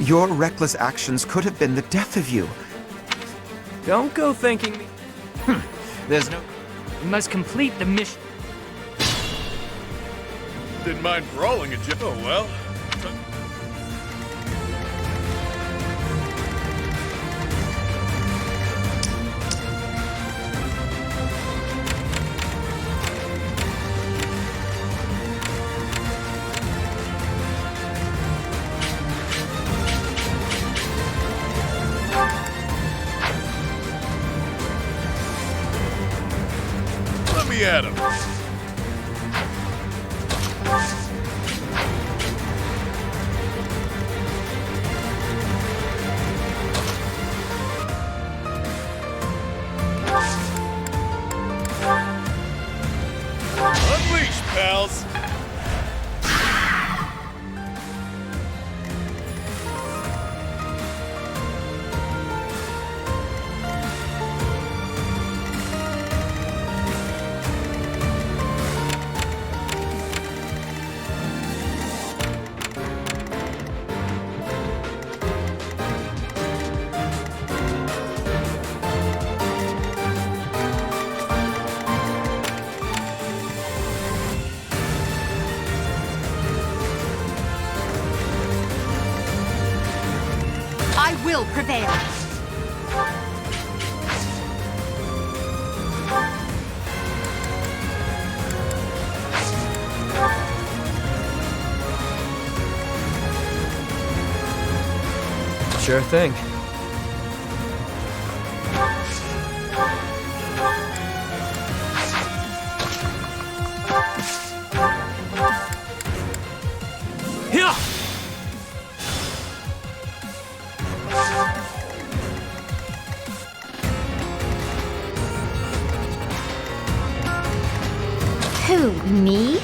Your reckless actions could have been the death of you. Don't go thanking me. There's no... We must complete the mission. Didn't mind brawling a Joe. Oh, well. Let me at him. Unleash, pals! I will prevail. Sure thing. Yeah! Who, me?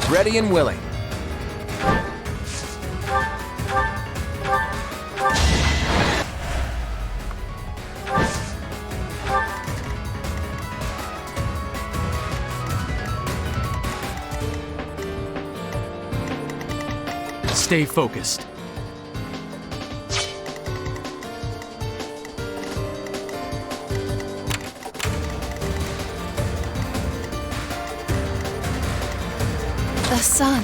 Ready and willing. Stay focused. The sun.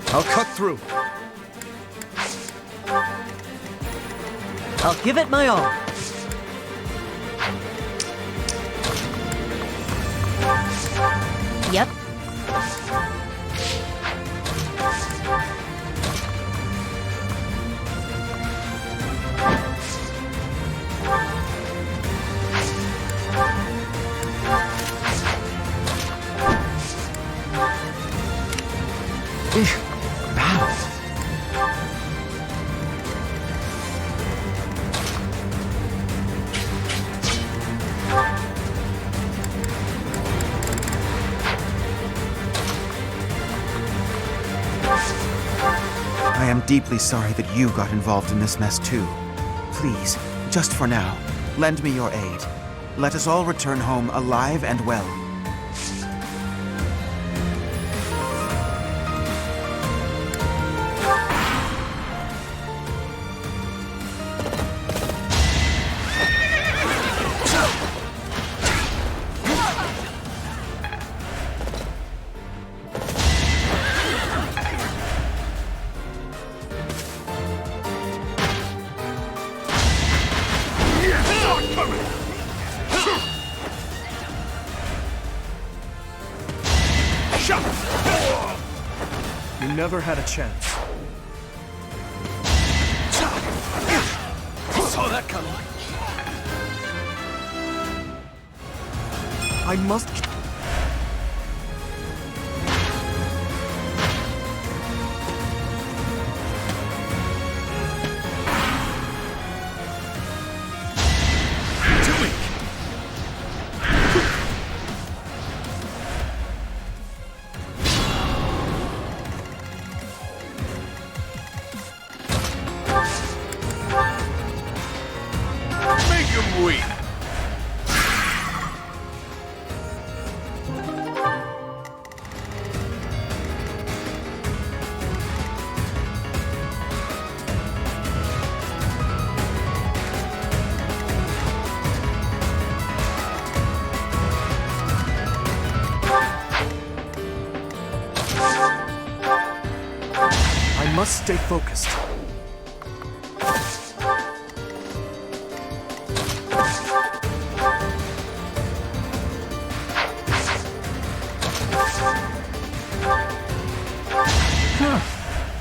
I'll cut through. I'll give it my all. Yep. I am deeply sorry that you got involved in this mess too. Please, just for now, lend me your aid. Let us all return home alive and well. You never had a chance. Saw that coming. I must... Make him weep. must stay focused.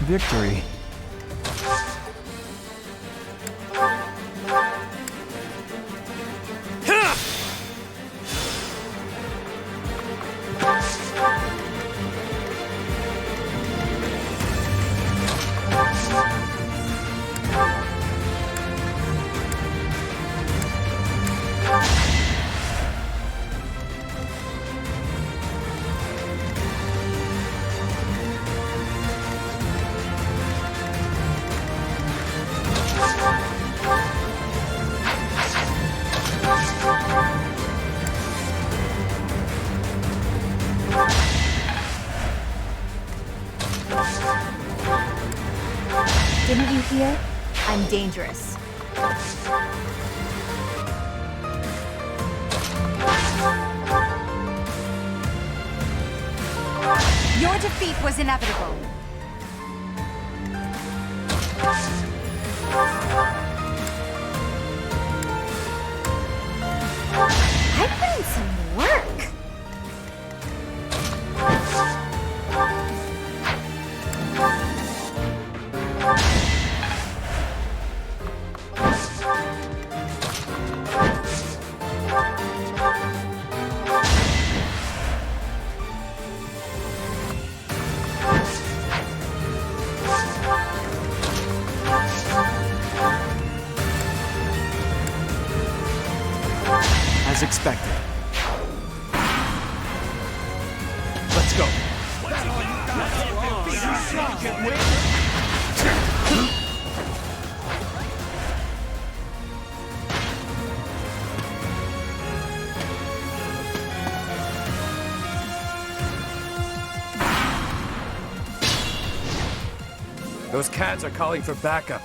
Victory. Didn't you hear? I'm dangerous. Your defeat was inevitable. I put in some work. As expected. Let's go. Those cats are calling for backup.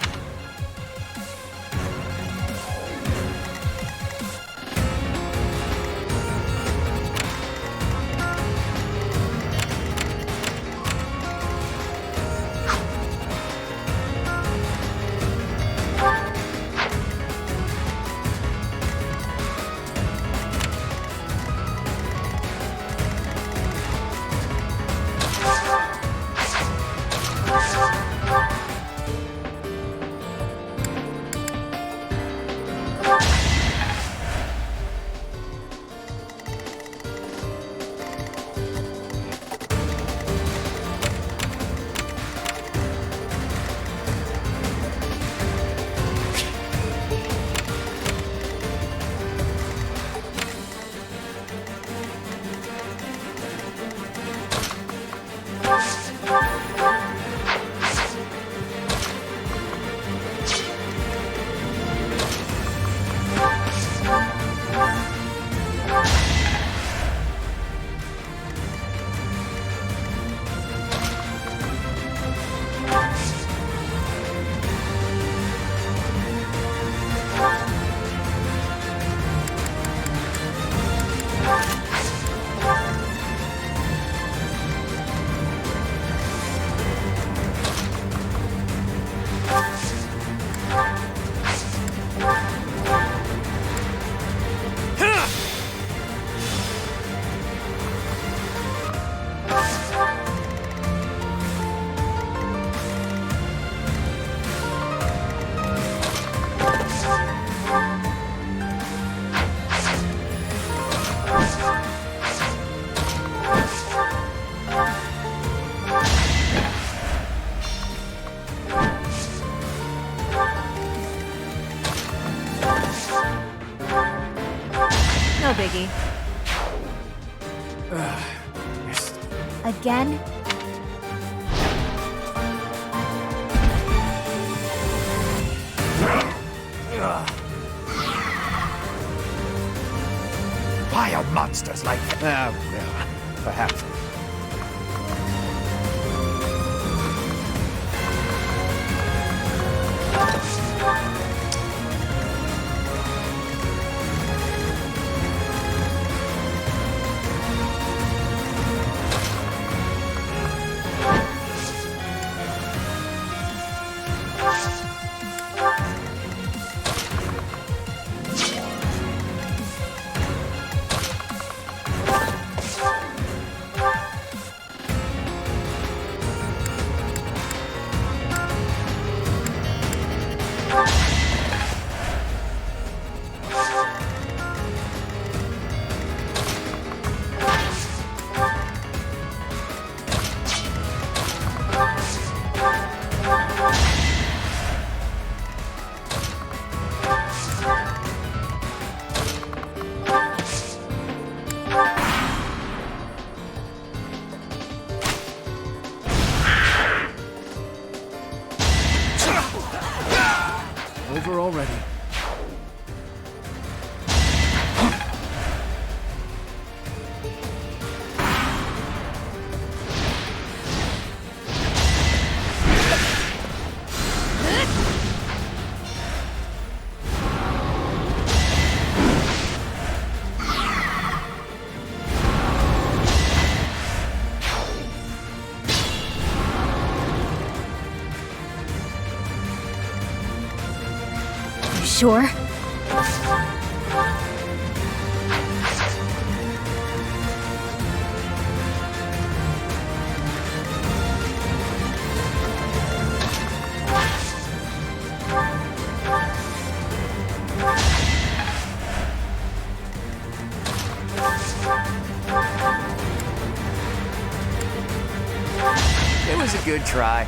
No biggie. Again? Why are monsters like that? Well, perhaps. sure? It was a good try.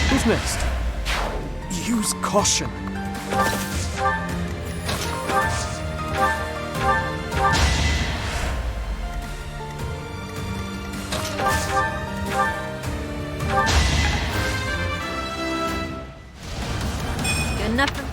Who's next? Use caution. Good enough for...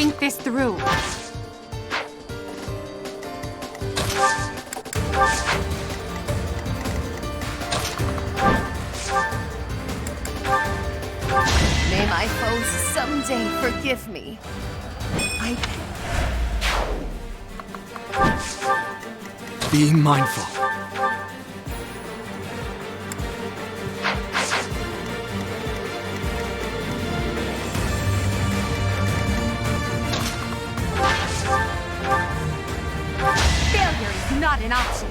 think this through. May my foes someday forgive me. Being mindful. Failure is not an option.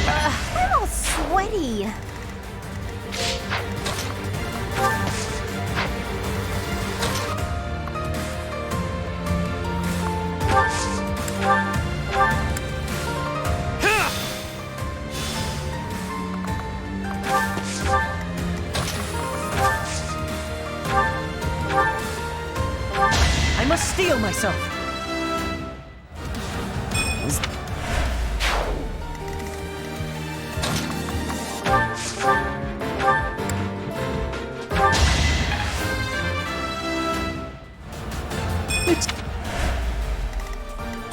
I'm all sweaty. I must steel myself.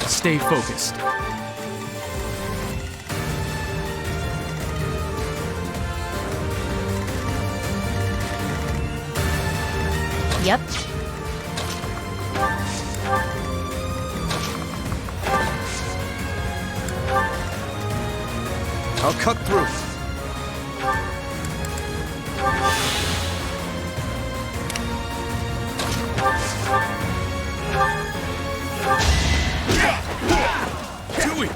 Stay focused. Yep. I'll cut through. Too weak.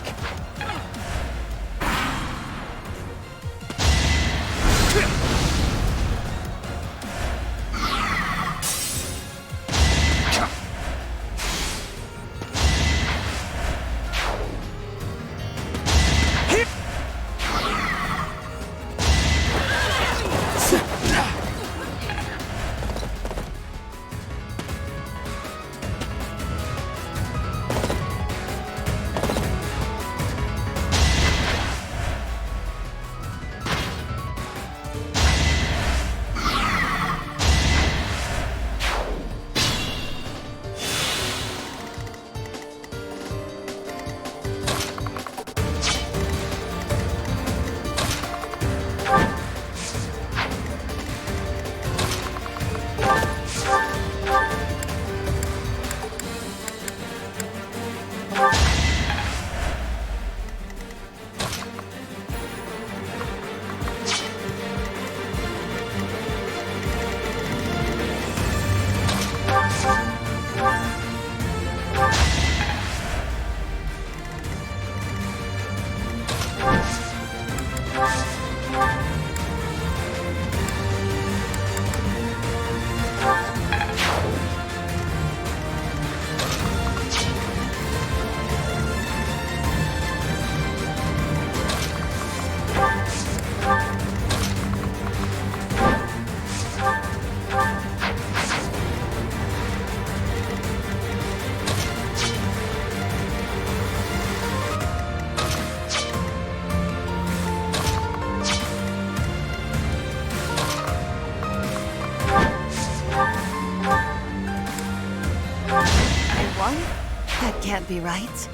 That can't be right.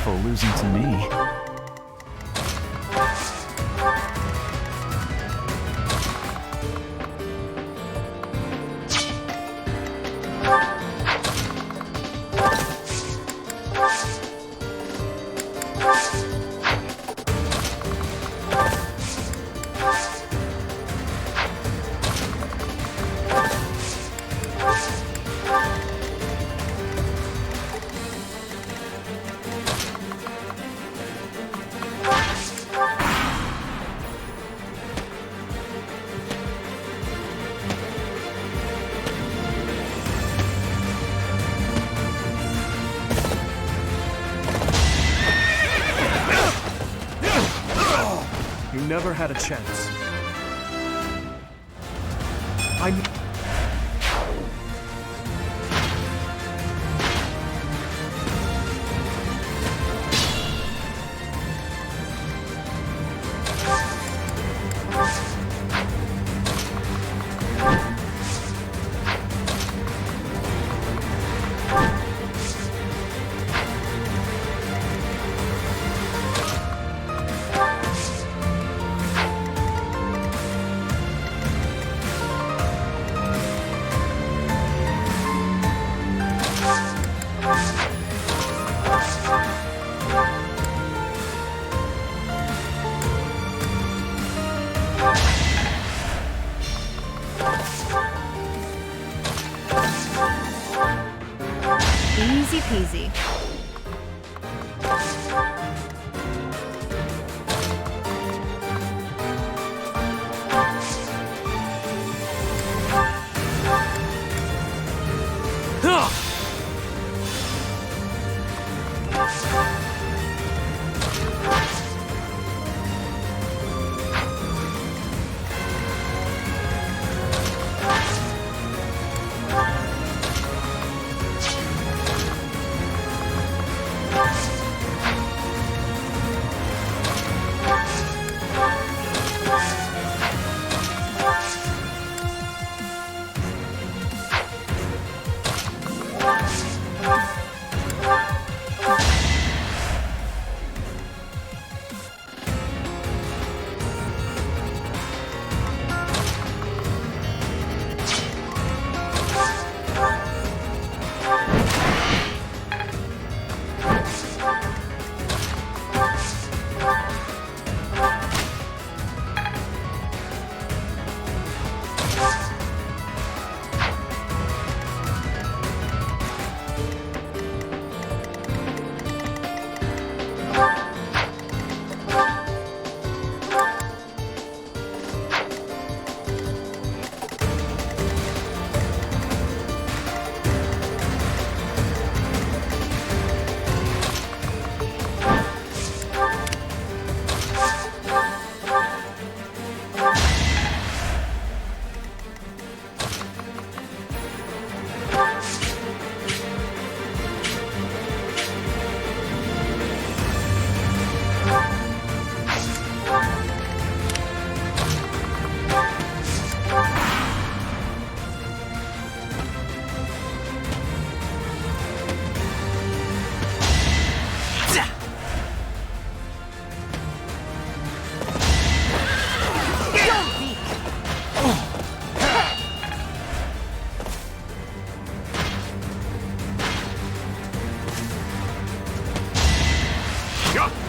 careful losing to me. You never had a chance. Easy peasy.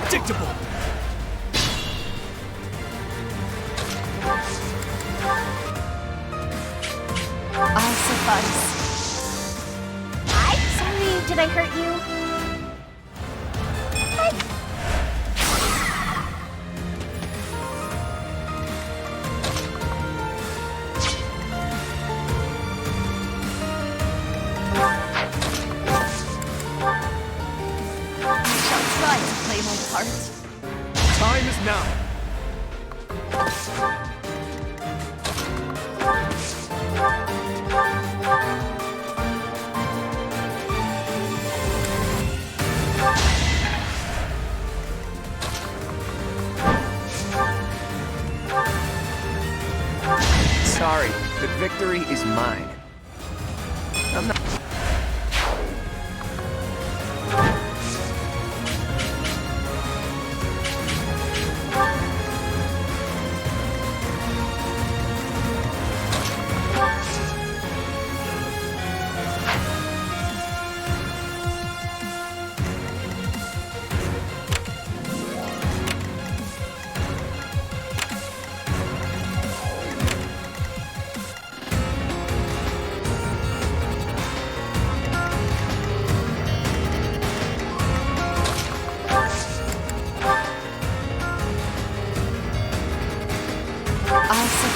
Predictable! I'll suffice. I'm sorry, did I hurt you? Try to play my part. Time is now. Sorry, the victory is mine. I'm not...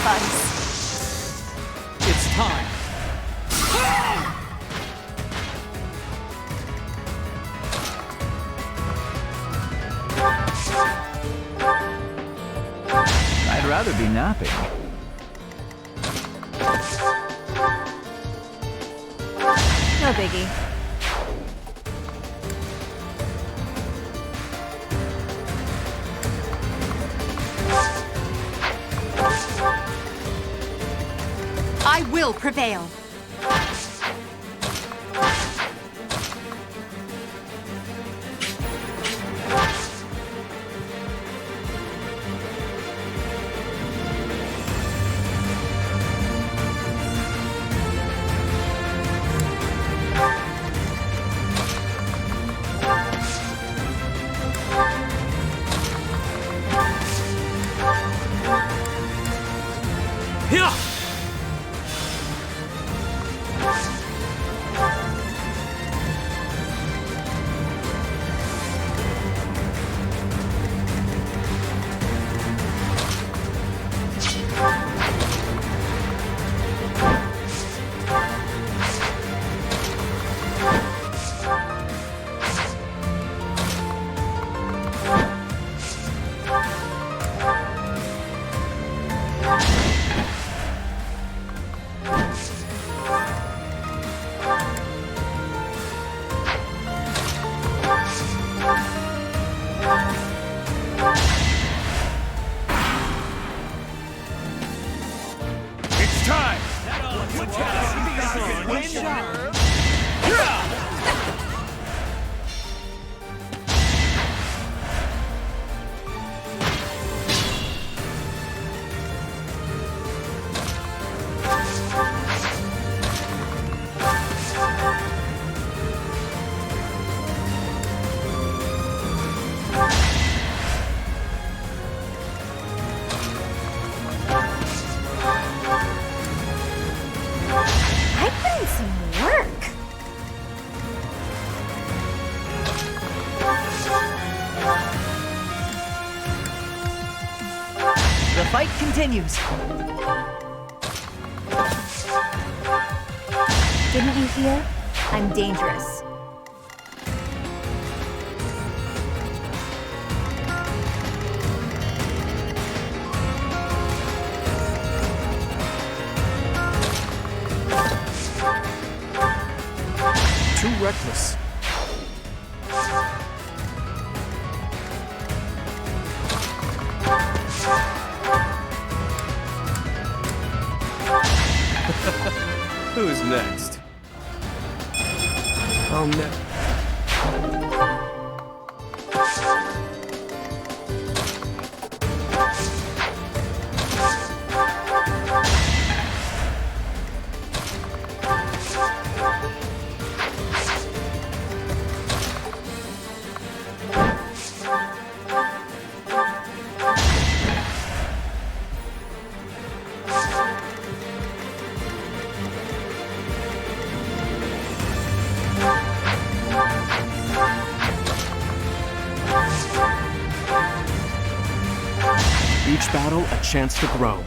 advice. It's time. I'd rather be napping. No biggie. I will prevail. It's time! I put in some work. The fight continues. Didn't you hear? I'm dangerous. Too reckless. Who's next? Oh, no. Each battle a chance to grow.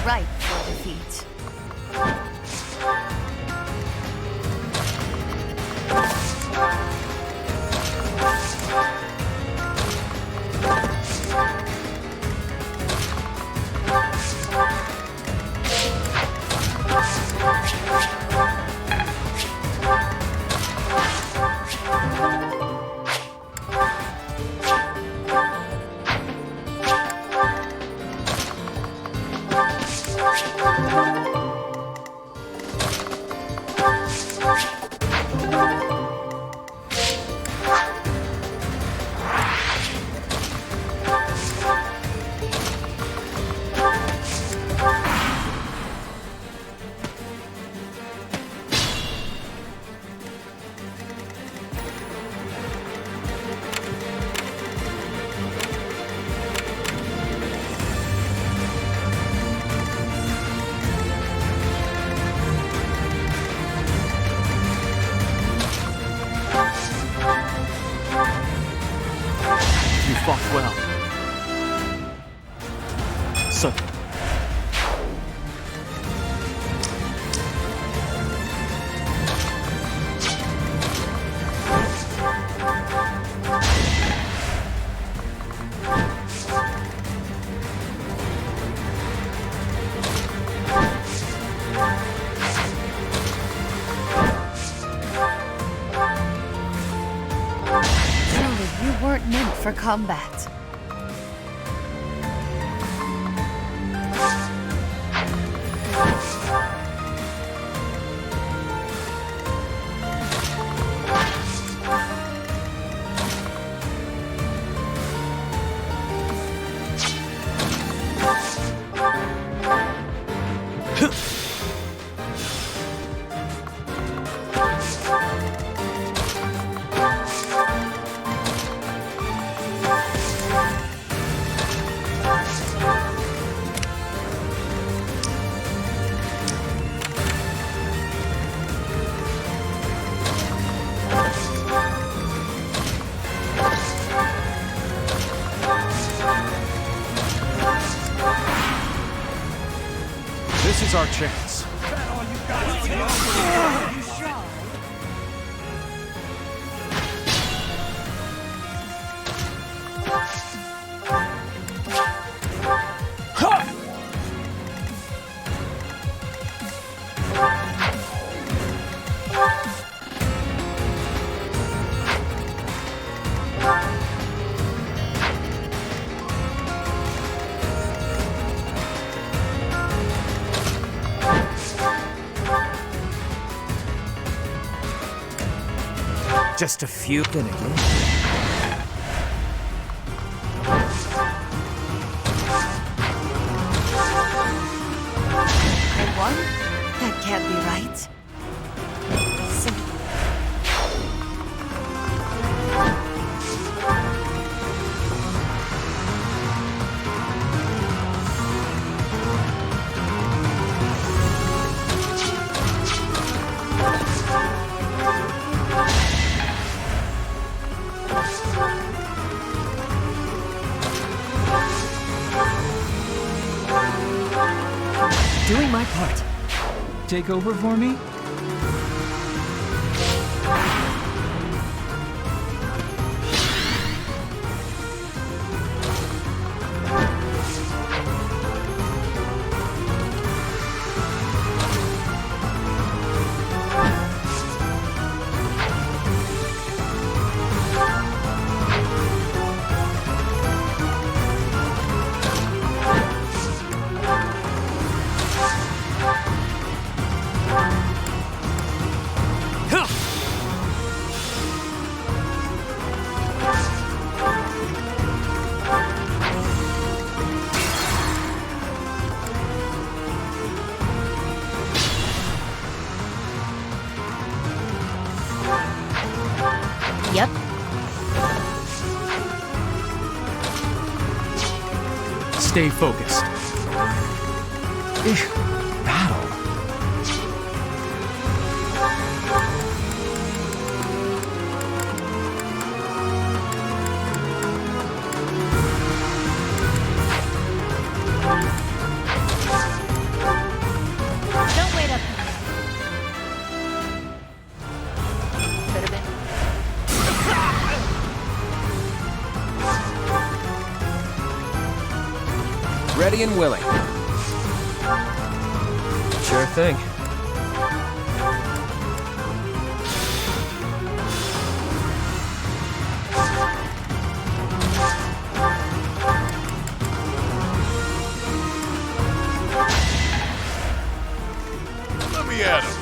ripe for defeat. fought well. So... Weren't meant for combat. This is our chance. Just a few finicky. I won? That can't be right. Doing my part. Take over for me? Yep. Stay focused. Battle. ready and willing. Sure thing. Let me at him.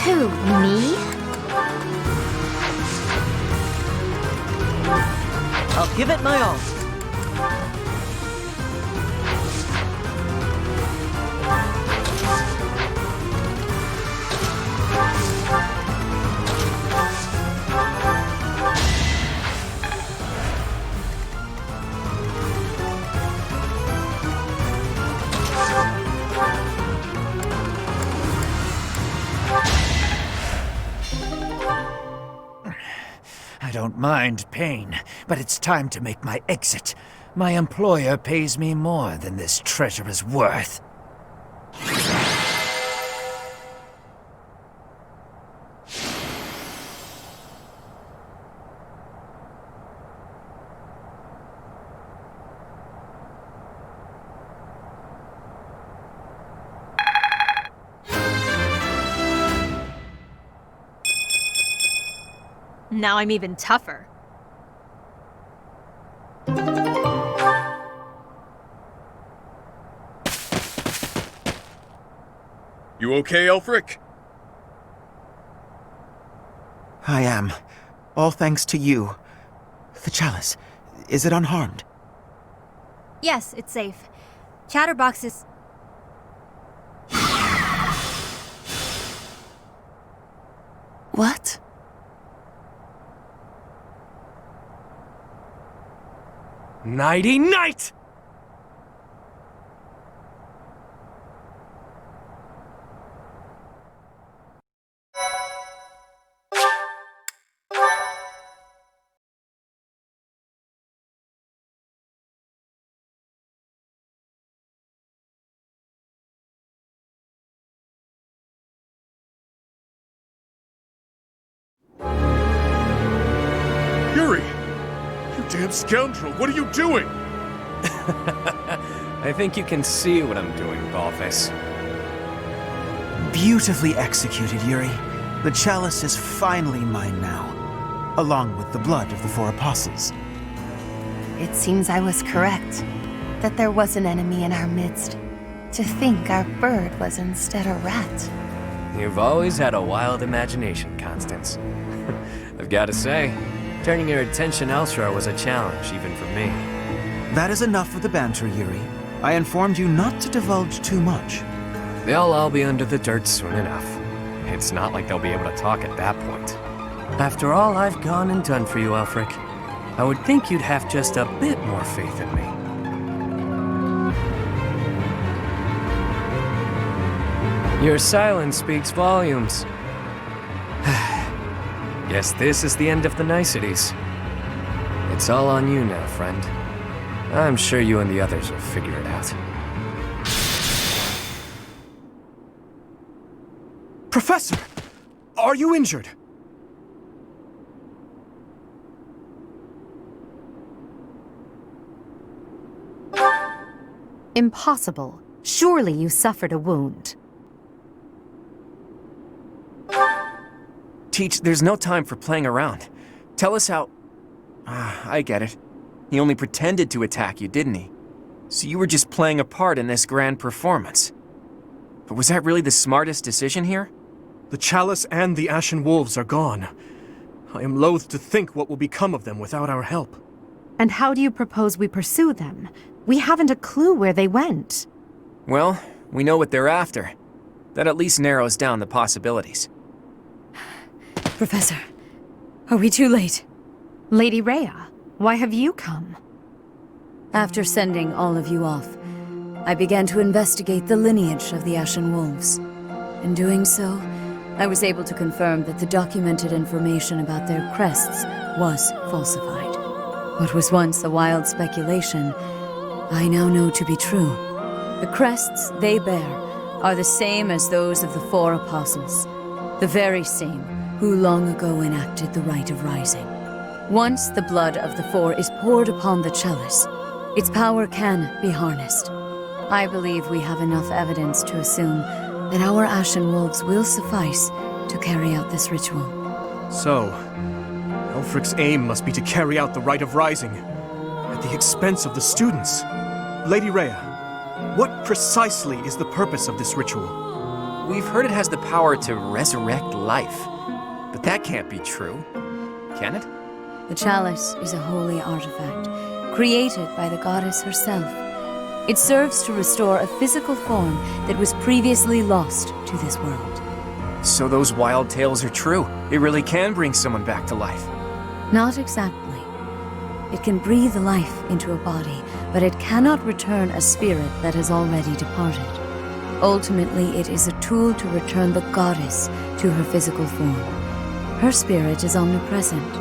Who, me? I'll give it my all. I don't mind pain, but it's time to make my exit. My employer pays me more than this treasure is worth. Now I'm even tougher. You okay, Elfric? I am. All thanks to you. The chalice, is it unharmed? Yes, it's safe. Chatterbox is... What? Nighty-night! Yuri! You damn scoundrel, what are you doing? I think you can see what I'm doing, Balthus. Beautifully executed, Yuri. The chalice is finally mine now, along with the blood of the 4 apostles. It seems I was correct, that there was an enemy in our midst. To think our bird was instead a rat. You've always had a wild imagination, Constance. I've got to say, turning your attention elsewhere was a challenge, even for me. That is enough of the banter, Yuri. I informed you not to divulge too much. They'll all be under the dirt soon enough. It's not like they'll be able to talk at that point. After all I've gone and done for you, Elfric, I would think you'd have just a bit more faith in me. Your silence speaks volumes. Guess this is the end of the niceties. It's all on you now, friend. I'm sure you and the others will figure it out. Professor! Are you injured? Impossible. Surely you suffered a wound. Teach, there's no time for playing around. Tell us how... I get it. He only pretended to attack you, didn't he? So you were just playing a part in this grand performance. But was that really the smartest decision here? The chalice and the Ashen Wolves are gone. I am loath to think what will become of them without our help. And how do you propose we pursue them? We haven't a clue where they went. Well, we know what they're after. That at least narrows down the possibilities. Professor, are we too late? Lady Rhea, why have you come? After sending all of you off, I began to investigate the lineage of the Ashen Wolves. In doing so, I was able to confirm that the documented information about their crests was falsified. What was once a wild speculation, I now know to be true. The crests they bear are the same as those of the four apostles, the very same who long ago enacted the Rite of Rising. Once the blood of the four is poured upon the chalice, its power can be harnessed. I believe we have enough evidence to assume that our Ashen Wolves will suffice to carry out this ritual. So, Elfric's aim must be to carry out the Rite of Rising at the expense of the students. Lady Rhea, what precisely is the purpose of this ritual? We've heard it has the power to resurrect life, but that can't be true, can it? The chalice is a holy artifact, created by the goddess herself. It serves to restore a physical form that was previously lost to this world. So those wild tales are true. It really can bring someone back to life. Not exactly. It can breathe life into a body, but it cannot return a spirit that has already departed. Ultimately, it is a tool to return the goddess to her physical form. Her spirit is omnipresent,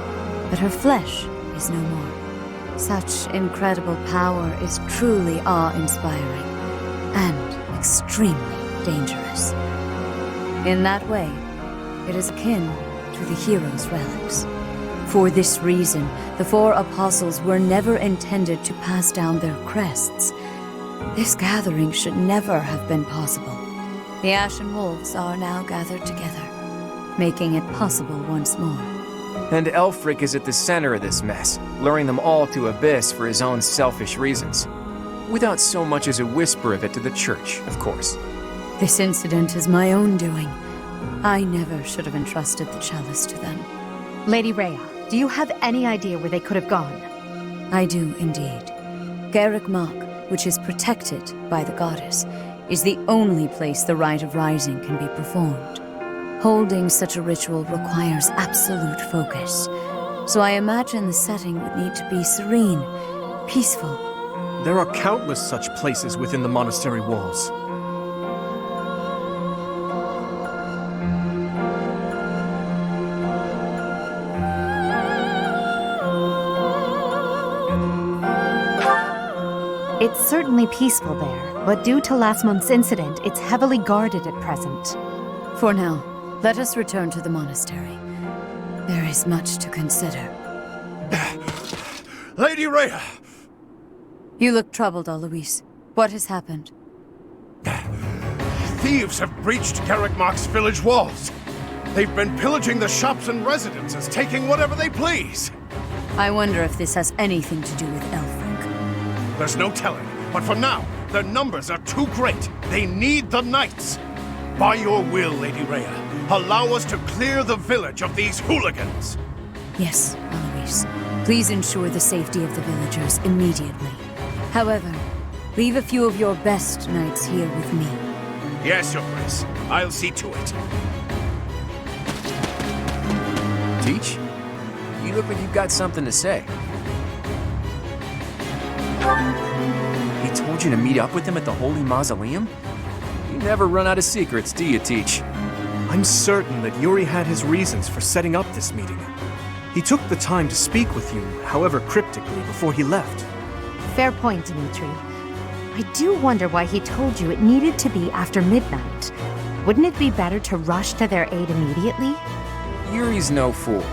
but her flesh is no more. Such incredible power is truly awe-inspiring and extremely dangerous. In that way, it is akin to the hero's relics. For this reason, the four apostles were never intended to pass down their crests. This gathering should never have been possible. The Ashen Wolves are now gathered together, making it possible once more. And Elfric is at the center of this mess, luring them all to Abyss for his own selfish reasons. Without so much as a whisper of it to the church, of course. This incident is my own doing. I never should have entrusted the chalice to them. Lady Rhea, do you have any idea where they could have gone? I do indeed. Garrick Mach, which is protected by the goddess, is the only place the Rite of Rising can be performed. Holding such a ritual requires absolute focus, so I imagine the setting would need to be serene, peaceful. There are countless such places within the monastery walls. It's certainly peaceful there, but due to last month's incident, it's heavily guarded at present. For now, let us return to the monastery. There is much to consider. Lady Rhea! You look troubled, Alois. What has happened? Thieves have breached Garrick Mach's village walls. They've been pillaging the shops and residences, taking whatever they please. I wonder if this has anything to do with Elfric. There's no telling, but for now, their numbers are too great. They need the knights. By your will, Lady Rhea, allow us to clear the village of these hooligans. Yes, Alois. Please ensure the safety of the villagers immediately. However, leave a few of your best knights here with me. Yes, Your Grace. I'll see to it. Teach? You look like you've got something to say. He told you to meet up with him at the Holy Mausoleum? You never run out of secrets, do you, Teach? I'm certain that Yuri had his reasons for setting up this meeting. He took the time to speak with you, however cryptically, before he left. Fair point, Dmitri. I do wonder why he told you it needed to be after midnight. Wouldn't it be better to rush to their aid immediately? Yuri's no fool.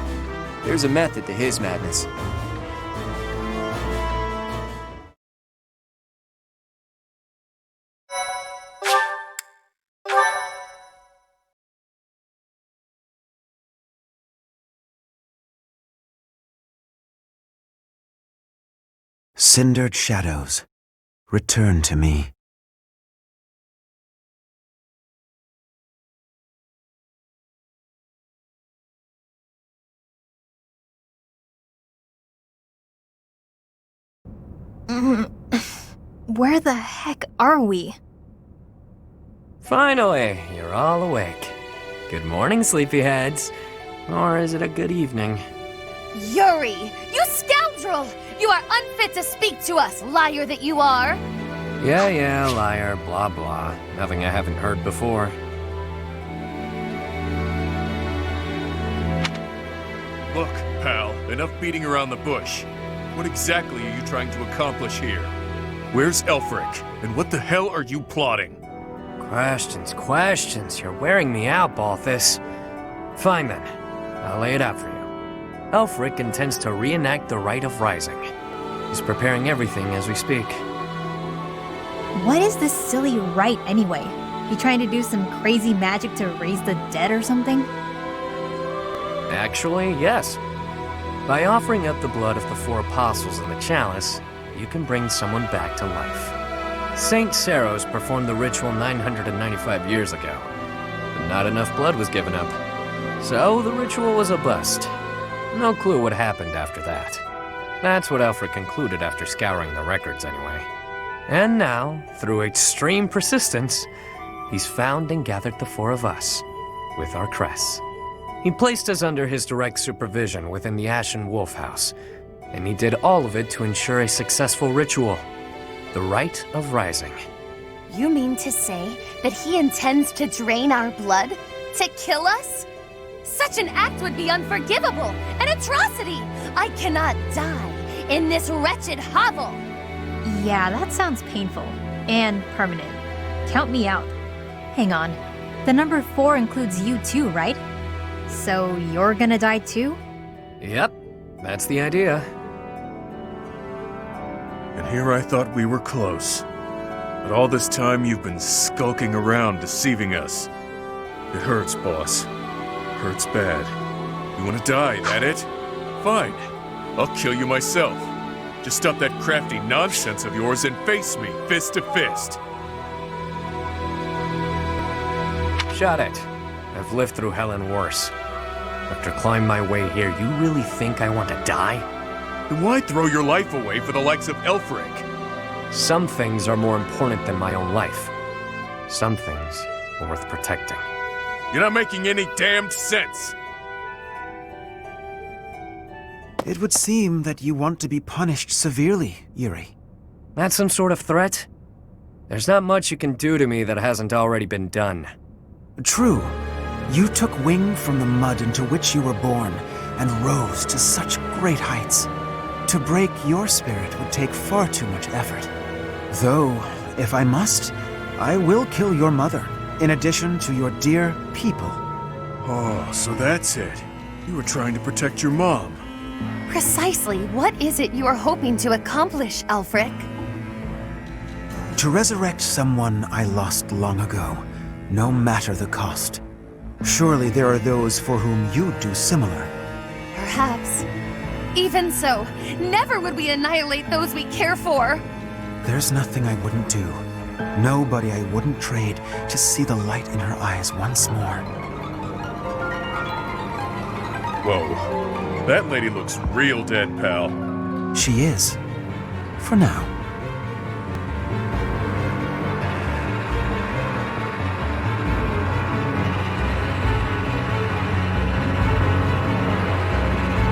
There's a method to his madness. Cindered shadows, return to me. Where the heck are we? Finally, you're all awake. Good morning, sleepyheads. Or is it a good evening? Yuri! You scoundrel! You are unfit to speak to us, liar that you are! Yeah, liar, blah blah. Nothing I haven't heard before. Look, pal, enough beating around the bush. What exactly are you trying to accomplish here? Where's Elfric, and what the hell are you plotting? Questions. You're wearing me out, Balthus. Fine then. I'll lay it out for you. Elfric intends to reenact the Rite of Rising. He's preparing everything as we speak. What is this silly rite anyway? He trying to do some crazy magic to raise the dead or something? Actually, yes. By offering up the blood of the 4 apostles in the chalice, you can bring someone back to life. Saint Seros performed the ritual 995 years ago, but not enough blood was given up. So the ritual was a bust. No clue what happened after that. That's what Elfric concluded after scouring the records anyway. And now, through extreme persistence, he's found and gathered the 4 of us, with our crests. He placed us under his direct supervision within the Ashen Wolf House, and he did all of it to ensure a successful ritual, the Rite of Rising. You mean to say that he intends to drain our blood? To kill us? Such an act would be unforgivable, an atrocity! I cannot die in this wretched hovel! Yeah, that sounds painful. And permanent. Count me out. Hang on. The number 4 includes you too, right? So you're gonna die too? Yep, that's the idea. And here I thought we were close. But all this time you've been skulking around, deceiving us. It hurts, boss. Hurts bad. You wanna die, that it? Fine. I'll kill you myself. Just stop that crafty nonsense of yours and face me, fist to fist. Shut it. I've lived through hell and worse. After climbing my way here, you really think I want to die? Then why throw your life away for the likes of Elfric? Some things are more important than my own life. Some things are worth protecting. You're not making any damned sense! It would seem that you want to be punished severely, Yuri. That's some sort of threat? There's not much you can do to me that hasn't already been done. True. You took wing from the mud into which you were born, and rose to such great heights. To break your spirit would take far too much effort. Though, if I must, I will kill your mother, in addition to your dear people. Oh, so that's it. You were trying to protect your mom. Precisely what is it you are hoping to accomplish, Elfric? To resurrect someone I lost long ago, no matter the cost. Surely there are those for whom you'd do similar. Perhaps. Even so, never would we annihilate those we care for. There's nothing I wouldn't do. Nobody I wouldn't trade to see the light in her eyes once more. Whoa. That lady looks real dead, pal. She is. For now.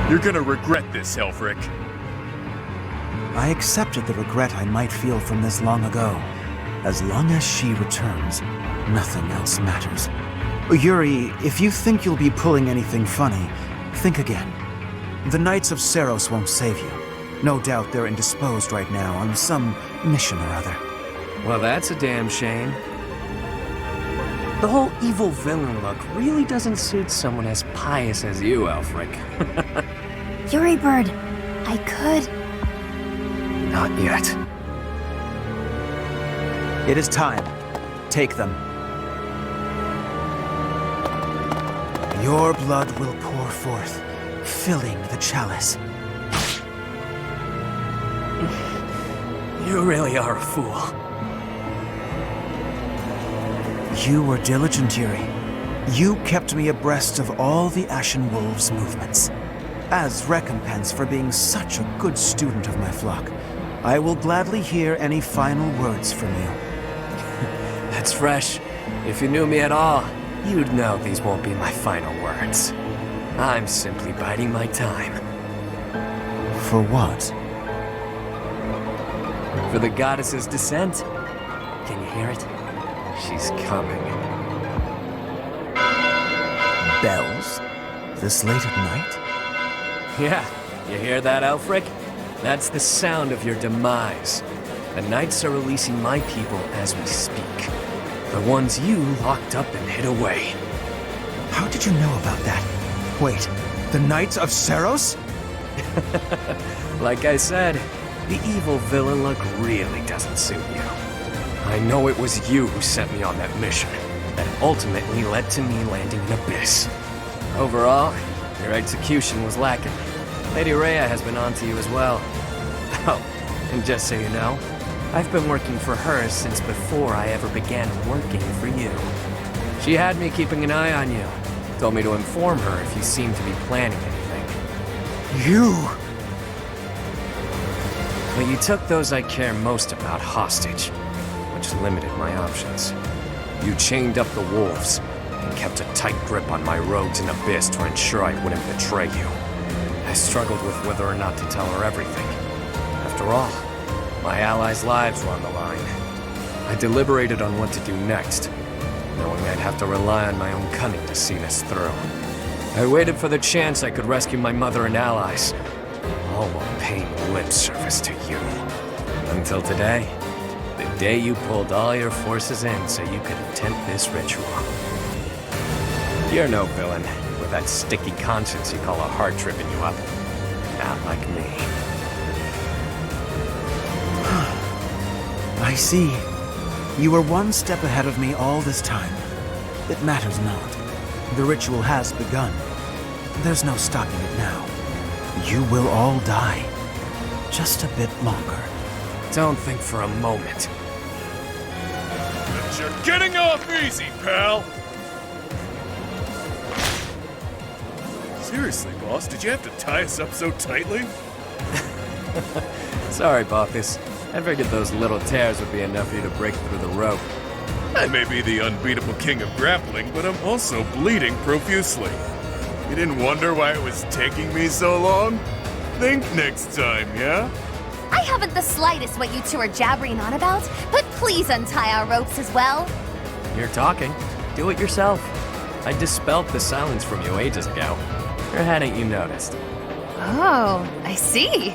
You're gonna regret this, Elfric. I accepted the regret I might feel from this long ago. As long as she returns, nothing else matters. Yuri, if you think you'll be pulling anything funny, think again. The Knights of Seros won't save you. No doubt they're indisposed right now on some mission or other. Well, that's a damn shame. The whole evil villain look really doesn't suit someone as pious as you, Elfric. Yuri Bird, I could... Not yet. It is time. Take them. Your blood will pour forth, filling the chalice. You really are a fool. You were diligent, Yuri. You kept me abreast of all the Ashen Wolves' movements. As recompense for being such a good student of my flock, I will gladly hear any final words from you. That's fresh. If you knew me at all, you'd know these won't be my final words. I'm simply biding my time. For what? For the goddess's descent. Can you hear it? She's coming. Bells? This late at night? Yeah, you hear that, Elfric? That's the sound of your demise. The Knights are releasing my people as we speak. The ones you locked up and hid away. How did you know about that? Wait, the Knights of Seros? Like I said, the evil villain look really doesn't suit you. I know it was you who sent me on that mission that ultimately led to me landing in Abyss. Overall, your execution was lacking. Lady Rhea has been on to you as well. Oh, and just so you know, I've been working for her since before I ever began working for you. She had me keeping an eye on you. Told me to inform her if you seemed to be planning anything. You! But you took those I care most about hostage, which limited my options. You chained up the wolves and kept a tight grip on my rogues in Abyss to ensure I wouldn't betray you. I struggled with whether or not to tell her everything. After all, my allies' lives were on the line. I deliberated on what to do next, knowing I'd have to rely on my own cunning to see this through. I waited for the chance I could rescue my mother and allies, all while paying lip service to you. Until today, the day you pulled all your forces in so you could attempt this ritual. You're no villain, with that sticky conscience you call a heart tripping you up. Not like me. I see. You were one step ahead of me all this time. It matters not. The ritual has begun. There's no stopping it now. You will all die. Just a bit longer. Don't think for a moment. But you're getting off easy, pal! Seriously, boss, did you have to tie us up so tightly? Sorry, Bauthus. I figured those little tears would be enough for you to break through the rope. I may be the unbeatable king of grappling, but I'm also bleeding profusely. You didn't wonder why it was taking me so long? Think next time, yeah? I haven't the slightest what you two are jabbering on about, but please untie our ropes as well. You're talking. Do it yourself. I dispelled the silence from you ages ago. Or hadn't you noticed? Oh, I see.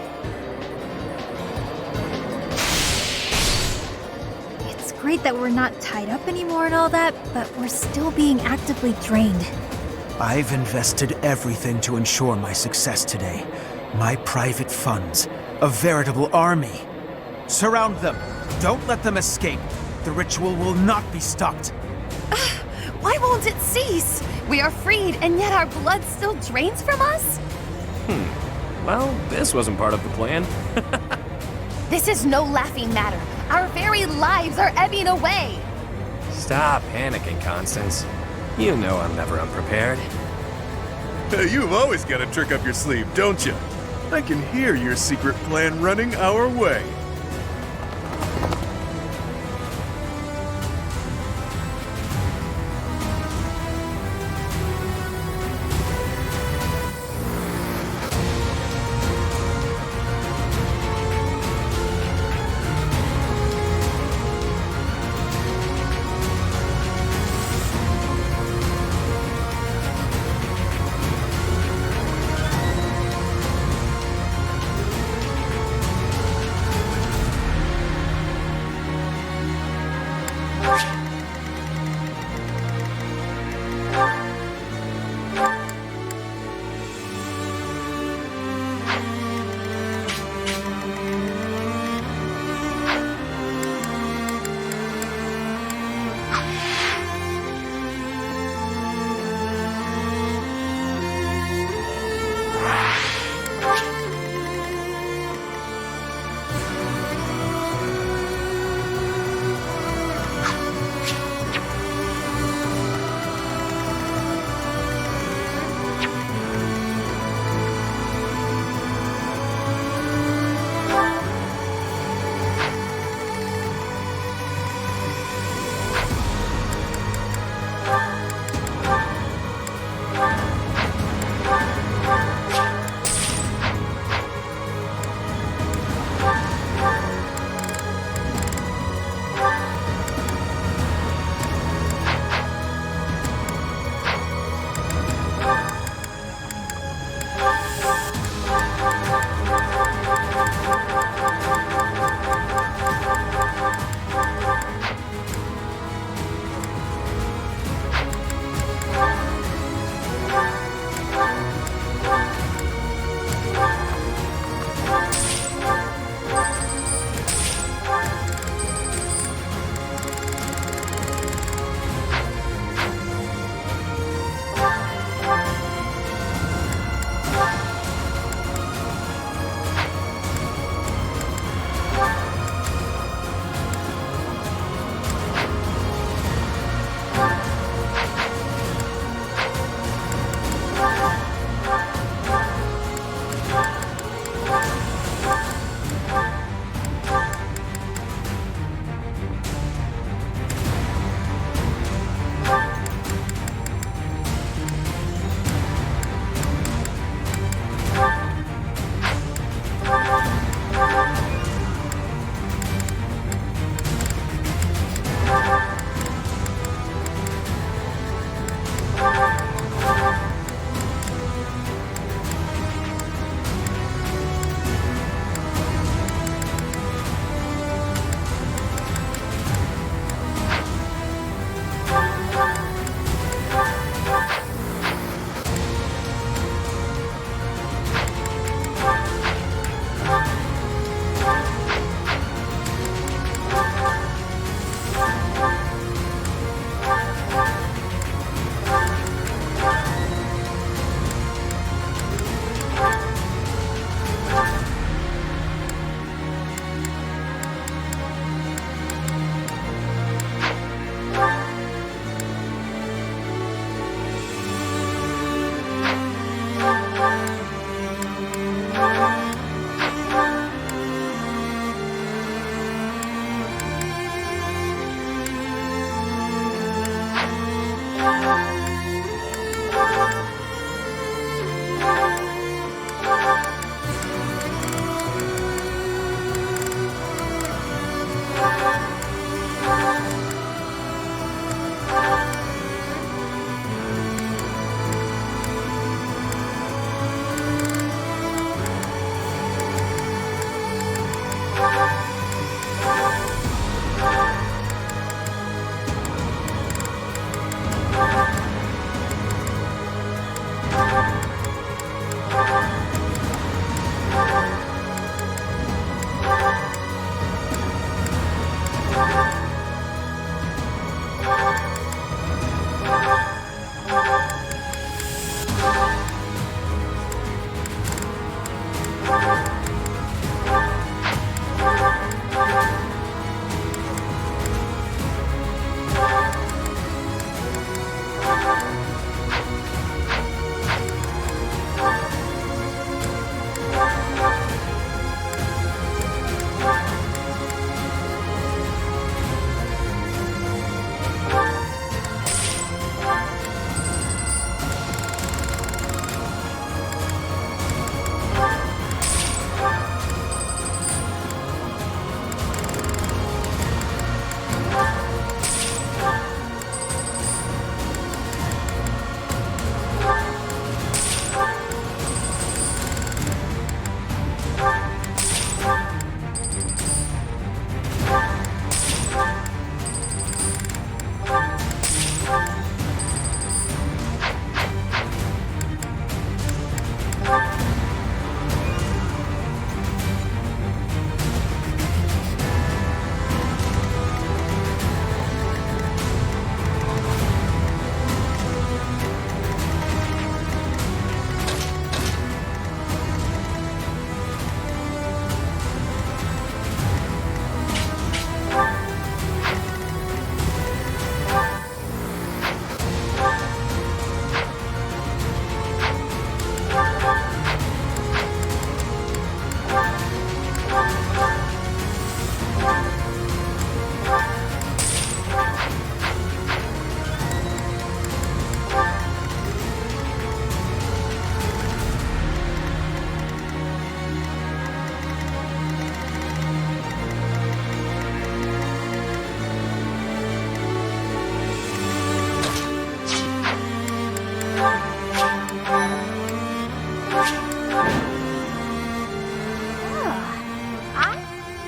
It's great that we're not tied up anymore and all that, but we're still being actively drained. I've invested everything to ensure my success today. My private funds. A veritable army. Surround them. Don't let them escape. The ritual will not be stopped. Why won't it cease? We are freed, and yet our blood still drains from us? Well, this wasn't part of the plan. This is no laughing matter. Our very lives are ebbing away. Stop panicking, Constance. You know I'm never unprepared. You've always got a trick up your sleeve, don't you? I can hear your secret plan running our way.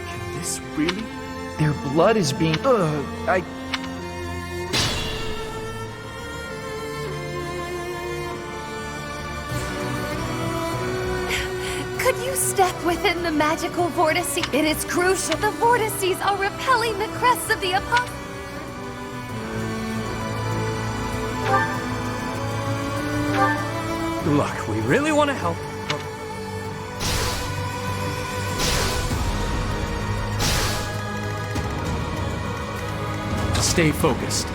Can this really? Their blood is being... Could you step within the magical vortice? It is crucial. The vortices are repelling the crests of the apostles. Look, we really want to help. Stay focused.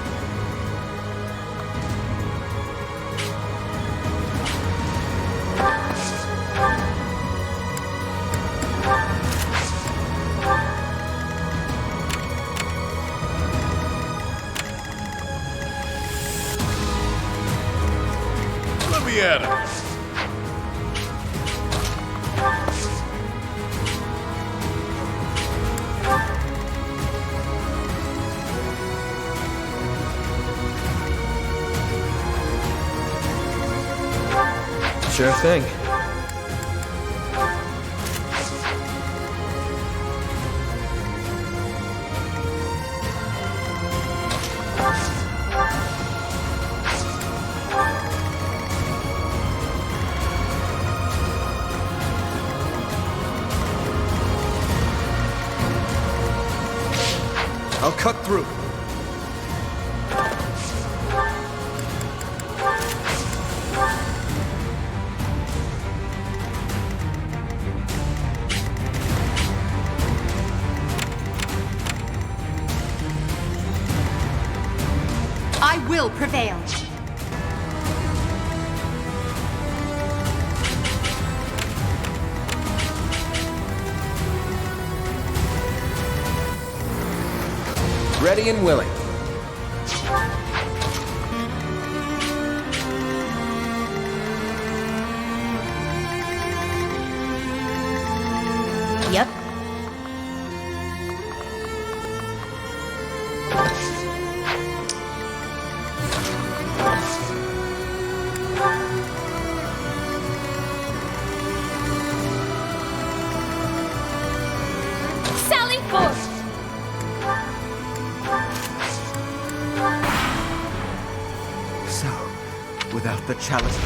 Let me at him. Sure thing. I'll cut through. I will prevail. Ready and willing. Yep. Sally forth! So, without the chalice...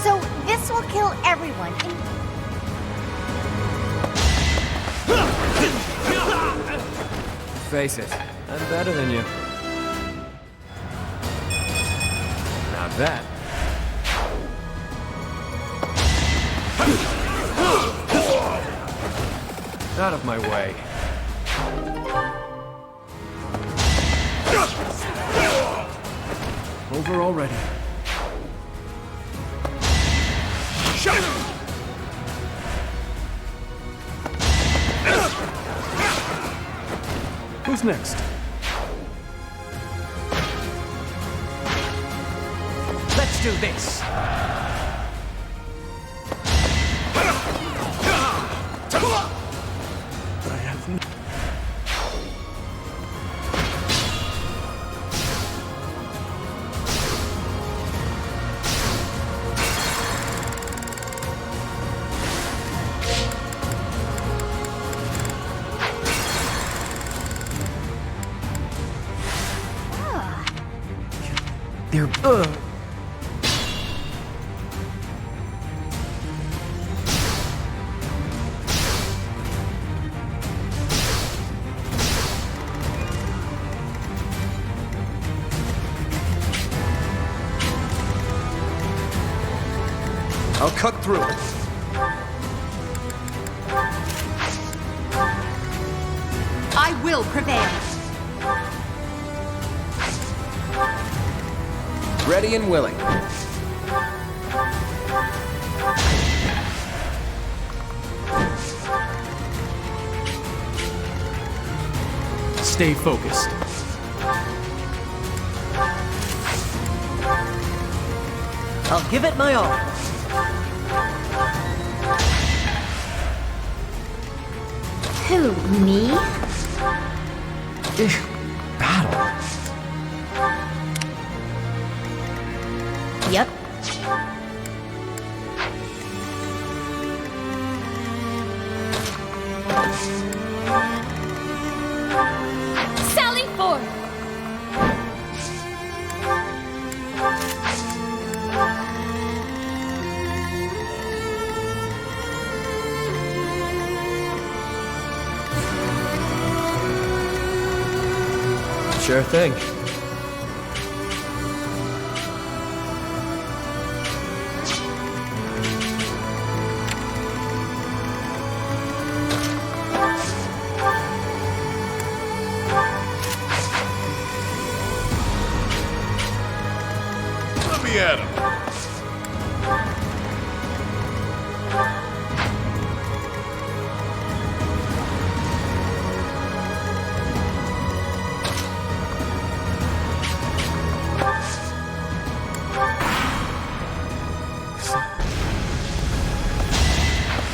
So this will kill everyone. Face it, I'm better than you. Now that... Out of my way. Over already. Who's next? Let's do this! I have no... They're... I'll cut through. I will prevail. Ready and willing. Stay focused. I'll give it my all. Who, me? Battle. Yep. Sally forth! Sure thing. Let me at him.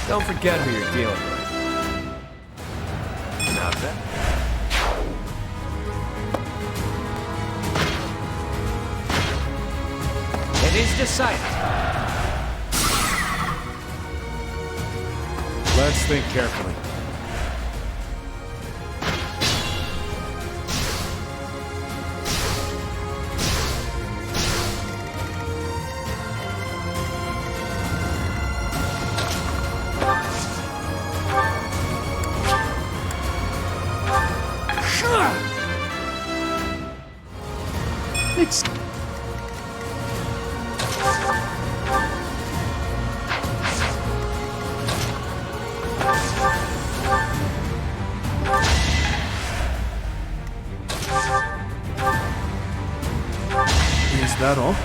Don't forget who you're dealing with. Not bad. It is decided. Let's think carefully. Is that all?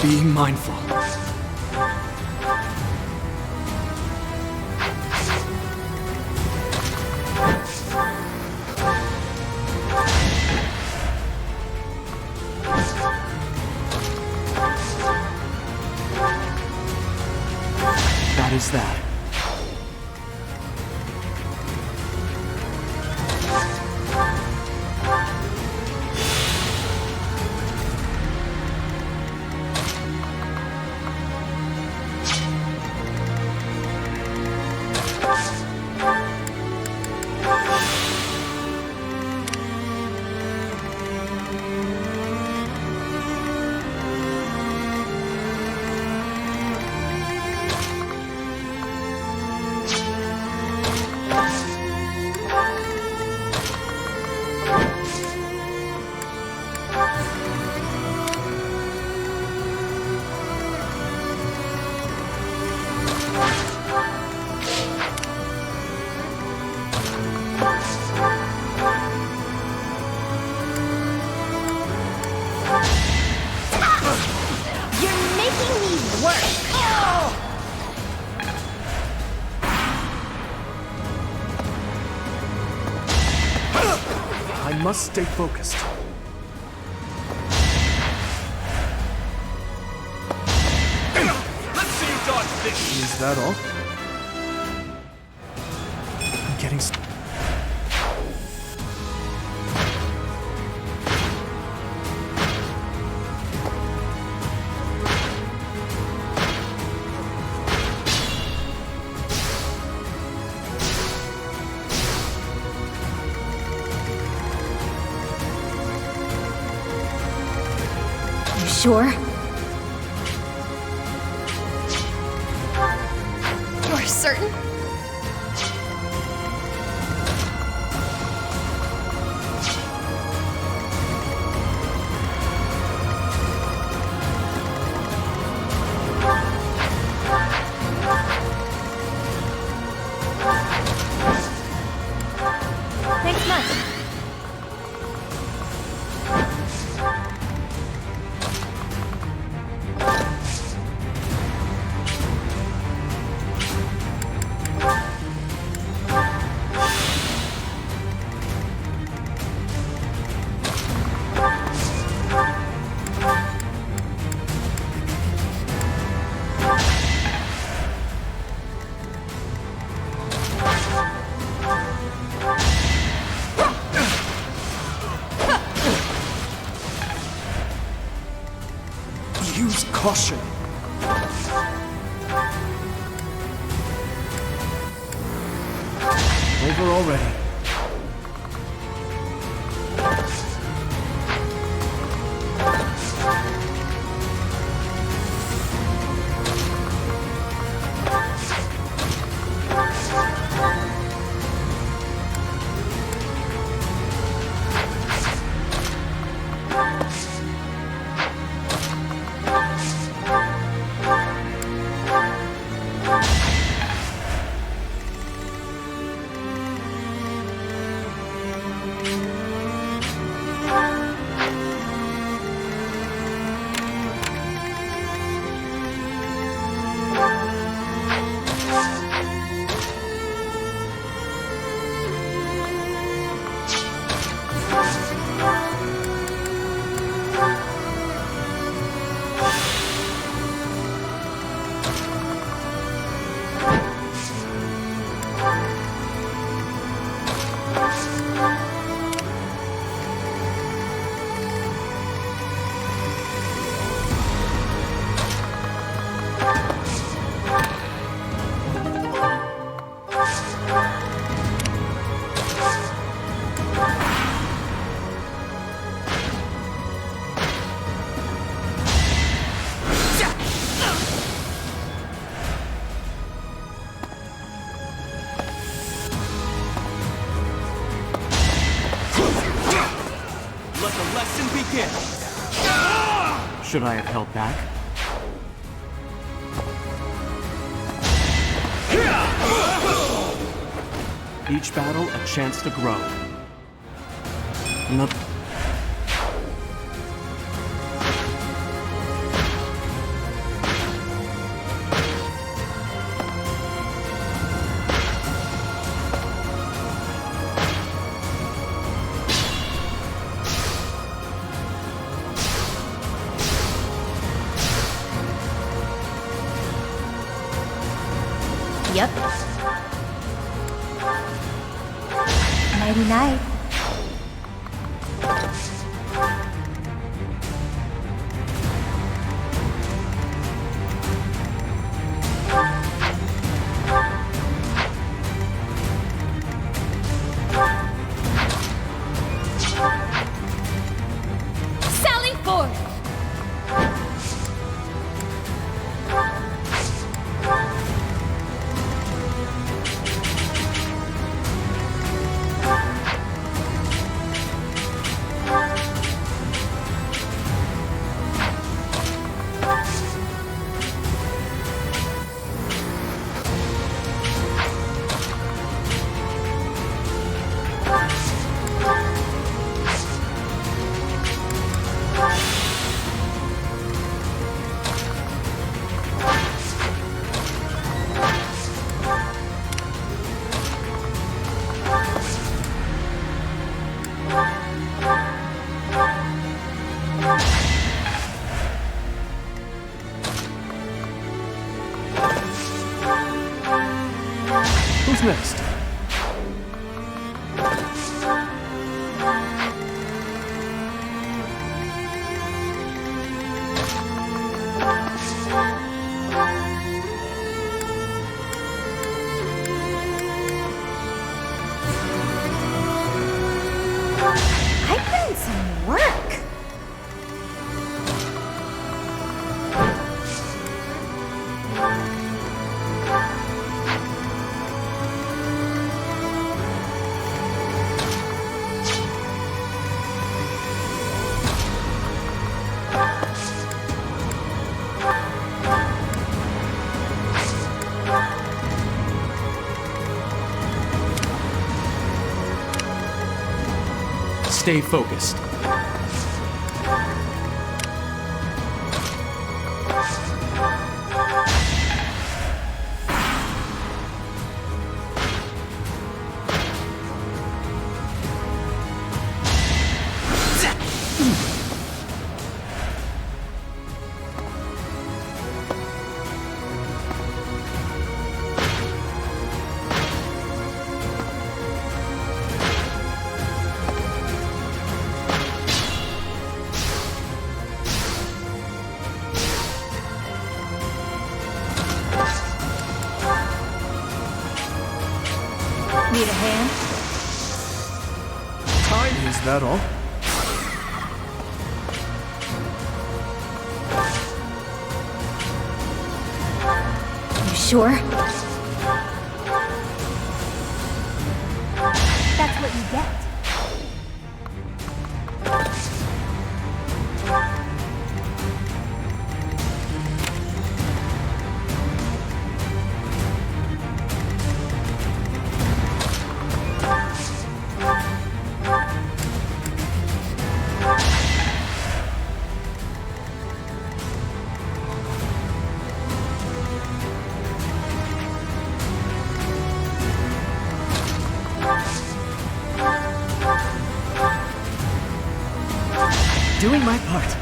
Be mindful. That is that. You're making me work. I must stay focused. Let's see you dodge this. Is that all? I'm getting... Sure? You're certain? Thanks much. Caution! Over already. Should I have held back? Each battle a chance to grow. Not Yep. Nighty-night. Sally forth! Who's next? I put in some work. stay focused. Need a hand? Tiny, is that all? You sure? That's what you get. Doing my part.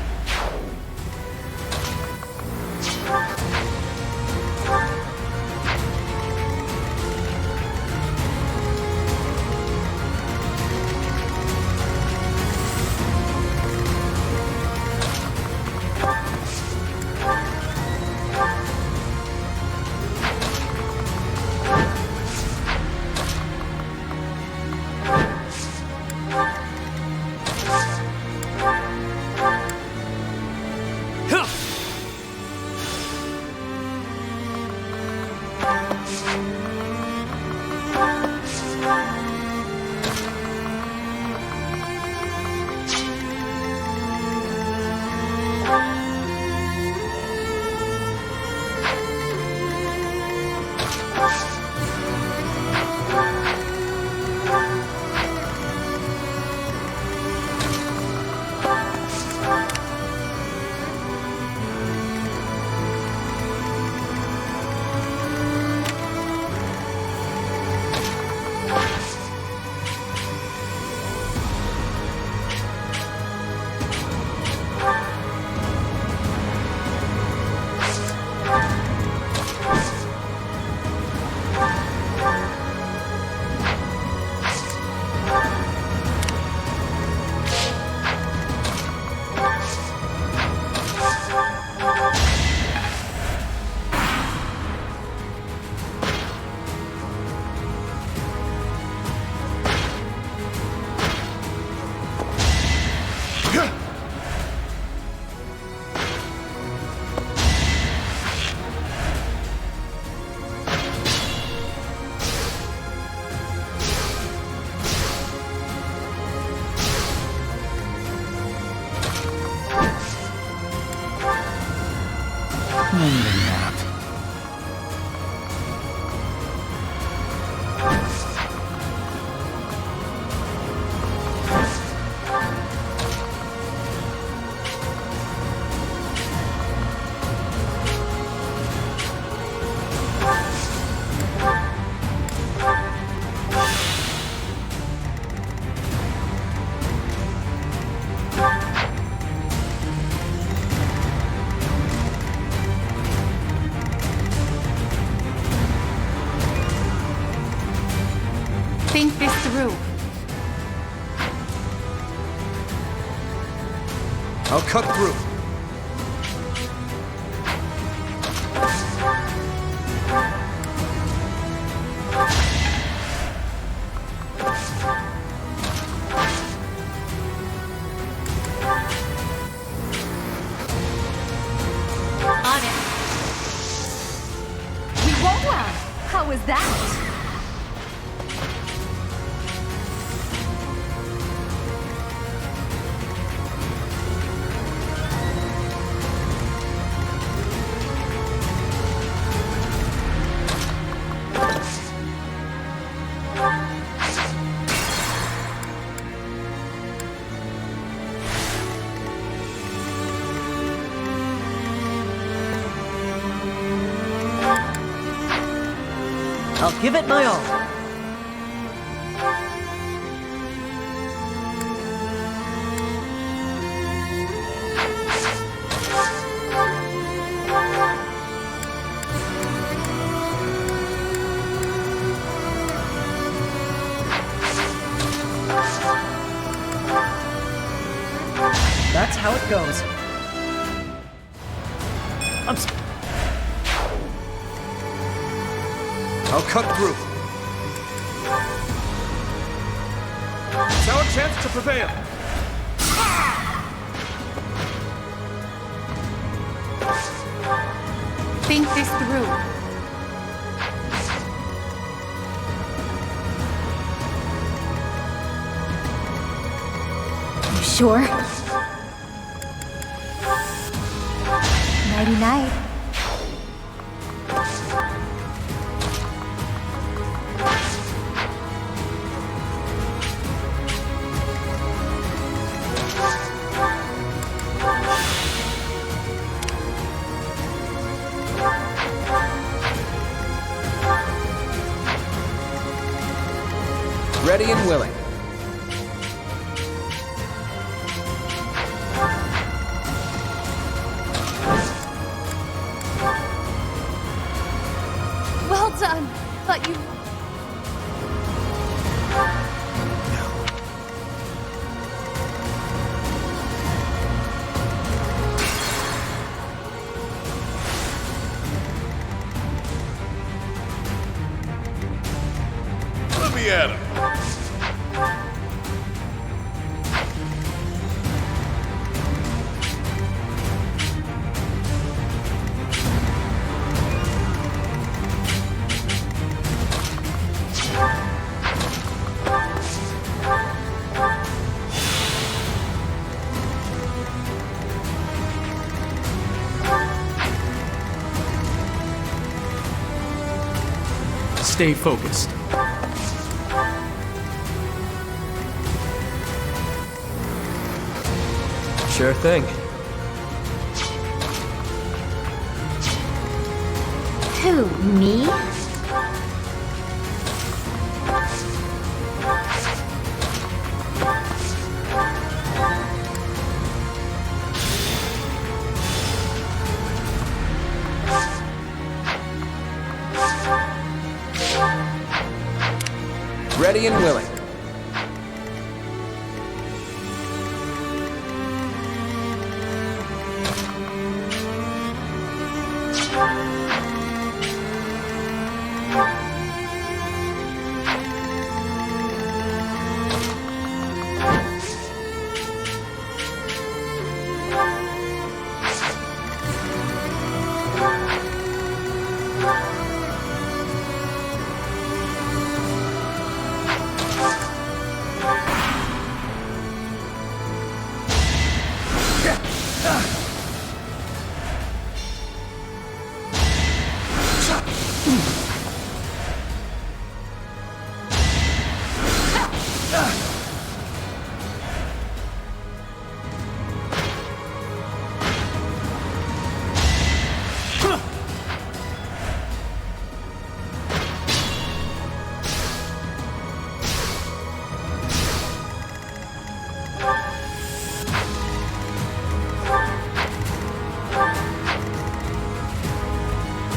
Think this through. I'll cut through. On it. Whoa! How was that? I'll give it my all. That's how it goes. I'll cut through. It's our chance to prevail. Think this through. You sure? Nighty-night. Ready and willing. Well done. But you... Let me at him. Stay focused. Sure thing. Who, me? Ready and willing.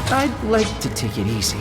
I'd like to take it easy.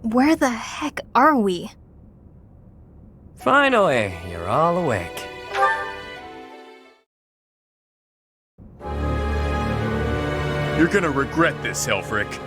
Where the heck are we? Finally, you're all awake. You're gonna regret this, Elfric.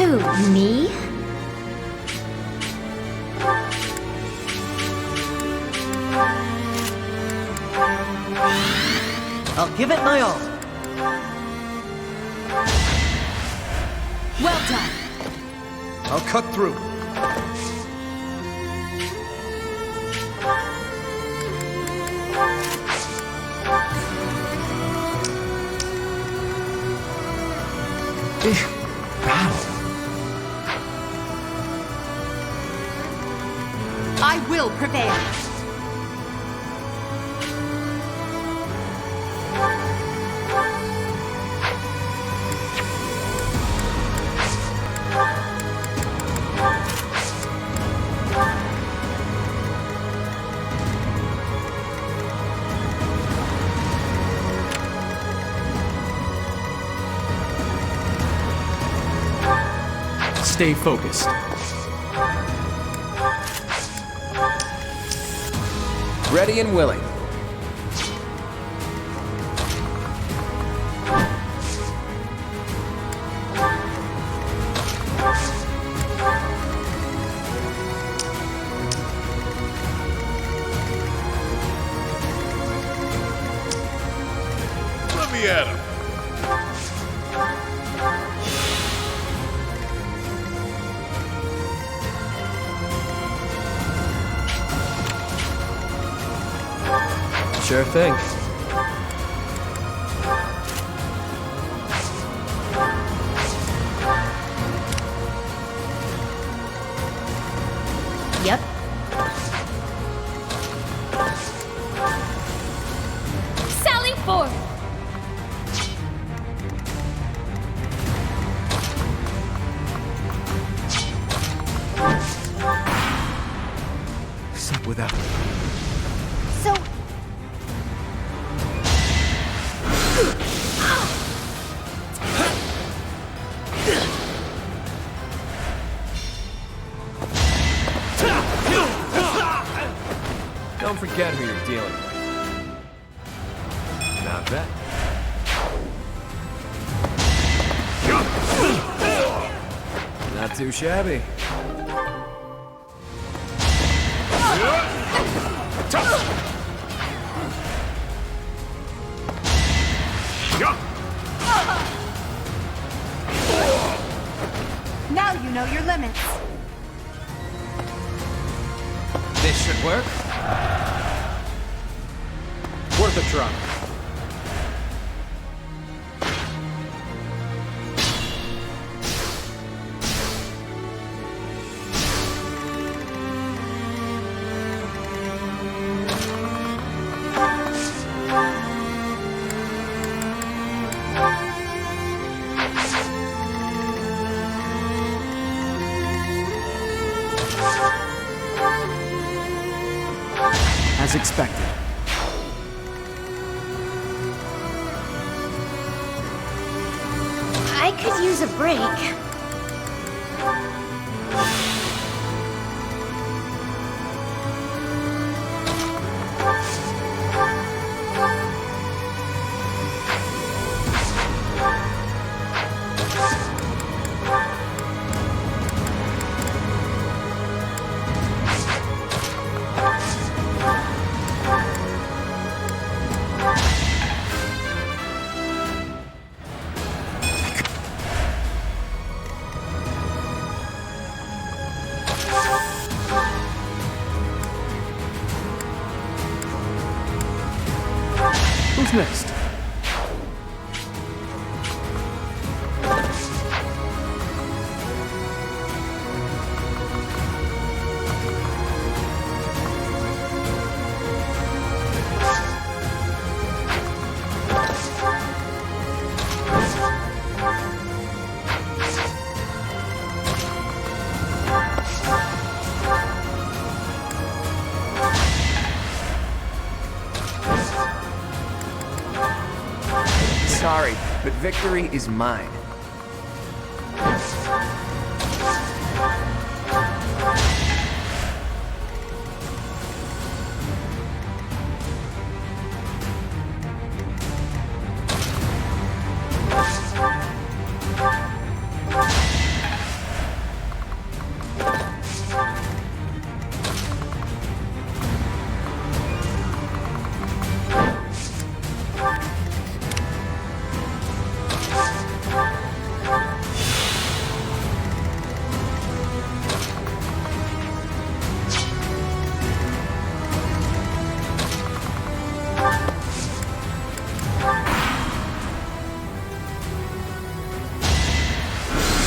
Who, me? I'll give it my all. Well done. I'll cut through. I will prevail. Stay focused. Ready and willing. Let me at him. Sure thing. Yep. Sally forth! What's up with that? So, Don't forget who you're dealing with. Not bad. Not too shabby. Now you know your limits. This should work. Worth a try. As expected. I could use a break. Who's next? Sorry, but victory is mine.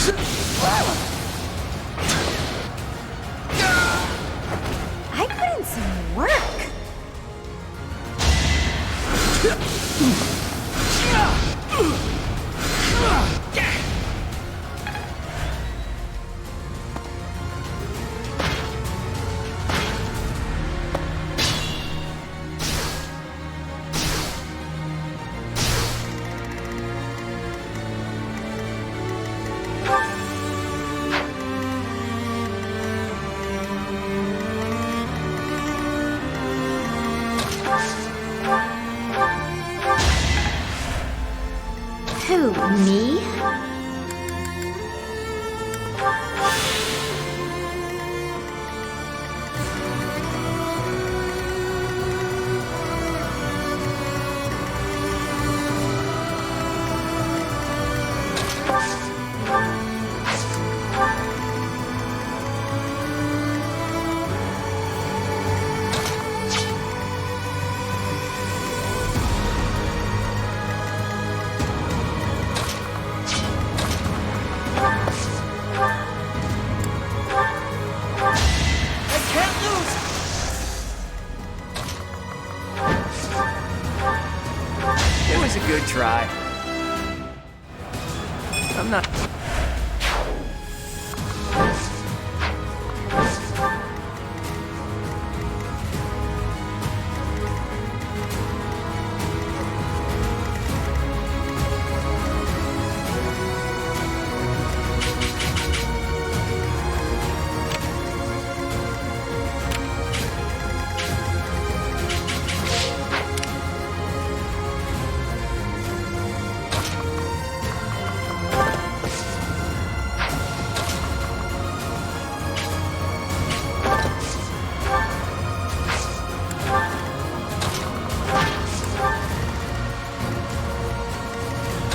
I put in some work. Who, me? It was a good try. I'm not...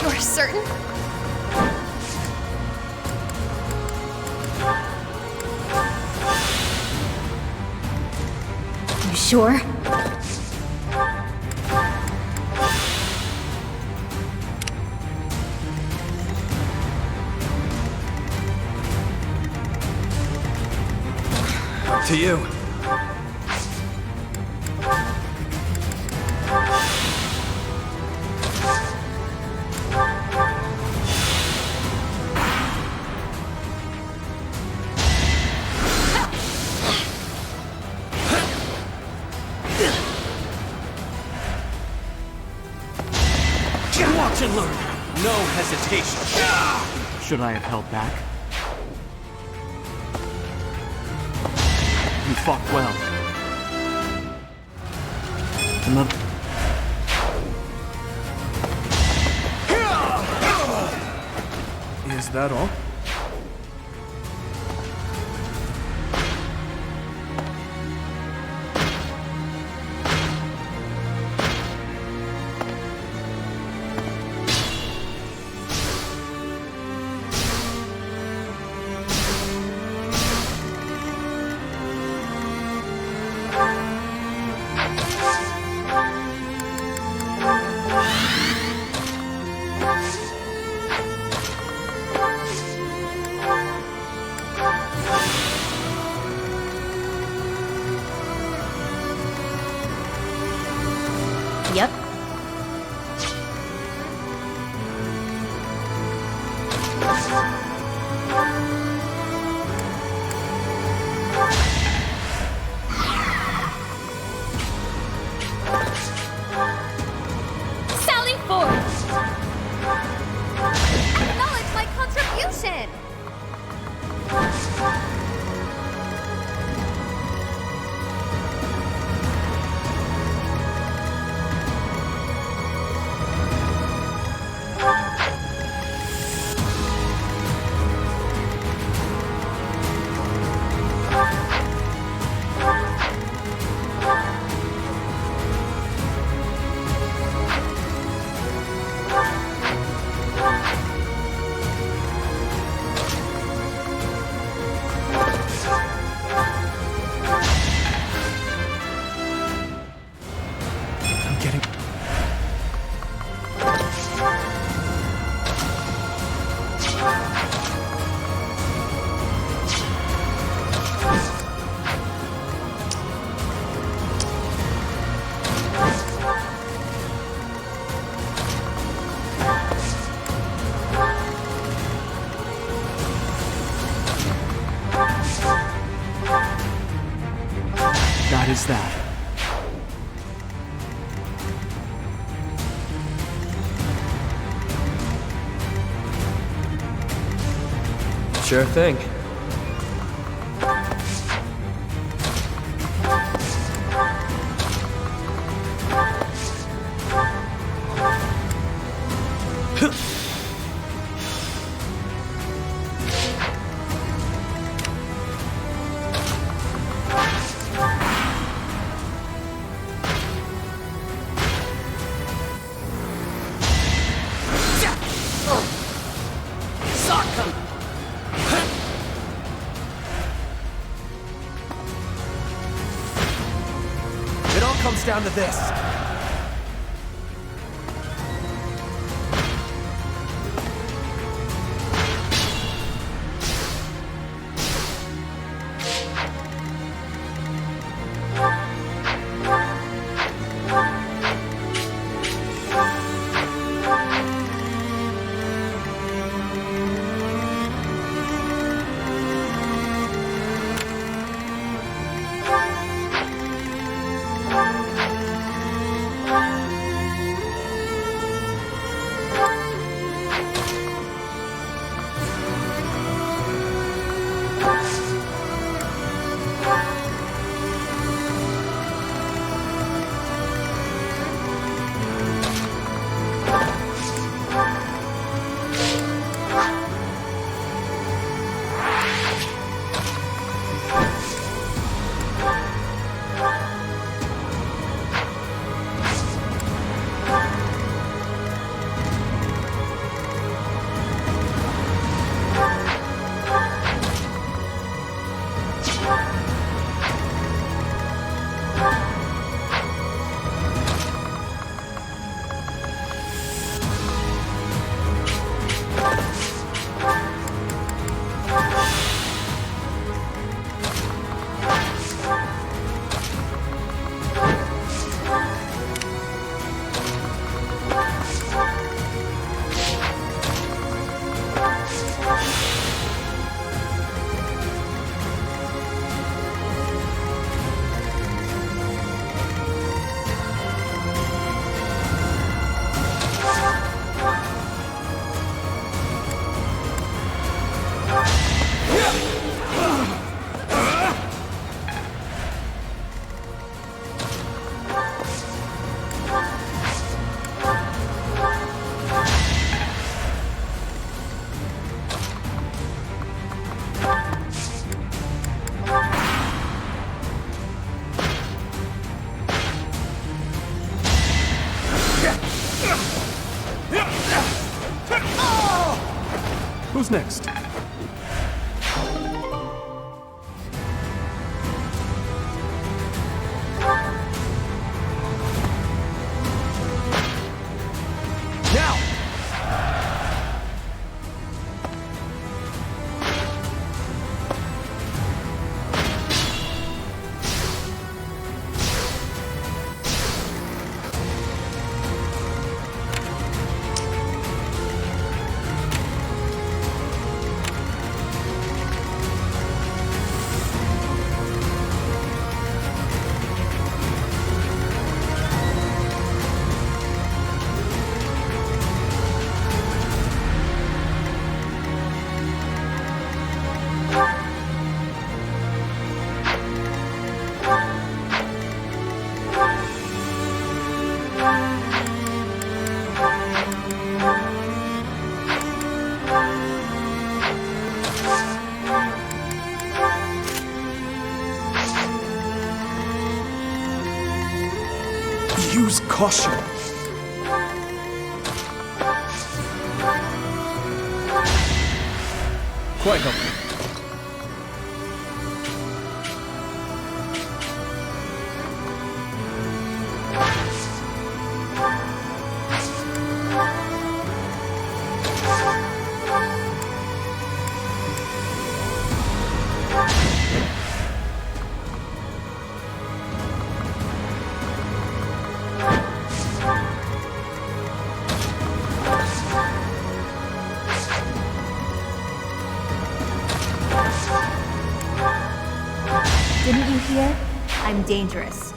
You're certain? You sure? To you. Watch and learn. No hesitation. Should I have held back? You fought well. Another... Is that all? Yep. Sally forth! Acknowledge my contribution! is that? Sure thing. It all comes down to this. Who's next? Use caution. Quite helpful. Didn't you hear? I I'm dangerous.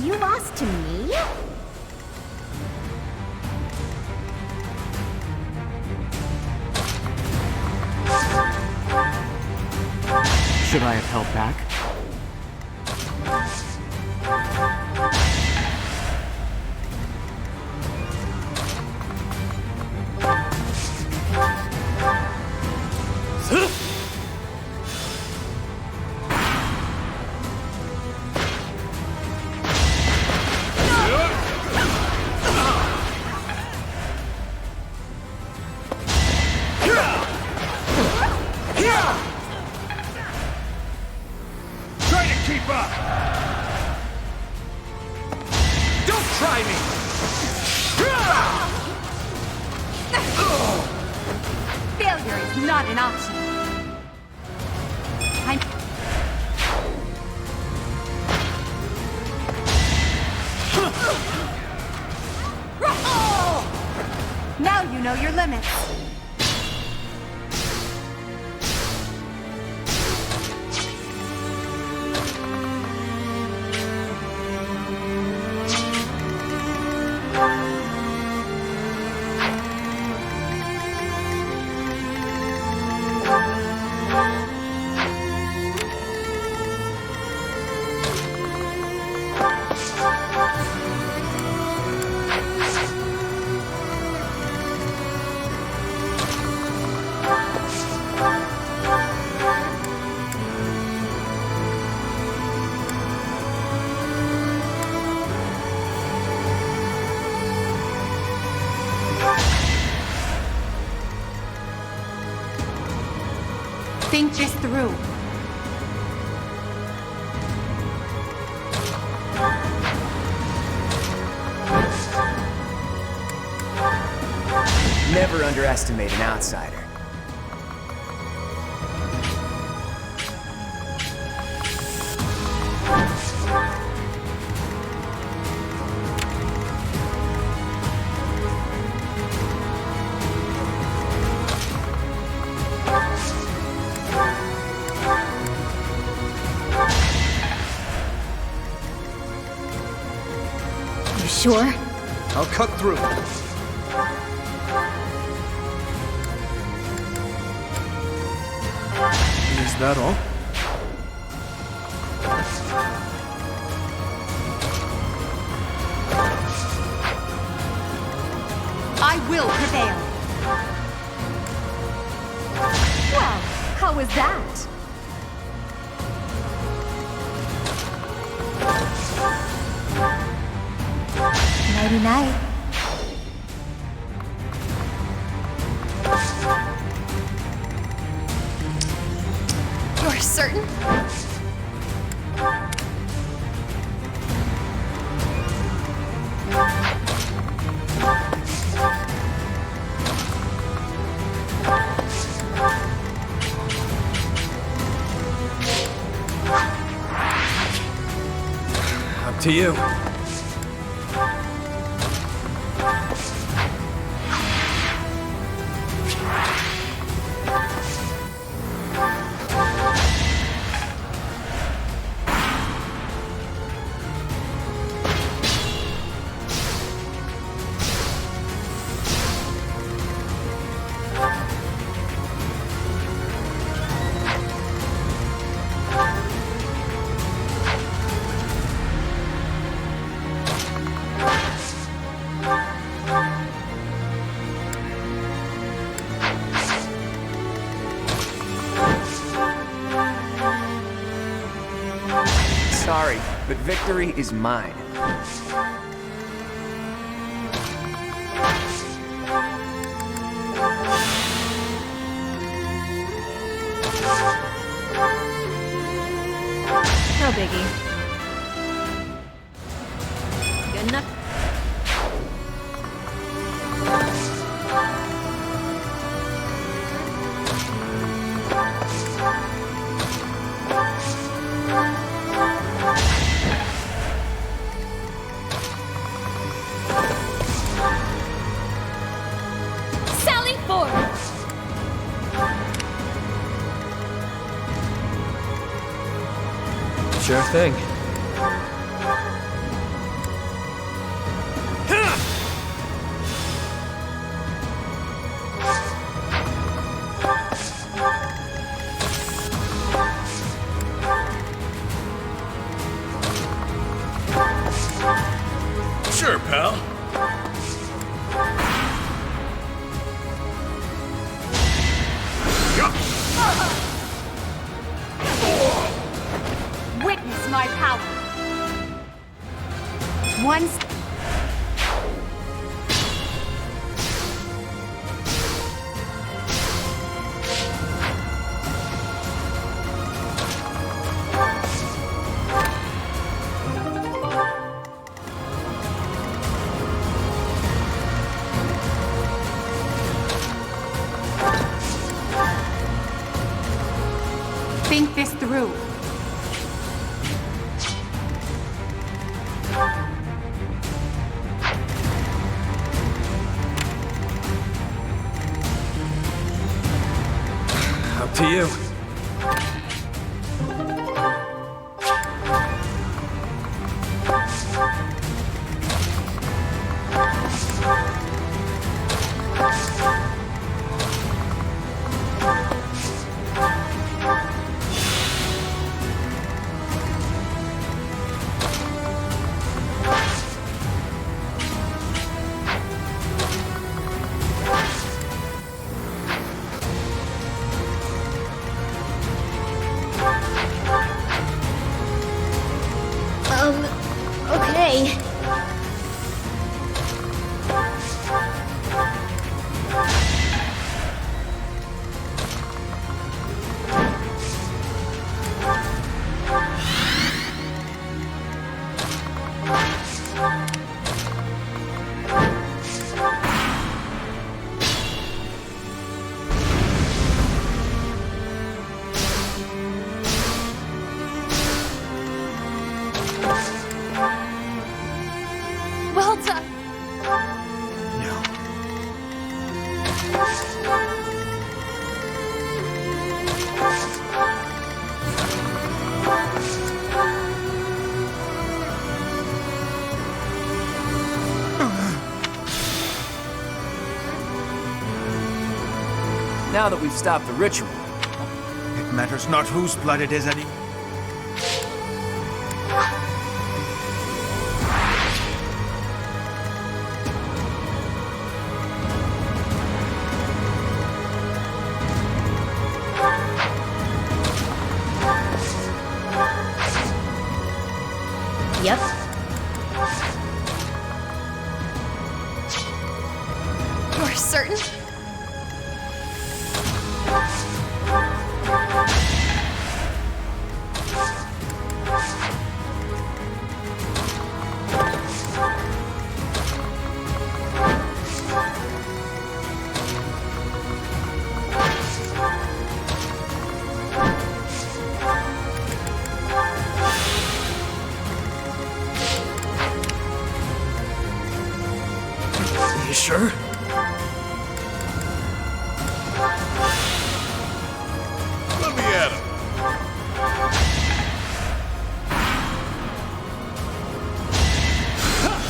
You lost to me? Should I have held back? Try to keep up! Don't try me! Failure is not an option. Now you know your limits. Think this through. Never underestimate an outsider. You sure? I'll cut through. Is that all? I will prevail. Well, how was that? Nighty night. You're certain? Up to you. but victory is mine. No biggie. Good enough. Sally forward! Sure thing. Sure, pal. Witness my power. Once. Think this through. Up to you. Okay. Well done. Now that we've stopped the ritual, It matters not whose blood it is any. Yep. You're certain? You sure? Let me at him.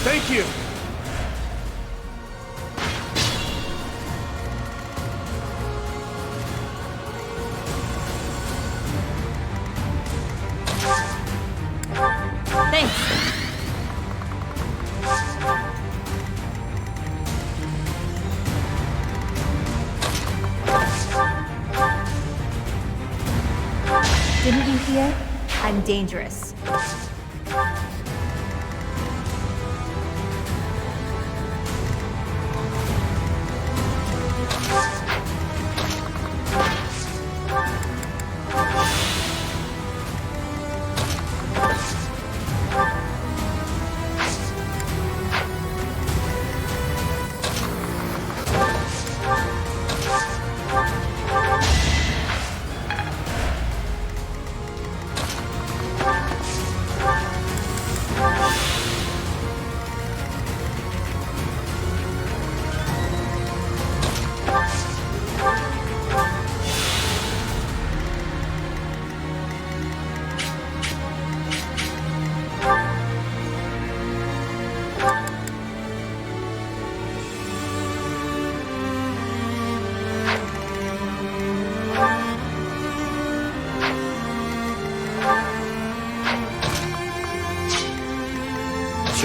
Thank you! Thanks. Didn't you hear? I'm dangerous.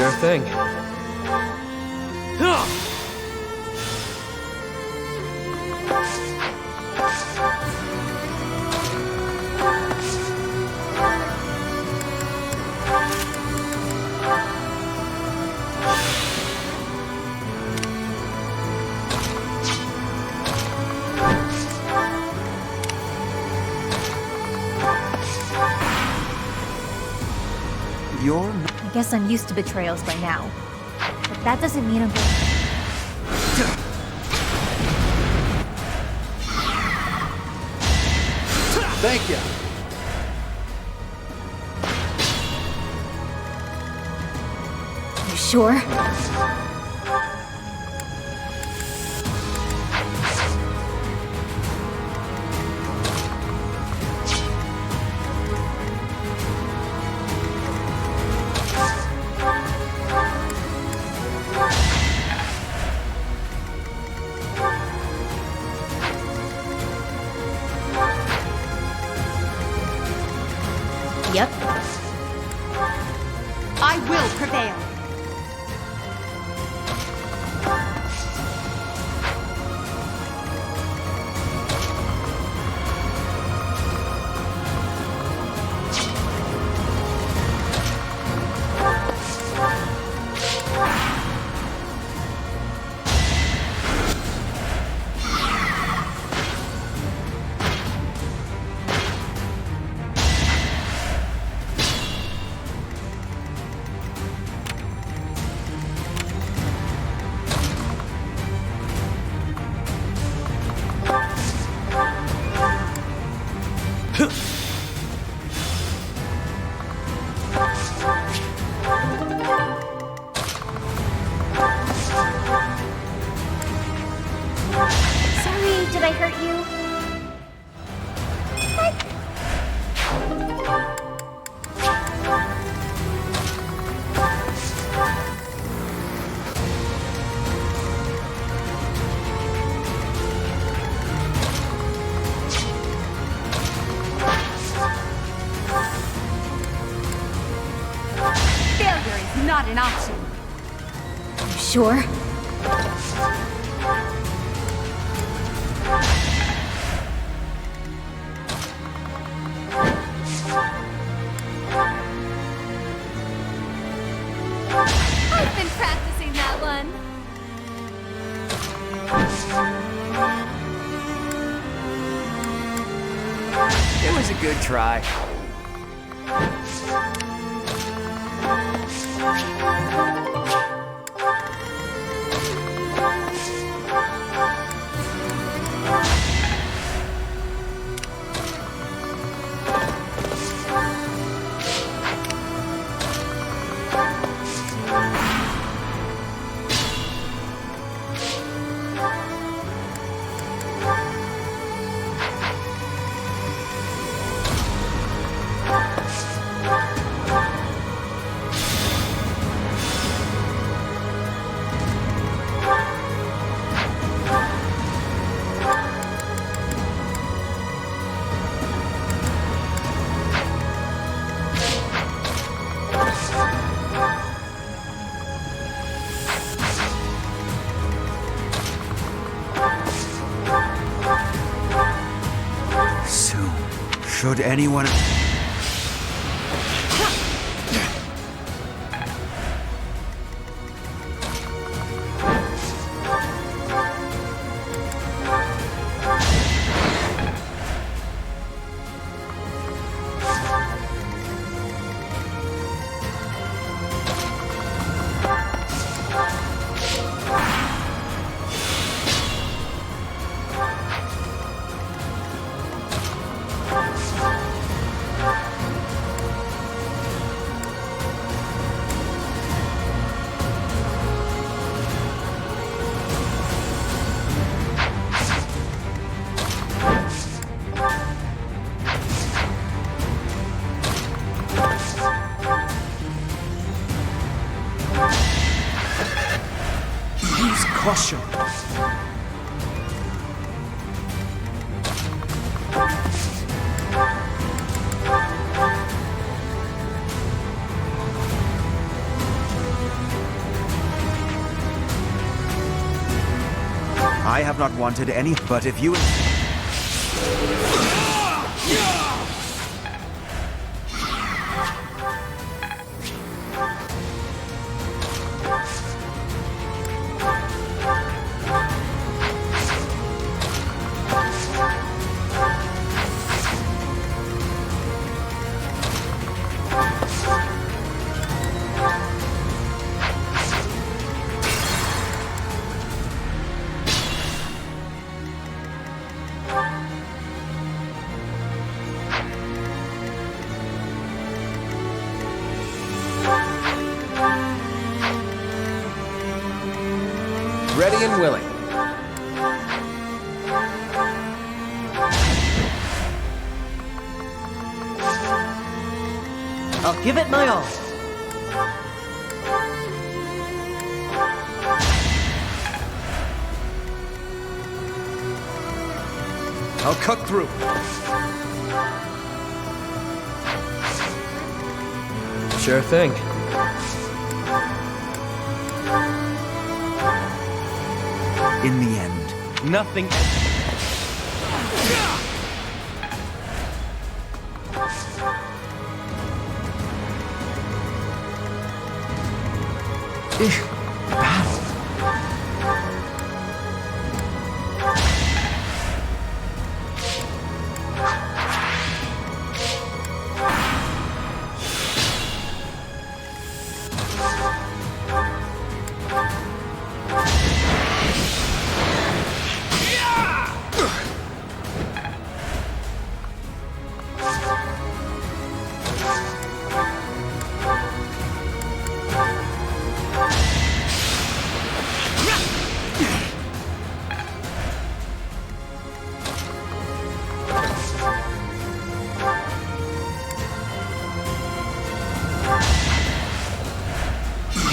Sure thing. I guess I'm used to betrayals by now. But that doesn't mean I'm going Thank you. You sure? Yep. I will prevail. Sorry, did I hurt you? Failure is not an option. You sure? I've been practicing that one. It was a good try. Soon, should anyone... I have not wanted any, but if you... Ready and willing. I'll give it my all. I'll cut through. Sure thing. In the end, nothing...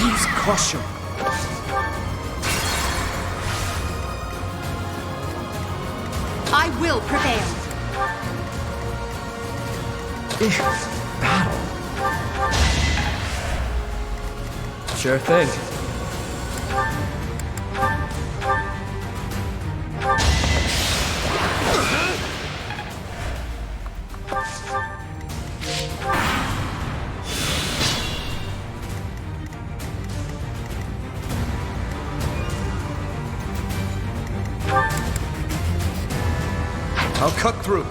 Use caution. I will prevail. Sure thing. I'll cut through.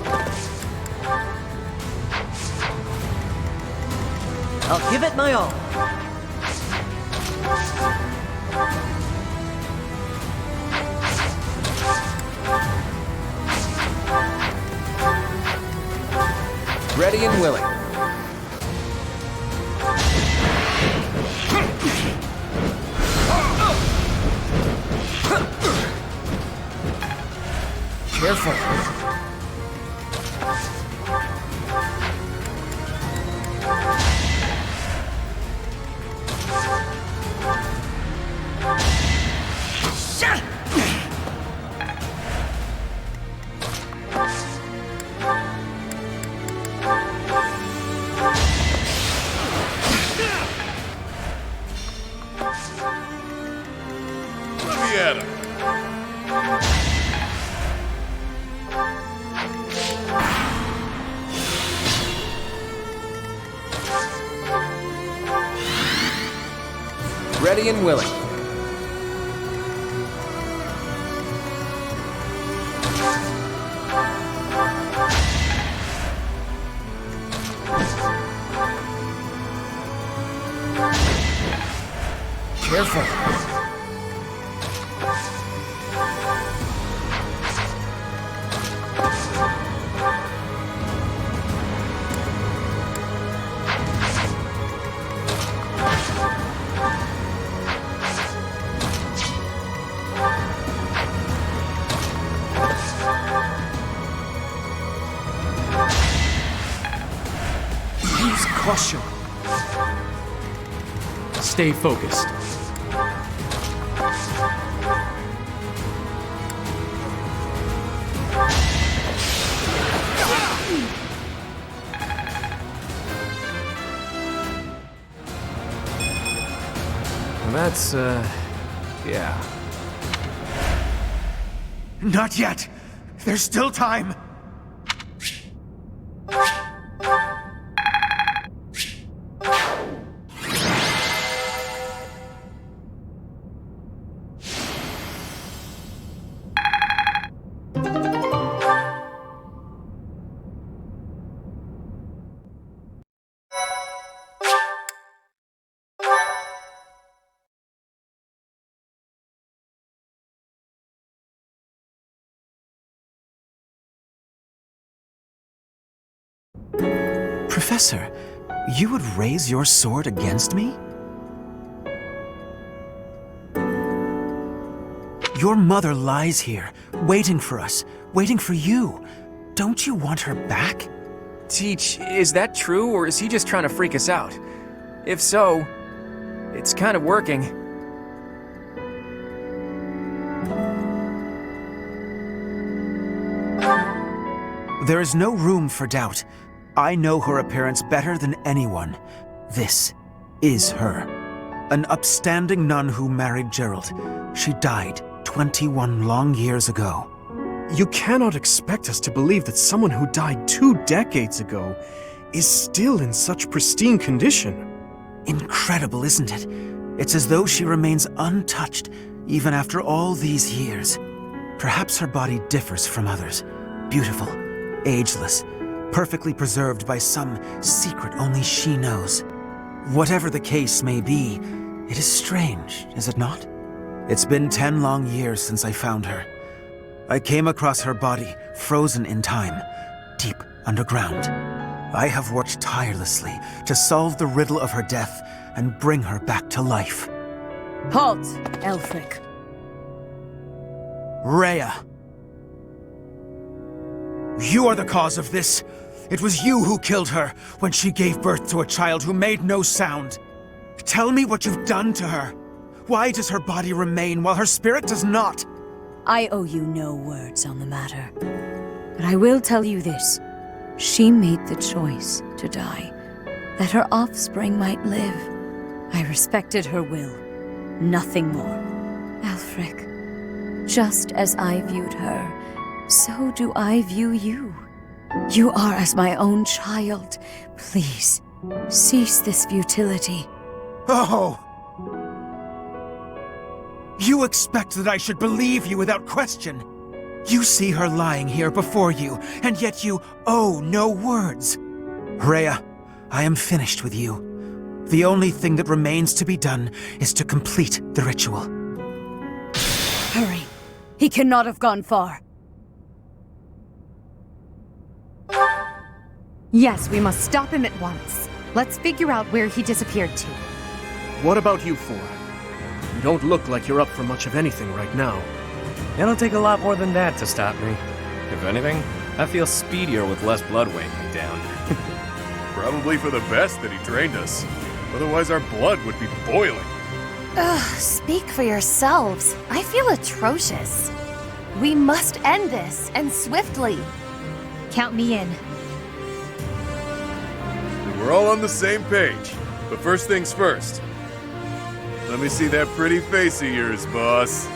I'll give it my all. Ready and willing. Careful. Let me at him. Ready and willing. Careful. Use caution. Stay focused. That's, yeah. Not yet. There's still time. Professor, you would raise your sword against me? Your mother lies here, waiting for us, waiting for you. Don't you want her back? Teach, is that true, or is he just trying to freak us out? If so, it's kind of working. There is no room for doubt. I know her appearance better than anyone. This is her. An upstanding nun who married Gerald. She died 21 long years ago. You cannot expect us to believe that someone who died 2 decades ago is still in such pristine condition. Incredible, isn't it? It's as though she remains untouched, even after all these years. Perhaps her body differs from others. Beautiful, ageless, perfectly preserved by some secret only she knows. Whatever the case may be, it is strange, is it not? It's been 10 long years since I found her. I came across her body, frozen in time, deep underground. I have worked tirelessly to solve the riddle of her death and bring her back to life. Halt, Elfric. Rhea. You are the cause of this. It was you who killed her when she gave birth to a child who made no sound. Tell me what you've done to her. Why does her body remain while her spirit does not? I owe you no words on the matter. But I will tell you this. She made the choice to die, that her offspring might live. I respected her will, nothing more. Elfric, just as I viewed her, so do I view you. You are as my own child. Please, cease this futility. Oh! You expect that I should believe you without question. You see her lying here before you, and yet you owe no words. Rhea, I am finished with you. The only thing that remains to be done is to complete the ritual. Hurry. He cannot have gone far. Yes, we must stop him at once. Let's figure out where he disappeared to. What about you four? You don't look like you're up for much of anything right now. It'll take a lot more than that to stop me. If anything, I feel speedier with less blood weighing me down. Probably for the best that he trained us. Otherwise our blood would be boiling. Ugh, speak for yourselves. I feel atrocious. We must end this, and swiftly. Count me in. We're all on the same page. But first things first. Let me see that pretty face of yours, boss.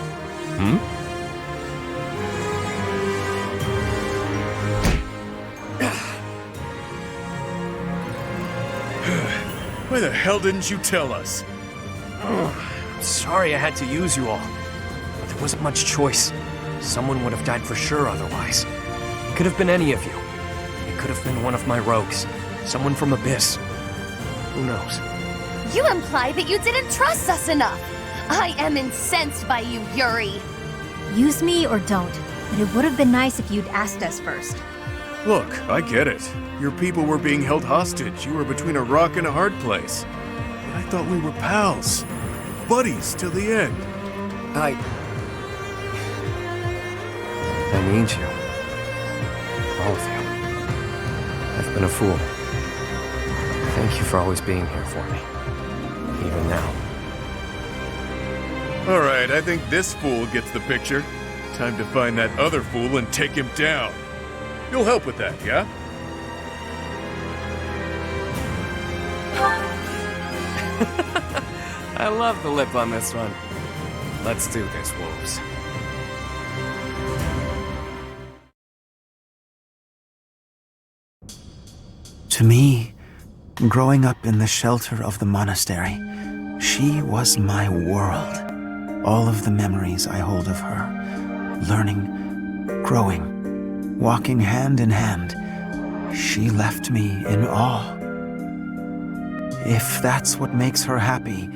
Why the hell didn't you tell us? I'm sorry I had to use you all. But there wasn't much choice. Someone would have died for sure otherwise. It could have been any of you. It could have been one of my rogues. Someone from Abyss. Who knows? You imply that you didn't trust us enough. I am incensed by you, Yuri. Use me or don't, but it would have been nice if you'd asked us first. Look, I get it. Your people were being held hostage. You were between a rock and a hard place. But I thought we were pals. Buddies till the end. I need you. All of you. I've been a fool. Thank you for always being here for me. Even now. Alright, I think this fool gets the picture. Time to find that other fool and take him down. You'll help with that, yeah? I love the lip on this one. Let's do this, wolves. To me, growing up in the shelter of the monastery, she was my world. All of the memories I hold of her, learning, growing, walking hand in hand, she left me in awe. If that's what makes her happy,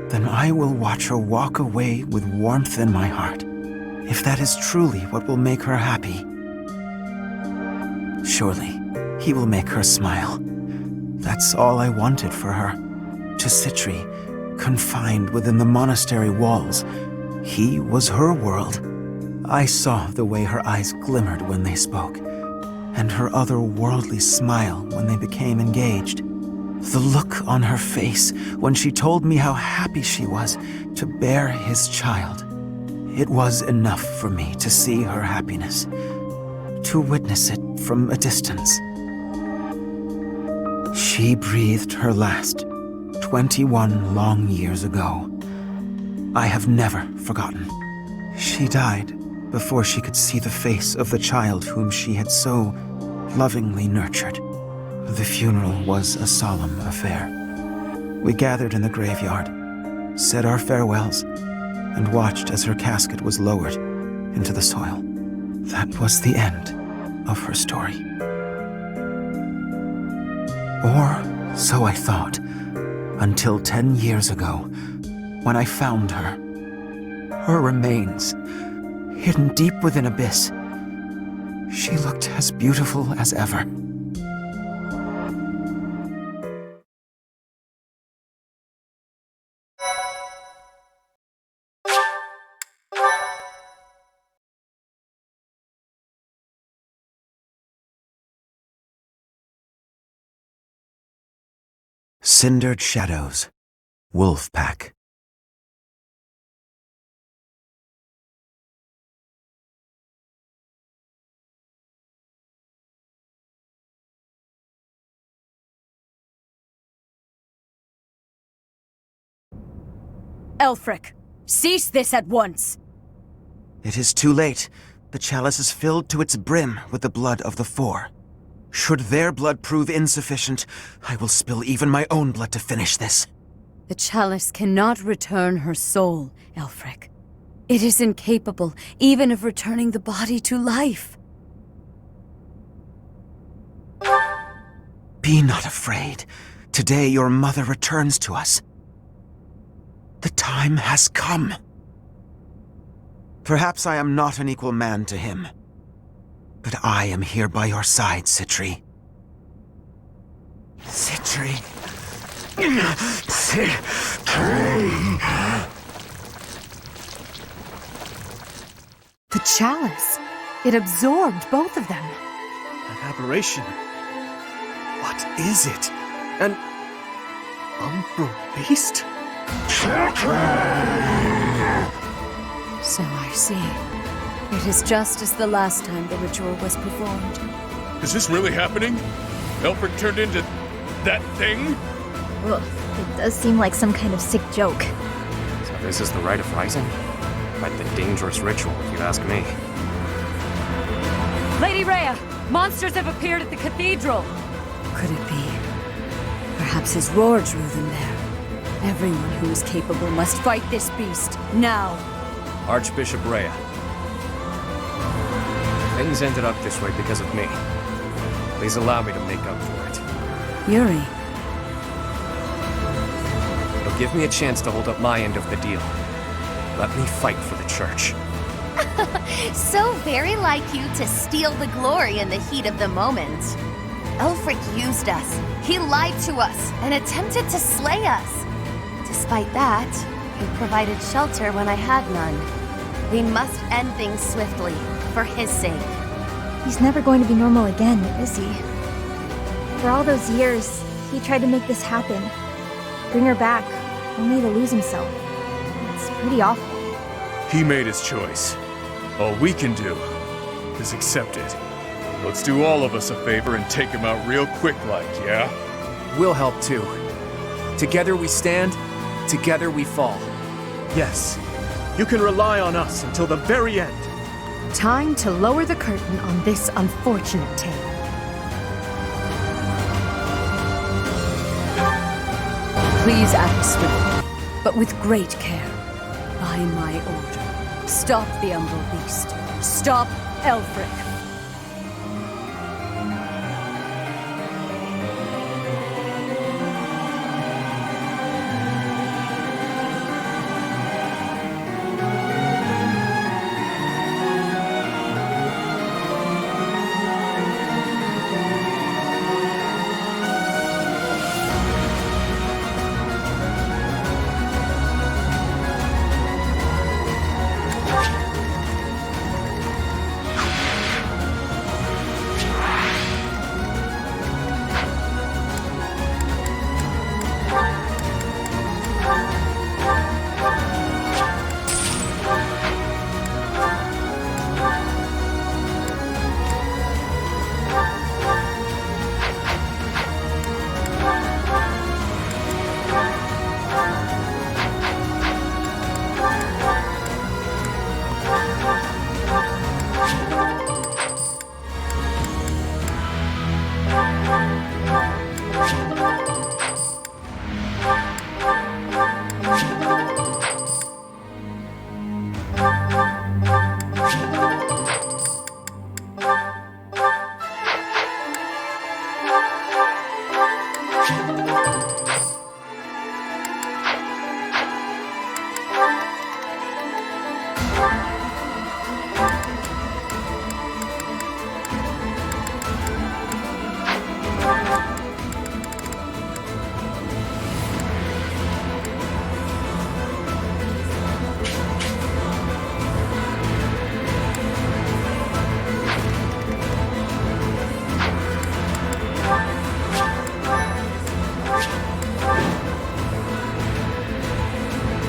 then I will watch her walk away with warmth in my heart. If that is truly what will make her happy, surely he will make her smile. That's all I wanted for her. To Citri, confined within the monastery walls, he was her world. I saw the way her eyes glimmered when they spoke, and her otherworldly smile when they became engaged. The look on her face when she told me how happy she was to bear his child. It was enough for me to see her happiness, to witness it from a distance. She breathed her last 21 long years ago. I have never forgotten. She died before she could see the face of the child whom she had so lovingly nurtured. The funeral was a solemn affair. We gathered in the graveyard, said our farewells, and watched as her casket was lowered into the soil. That was the end of her story. Or so I thought, until 10 years ago, when I found her. Her remains, hidden deep within Abyss. She looked as beautiful as ever. Cindered Shadows, Wolf Pack. Elfric, cease this at once! It is too late. The chalice is filled to its brim with the blood of the Four. Should their blood prove insufficient, I will spill even my own blood to finish this. The chalice cannot return her soul, Elfric. It is incapable even of returning the body to life. Be not afraid. Today your mother returns to us. The time has come. Perhaps I am not an equal man to him, but I am here by your side, Citri. Citri. The chalice. It absorbed both of them. An aberration. What is it? An umbral beast? So I see. It is just as the last time the ritual was performed. Is this really happening? Elfric turned into that thing? Ugh, it does seem like some kind of sick joke. So this is the Rite of Rising? Quite the dangerous ritual, if you ask me. Lady Rhea, monsters have appeared at the cathedral! Could it be? Perhaps his roar drew them there. Everyone who is capable must fight this beast, now! Archbishop Rhea. Things ended up this way because of me. Please allow me to make up for it. Yuri. It'll give me a chance to hold up my end of the deal. Let me fight for the church. So very like you to steal the glory in the heat of the moment. Elfric used us. He lied to us and attempted to slay us. Despite that, he provided shelter when I had none. We must end things swiftly, for his sake. He's never going to be normal again, is he? For all those years, he tried to make this happen. Bring her back, only to lose himself. It's pretty awful. He made his choice. All we can do is accept it. Let's do all of us a favor and take him out real quick like, yeah? We'll help too. Together we stand, together we fall. Yes, you can rely on us until the very end. Time to lower the curtain on this unfortunate tale. Please act swiftly, but with great care. By my order, stop the Umbral Beast. Stop Elfric.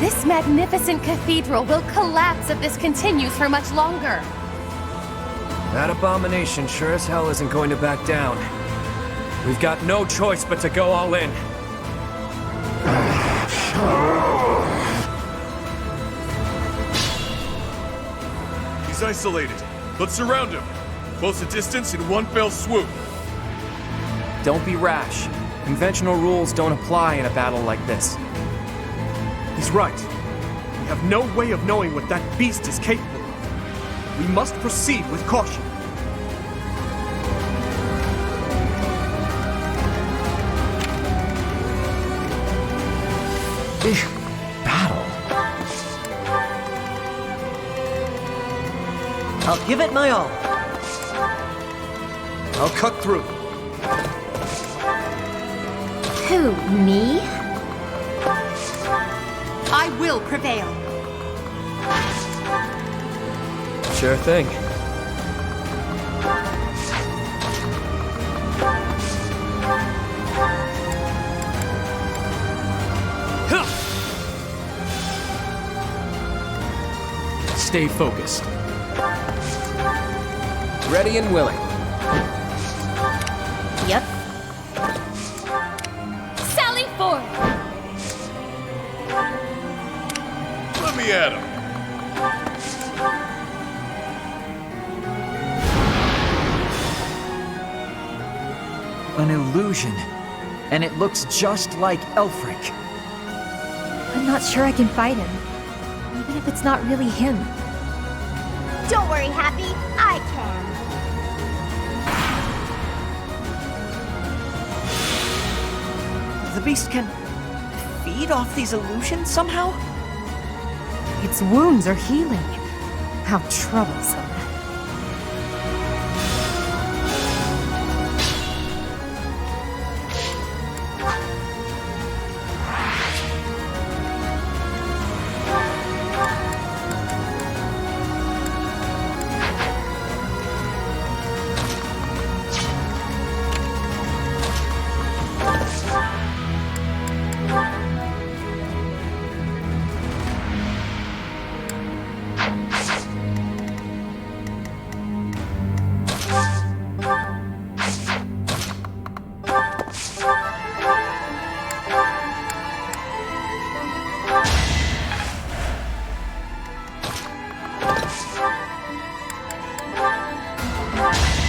This magnificent cathedral will collapse if this continues for much longer. That abomination sure as hell isn't going to back down. We've got no choice but to go all in. He's isolated. Let's surround him. Close a distance in one fell swoop. Don't be rash. Conventional rules don't apply in a battle like this. He's right. We have no way of knowing what that beast is capable of. We must proceed with caution. Battle? I'll give it my all. I'll cut through. Who, me? I will prevail. Sure thing. Stay focused. Ready and willing. Yep. Sally forth! Let me at him. An illusion. And it looks just like Elfric. I'm not sure I can fight him, even if it's not really him. Don't worry, Happy. I can. The beast can feed off these illusions somehow? Its wounds are healing. How troublesome.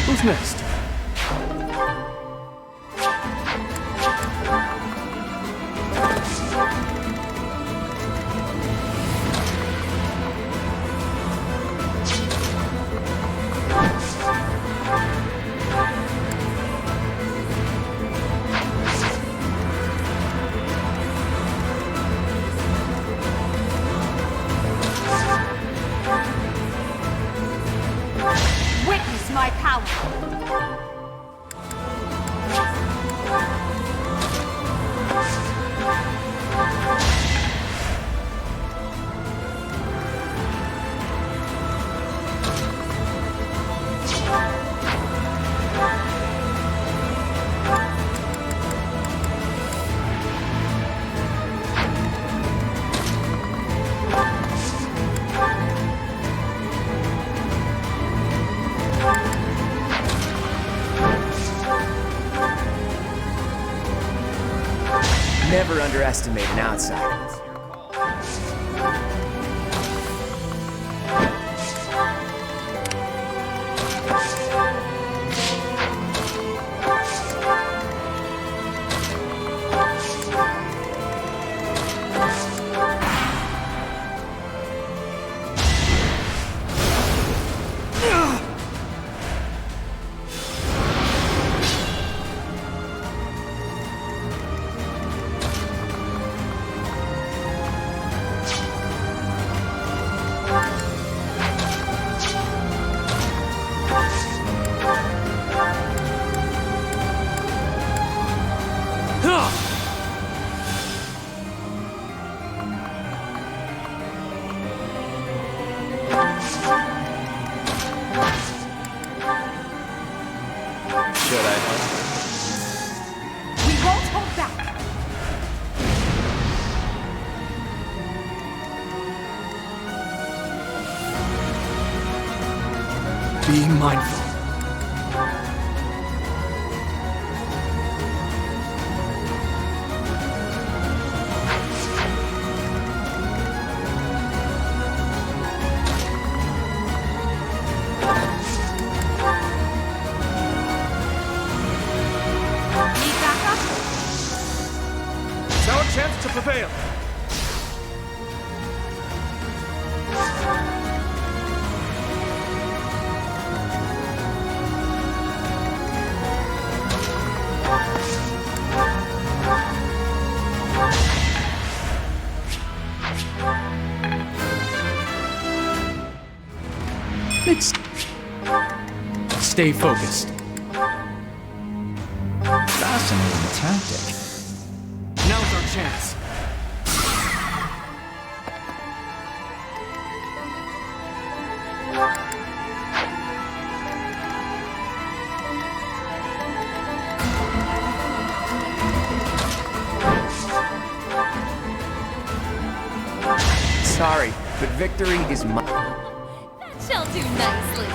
Who's next? my power. Never underestimate an outsider. Should I help? We won't hold back. Be mindful. Need backup? It's our chance to prevail. Stay focused. Fascinating tactic. Now's our chance. Sorry, but victory is mine. That shall do nicely.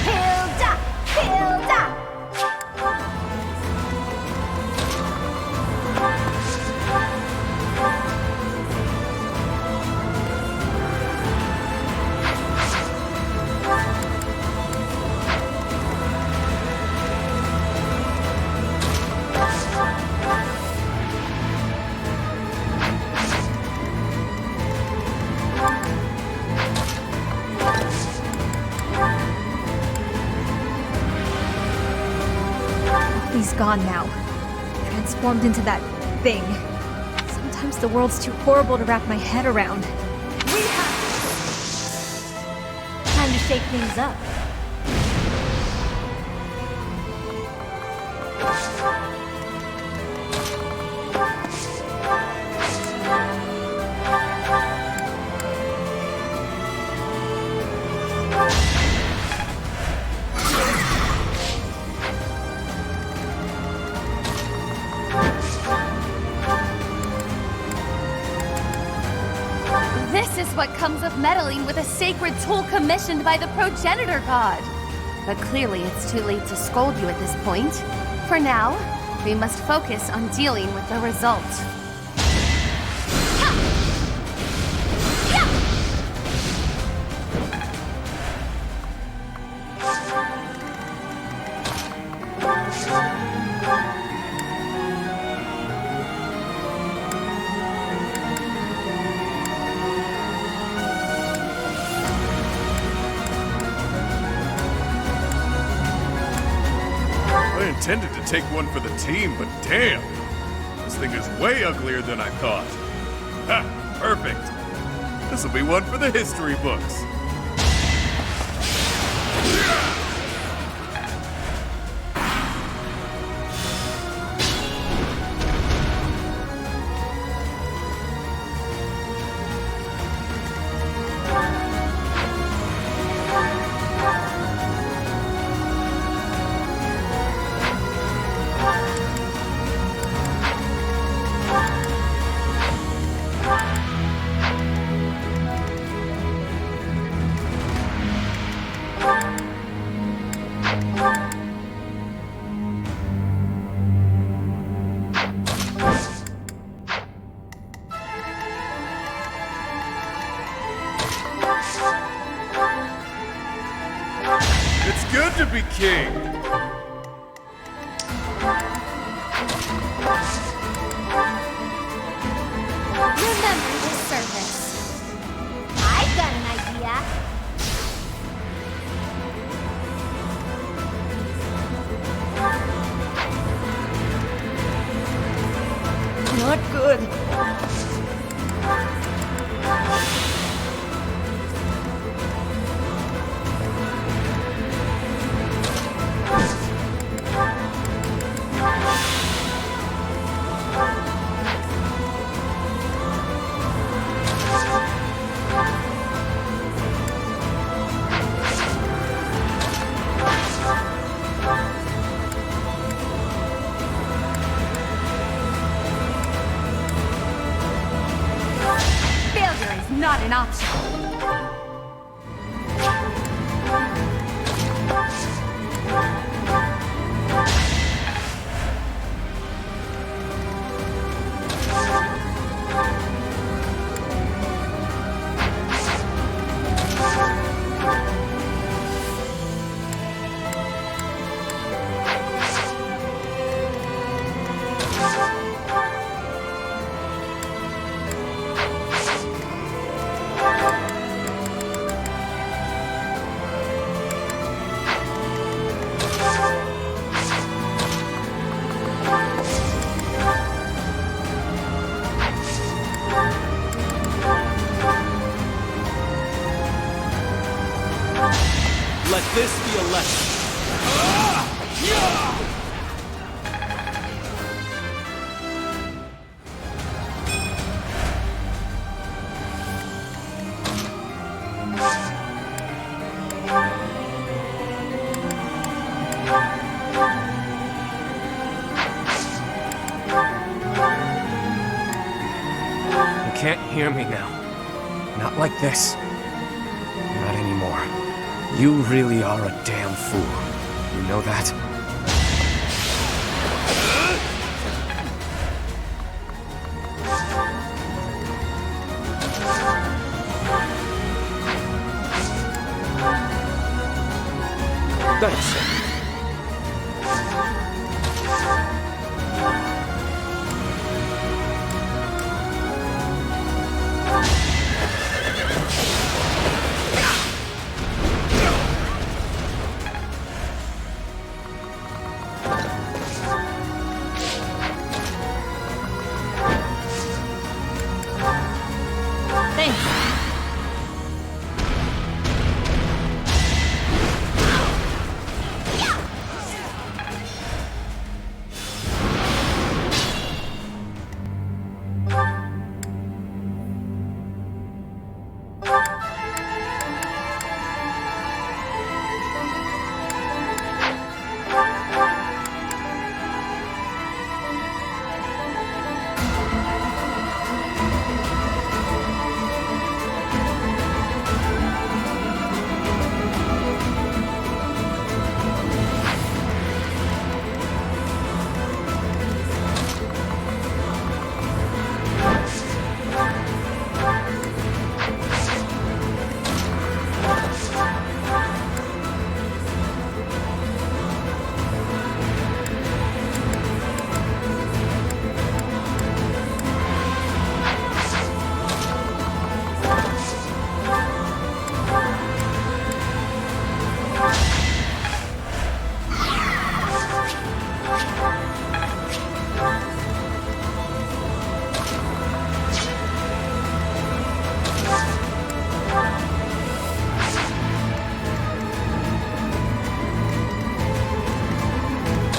Hilda! Hilda! He's gone now. Transformed into that thing. Sometimes the world's too horrible to wrap my head around. We have time to shake things up. This is what comes of meddling with a sacred tool commissioned by the progenitor god. But clearly it's too late to scold you at this point. For now, we must focus on dealing with the result. intended to take one for the team, but damn! This thing is way uglier than I thought. Ha! Perfect! This'll be one for the history books. It's good to be king! Remember this service. I've got an idea. Not good. Failure is not an option. Let this be a lesson. You can't hear me now. Not like this. Not anymore. You really are a damn fool. You know that? Thanks.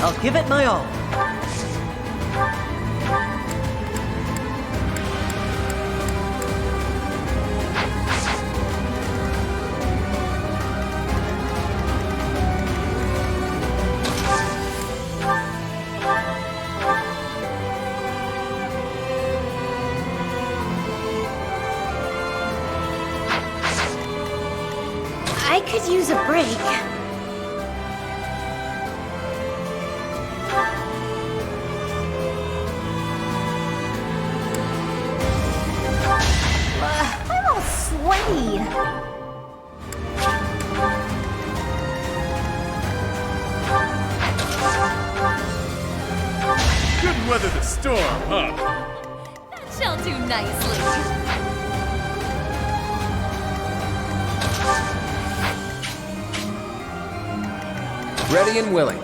I'll give it my all. I could use a break. I'm all sweaty. Couldn't weather the storm, huh? That shall do nicely. Ready and willing.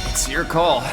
It's your call.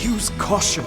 Use caution.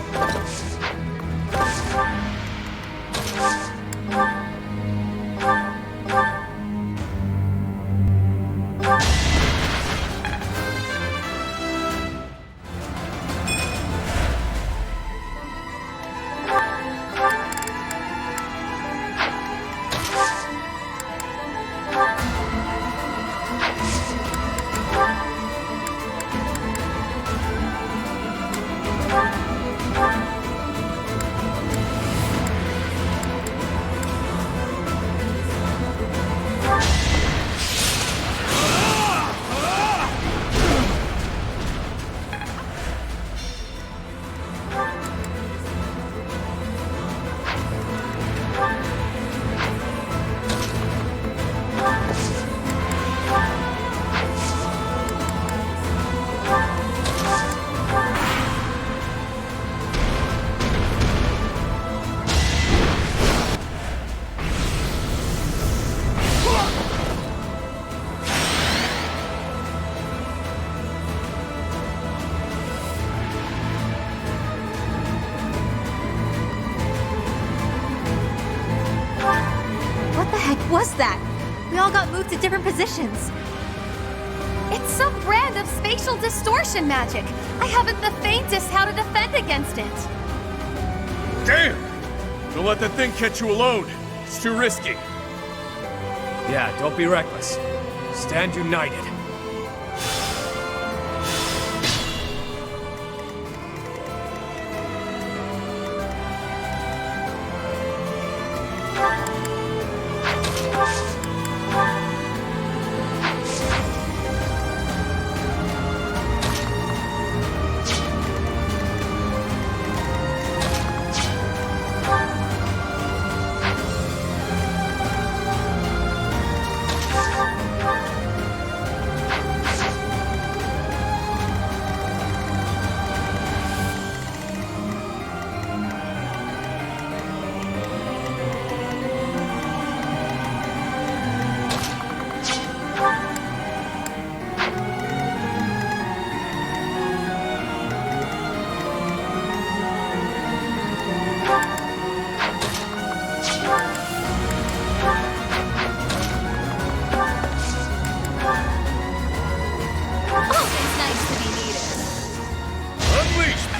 Was that? We all got moved to different positions. It's some brand of spatial distortion magic. I haven't the faintest how to defend against it. Damn! Don't let that thing catch you alone. It's too risky. Yeah, don't be reckless. Stand united.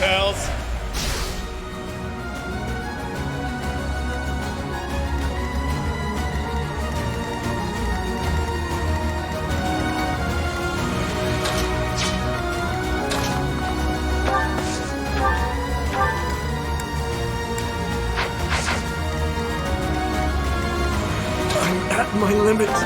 pals. Damn it!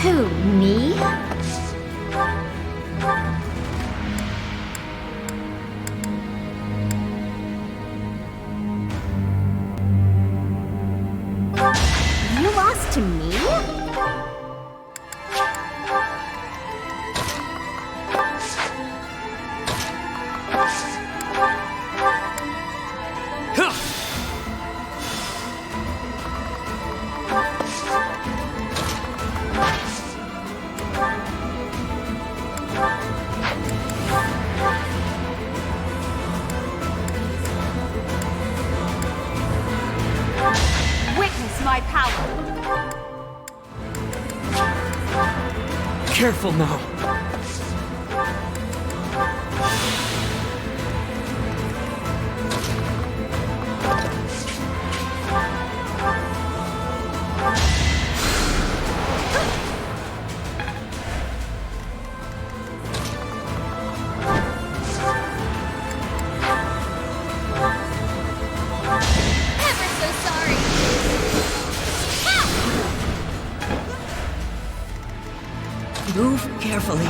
Who, me? You lost to me? Witness my power! Careful now. Ever so sorry. Move carefully.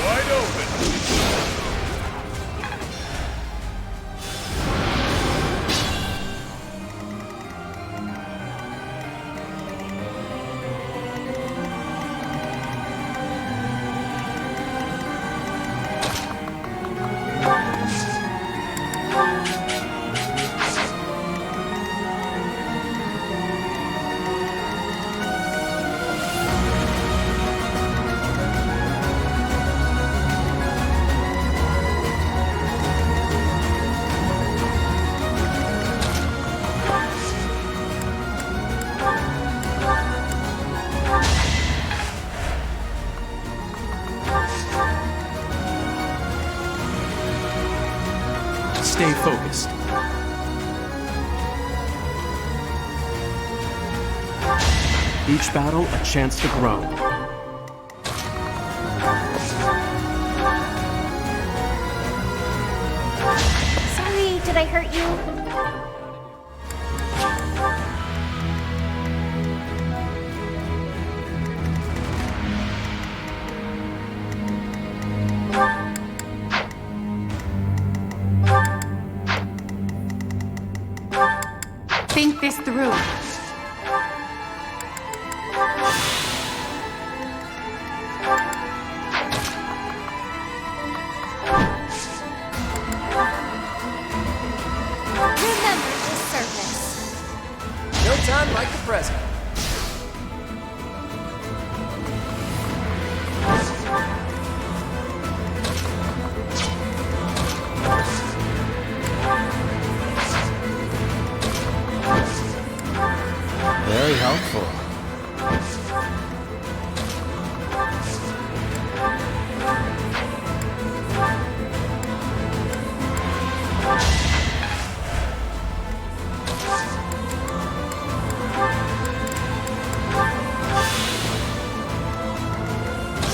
Wide open. Stay focused. Each battle a chance to grow. Sorry, did I hurt you? Think this through. Remember this service. No time like the present. Very helpful.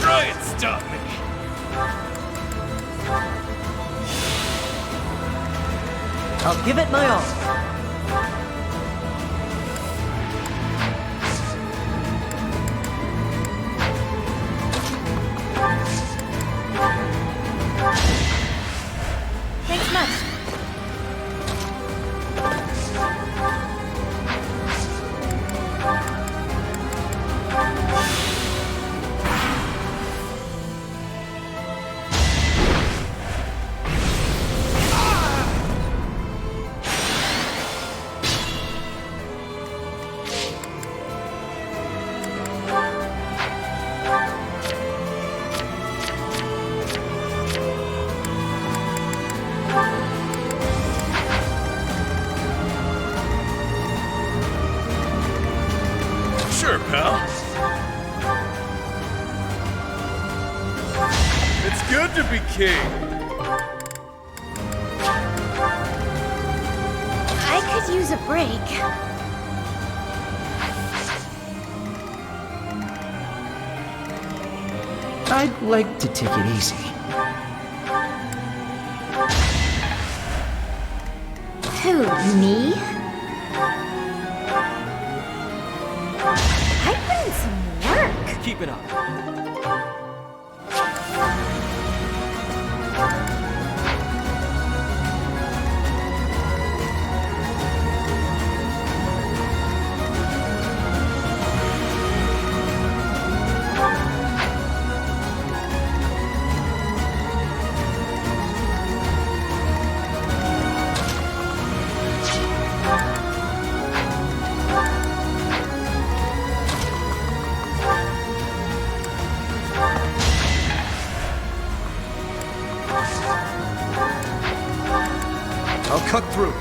Try and stop me. I'll give it my all. Thanks much. good to be king. I could use a break. I'd like to take it easy. Who, me? I put in some work. Keep it up. I'll cut through.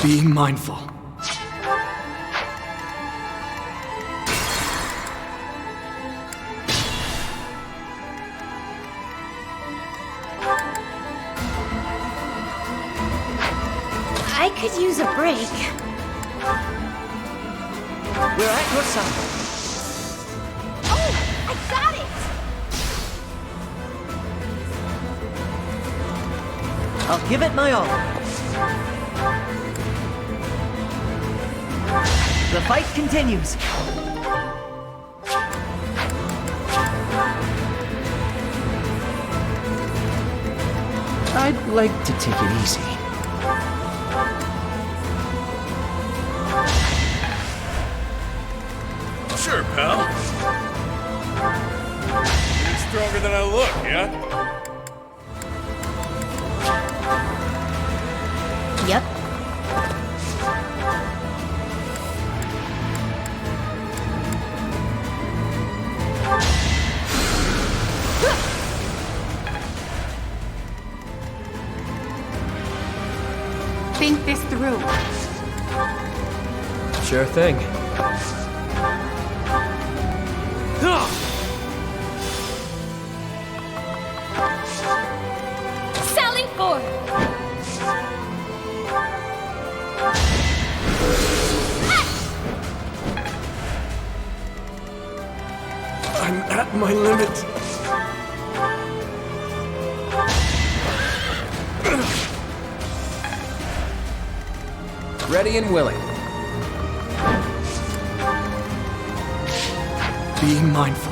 Be mindful. I could use a break. We're at your side. Oh, I got it! I'll give it my all. The fight continues. I'd like to take it easy. Sure, pal. You're stronger than I look, yeah? Yep. Think this through. Sure thing. Sally forth! I'm at my limit. Ready and willing. Be mindful.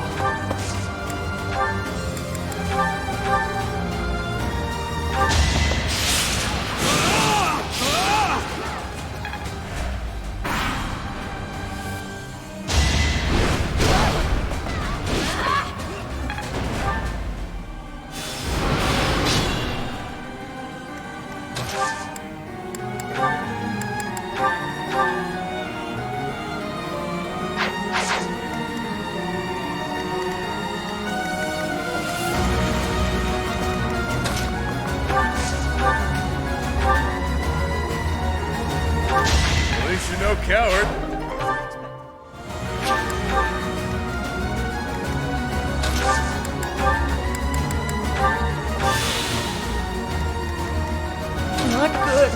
At least you're no coward. Not good.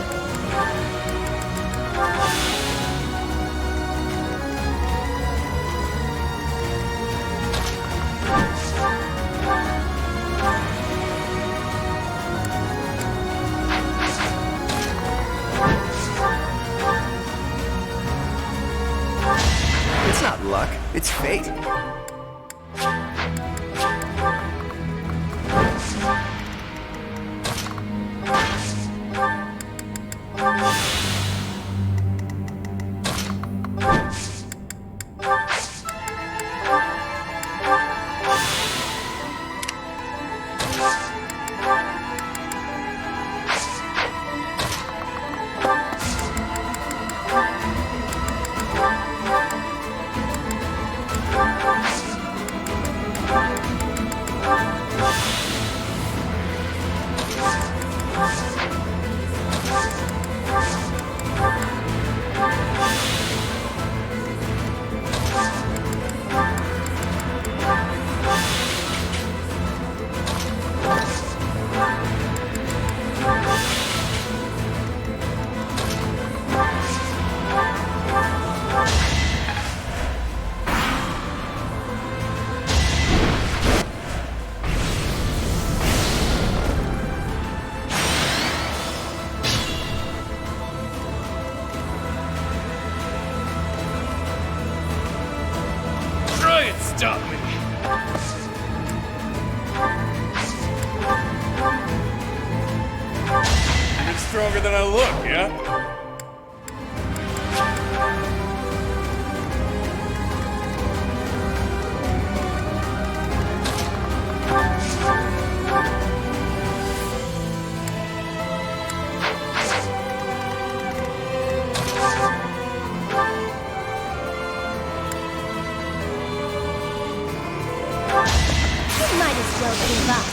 It's not luck, it's fate. stop me. Even stronger than I look, yeah? Might as well give up.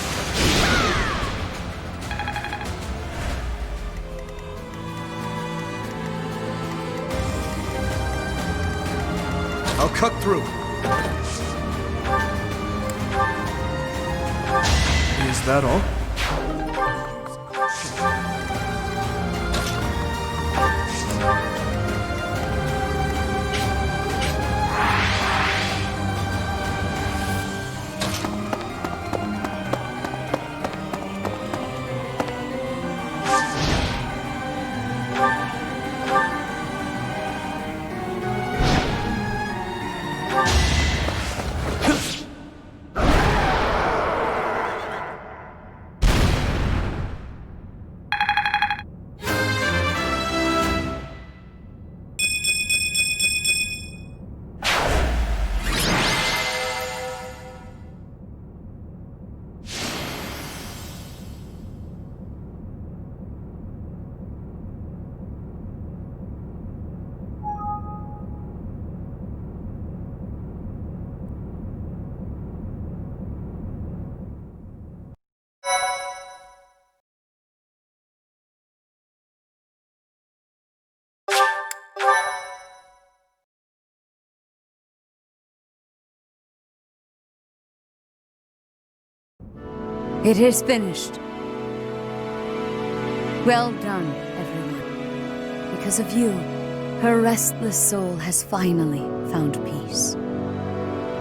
I'll cut through. Is that all? It is finished. Well done, everyone. Because of you, her restless soul has finally found peace.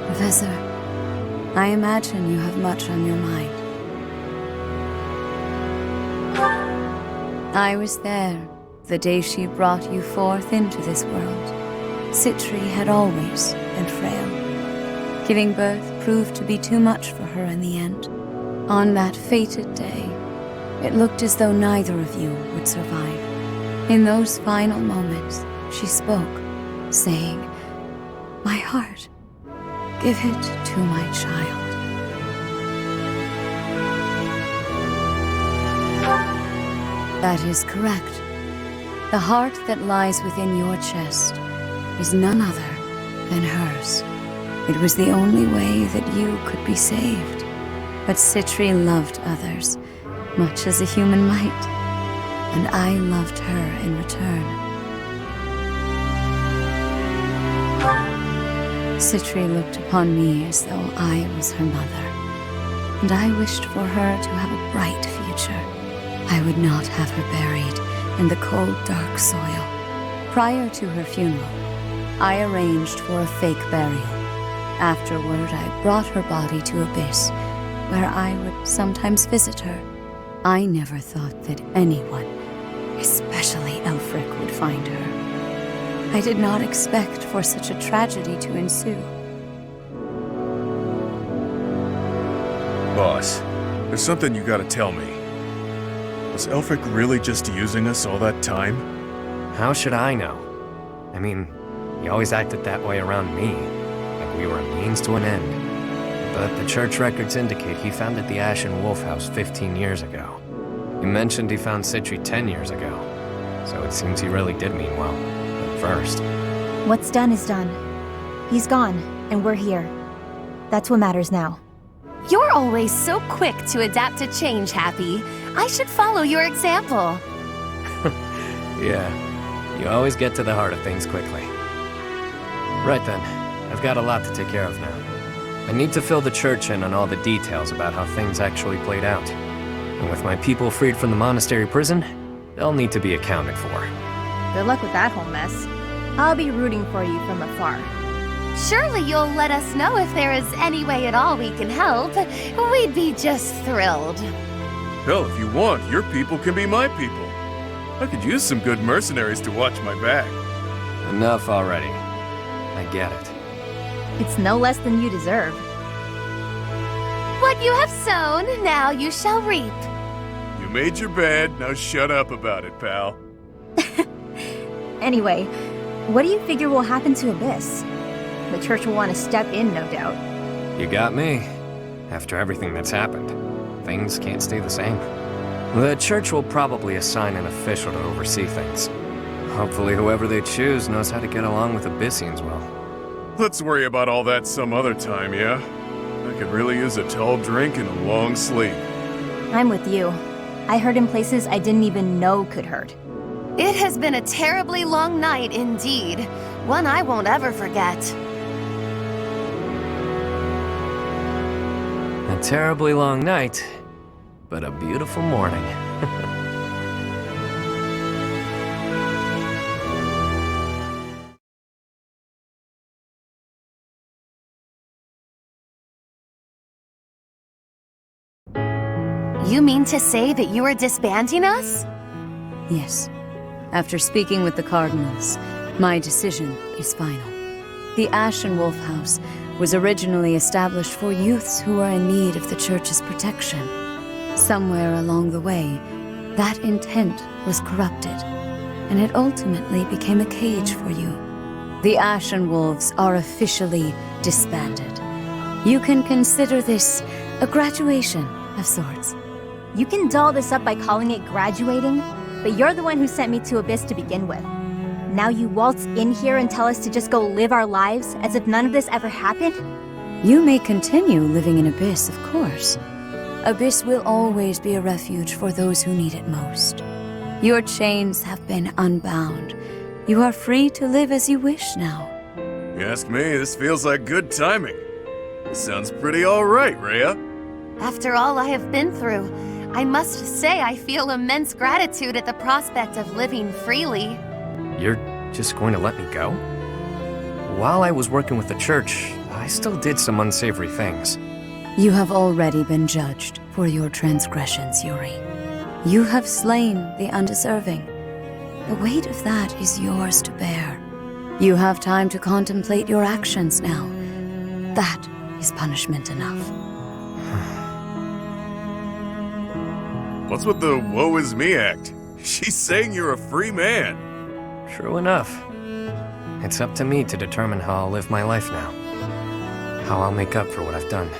Professor, I imagine you have much on your mind. I was there the day she brought you forth into this world. Citri had always been frail. Giving birth proved to be too much for her in the end. On that fated day, it looked as though neither of you would survive. In those final moments, she spoke, saying, "My heart, give it to my child." That is correct. The heart that lies within your chest is none other than hers. It was the only way that you could be saved. But Citri loved others, much as a human might, and I loved her in return. Citri looked upon me as though I was her mother, and I wished for her to have a bright future. I would not have her buried in the cold, dark soil. Prior to her funeral, I arranged for a fake burial. Afterward, I brought her body to Abyss, where I would sometimes visit her. I never thought that anyone, especially Elfric, would find her. I did not expect for such a tragedy to ensue. Boss, there's something you gotta tell me. Was Elfric really just using us all that time? How should I know? I mean, he always acted that way around me, like we were a means to an end. But the church records indicate he founded the Ashen Wolf House 15 years ago. He mentioned he found Citri 10 years ago, so it seems he really did mean well, at first. What's done is done. He's gone, and we're here. That's what matters now. You're always so quick to adapt to change, Happy. I should follow your example. Yeah, you always get to the heart of things quickly. Right then, I've got a lot to take care of now. I need to fill the church in on all the details about how things actually played out. And with my people freed from the monastery prison, they'll need to be accounted for. Good luck with that whole mess. I'll be rooting for you from afar. Surely you'll let us know if there is any way at all we can help. We'd be just thrilled. Hell, if you want, your people can be my people. I could use some good mercenaries to watch my back. Enough already. I get it. It's no less than you deserve. What you have sown, now you shall reap. You made your bed, now shut up about it, pal. Anyway, what do you figure will happen to Abyss? The church will want to step in, no doubt. You got me. After everything that's happened, things can't stay the same. The church will probably assign an official to oversee things. Hopefully whoever they choose knows how to get along with Abyssians well. Let's worry about all that some other time, yeah? I could really use a tall drink and a long sleep. I'm with you. I hurt in places I didn't even know could hurt. It has been a terribly long night indeed. One I won't ever forget. A terribly long night, but a beautiful morning. You mean to say that you are disbanding us? Yes. After speaking with the cardinals, my decision is final. The Ashen Wolf House was originally established for youths who are in need of the church's protection. Somewhere along the way, that intent was corrupted, and it ultimately became a cage for you. The Ashen Wolves are officially disbanded. You can consider this a graduation of sorts. You can doll this up by calling it graduating, but you're the one who sent me to Abyss to begin with. Now you waltz in here and tell us to just go live our lives as if none of this ever happened? You may continue living in Abyss, of course. Abyss will always be a refuge for those who need it most. Your chains have been unbound. You are free to live as you wish now. You ask me, this feels like good timing. This sounds pretty alright, Rhea. After all I have been through, I must say I feel immense gratitude at the prospect of living freely. You're just going to let me go? While I was working with the church, I still did some unsavory things. You have already been judged for your transgressions, Yuri. You have slain the undeserving. The weight of that is yours to bear. You have time to contemplate your actions now. That is punishment enough. What's with the woe is me act? She's saying you're a free man. True enough. It's up to me to determine how I'll live my life now. How I'll make up for what I've done.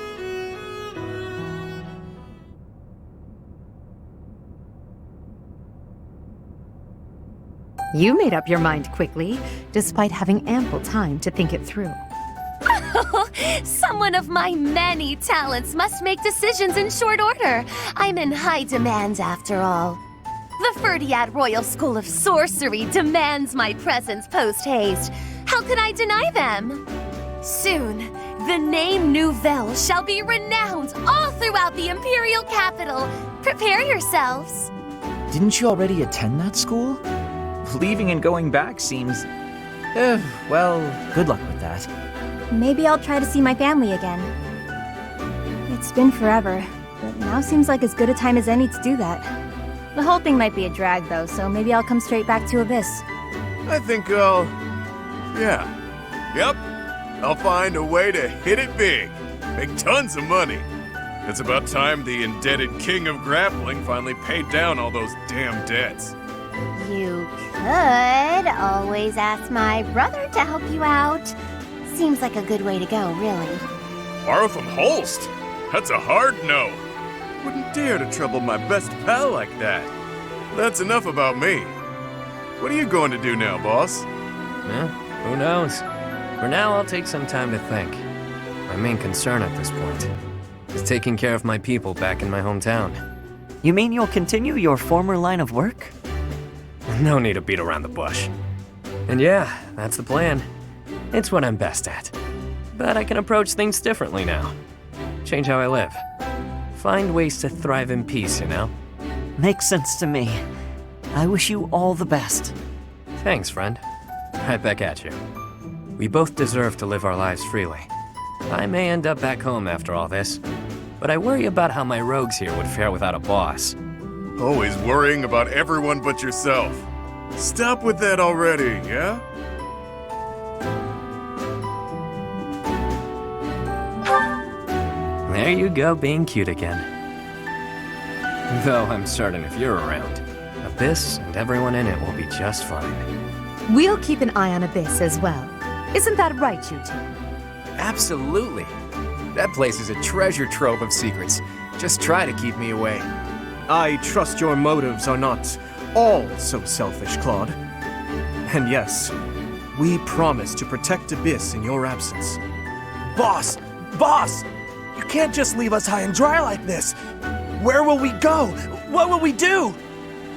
You made up your mind quickly, despite having ample time to think it through. Someone of my many talents must make decisions in short order. I'm in high demand after all. The Ferdiad Royal School of Sorcery demands my presence post-haste. How could I deny them? Soon, the name Nouvelle shall be renowned all throughout the Imperial capital. Prepare yourselves. Didn't you already attend that school? Leaving and going back seems... well, good luck with that. Maybe I'll try to see my family again. It's been forever, but now seems like as good a time as any to do that. The whole thing might be a drag though, so maybe I'll come straight back to Abyss. I think I'll... yeah. Yep. I'll find a way to hit it big. Make tons of money. It's about time the indebted king of grappling finally paid down all those damn debts. You could always ask my brother to help you out. Seems like a good way to go, really. Borrow from Holst? That's a hard no. Wouldn't dare to trouble my best pal like that. That's enough about me. What are you going to do now, boss? Who knows? For now, I'll take some time to think. My main concern at this point is taking care of my people back in my hometown. You mean you'll continue your former line of work? No need to beat around the bush. And yeah, that's the plan. It's what I'm best at. But I can approach things differently now. Change how I live. Find ways to thrive in peace, you know? Makes sense to me. I wish you all the best. Thanks, friend. Right back at you. We both deserve to live our lives freely. I may end up back home after all this, but I worry about how my rogues here would fare without a boss. Always worrying about everyone but yourself. Stop with that already, yeah? There you go, being cute again. Though I'm certain if you're around, Abyss and everyone in it will be just fine. We'll keep an eye on Abyss as well. Isn't that right, you two? Absolutely. That place is a treasure trove of secrets. Just try to keep me away. I trust your motives are not all so selfish, Claude. And yes, we promise to protect Abyss in your absence. Boss! Boss! You can't just leave us high and dry like this! Where will we go? What will we do?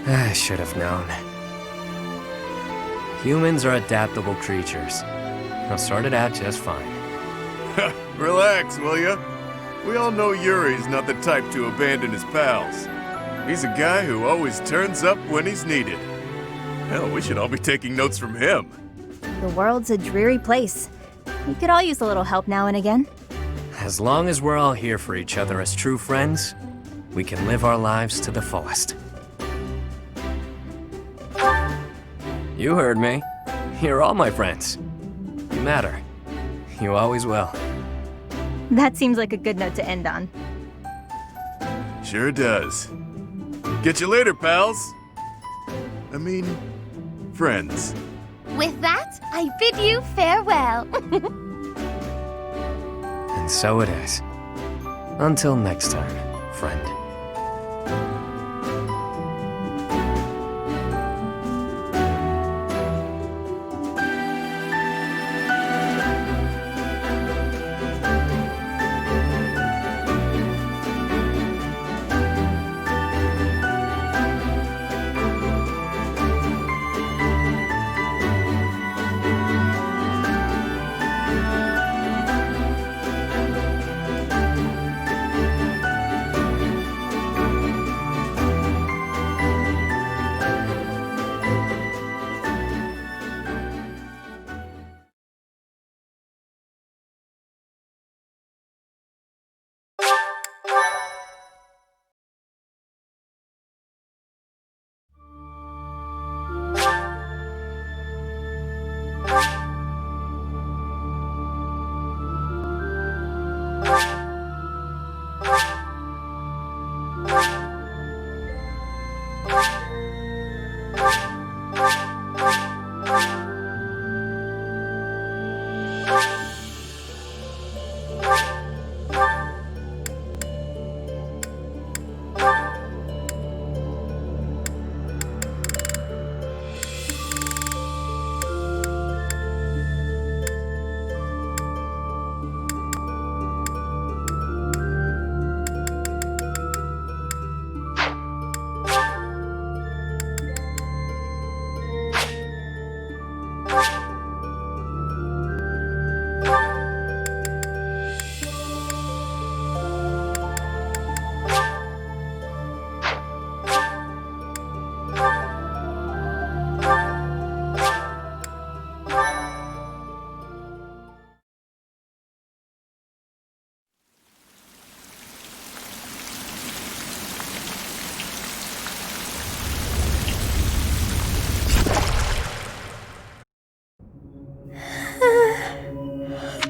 I should have known. Humans are adaptable creatures. They'll sort it out just fine. Relax, will ya? We all know Yuri's not the type to abandon his pals. He's a guy who always turns up when he's needed. Hell, we should all be taking notes from him. The world's a dreary place. We could all use a little help now and again. As long as we're all here for each other as true friends, we can live our lives to the fullest. You heard me. You're all my friends. You matter. You always will. That seems like a good note to end on. Sure does. Get you later, pals. I mean, friends. With that, I bid you farewell. And so it is. Until next time, friend.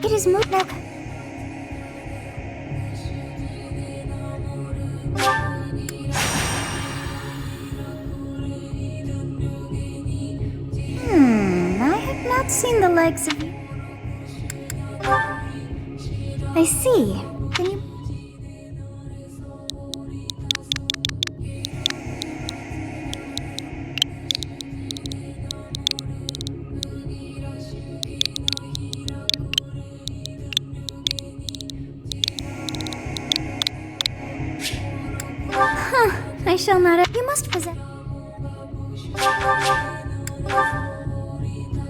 It is moot now. I have not seen the legs of you. I see. Can you... I shall not. You must possess.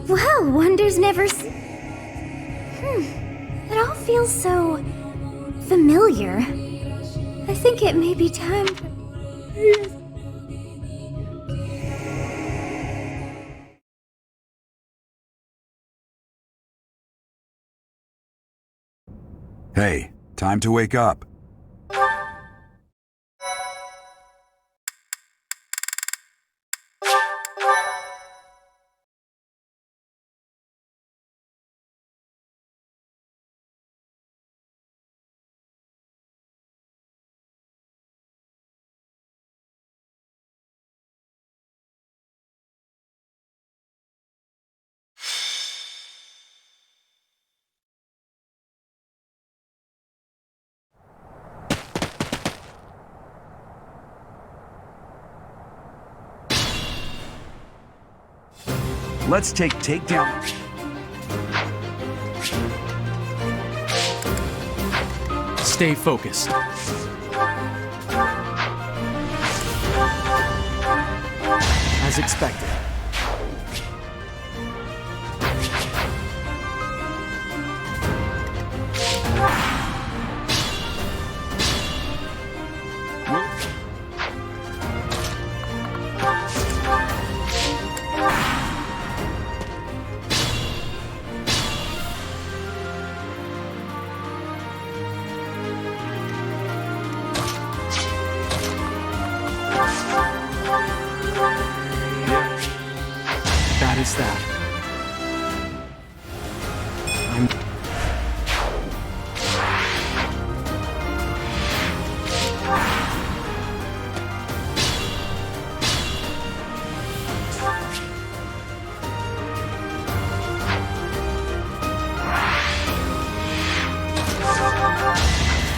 Well, wonders never. It all feels so familiar. I think it may be time. Hey, time to wake up. Let's take takedown. Stay focused. As expected. That is that.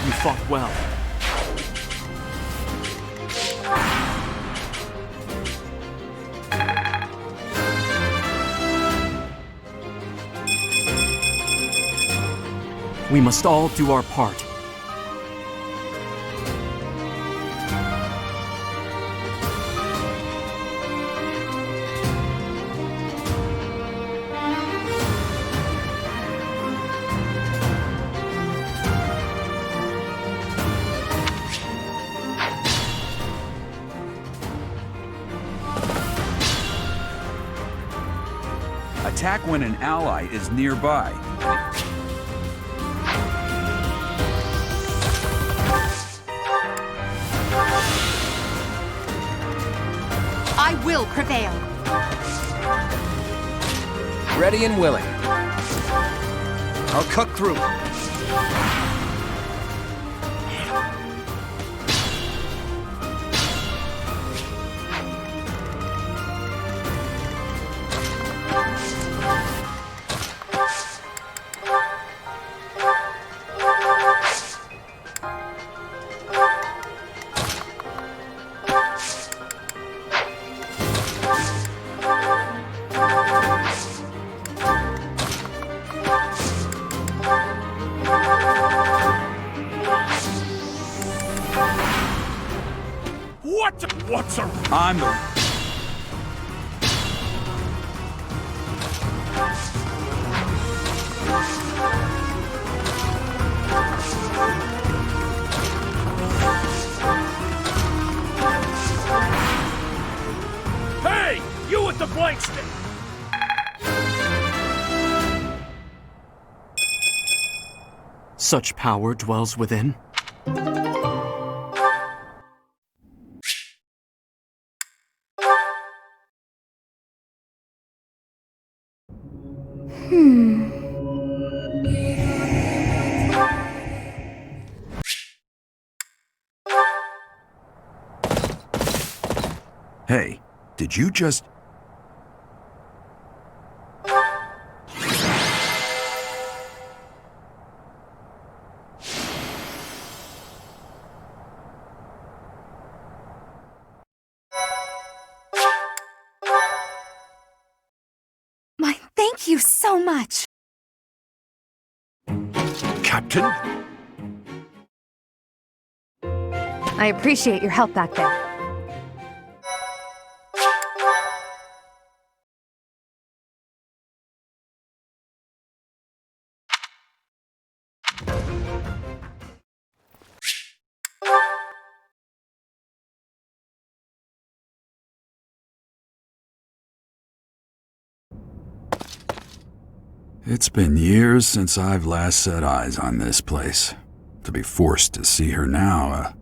You fought well. We must all do our part. Attack when an ally is nearby. I will prevail. Ready and willing. I'll cut through. What's a... I'm the... Hey! You with the blank stick! Such power dwells within. Hey, did you just... Thank you so much. Captain? I appreciate your help back there. It's been years since I've last set eyes on this place. To be forced to see her now,